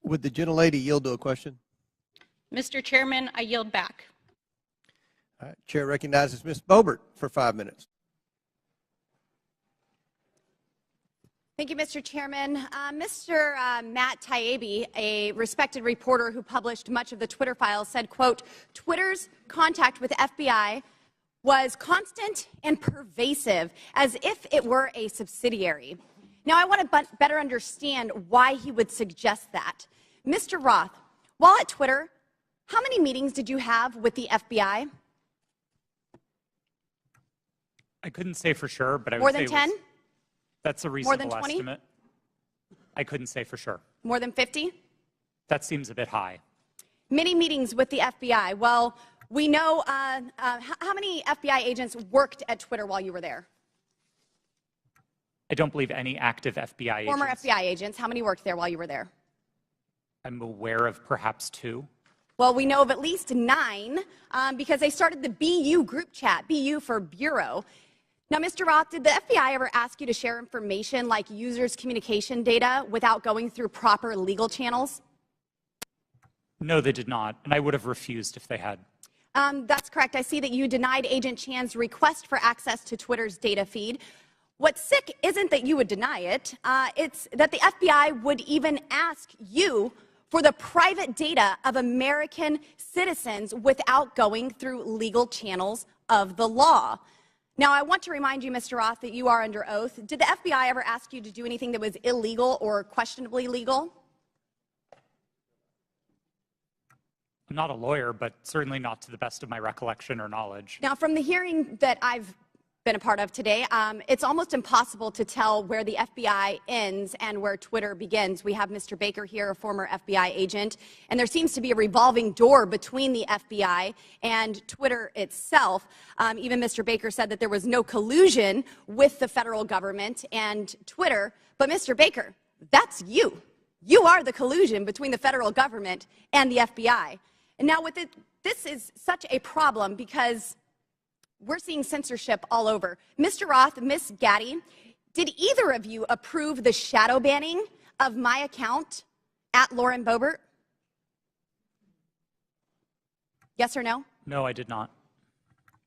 Would the gentlelady yield to a question? Mr. Chairman, I yield back. All right, Chair recognizes Ms. Boebert for 5 minutes. Thank you, Mr. Chairman. Mr. Matt Taibbi, a respected reporter who published much of the Twitter files, said, quote, Twitter's contact with FBI was constant and pervasive, as if it were a subsidiary. Now, I want to better understand why he would suggest that. Mr. Roth, while at Twitter, how many meetings did you have with the FBI? I couldn't say for sure, but I would More say than 10? That's a More reasonable than 20? estimate. I couldn't say for sure. More than 50? That seems a bit high. Many meetings with the FBI. Well, we know how many FBI agents worked at Twitter while you were there? I don't believe any active FBI agents. Former FBI agents. How many worked there while you were there? I'm aware of perhaps 2. Well, we know of at least 9 because they started the BU group chat, BU for Bureau. Now, Mr. Roth, did the FBI ever ask you to share information like users' communication data without going through proper legal channels? No, they did not, and I would have refused if they had. That's correct. I see that you denied Agent Chan's request for access to Twitter's data feed. What's sick isn't that you would deny it, it's that the FBI would even ask you for the private data of American citizens without going through legal channels of the law. Now, I want to remind you, Mr. Roth, that you are under oath. Did the FBI ever ask you to do anything that was illegal or questionably legal? I'm not a lawyer, but certainly not to the best of my recollection or knowledge. Now, from the hearing that I've been a part of today, it's almost impossible to tell where the FBI ends and where Twitter begins. We have Mr. Baker here, a former FBI agent, and there seems to be a revolving door between the FBI and Twitter itself. Even Mr. Baker said that there was no collusion with the federal government and Twitter. But Mr. Baker, that's you. You are the collusion between the federal government and the FBI. And now with it, this is such a problem because we're seeing censorship all over. Mr. Roth, Ms. Gaddy, did either of you approve the shadow banning of my account at Lauren Boebert? Yes or no? No, I did not.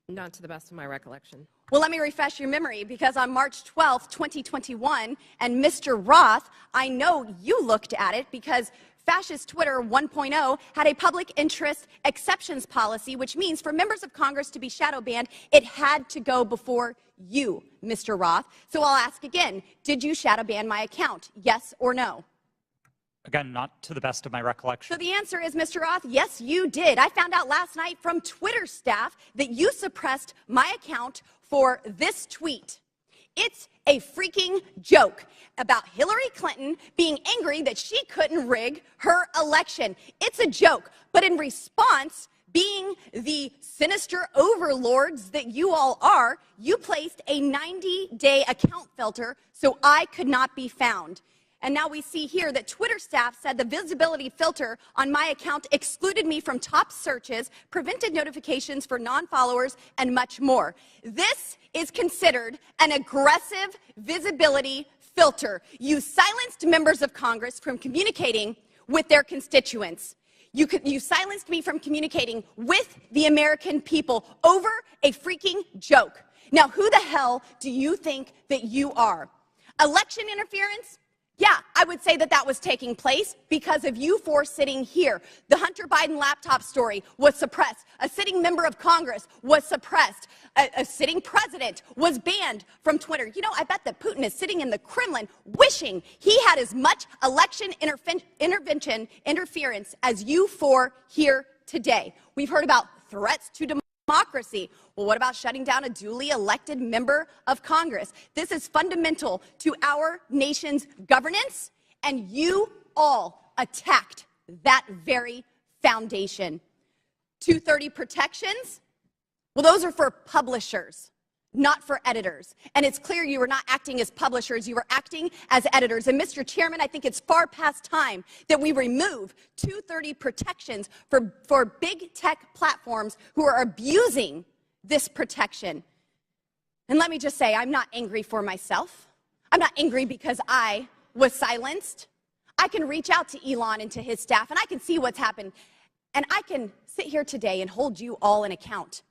Not to the best of my recollection. Well, let me refresh your memory, because on March 12th, 2021, and Mr. Roth, I know you looked at it because Fascist Twitter 1.0 had a public interest exceptions policy, which means for members of Congress to be shadow banned, it had to go before you, Mr. Roth. So I'll ask again, did you shadow ban my account? Yes or no? Again, not to the best of my recollection. So the answer is, Mr. Roth, yes, you did. I found out last night from Twitter staff that you suppressed my account for this tweet. It's a freaking joke about Hillary Clinton being angry that she couldn't rig her election. It's a joke. But in response, being the sinister overlords that you all are, you placed a 90-day account filter so I could not be found. And now we see here that Twitter staff said the visibility filter on my account excluded me from top searches, prevented notifications for non-followers, and much more. This is considered an aggressive visibility filter. You silenced members of Congress from communicating with their constituents. You silenced me from communicating with the American people over a freaking joke. Now, who the hell do you think that you are? Election interference? Yeah, I would say that that was taking place because of you four sitting here. The Hunter Biden laptop story was suppressed. A sitting member of Congress was suppressed. A sitting president was banned from Twitter. You know, I bet that Putin is sitting in the Kremlin wishing he had as much election interference as you four here today. We've heard about threats to democracy. Well, what about shutting down a duly elected member of Congress? This is fundamental to our nation's governance, and you all attacked that very foundation. 230 protections? Well, those are for publishers, not for editors. And it's clear you were not acting as publishers, you were acting as editors. And Mr. Chairman, I think it's far past time that we remove 230 protections for big tech platforms who are abusing this protection. And let me just say, I'm not angry for myself. I'm not angry because I was silenced. I can reach out to Elon and to his staff, and I can see what's happened. And I can sit here today and hold you all in account.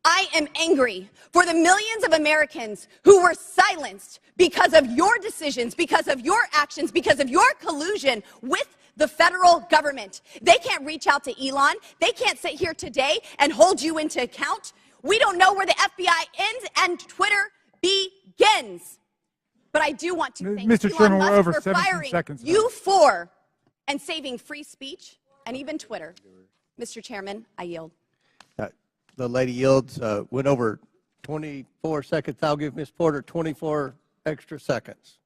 I am angry for the millions of Americans who were silenced because of your decisions, because of your actions, because of your collusion with the federal government. They can't reach out to Elon. They can't sit here today and hold you into account. We don't know where the FBI ends and Twitter begins. But I do want to thank Mr. Elon Chairman, we're Musk over for 17 firing seconds. you four and saving free speech and even Twitter. Mr. Chairman, I yield. The lady yields. Went over 24 seconds. I'll give Ms. Porter 24 extra seconds.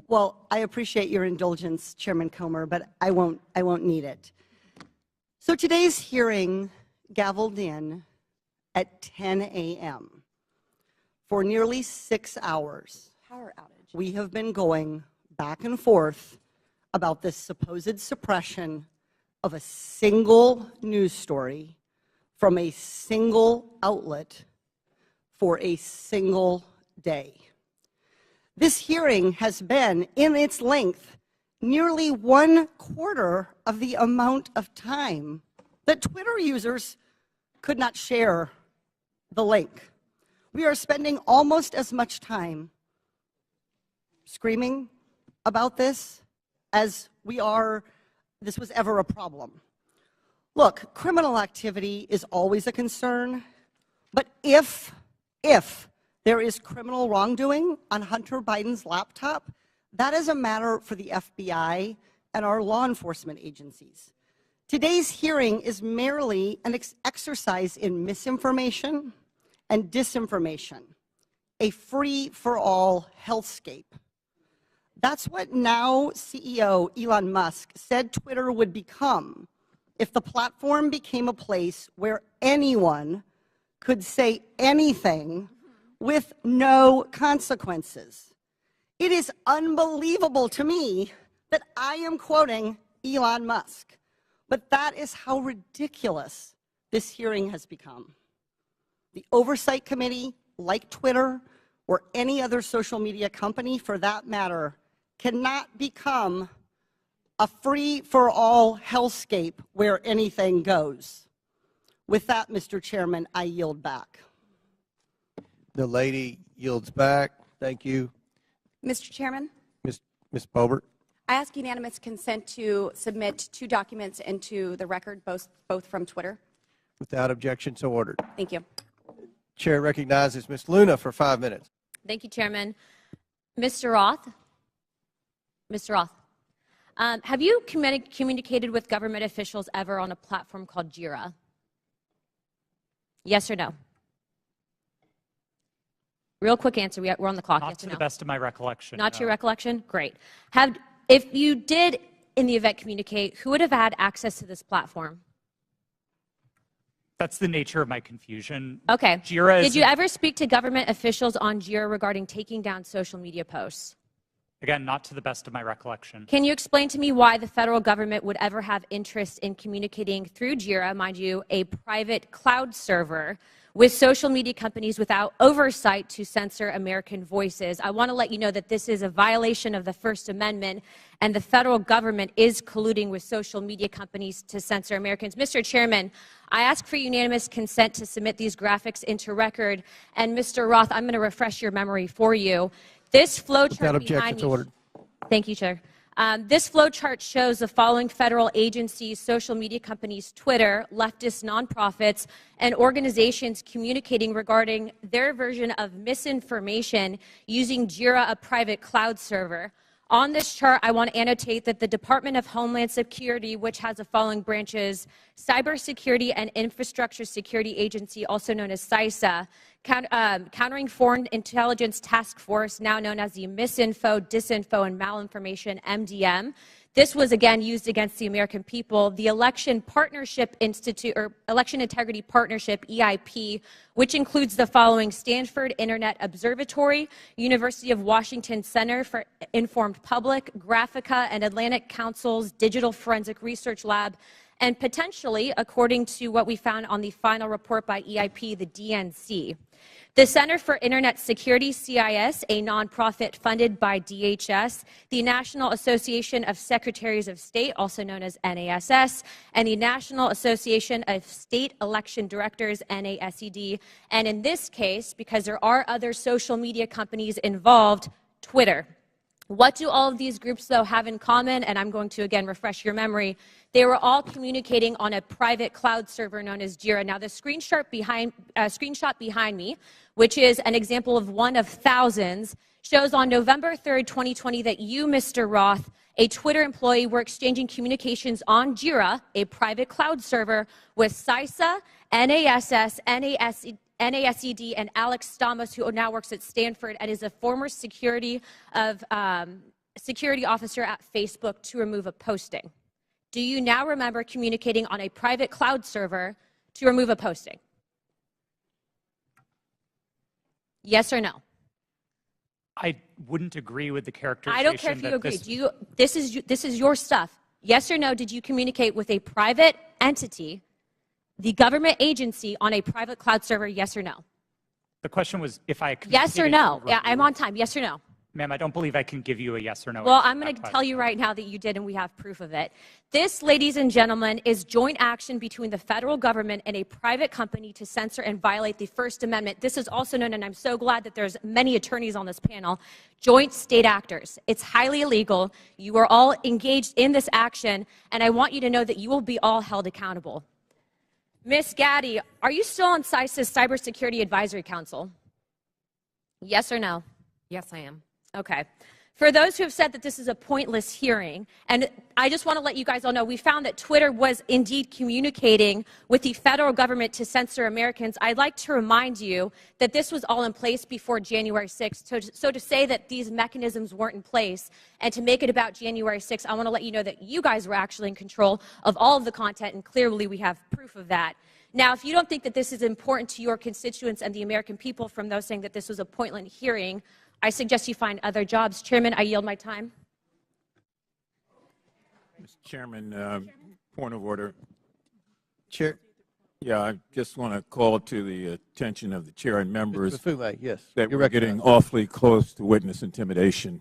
Well, I appreciate your indulgence, Chairman Comer, but I won't need it. So today's hearing gavelled in at 10 a.m. For nearly 6 hours. Power outage. We have been going back and forth about this supposed suppression of a single news story from a single outlet for a single day. This hearing has been, in its length, nearly 1/4 of the amount of time that Twitter users could not share the link. We are spending almost as much time screaming about this as this was ever a problem. Look, criminal activity is always a concern, but if there is criminal wrongdoing on Hunter Biden's laptop, that is a matter for the FBI and our law enforcement agencies. Today's hearing is merely an exercise in misinformation and disinformation, a free-for-all hellscape. That's what now CEO Elon Musk said Twitter would become if the platform became a place where anyone could say anything with no consequences. It is unbelievable to me that I am quoting Elon Musk, but that is how ridiculous this hearing has become. The Oversight Committee, like Twitter or any other social media company for that matter, cannot become a free-for-all hellscape where anything goes. With that, Mr. Chairman, I yield back. The lady yields back. Thank you. Mr. Chairman, Ms. Boebert. I ask unanimous consent to submit 2 documents into the record, both from Twitter. Without objection, so ordered. Thank you. Chair recognizes Ms. Luna for 5 minutes. Thank you, Chairman. Mr. Roth? Mr. Roth, have you communicated with government officials ever on a platform called Jira? Yes or no? Real quick answer. We're on the clock. Not yes to or the no? best of my recollection. Not no. to your recollection? Great. If you did, in the event, communicate, who would have had access to this platform? That's the nature of my confusion. Okay. Jira Did you ever speak to government officials on Jira regarding taking down social media posts? Again, not to the best of my recollection. Can you explain to me why the federal government would ever have interest in communicating through Jira, mind you, a private cloud server, with social media companies without oversight to censor American voices? I want to let you know that this is a violation of the First Amendment, and the federal government is colluding with social media companies to censor Americans. Mr. Chairman, I ask for unanimous consent to submit these graphics into record. And Mr. Roth, I'm going to refresh your memory for you. This flow chart behind me. Ordered. Thank you, Chair. This flow chart shows the following federal agencies, social media companies, Twitter, leftist nonprofits, and organizations communicating regarding their version of misinformation using Jira, a private cloud server. On this chart, I want to annotate that the Department of Homeland Security, which has the following branches: Cybersecurity and Infrastructure Security Agency, also known as CISA, Countering Foreign Intelligence Task Force, now known as the Misinfo, Disinfo, and Malinformation, MDM. This was again used against the American people. The Election Partnership Institute, or Election Integrity Partnership, EIP, which includes the following: Stanford Internet Observatory, University of Washington Center for Informed Public, Graphica, and Atlantic Council's Digital Forensic Research Lab, and potentially, according to what we found on the final report by EIP, the DNC. The Center for Internet Security, CIS, a nonprofit funded by DHS, the National Association of Secretaries of State, also known as NASS, and the National Association of State Election Directors, NASED, and in this case, because there are other social media companies involved, Twitter. What do all of these groups, though, have in common? And I'm going to, again, refresh your memory. They were all communicating on a private cloud server known as Jira. Now, the screenshot behind me, which is an example of one of thousands, shows on November 3rd, 2020, that you, Mr. Roth, a Twitter employee, were exchanging communications on Jira, a private cloud server, with CISA, NASS, NASED, and Alex Stamos, who now works at Stanford and is a former security officer at Facebook, to remove a posting. Do you now remember communicating on a private cloud server to remove a posting? Yes or no? I wouldn't agree with the characterization. I don't care if you agree. This is your stuff. Yes or no, did you communicate with a private entity, the government agency, on a private cloud server? Yes or no? The question was if I Yes or no? Yeah, I'm on time. Yes or no? Ma'am, I don't believe I can give you a yes or no. Well, I'm going to tell you right now that you did, and we have proof of it. This, ladies and gentlemen, is joint action between the federal government and a private company to censor and violate the First Amendment. This is also known, and I'm so glad that there's many attorneys on this panel, joint state actors. It's highly illegal. You are all engaged in this action, and I want you to know that you will be all held accountable. Ms. Gaddy, are you still on CISA's Cybersecurity Advisory Council? Yes or no? Yes, I am. Okay. For those who have said that this is a pointless hearing, and I just want to let you guys all know, we found that Twitter was indeed communicating with the federal government to censor Americans. I'd like to remind you that this was all in place before January 6th. So to say that these mechanisms weren't in place and to make it about January 6th, I want to let you know that you guys were actually in control of all of the content, and clearly we have proof of that. Now, if you don't think that this is important to your constituents and the American people from those saying that this was a pointless hearing, I suggest you find other jobs. Chairman, I yield my time. Mr. Chairman, point of order. Chair. Yeah, I just want to call to the attention of the chair and members yes, that we're getting awfully close to witness intimidation,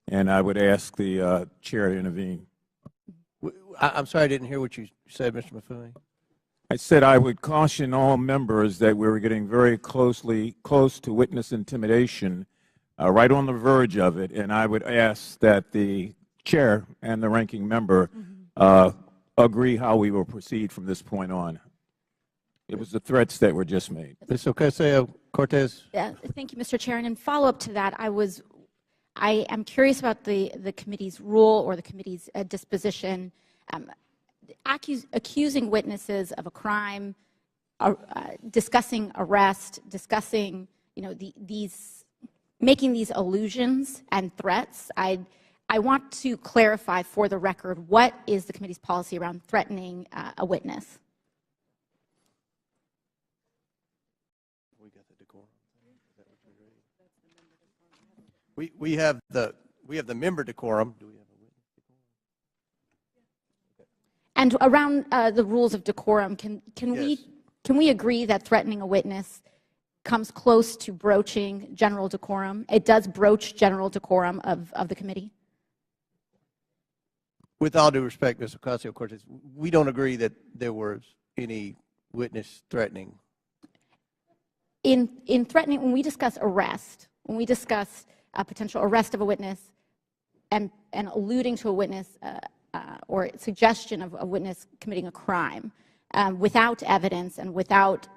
and I would ask the chair to intervene. I'm sorry, I didn't hear what you said, Mr. Mafui. I said I would caution all members that we were getting very close to witness intimidation, right on the verge of it, and I would ask that the chair and the ranking member agree how we will proceed from this point on. It was the threats that were just made. Ms. Ocasio-Cortez. Thank you, Mr. Chair. And in follow-up to that, I am curious about the committee's rule or the committee's disposition, accusing witnesses of a crime, discussing arrest, discussing, making these allusions and threats. I want to clarify for the record, what is the committee's policy around threatening a witness? We have the member decorum. Do we have a witness decorum? And around the rules of decorum, can we agree that threatening a witness comes close to broaching general decorum? It does broach general decorum of the committee? With all due respect, Ms. Ocasio-Cortez, we don't agree that there was any witness threatening. In threatening, when we discuss arrest, when we discuss a potential arrest of a witness and alluding to a witness or suggestion of a witness committing a crime without evidence and without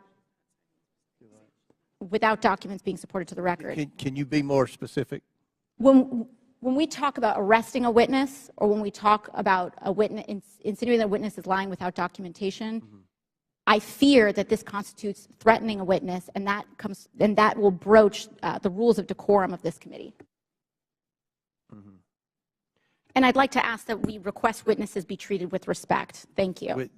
documents being supported to the record. Can you be more specific? When we talk about arresting a witness, or when we talk about a witness, insinuating that a witness is lying without documentation, I fear that this constitutes threatening a witness, and that will broach the rules of decorum of this committee. And I'd like to ask that we request witnesses be treated with respect. Thank you.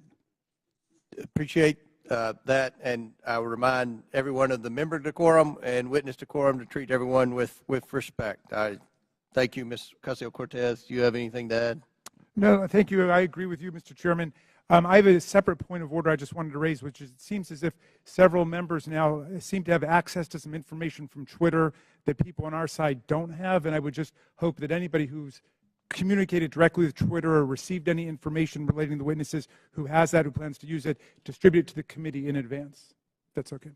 Appreciate that, and I will remind everyone of the member decorum and witness decorum to treat everyone with respect. Thank you, Ms. Ocasio-Cortez. Do you have anything to add? No, thank you. I agree with you, Mr. Chairman. I have a separate point of order I just wanted to raise, which is it seems as if several members now seem to have access to some information from Twitter that people on our side don't have, and I would just hope that anybody who's communicated directly with Twitter or received any information relating to the witnesses who has that, who plans to use it, distribute it to the committee in advance. If that's okay.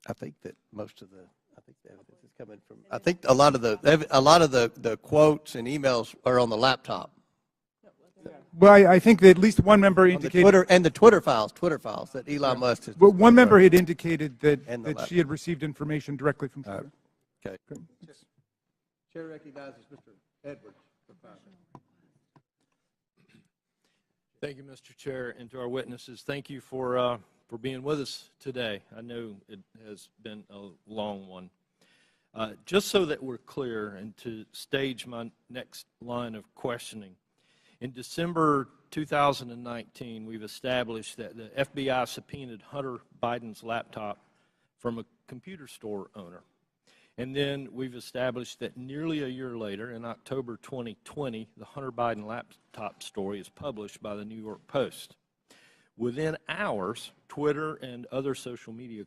I think that most of the evidence is coming from. I think a lot of the quotes and emails are on the laptop. Well, I think that at least one member indicated the Twitter files that Elon Musk has. Well, one member had indicated that she had received information directly from Twitter. Okay. Chair recognizes Mr. Edwards. Thank you, Mr. Chair, and to our witnesses, thank you for being with us today. I know it has been a long one. Just so that we're clear, and to stage my next line of questioning, in December 2019, we've established that the FBI subpoenaed Hunter Biden's laptop from a computer store owner. And then we've established that nearly a year later, in October 2020, the Hunter Biden laptop story is published by the New York Post. Within hours, Twitter and other social media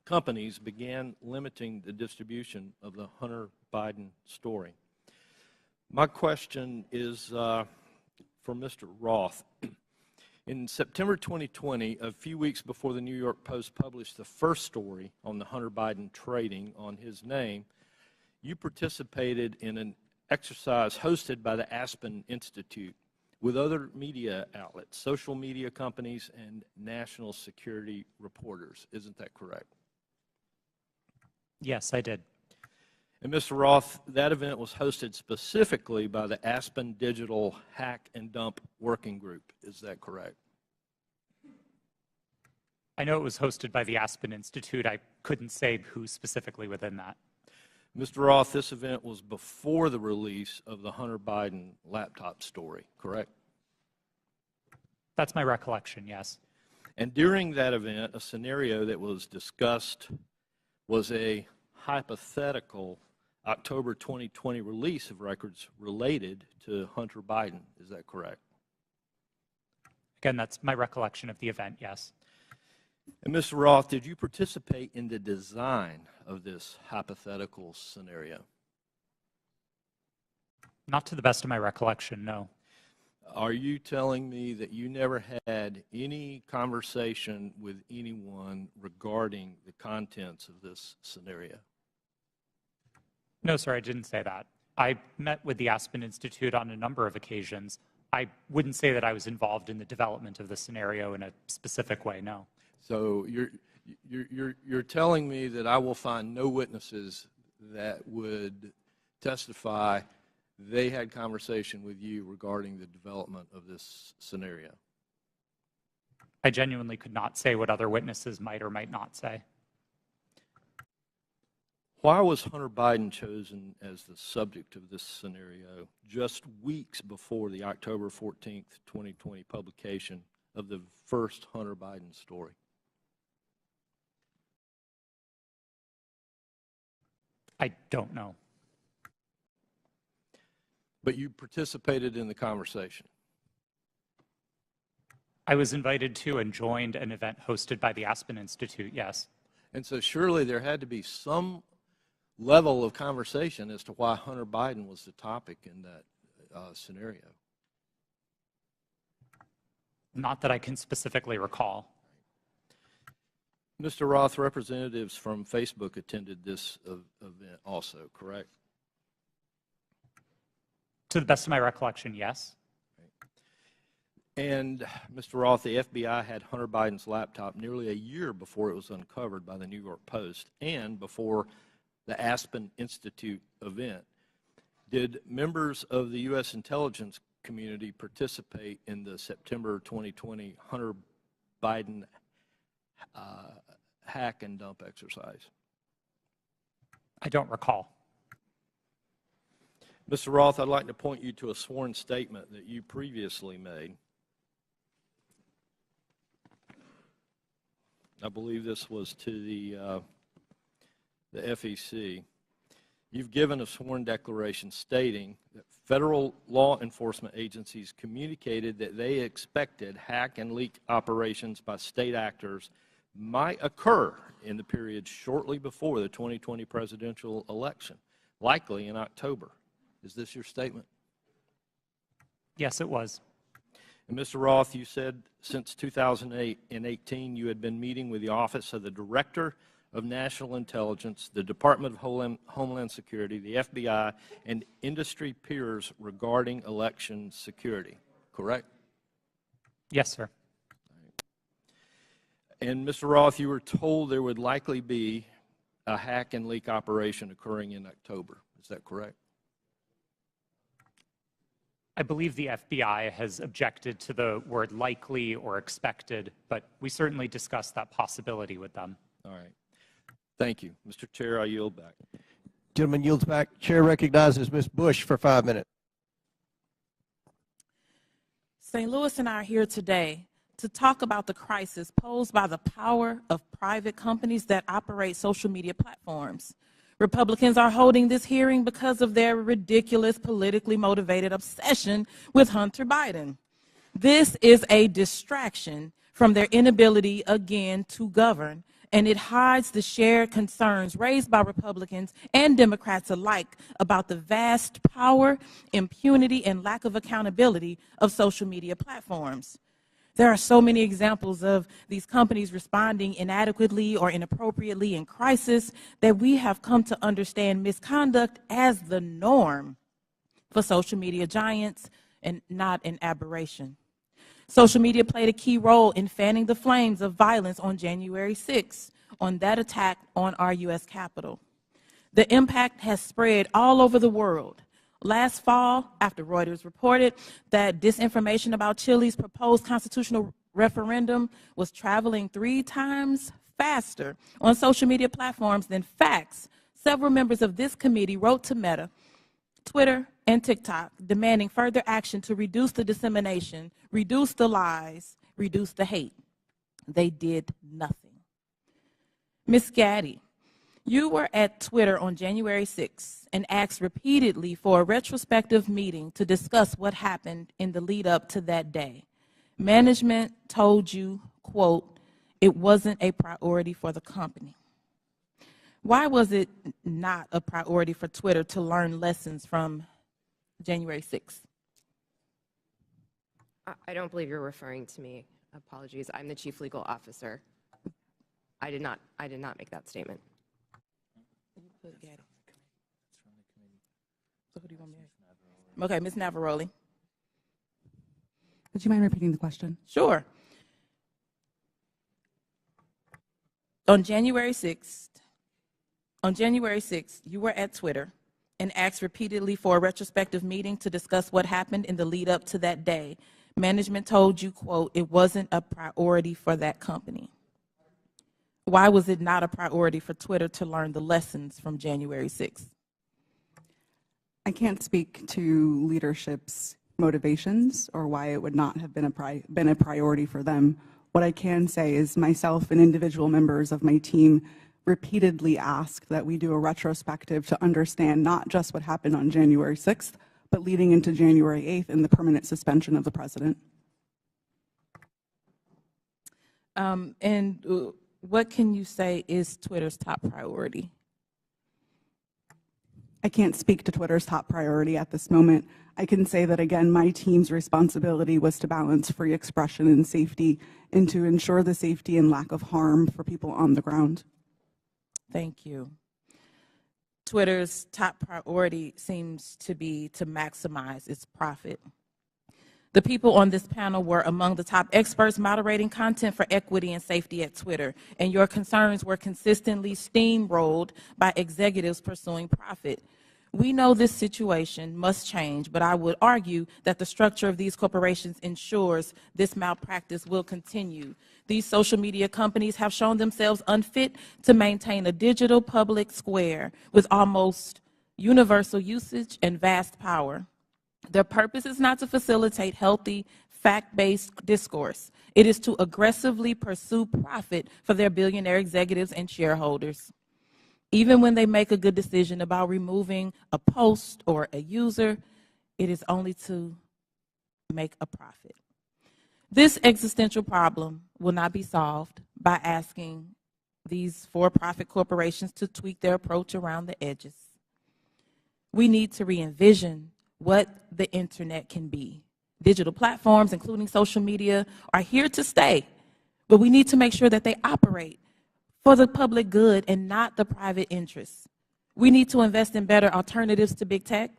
companies began limiting the distribution of the Hunter Biden story. My question is for Mr. Roth. In September 2020, a few weeks before the New York Post published the first story on the Hunter Biden trading on his name, you participated in an exercise hosted by the Aspen Institute with other media outlets, social media companies, and national security reporters. Isn't that correct? Yes, I did. And Mr. Roth, that event was hosted specifically by the Aspen Digital Hack and Dump Working Group. Is that correct? I know it was hosted by the Aspen Institute. I couldn't say who specifically within that. Mr. Roth, this event was before the release of the Hunter Biden laptop story, correct? That's my recollection, yes. And during that event, a scenario that was discussed was a hypothetical October 2020 release of records related to Hunter Biden. Is that correct? Again, that's my recollection of the event, yes. And Mr. Roth, did you participate in the design of this hypothetical scenario? Not to the best of my recollection, no. Are you telling me that you never had any conversation with anyone regarding the contents of this scenario? No, sir, I didn't say that. I met with the Aspen Institute on a number of occasions. I wouldn't say that I was involved in the development of the scenario in a specific way, no. So you're telling me that I will find no witnesses that would testify they had conversation with you regarding the development of this scenario? I genuinely could not say what other witnesses might or might not say. Why was Hunter Biden chosen as the subject of this scenario just weeks before the October 14th, 2020 publication of the first Hunter Biden story? I don't know. But you participated in the conversation. I was invited to and joined an event hosted by the Aspen Institute, yes. And so surely there had to be some level of conversation as to why Hunter Biden was the topic in that scenario. Not that I can specifically recall. Mr. Roth, representatives from Facebook attended this event also, correct? To the best of my recollection, yes. And Mr. Roth, the FBI had Hunter Biden's laptop nearly a year before it was uncovered by the New York Post and before the Aspen Institute event. Did members of the U.S. intelligence community participate in the September 2020 Hunter Biden hack and dump exercise? I don't recall. Mr. Roth, I'd like to point you to a sworn statement that you previously made. I believe this was to the FEC. You've given a sworn declaration stating that federal law enforcement agencies communicated that they expected hack and leak operations by state actors might occur in the period shortly before the 2020 presidential election, likely in October. Is this your statement? Yes, it was. And Mr. Roth, you said since 2018 you had been meeting with the Office of the Director of National Intelligence, the Department of Homeland Security, the FBI, and industry peers regarding election security, correct? Yes, sir. And Mr. Roth, you were told there would likely be a hack and leak operation occurring in October. Is that correct? I believe the FBI has objected to the word likely or expected, but we certainly discussed that possibility with them. All right. Thank you. Mr. Chair, I yield back. Gentleman yields back. Chair recognizes Ms. Bush for 5 minutes. St. Louis and I are here today to talk about the crisis posed by the power of private companies that operate social media platforms. Republicans are holding this hearing because of their ridiculous, politically motivated obsession with Hunter Biden. This is a distraction from their inability, again, to govern, and it hides the shared concerns raised by Republicans and Democrats alike about the vast power, impunity, and lack of accountability of social media platforms. There are so many examples of these companies responding inadequately or inappropriately in crisis that we have come to understand misconduct as the norm for social media giants and not an aberration. Social media played a key role in fanning the flames of violence on January 6th, on that attack on our U.S. Capitol. The impact has spread all over the world. Last fall, after Reuters reported that disinformation about Chile's proposed constitutional referendum was traveling 3 times faster on social media platforms than facts, several members of this committee wrote to Meta, Twitter, and TikTok demanding further action to reduce the dissemination, reduce the lies, reduce the hate. They did nothing. Ms. Gaddy, you were at Twitter on January 6th and asked repeatedly for a retrospective meeting to discuss what happened in the lead up to that day. Management told you, quote, it wasn't a priority for the company. Why was it not a priority for Twitter to learn lessons from January 6th? I don't believe you're referring to me. Apologies. I'm the chief legal officer. I did not make that statement. Okay, Ms. Navaroli. Would you mind repeating the question? Sure. On January 6th, you were at Twitter and asked repeatedly for a retrospective meeting to discuss what happened in the lead up to that day. Management told you, quote, it wasn't a priority for that company. Why was it not a priority for Twitter to learn the lessons from January 6th? I can't speak to leadership's motivations or why it would not have been a priority for them. What I can say is myself and individual members of my team repeatedly asked that we do a retrospective to understand not just what happened on January 6th, but leading into January 8th and the permanent suspension of the president. What can you say is Twitter's top priority? I can't speak to Twitter's top priority at this moment. I can say that, again, my team's responsibility was to balance free expression and safety and to ensure the safety and lack of harm for people on the ground. Thank you. Twitter's top priority seems to be to maximize its profit. The people on this panel were among the top experts moderating content for equity and safety at Twitter, and your concerns were consistently steamrolled by executives pursuing profit. We know this situation must change, but I would argue that the structure of these corporations ensures this malpractice will continue. These social media companies have shown themselves unfit to maintain a digital public square with almost universal usage and vast power. Their purpose is not to facilitate healthy, fact-based discourse. It is to aggressively pursue profit for their billionaire executives and shareholders. Even when they make a good decision about removing a post or a user, it is only to make a profit. This existential problem will not be solved by asking these for-profit corporations to tweak their approach around the edges. We need to re-envision what the internet can be. Digital platforms, including social media, are here to stay, but we need to make sure that they operate for the public good and not the private interests. We need to invest in better alternatives to big tech,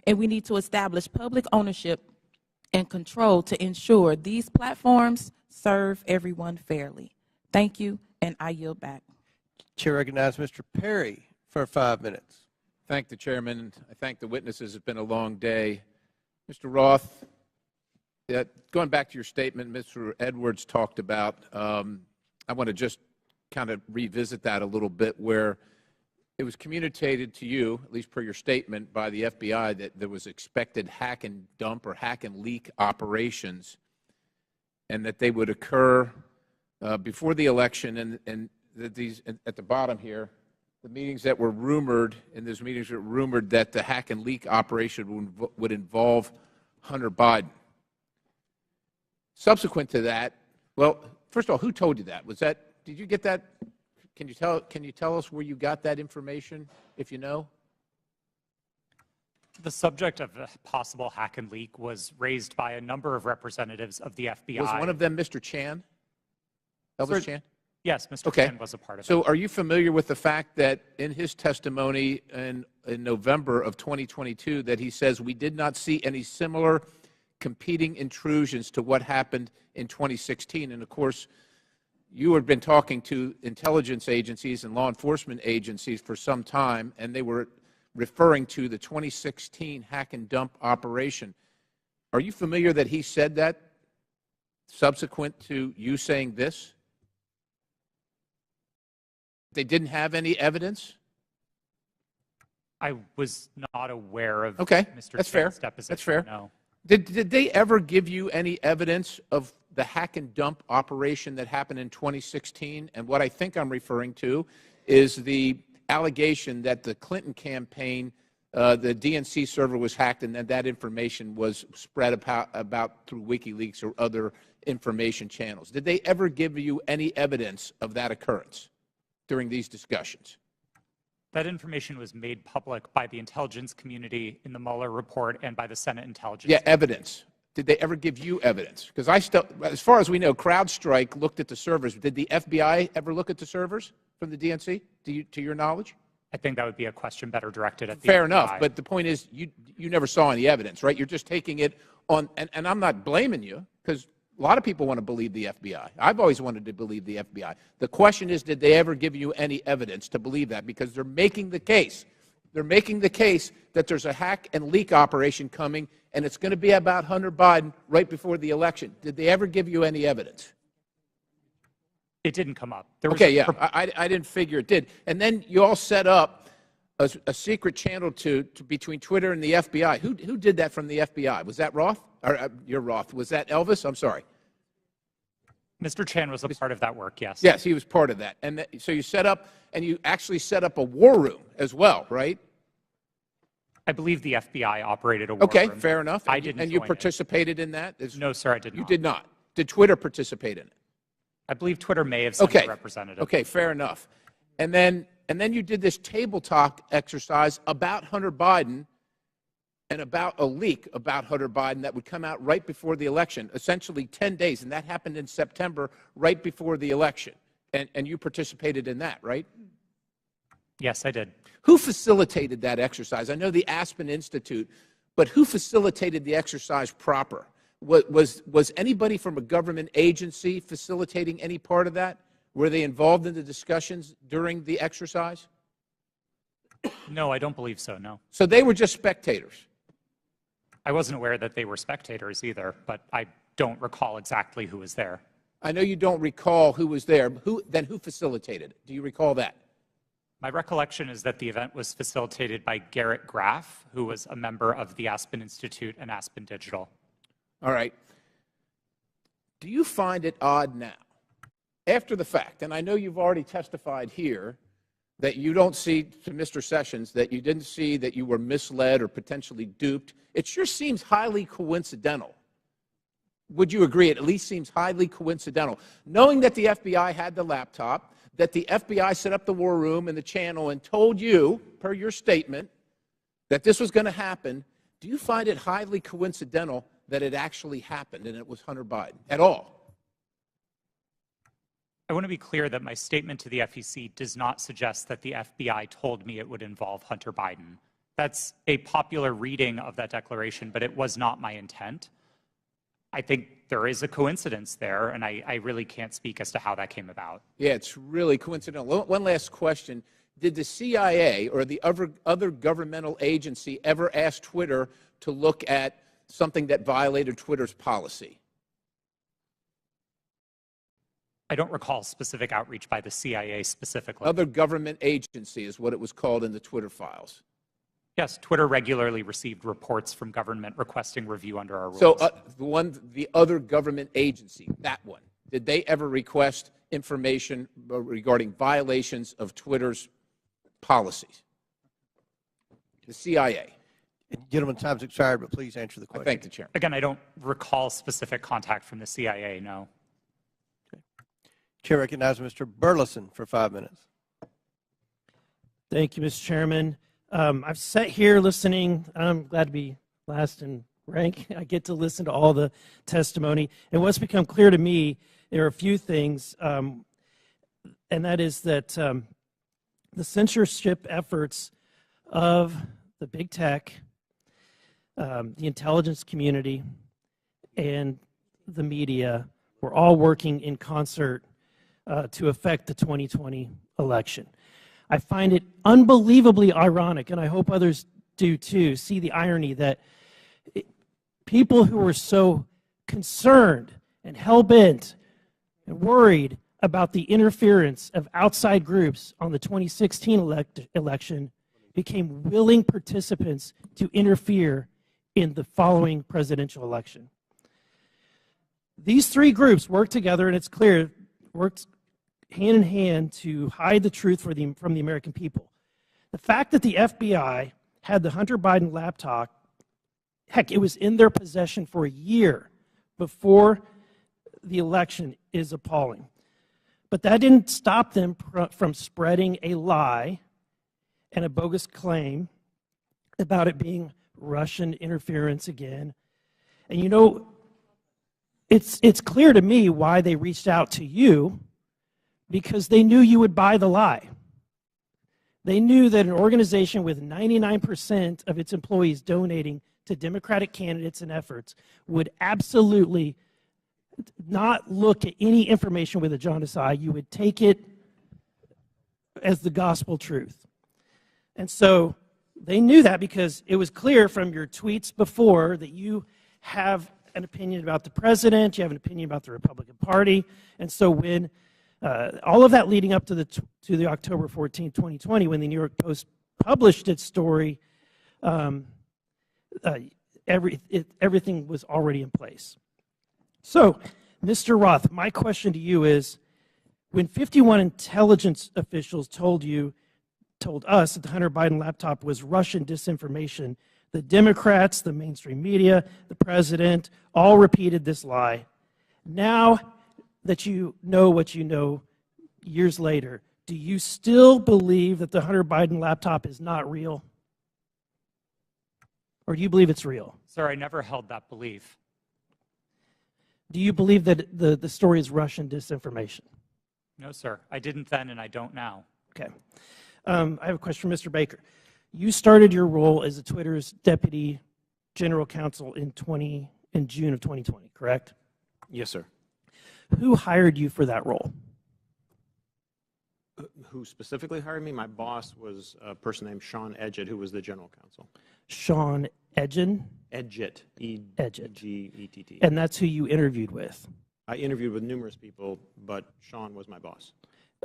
and we need to establish public ownership and control to ensure these platforms serve everyone fairly. Thank you, and I yield back. Chair recognizes Mr. Perry for 5 minutes. Thank the chairman. I thank the witnesses. It's been a long day. Mr. Roth, going back to your statement Mr. Edwards talked about, I want to just kind of revisit that a little bit, where it was communicated to you, at least per your statement, by the FBI that there was expected hack and dump or hack and leak operations, and that they would occur before the election, and that these, at the bottom here, the meetings that were rumored, and those meetings were rumored that the hack and leak operation would involve Hunter Biden. Subsequent to that, well, first of all, who told you that? Was that, did you get that? Can you tell us where you got that information, if you know? The subject of a possible hack and leak was raised by a number of representatives of the FBI. Was one of them Mr. Chan? Elvis Chan? Yes, Mr. Chan was a part of it. So are you familiar with the fact that in his testimony in November of 2022 that he says we did not see any similar competing intrusions to what happened in 2016? And of course, you had been talking to intelligence agencies and law enforcement agencies for some time, and they were referring to the 2016 hack and dump operation. Are you familiar that he said that subsequent to you saying this? They didn't have any evidence? I was not aware of Okay, Mr. that's fair. Chan's deposition. That's fair. No. Did they ever give you any evidence of the hack and dump operation that happened in 2016? And what I think I'm referring to is the allegation that the Clinton campaign, the DNC server was hacked and that information was spread about through WikiLeaks or other information channels. Did they ever give you any evidence of that occurrence during these discussions? That information was made public by the intelligence community in the Mueller report and by the Senate Intelligence. Yeah, evidence. Did they ever give you evidence? Because as far as we know, CrowdStrike looked at the servers. Did the FBI ever look at the servers from the DNC, to your knowledge? I think that would be a question better directed at the Fair FBI. enough, but the point is you never saw any evidence, right? You're just taking it on, and I'm not blaming you, because a lot of people want to believe the FBI. I've always wanted to believe the FBI. The question is, did they ever give you any evidence to believe that? Because they're making the case. They're making the case that there's a hack and leak operation coming, and it's going to be about Hunter Biden right before the election. Did they ever give you any evidence? It didn't come up. Okay, yeah, I didn't figure it did. And then you all set up a secret channel between Twitter and the FBI. Who did that from the FBI? Was that Roth? Or you're Roth. Was that Elvis? I'm sorry. Mr. Chan was a part of that work, yes. Yes, he was part of that. And so you set up, and you actually set up a war room as well, right? I believe the FBI operated a war Okay, room. fair enough. I didn't And you join participated in that? No, sir, I did not. You did not. Did Twitter participate in it? I believe Twitter may have sent a representative. Okay, fair enough. And then you did this table talk exercise about Hunter Biden and about a leak about Hunter Biden that would come out right before the election, essentially 10 days, and that happened in September, right before the election. And you participated in that, right? Yes, I did. Who facilitated that exercise? I know the Aspen Institute, but who facilitated the exercise proper? Was anybody from a government agency facilitating any part of that? Were they involved in the discussions during the exercise? No, I don't believe so, no. So they were just spectators? I wasn't aware that they were spectators either, but I don't recall exactly who was there. I know you don't recall who was there. Then who facilitated it? Do you recall that? My recollection is that the event was facilitated by Garrett Graff, who was a member of the Aspen Institute and Aspen Digital. All right. Do you find it odd now, after the fact, and I know you've already testified here, that you don't see, to Mr. Sessions, that you didn't see that you were misled or potentially duped? It sure seems highly coincidental. Would you agree? It at least seems highly coincidental. Knowing that the FBI had the laptop, that the FBI set up the war room and the channel and told you, per your statement, that this was going to happen, do you find it highly coincidental that it actually happened and it was Hunter Biden at all? I want to be clear that my statement to the FEC does not suggest that the FBI told me it would involve Hunter Biden. That's a popular reading of that declaration, but it was not my intent. I think there is a coincidence there, and I really can't speak as to how that came about. Yeah, it's really coincidental. One last question. Did the CIA or the other governmental agency ever ask Twitter to look at something that violated Twitter's policy? I don't recall specific outreach by the CIA specifically. Other government agency is what it was called in the Twitter files. Yes, Twitter regularly received reports from government requesting review under our rules. So the other government agency, that one, did they ever request information regarding violations of Twitter's policies? The CIA. Gentlemen, time's expired, but please answer the question. I thank the Chairman. Again, I don't recall specific contact from the CIA, no. Okay. Chair recognizes Mr. Burleson for 5 minutes. Thank you, Mr. Chairman. I've sat here listening. I'm glad to be last in rank. I get to listen to all the testimony. And what's become clear to me, there are a few things, and that is that the censorship efforts of the big tech, the intelligence community, and the media were all working in concert to affect the 2020 election. I find it unbelievably ironic, and I hope others do too, see the irony that people who were so concerned and hell-bent and worried about the interference of outside groups on the 2016 election became willing participants to interfere in the following presidential election. These three groups worked together, and it's clear, worked hand in hand to hide the truth from the American people. The fact that the FBI had the Hunter Biden laptop, heck, it was in their possession for a year before the election, is appalling. But that didn't stop them from spreading a lie and a bogus claim about it being Russian interference again. And you know, it's clear to me why they reached out to you, because they knew you would buy the lie. They knew that an organization with 99% of its employees donating to Democratic candidates and efforts would absolutely not look at any information with a jaundiced eye. You would take it as the gospel truth. And so they knew that, because it was clear from your tweets before that you have an opinion about the president, you have an opinion about the Republican Party. And so when all of that leading up to the October 14, 2020, when the New York Post published its story, everything was already in place. So, Mr. Roth, my question to you is, when 51 intelligence officials told us that the Hunter Biden laptop was Russian disinformation, the Democrats, the mainstream media, the president, all repeated this lie. Now that you know what you know years later, do you still believe that the Hunter Biden laptop is not real? Or do you believe it's real? Sir, I never held that belief. Do you believe that the story is Russian disinformation? No, sir. I didn't then, and I don't now. Okay. I have a question for Mr. Baker. You started your role as Twitter's deputy general counsel in June of 2020, correct? Yes, sir. Who hired you for that role? Who specifically hired me? My boss was a person named Sean Edgett, who was the general counsel. Sean Edgen? Edgett. Edgett. E-G-E-T-T. And that's who you interviewed with? I interviewed with numerous people, but Sean was my boss.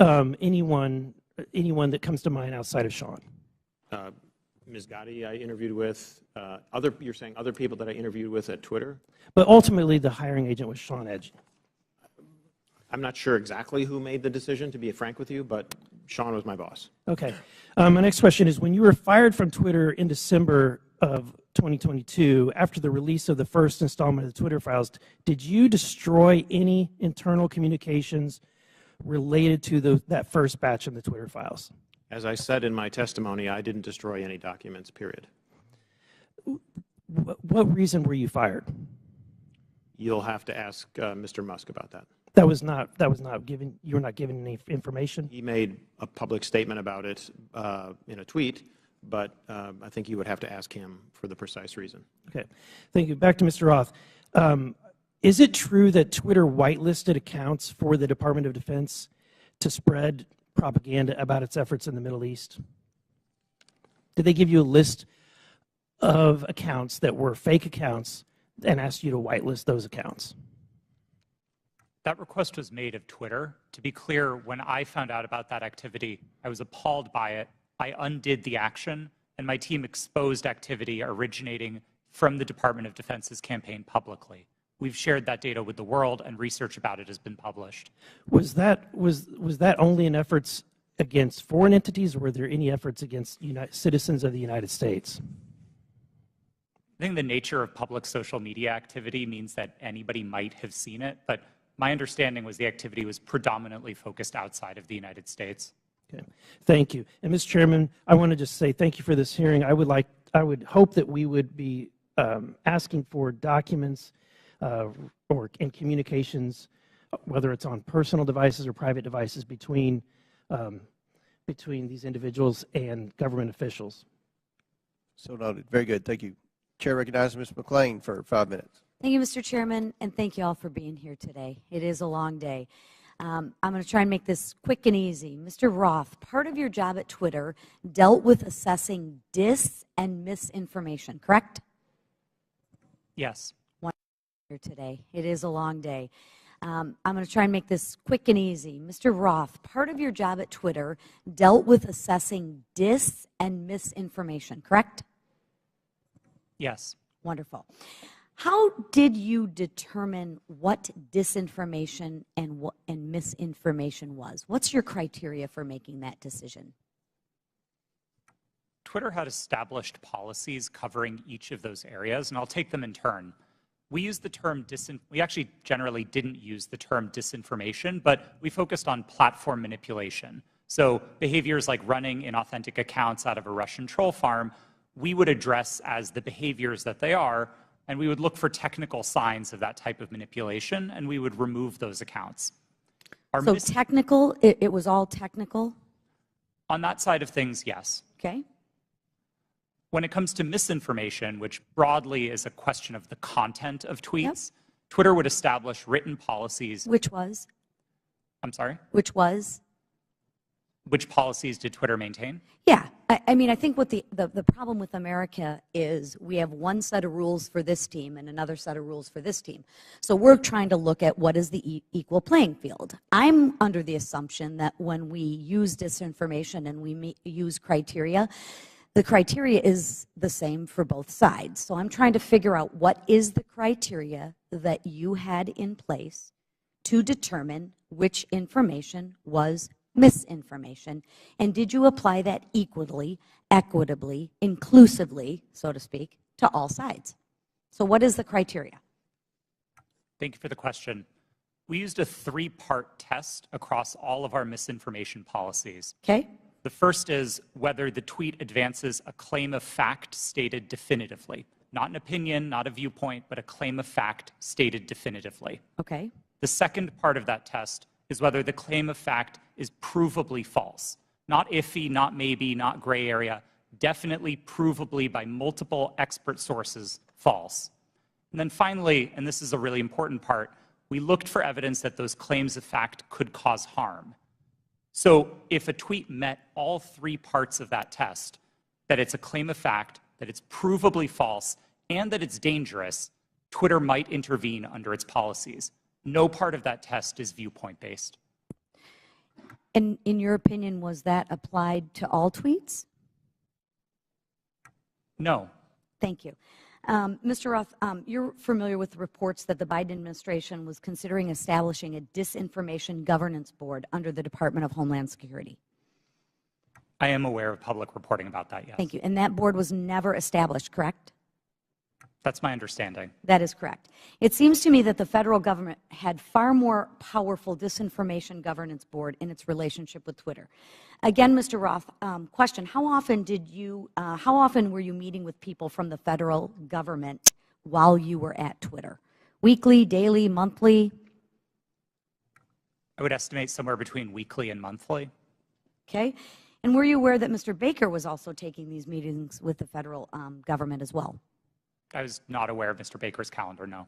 Anyone that comes to mind outside of Sean? Ms. Gotti I interviewed with. You're saying other people that I interviewed with at Twitter? But ultimately, the hiring agent was Sean Edgen. I'm not sure exactly who made the decision, to be frank with you, but Sean was my boss. Okay. My next question is, when you were fired from Twitter in December of 2022, after the release of the first installment of the Twitter files, did you destroy any internal communications related to that first batch of the Twitter files? As I said in my testimony, I didn't destroy any documents, period. What reason were you fired? You'll have to ask Mr. Musk about that. That was not given. You were not given any information. He made a public statement about it in a tweet, but I think you would have to ask him for the precise reason. Okay, thank you. Back to Mr. Roth. Is it true that Twitter whitelisted accounts for the Department of Defense to spread propaganda about its efforts in the Middle East? Did they give you a list of accounts that were fake accounts and asked you to whitelist those accounts? That request was made of Twitter. To be clear, when I found out about that activity, I was appalled by it. I undid the action, and my team exposed activity originating from the Department of Defense's campaign publicly. We've shared that data with the world, and research about it has been published. Was that only in efforts against foreign entities, or were there any efforts against citizens of the United States? I think the nature of public social media activity means that anybody might have seen it, but my understanding was the activity was predominantly focused outside of the United States. Okay, thank you. And Mr. Chairman, I want to just say thank you for this hearing. I would hope that we would be asking for documents or in communications, whether it's on personal devices or private devices, between these individuals and government officials. So noted. Very good. Thank you. Chair recognizes Ms. McClain for 5 minutes. Thank you, Mr. Chairman, and thank you all for being here today. It is a long day. I'm going to try and make this quick and easy. Mr. Roth, part of your job at Twitter dealt with assessing dis and misinformation, correct? Yes. Here today. It is a long day. I'm going to try and make this quick and easy. Mr. Roth, part of your job at Twitter dealt with assessing dis and misinformation, correct? Yes. Wonderful. How did you determine what disinformation and misinformation was? What's your criteria for making that decision? Twitter had established policies covering each of those areas, and I'll take them in turn. We used the term we actually generally didn't use the term disinformation, but we focused on platform manipulation. So behaviors like running inauthentic accounts out of a Russian troll farm, we would address as the behaviors that they are, and we would look for technical signs of that type of manipulation, and we would remove those accounts. So technical, it was all technical? On that side of things, yes. Okay. When it comes to misinformation, which broadly is a question of the content of tweets, Twitter would establish written policies. Which was? I'm sorry? Which was? Which policies did Twitter maintain? Yeah. I mean, I think what the problem with America is we have one set of rules for this team and another set of rules for this team. So we're trying to look at what is the equal playing field. I'm under the assumption that when we use disinformation and we use criteria, the criteria is the same for both sides. So I'm trying to figure out what is the criteria that you had in place to determine which information was misinformation, and did you apply that equally, equitably, inclusively, so to speak, to all sides? So what is the criteria? Thank you for the question. We used a three-part test across all of our misinformation policies. Okay. The first is whether the tweet advances a claim of fact stated definitively. Not an opinion, not a viewpoint, but a claim of fact stated definitively. Okay. The second part of that test is whether the claim of fact is provably false. Not iffy, not maybe, not gray area, definitely provably by multiple expert sources false. And then finally, and this is a really important part, we looked for evidence that those claims of fact could cause harm. So if a tweet met all three parts of that test, that it's a claim of fact, that it's provably false, and that it's dangerous, Twitter might intervene under its policies. No part of that test is viewpoint-based. And in your opinion, was that applied to all tweets? No. Thank you. Mr. Roth, you're familiar with the reports that the Biden administration was considering establishing a disinformation governance board under the Department of Homeland Security. I am aware of public reporting about that, yes. Thank you. And that board was never established, correct? That's my understanding. That is correct. It seems to me that the federal government had far more powerful disinformation governance board in its relationship with Twitter. Again, Mr. Roth, question, how often were you meeting with people from the federal government while you were at Twitter? Weekly, daily, monthly? I would estimate somewhere between weekly and monthly. Okay. And were you aware that Mr. Baker was also taking these meetings with the federal government as well? I was not aware of Mr. Baker's calendar, no.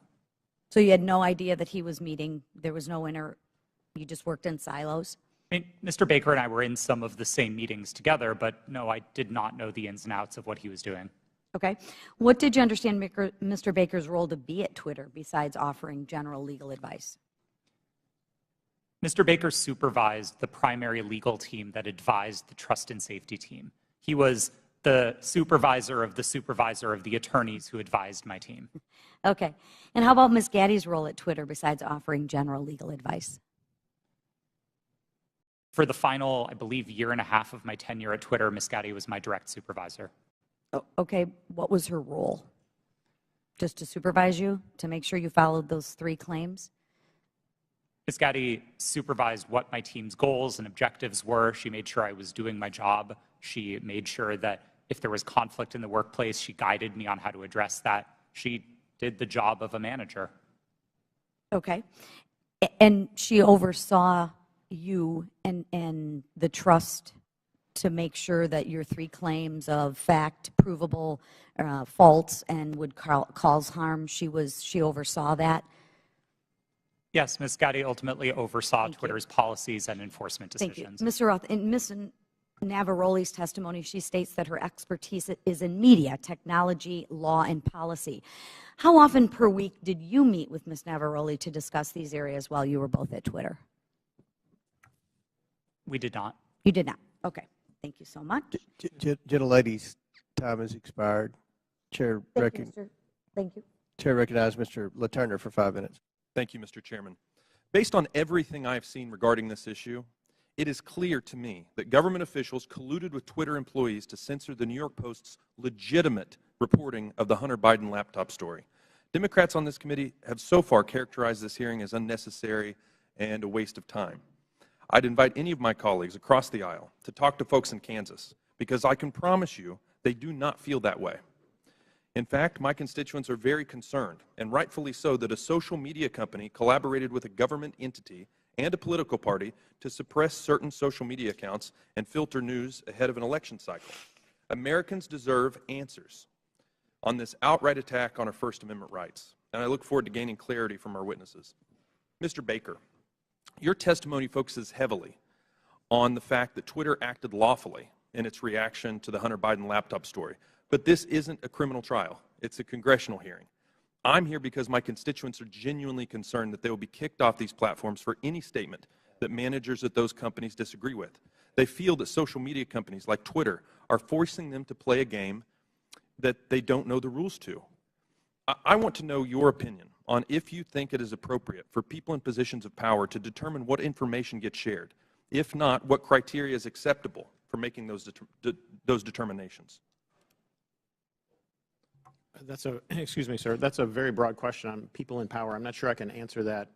So you had no idea that he was meeting, there was no you just worked in silos? I mean, Mr. Baker and I were in some of the same meetings together, but no, I did not know the ins and outs of what he was doing. Okay. What did you understand Mr. Baker's role to be at Twitter besides offering general legal advice? Mr. Baker supervised the primary legal team that advised the trust and safety team. He was the supervisor of the attorneys who advised my team. Okay. And how about Ms. Gaddy's role at Twitter besides offering general legal advice? For the final, I believe, year and a half of my tenure at Twitter, Ms. Gaddy was my direct supervisor. Oh, okay. What was her role? Just to supervise you, to make sure you followed those three claims? Ms. Gaddy supervised what my team's goals and objectives were. She made sure I was doing my job. She made sure that if there was conflict in the workplace, she guided me on how to address that. She did the job of a manager. Okay. And she oversaw you and the trust to make sure that your three claims of fact, provable, false, and would cause harm, she oversaw that? Yes, Ms. Gaddy ultimately oversaw Twitter's policies and enforcement decisions. Thank you. Mr. Roth, in Ms. Navaroli's testimony, she states that her expertise is in media, technology, law, and policy. How often per week did you meet with Ms. Navaroli to discuss these areas while you were both at Twitter? We did not. You did not. Okay. Thank you so much. Gentlelady's time has expired. Chair Thank you. Chair recognizes Mr. LaTurner for 5 minutes. Thank you, Mr. Chairman. Based on everything I have seen regarding this issue, it is clear to me that government officials colluded with Twitter employees to censor the New York Post's legitimate reporting of the Hunter Biden laptop story. Democrats on this committee have so far characterized this hearing as unnecessary and a waste of time. I'd invite any of my colleagues across the aisle to talk to folks in Kansas, because I can promise you they do not feel that way. In fact, my constituents are very concerned, and rightfully so, that a social media company collaborated with a government entity and a political party to suppress certain social media accounts and filter news ahead of an election cycle. Americans deserve answers on this outright attack on our First Amendment rights, and I look forward to gaining clarity from our witnesses. Mr. Baker, your testimony focuses heavily on the fact that Twitter acted lawfully in its reaction to the Hunter Biden laptop story. But this isn't a criminal trial. It's a congressional hearing. I'm here because my constituents are genuinely concerned that they will be kicked off these platforms for any statement that managers at those companies disagree with. They feel that social media companies like Twitter are forcing them to play a game that they don't know the rules to. I want to know your opinion on if you think it is appropriate for people in positions of power to determine what information gets shared. If not, what criteria is acceptable for making those determinations? That's a, excuse me, sir, that's a very broad question on people in power. I'm not sure I can answer that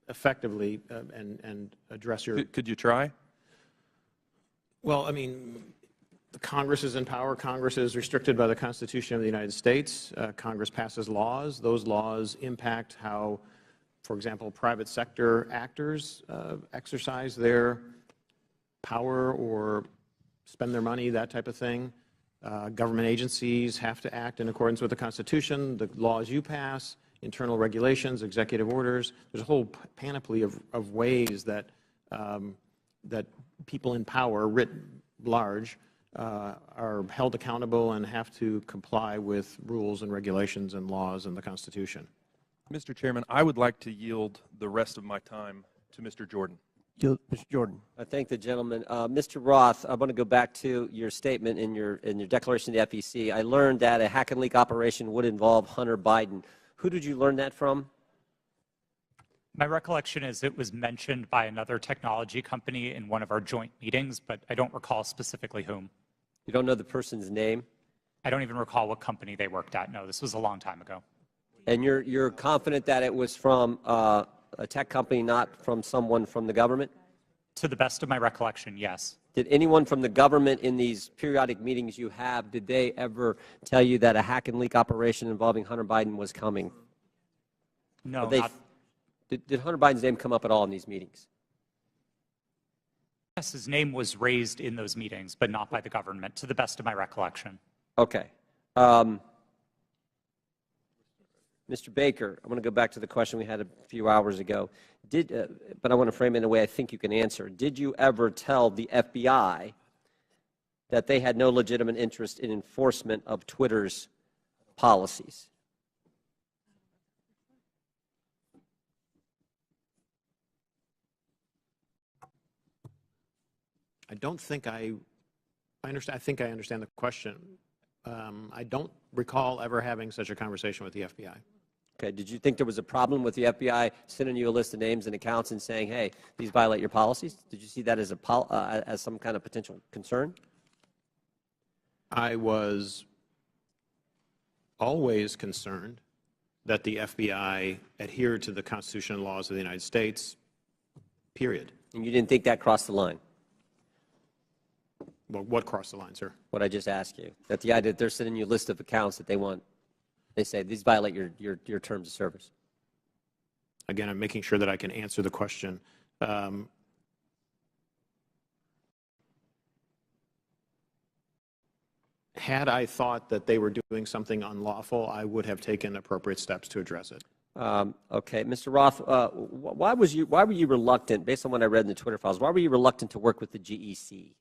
effectively and address your... Could you try? Well, I mean, the Congress is in power. Congress is restricted by the Constitution of the United States. Congress passes laws. Those laws impact how, for example, private sector actors exercise their power or spend their money, that type of thing. Government agencies have to act in accordance with the Constitution, the laws you pass, internal regulations, executive orders. There's a whole panoply of ways that that people in power, writ large, are held accountable and have to comply with rules and regulations and laws and the Constitution. Mr. Chairman, I would like to yield the rest of my time to Mr. Jordan. Mr. Jordan. I thank the gentleman. Mr. Roth, I want to go back to your statement in your declaration to the FEC. I learned that a hack and leak operation would involve Hunter Biden. Who did you learn that from? My recollection is it was mentioned by another technology company in one of our joint meetings, but I don't recall specifically whom. You don't know the person's name? I don't even recall what company they worked at. No, this was a long time ago. And you're confident that it was from a tech company, not from someone from the government? To the best of my recollection, yes. Did anyone from the government in these periodic meetings you have, did they ever tell you that a hack and leak operation involving Hunter Biden was coming? No, Did Hunter Biden's name come up at all in these meetings? Yes, his name was raised in those meetings, but not by the government, to the best of my recollection. Okay. Mr. Baker, I want to go back to the question we had a few hours ago. But I want to frame it in a way I think you can answer. Did you ever tell the FBI that they had no legitimate interest in enforcement of Twitter's policies? I don't think I understand. I think I understand the question. I don't recall ever having such a conversation with the FBI. Okay. Did you think there was a problem with the FBI sending you a list of names and accounts and saying, hey, these violate your policies? Did you see that as as some kind of potential concern? I was always concerned that the FBI adhered to the Constitution and laws of the United States, period. And you didn't think that crossed the line? Well, what crossed the line, sir? What I just asked you. That the idea that they're sending you a list of accounts that they say these violate your terms of service. Again, I'm making sure that I can answer the question. Had I thought that they were doing something unlawful, I would have taken appropriate steps to address it. Okay, Mr. Roth, why were you reluctant, based on what I read in the Twitter files, why were you reluctant to work with the GEC?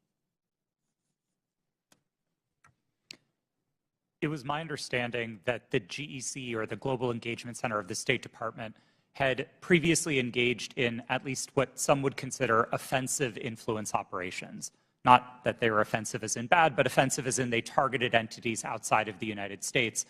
It was my understanding that the GEC, or the Global Engagement Center of the State Department, had previously engaged in at least what some would consider offensive influence operations. Not that they were offensive as in bad, but offensive as in they targeted entities outside of the United States.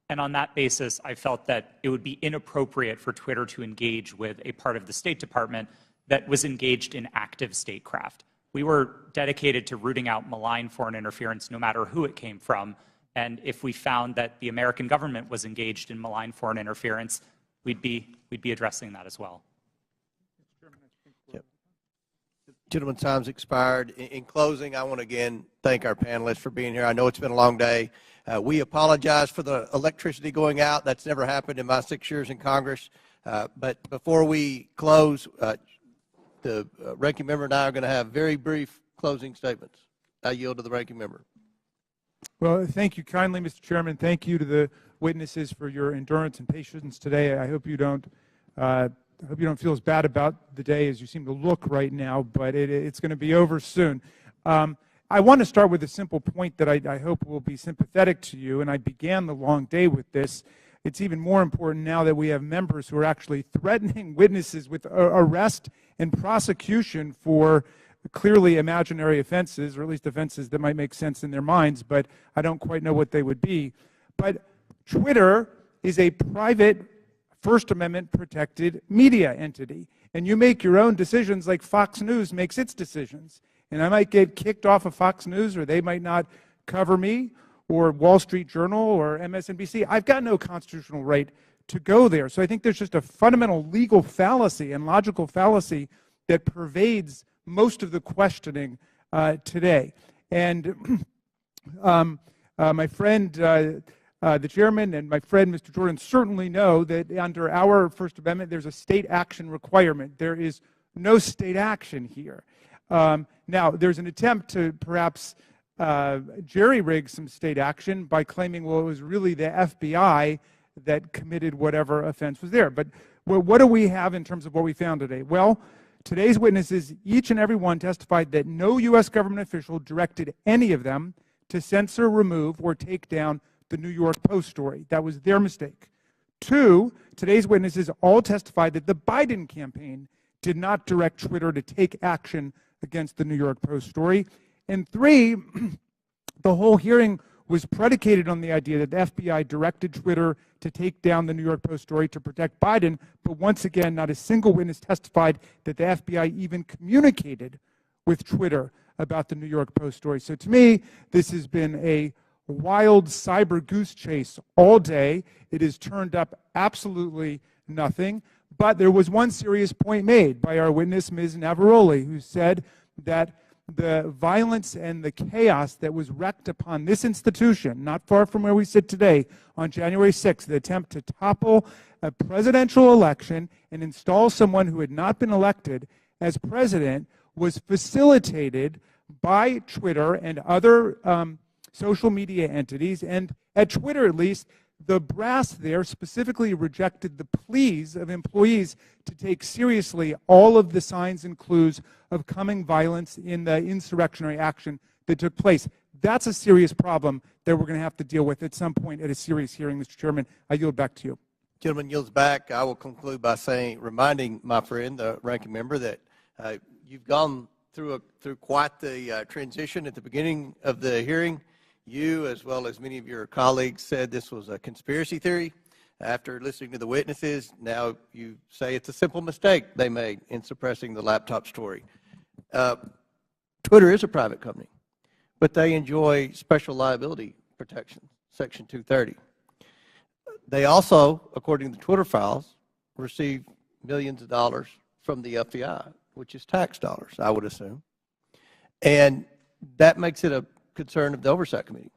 And on that basis, I felt that it would be inappropriate for Twitter to engage with a part of the State Department that was engaged in active statecraft. We were dedicated to rooting out malign foreign interference no matter who it came from. And if we found that the American government was engaged in malign foreign interference, we'd be addressing that as well. Gentleman's time's expired. In closing, I want to again thank our panelists for being here. I know it's been a long day. We apologize for the electricity going out. That's never happened in my 6 years in Congress. But before we close, the ranking member and I are going to have very brief closing statements. I yield to the ranking member. Well, thank you kindly, Mr. Chairman. Thank you to the witnesses for your endurance and patience today. I hope you don't feel as bad about the day as you seem to look right now, but it's going to be over soon. I want to start with a simple point that I hope will be sympathetic to you, and I began the long day with this. It's even more important now that we have members who are actually threatening witnesses with arrest and prosecution for clearly imaginary offenses, or at least offenses that might make sense in their minds, but I don't quite know what they would be. But Twitter is a private First Amendment protected media entity, and you make your own decisions like Fox News makes its decisions. And I might get kicked off of Fox News, or they might not cover me, or Wall Street Journal, or MSNBC. I've got no constitutional right to go there. So I think there's just a fundamental legal fallacy and logical fallacy that pervades most of the questioning today. And my friend, the chairman, and my friend, Mr. Jordan, certainly know that under our First Amendment, there's a state action requirement. There is no state action here. Now, there's an attempt to perhaps jerry-rig some state action by claiming, well, it was really the FBI that committed whatever offense was there. But what do we have in terms of what we found today? Well, today's witnesses, each and every one, testified that no U.S. government official directed any of them to censor, remove, or take down the New York Post story. That was their mistake. 2, today's witnesses all testified that the Biden campaign did not direct Twitter to take action against the New York Post story. And 3, the whole hearing was predicated on the idea that the FBI directed Twitter to take down the New York Post story to protect Biden, but once again, not a single witness testified that the FBI even communicated with Twitter about the New York Post story. So to me, this has been a wild cyber goose chase all day. It has turned up absolutely nothing. But there was one serious point made by our witness, Ms. Navaroli, who said that the violence and the chaos that was wreaked upon this institution, not far from where we sit today, on January 6th, the attempt to topple a presidential election and install someone who had not been elected as president, was facilitated by Twitter and other social media entities. And at Twitter, at least, the brass there specifically rejected the pleas of employees to take seriously all of the signs and clues of coming violence in the insurrectionary action that took place. That's a serious problem that we're going to have to deal with at some point at a serious hearing, Mr. Chairman. I yield back to you. Gentleman yields back. I will conclude by reminding my friend, the ranking member, that you've gone through quite the transition at the beginning of the hearing. You, as well as many of your colleagues, said this was a conspiracy theory. After listening to the witnesses, now you say it's a simple mistake they made in suppressing the laptop story. Twitter is a private company, but they enjoy special liability protection, Section 230. They also, according to the Twitter files, receive millions of dollars from the FBI, which is tax dollars, I would assume. And that makes it a concern of the Oversight Committee.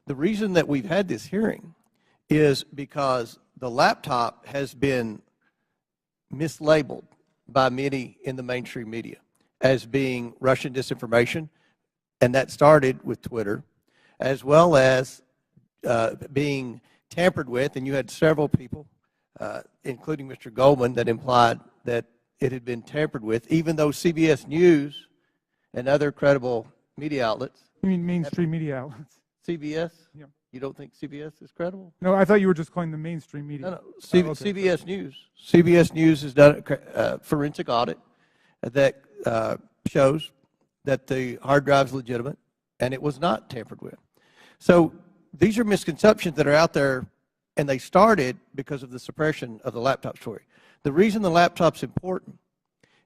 The reason that we've had this hearing is because the laptop has been mislabeled by many in the mainstream media as being Russian disinformation, and that started with Twitter, as well as being tampered with, and you had several people including Mr. Goldman, that implied that it had been tampered with, even though CBS News and other credible media outlets. You mean mainstream media outlets? CBS? Yeah. You don't think CBS is credible? No, I thought you were just calling the mainstream media. No. Okay. CBS News. CBS News has done a forensic audit that shows that the hard drive is legitimate and it was not tampered with. So these are misconceptions that are out there, and they started because of the suppression of the laptop story. The reason the laptop's important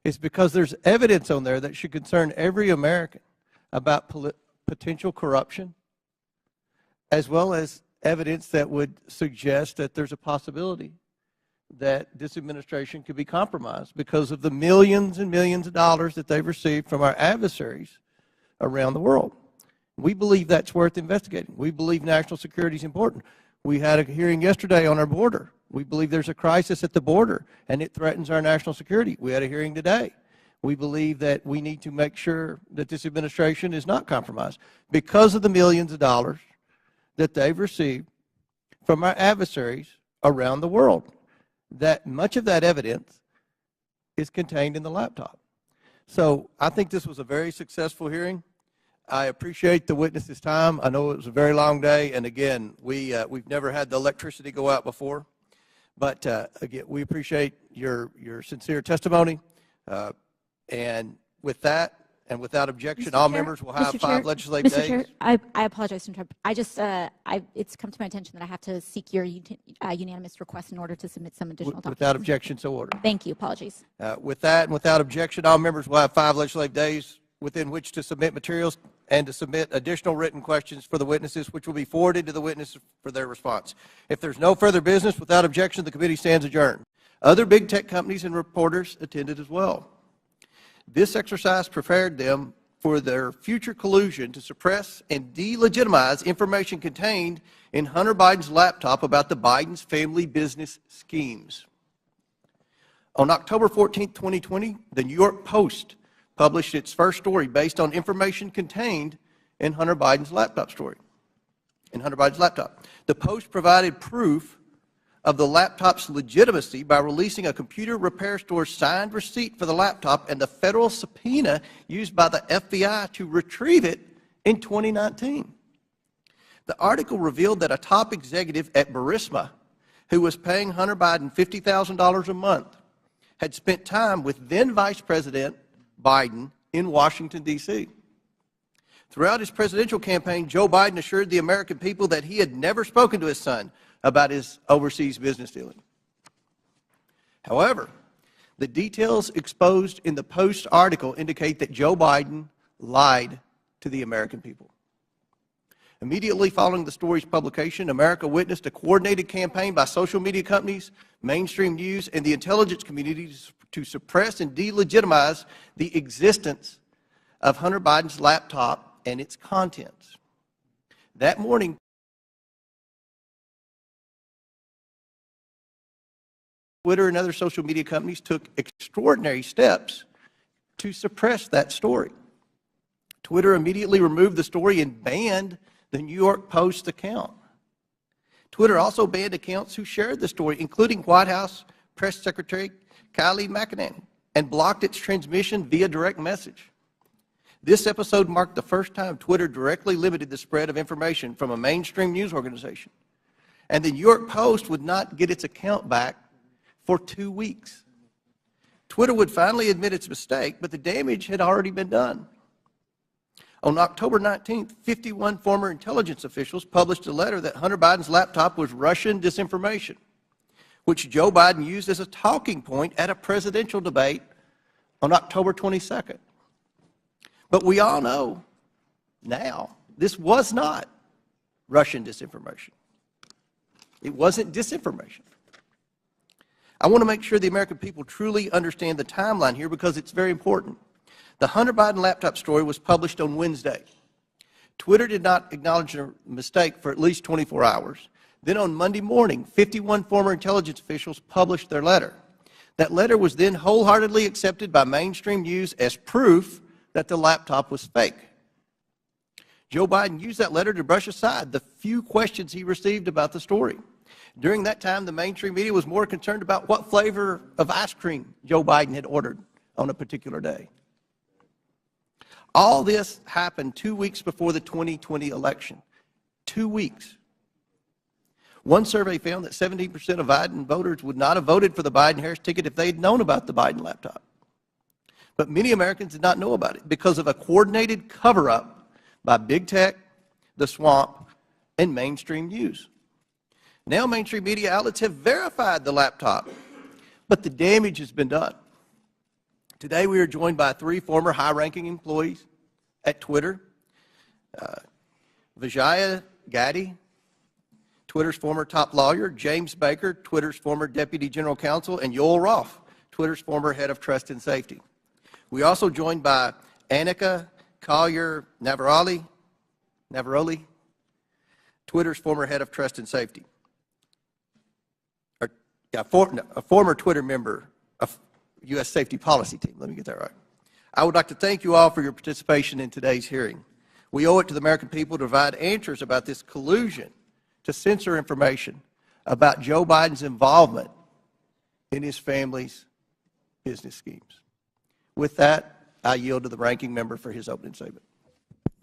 is because there's evidence on there that should concern every American about potential corruption, as well as evidence that would suggest that there's a possibility that this administration could be compromised because of the millions and millions of dollars that they've received from our adversaries around the world. We believe that's worth investigating. We believe national security is important. We had a hearing yesterday on our border. We believe there's a crisis at the border, and it threatens our national security. We had a hearing today. We believe that we need to make sure that this administration is not compromised because of the millions of dollars that they've received from our adversaries around the world. That much of that evidence is contained in the laptop. So I think this was a very successful hearing. I appreciate the witnesses' time. I know it was a very long day, and again, we've never had the electricity go out before. But again, we appreciate your sincere testimony. And with that, and without objection, all members will have 5 legislative days. Mr. Chair, I apologize to interrupt. It's come to my attention that I have to seek your unanimous request in order to submit some additional documents. Without objection, so ordered. Thank you. Apologies. With that and without objection, all members will have 5 legislative days within which to submit materials and to submit additional written questions for the witnesses, which will be forwarded to the witnesses for their response. If there's no further business, without objection, the committee stands adjourned. Other big tech companies and reporters attended as well. This exercise prepared them for their future collusion to suppress and delegitimize information contained in Hunter Biden's laptop about the Biden's family business schemes. On October 14, 2020, the New York Post published its first story based on information contained in Hunter Biden's laptop story. The Post provided proof of the laptop's legitimacy by releasing a computer repair store's signed receipt for the laptop and the federal subpoena used by the FBI to retrieve it in 2019. The article revealed that a top executive at Burisma, who was paying Hunter Biden $50,000 a month, had spent time with then Vice President Biden in Washington, D.C. Throughout his presidential campaign, Joe Biden assured the American people that he had never spoken to his son about his overseas business dealing. However, the details exposed in the Post article indicate that Joe Biden lied to the American people. Immediately following the story's publication, America witnessed a coordinated campaign by social media companies, mainstream news, and the intelligence community to suppress and delegitimize the existence of Hunter Biden's laptop and its contents. That morning, Twitter and other social media companies took extraordinary steps to suppress that story. Twitter immediately removed the story and banned the New York Post account. Twitter also banned accounts who shared the story, including White House Press Secretary Kayleigh McEnany, and blocked its transmission via direct message. This episode marked the first time Twitter directly limited the spread of information from a mainstream news organization. And the New York Post would not get its account back for 2 weeks. Twitter would finally admit its mistake, but the damage had already been done. On October 19th, 51 former intelligence officials published a letter that Hunter Biden's laptop was Russian disinformation, which Joe Biden used as a talking point at a presidential debate on October 22nd. But we all know now this was not Russian disinformation. It wasn't disinformation. I want to make sure the American people truly understand the timeline here because it's very important. The Hunter Biden laptop story was published on Wednesday. Twitter did not acknowledge a mistake for at least 24 hours. Then on Monday morning, 51 former intelligence officials published their letter. That letter was then wholeheartedly accepted by mainstream news as proof that the laptop was fake. Joe Biden used that letter to brush aside the few questions he received about the story. During that time, the mainstream media was more concerned about what flavor of ice cream Joe Biden had ordered on a particular day. All this happened 2 weeks before the 2020 election. 2 weeks. One survey found that 17% of Biden voters would not have voted for the Biden-Harris ticket if they had known about the Biden laptop. But many Americans did not know about it because of a coordinated cover-up by big tech, the swamp, and mainstream news. Now mainstream media outlets have verified the laptop, but the damage has been done. Today we are joined by 3 former high-ranking employees at Twitter. Vijaya Gadde, Twitter's former top lawyer; James Baker, Twitter's former deputy general counsel; and Yoel Roth, Twitter's former head of trust and safety. We are also joined by Annika Collier-Navaroli, Twitter's former head of trust and safety. A former Twitter member of U.S. safety policy team. Let me get that right. I would like to thank you all for your participation in today's hearing. We owe it to the American people to provide answers about this collusion to censor information about Joe Biden's involvement in his family's business schemes. With that, I yield to the ranking member for his opening statement.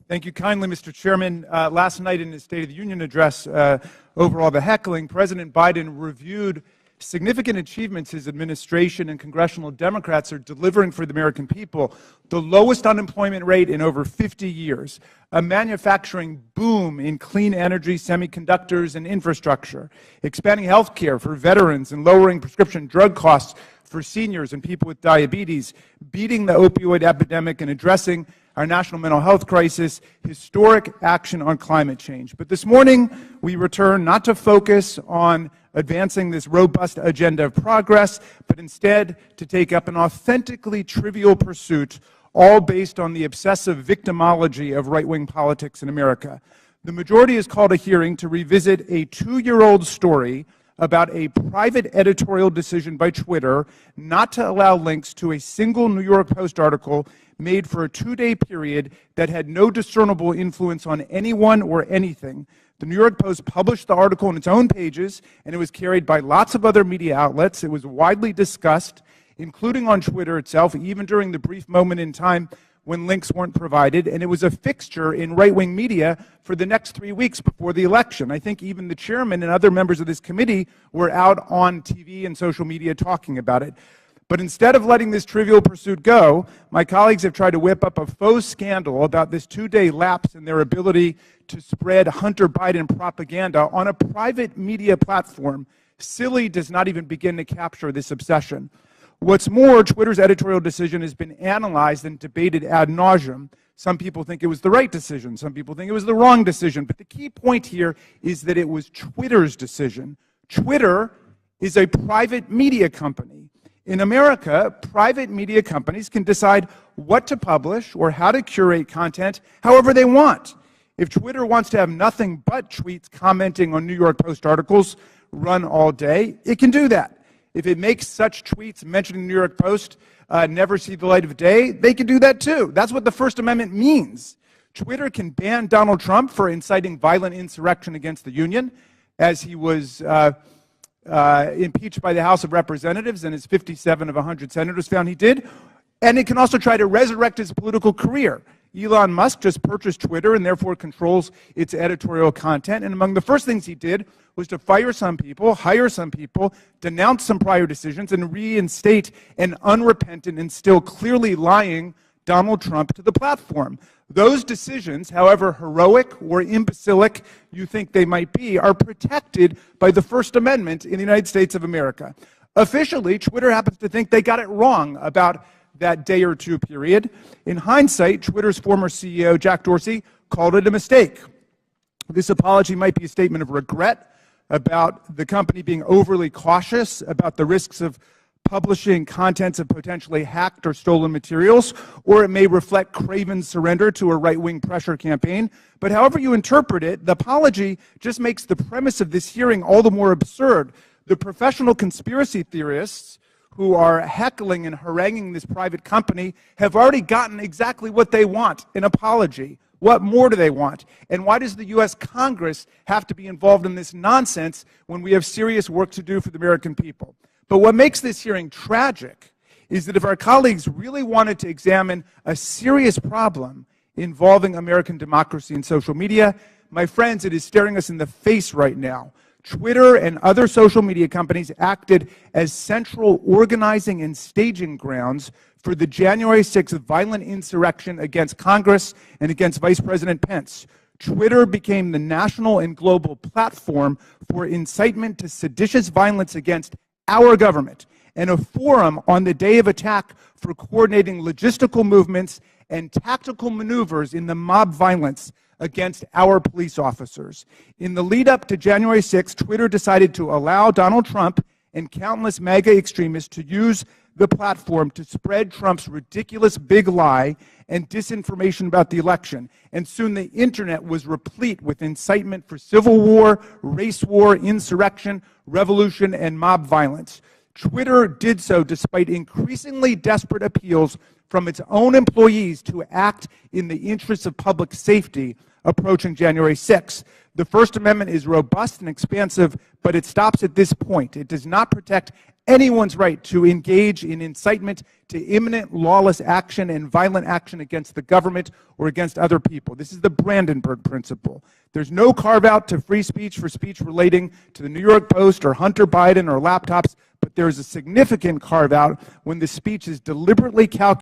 Thank you kindly, Mr. Chairman. Last night in his State of the Union address, over all the heckling, President Biden reviewed significant achievements his administration and congressional Democrats are delivering for the American people: the lowest unemployment rate in over 50 years, a manufacturing boom in clean energy, semiconductors, and infrastructure, expanding health care for veterans and lowering prescription drug costs for seniors and people with diabetes, beating the opioid epidemic and addressing our national mental health crisis, historic action on climate change. But this morning, we return not to focus on advancing this robust agenda of progress, but instead to take up an authentically trivial pursuit, all based on the obsessive victimology of right-wing politics in America. The majority has called a hearing to revisit a 2-year-old story about a private editorial decision by Twitter not to allow links to a single New York Post article made for a 2-day period that had no discernible influence on anyone or anything. The New York Post published the article on its own pages, and it was carried by lots of other media outlets. It was widely discussed, including on Twitter itself, even during the brief moment in time when links weren't provided, and it was a fixture in right-wing media for the next 3 weeks before the election. I think even the chairman and other members of this committee were out on TV and social media talking about it. But instead of letting this trivial pursuit go, my colleagues have tried to whip up a faux scandal about this 2-day lapse in their ability to spread Hunter Biden propaganda on a private media platform. Silly does not even begin to capture this obsession. What's more, Twitter's editorial decision has been analyzed and debated ad nauseum. Some people think it was the right decision. Some people think it was the wrong decision. But the key point here is that it was Twitter's decision. Twitter is a private media company. In America, private media companies can decide what to publish or how to curate content however they want. If Twitter wants to have nothing but tweets commenting on New York Post articles run all day, it can do that. If it makes such tweets mentioning New York Post never see the light of day, they can do that too. That's what the First Amendment means. Twitter can ban Donald Trump for inciting violent insurrection against the Union, as he was impeached by the House of Representatives, and his 57 of 100 senators found he did. And it can also try to resurrect his political career. Elon Musk just purchased Twitter and therefore controls its editorial content. And among the first things he did was to fire some people, hire some people, denounce some prior decisions, and reinstate an unrepentant and still clearly lying Donald Trump to the platform. Those decisions, however heroic or imbecilic you think they might be, are protected by the First Amendment in the United States of America. Officially, Twitter happens to think they got it wrong about that day or two period. In hindsight, Twitter's former CEO, Jack Dorsey, called it a mistake. This apology might be a statement of regret about the company being overly cautious about the risks of publishing contents of potentially hacked or stolen materials, or it may reflect craven surrender to a right-wing pressure campaign. But however you interpret it, the apology just makes the premise of this hearing all the more absurd. The professional conspiracy theorists who are heckling and haranguing this private company have already gotten exactly what they want, an apology. What more do they want? And why does the U.S. Congress have to be involved in this nonsense when we have serious work to do for the American people? But what makes this hearing tragic is that if our colleagues really wanted to examine a serious problem involving American democracy and social media, my friends, it is staring us in the face right now. Twitter and other social media companies acted as central organizing and staging grounds for the January 6th violent insurrection against Congress and against Vice President Pence. Twitter became the national and global platform for incitement to seditious violence against our government and a forum on the day of attack for coordinating logistical movements and tactical maneuvers in the mob violence against our police officers. In the lead up to January 6th, Twitter decided to allow Donald Trump and countless MAGA extremists to use the platform to spread Trump's ridiculous big lie and disinformation about the election. And soon the internet was replete with incitement for civil war, race war, insurrection, revolution, and mob violence. Twitter did so despite increasingly desperate appeals from its own employees to act in the interests of public safety approaching January 6th. The First Amendment is robust and expansive, but it stops at this point. It does not protect anyone's right to engage in incitement to imminent lawless action and violent action against the government or against other people. This is the Brandenburg Principle. There's no carve-out to free speech for speech relating to the New York Post or Hunter Biden or laptops, but there is a significant carve-out when the speech is deliberately calculated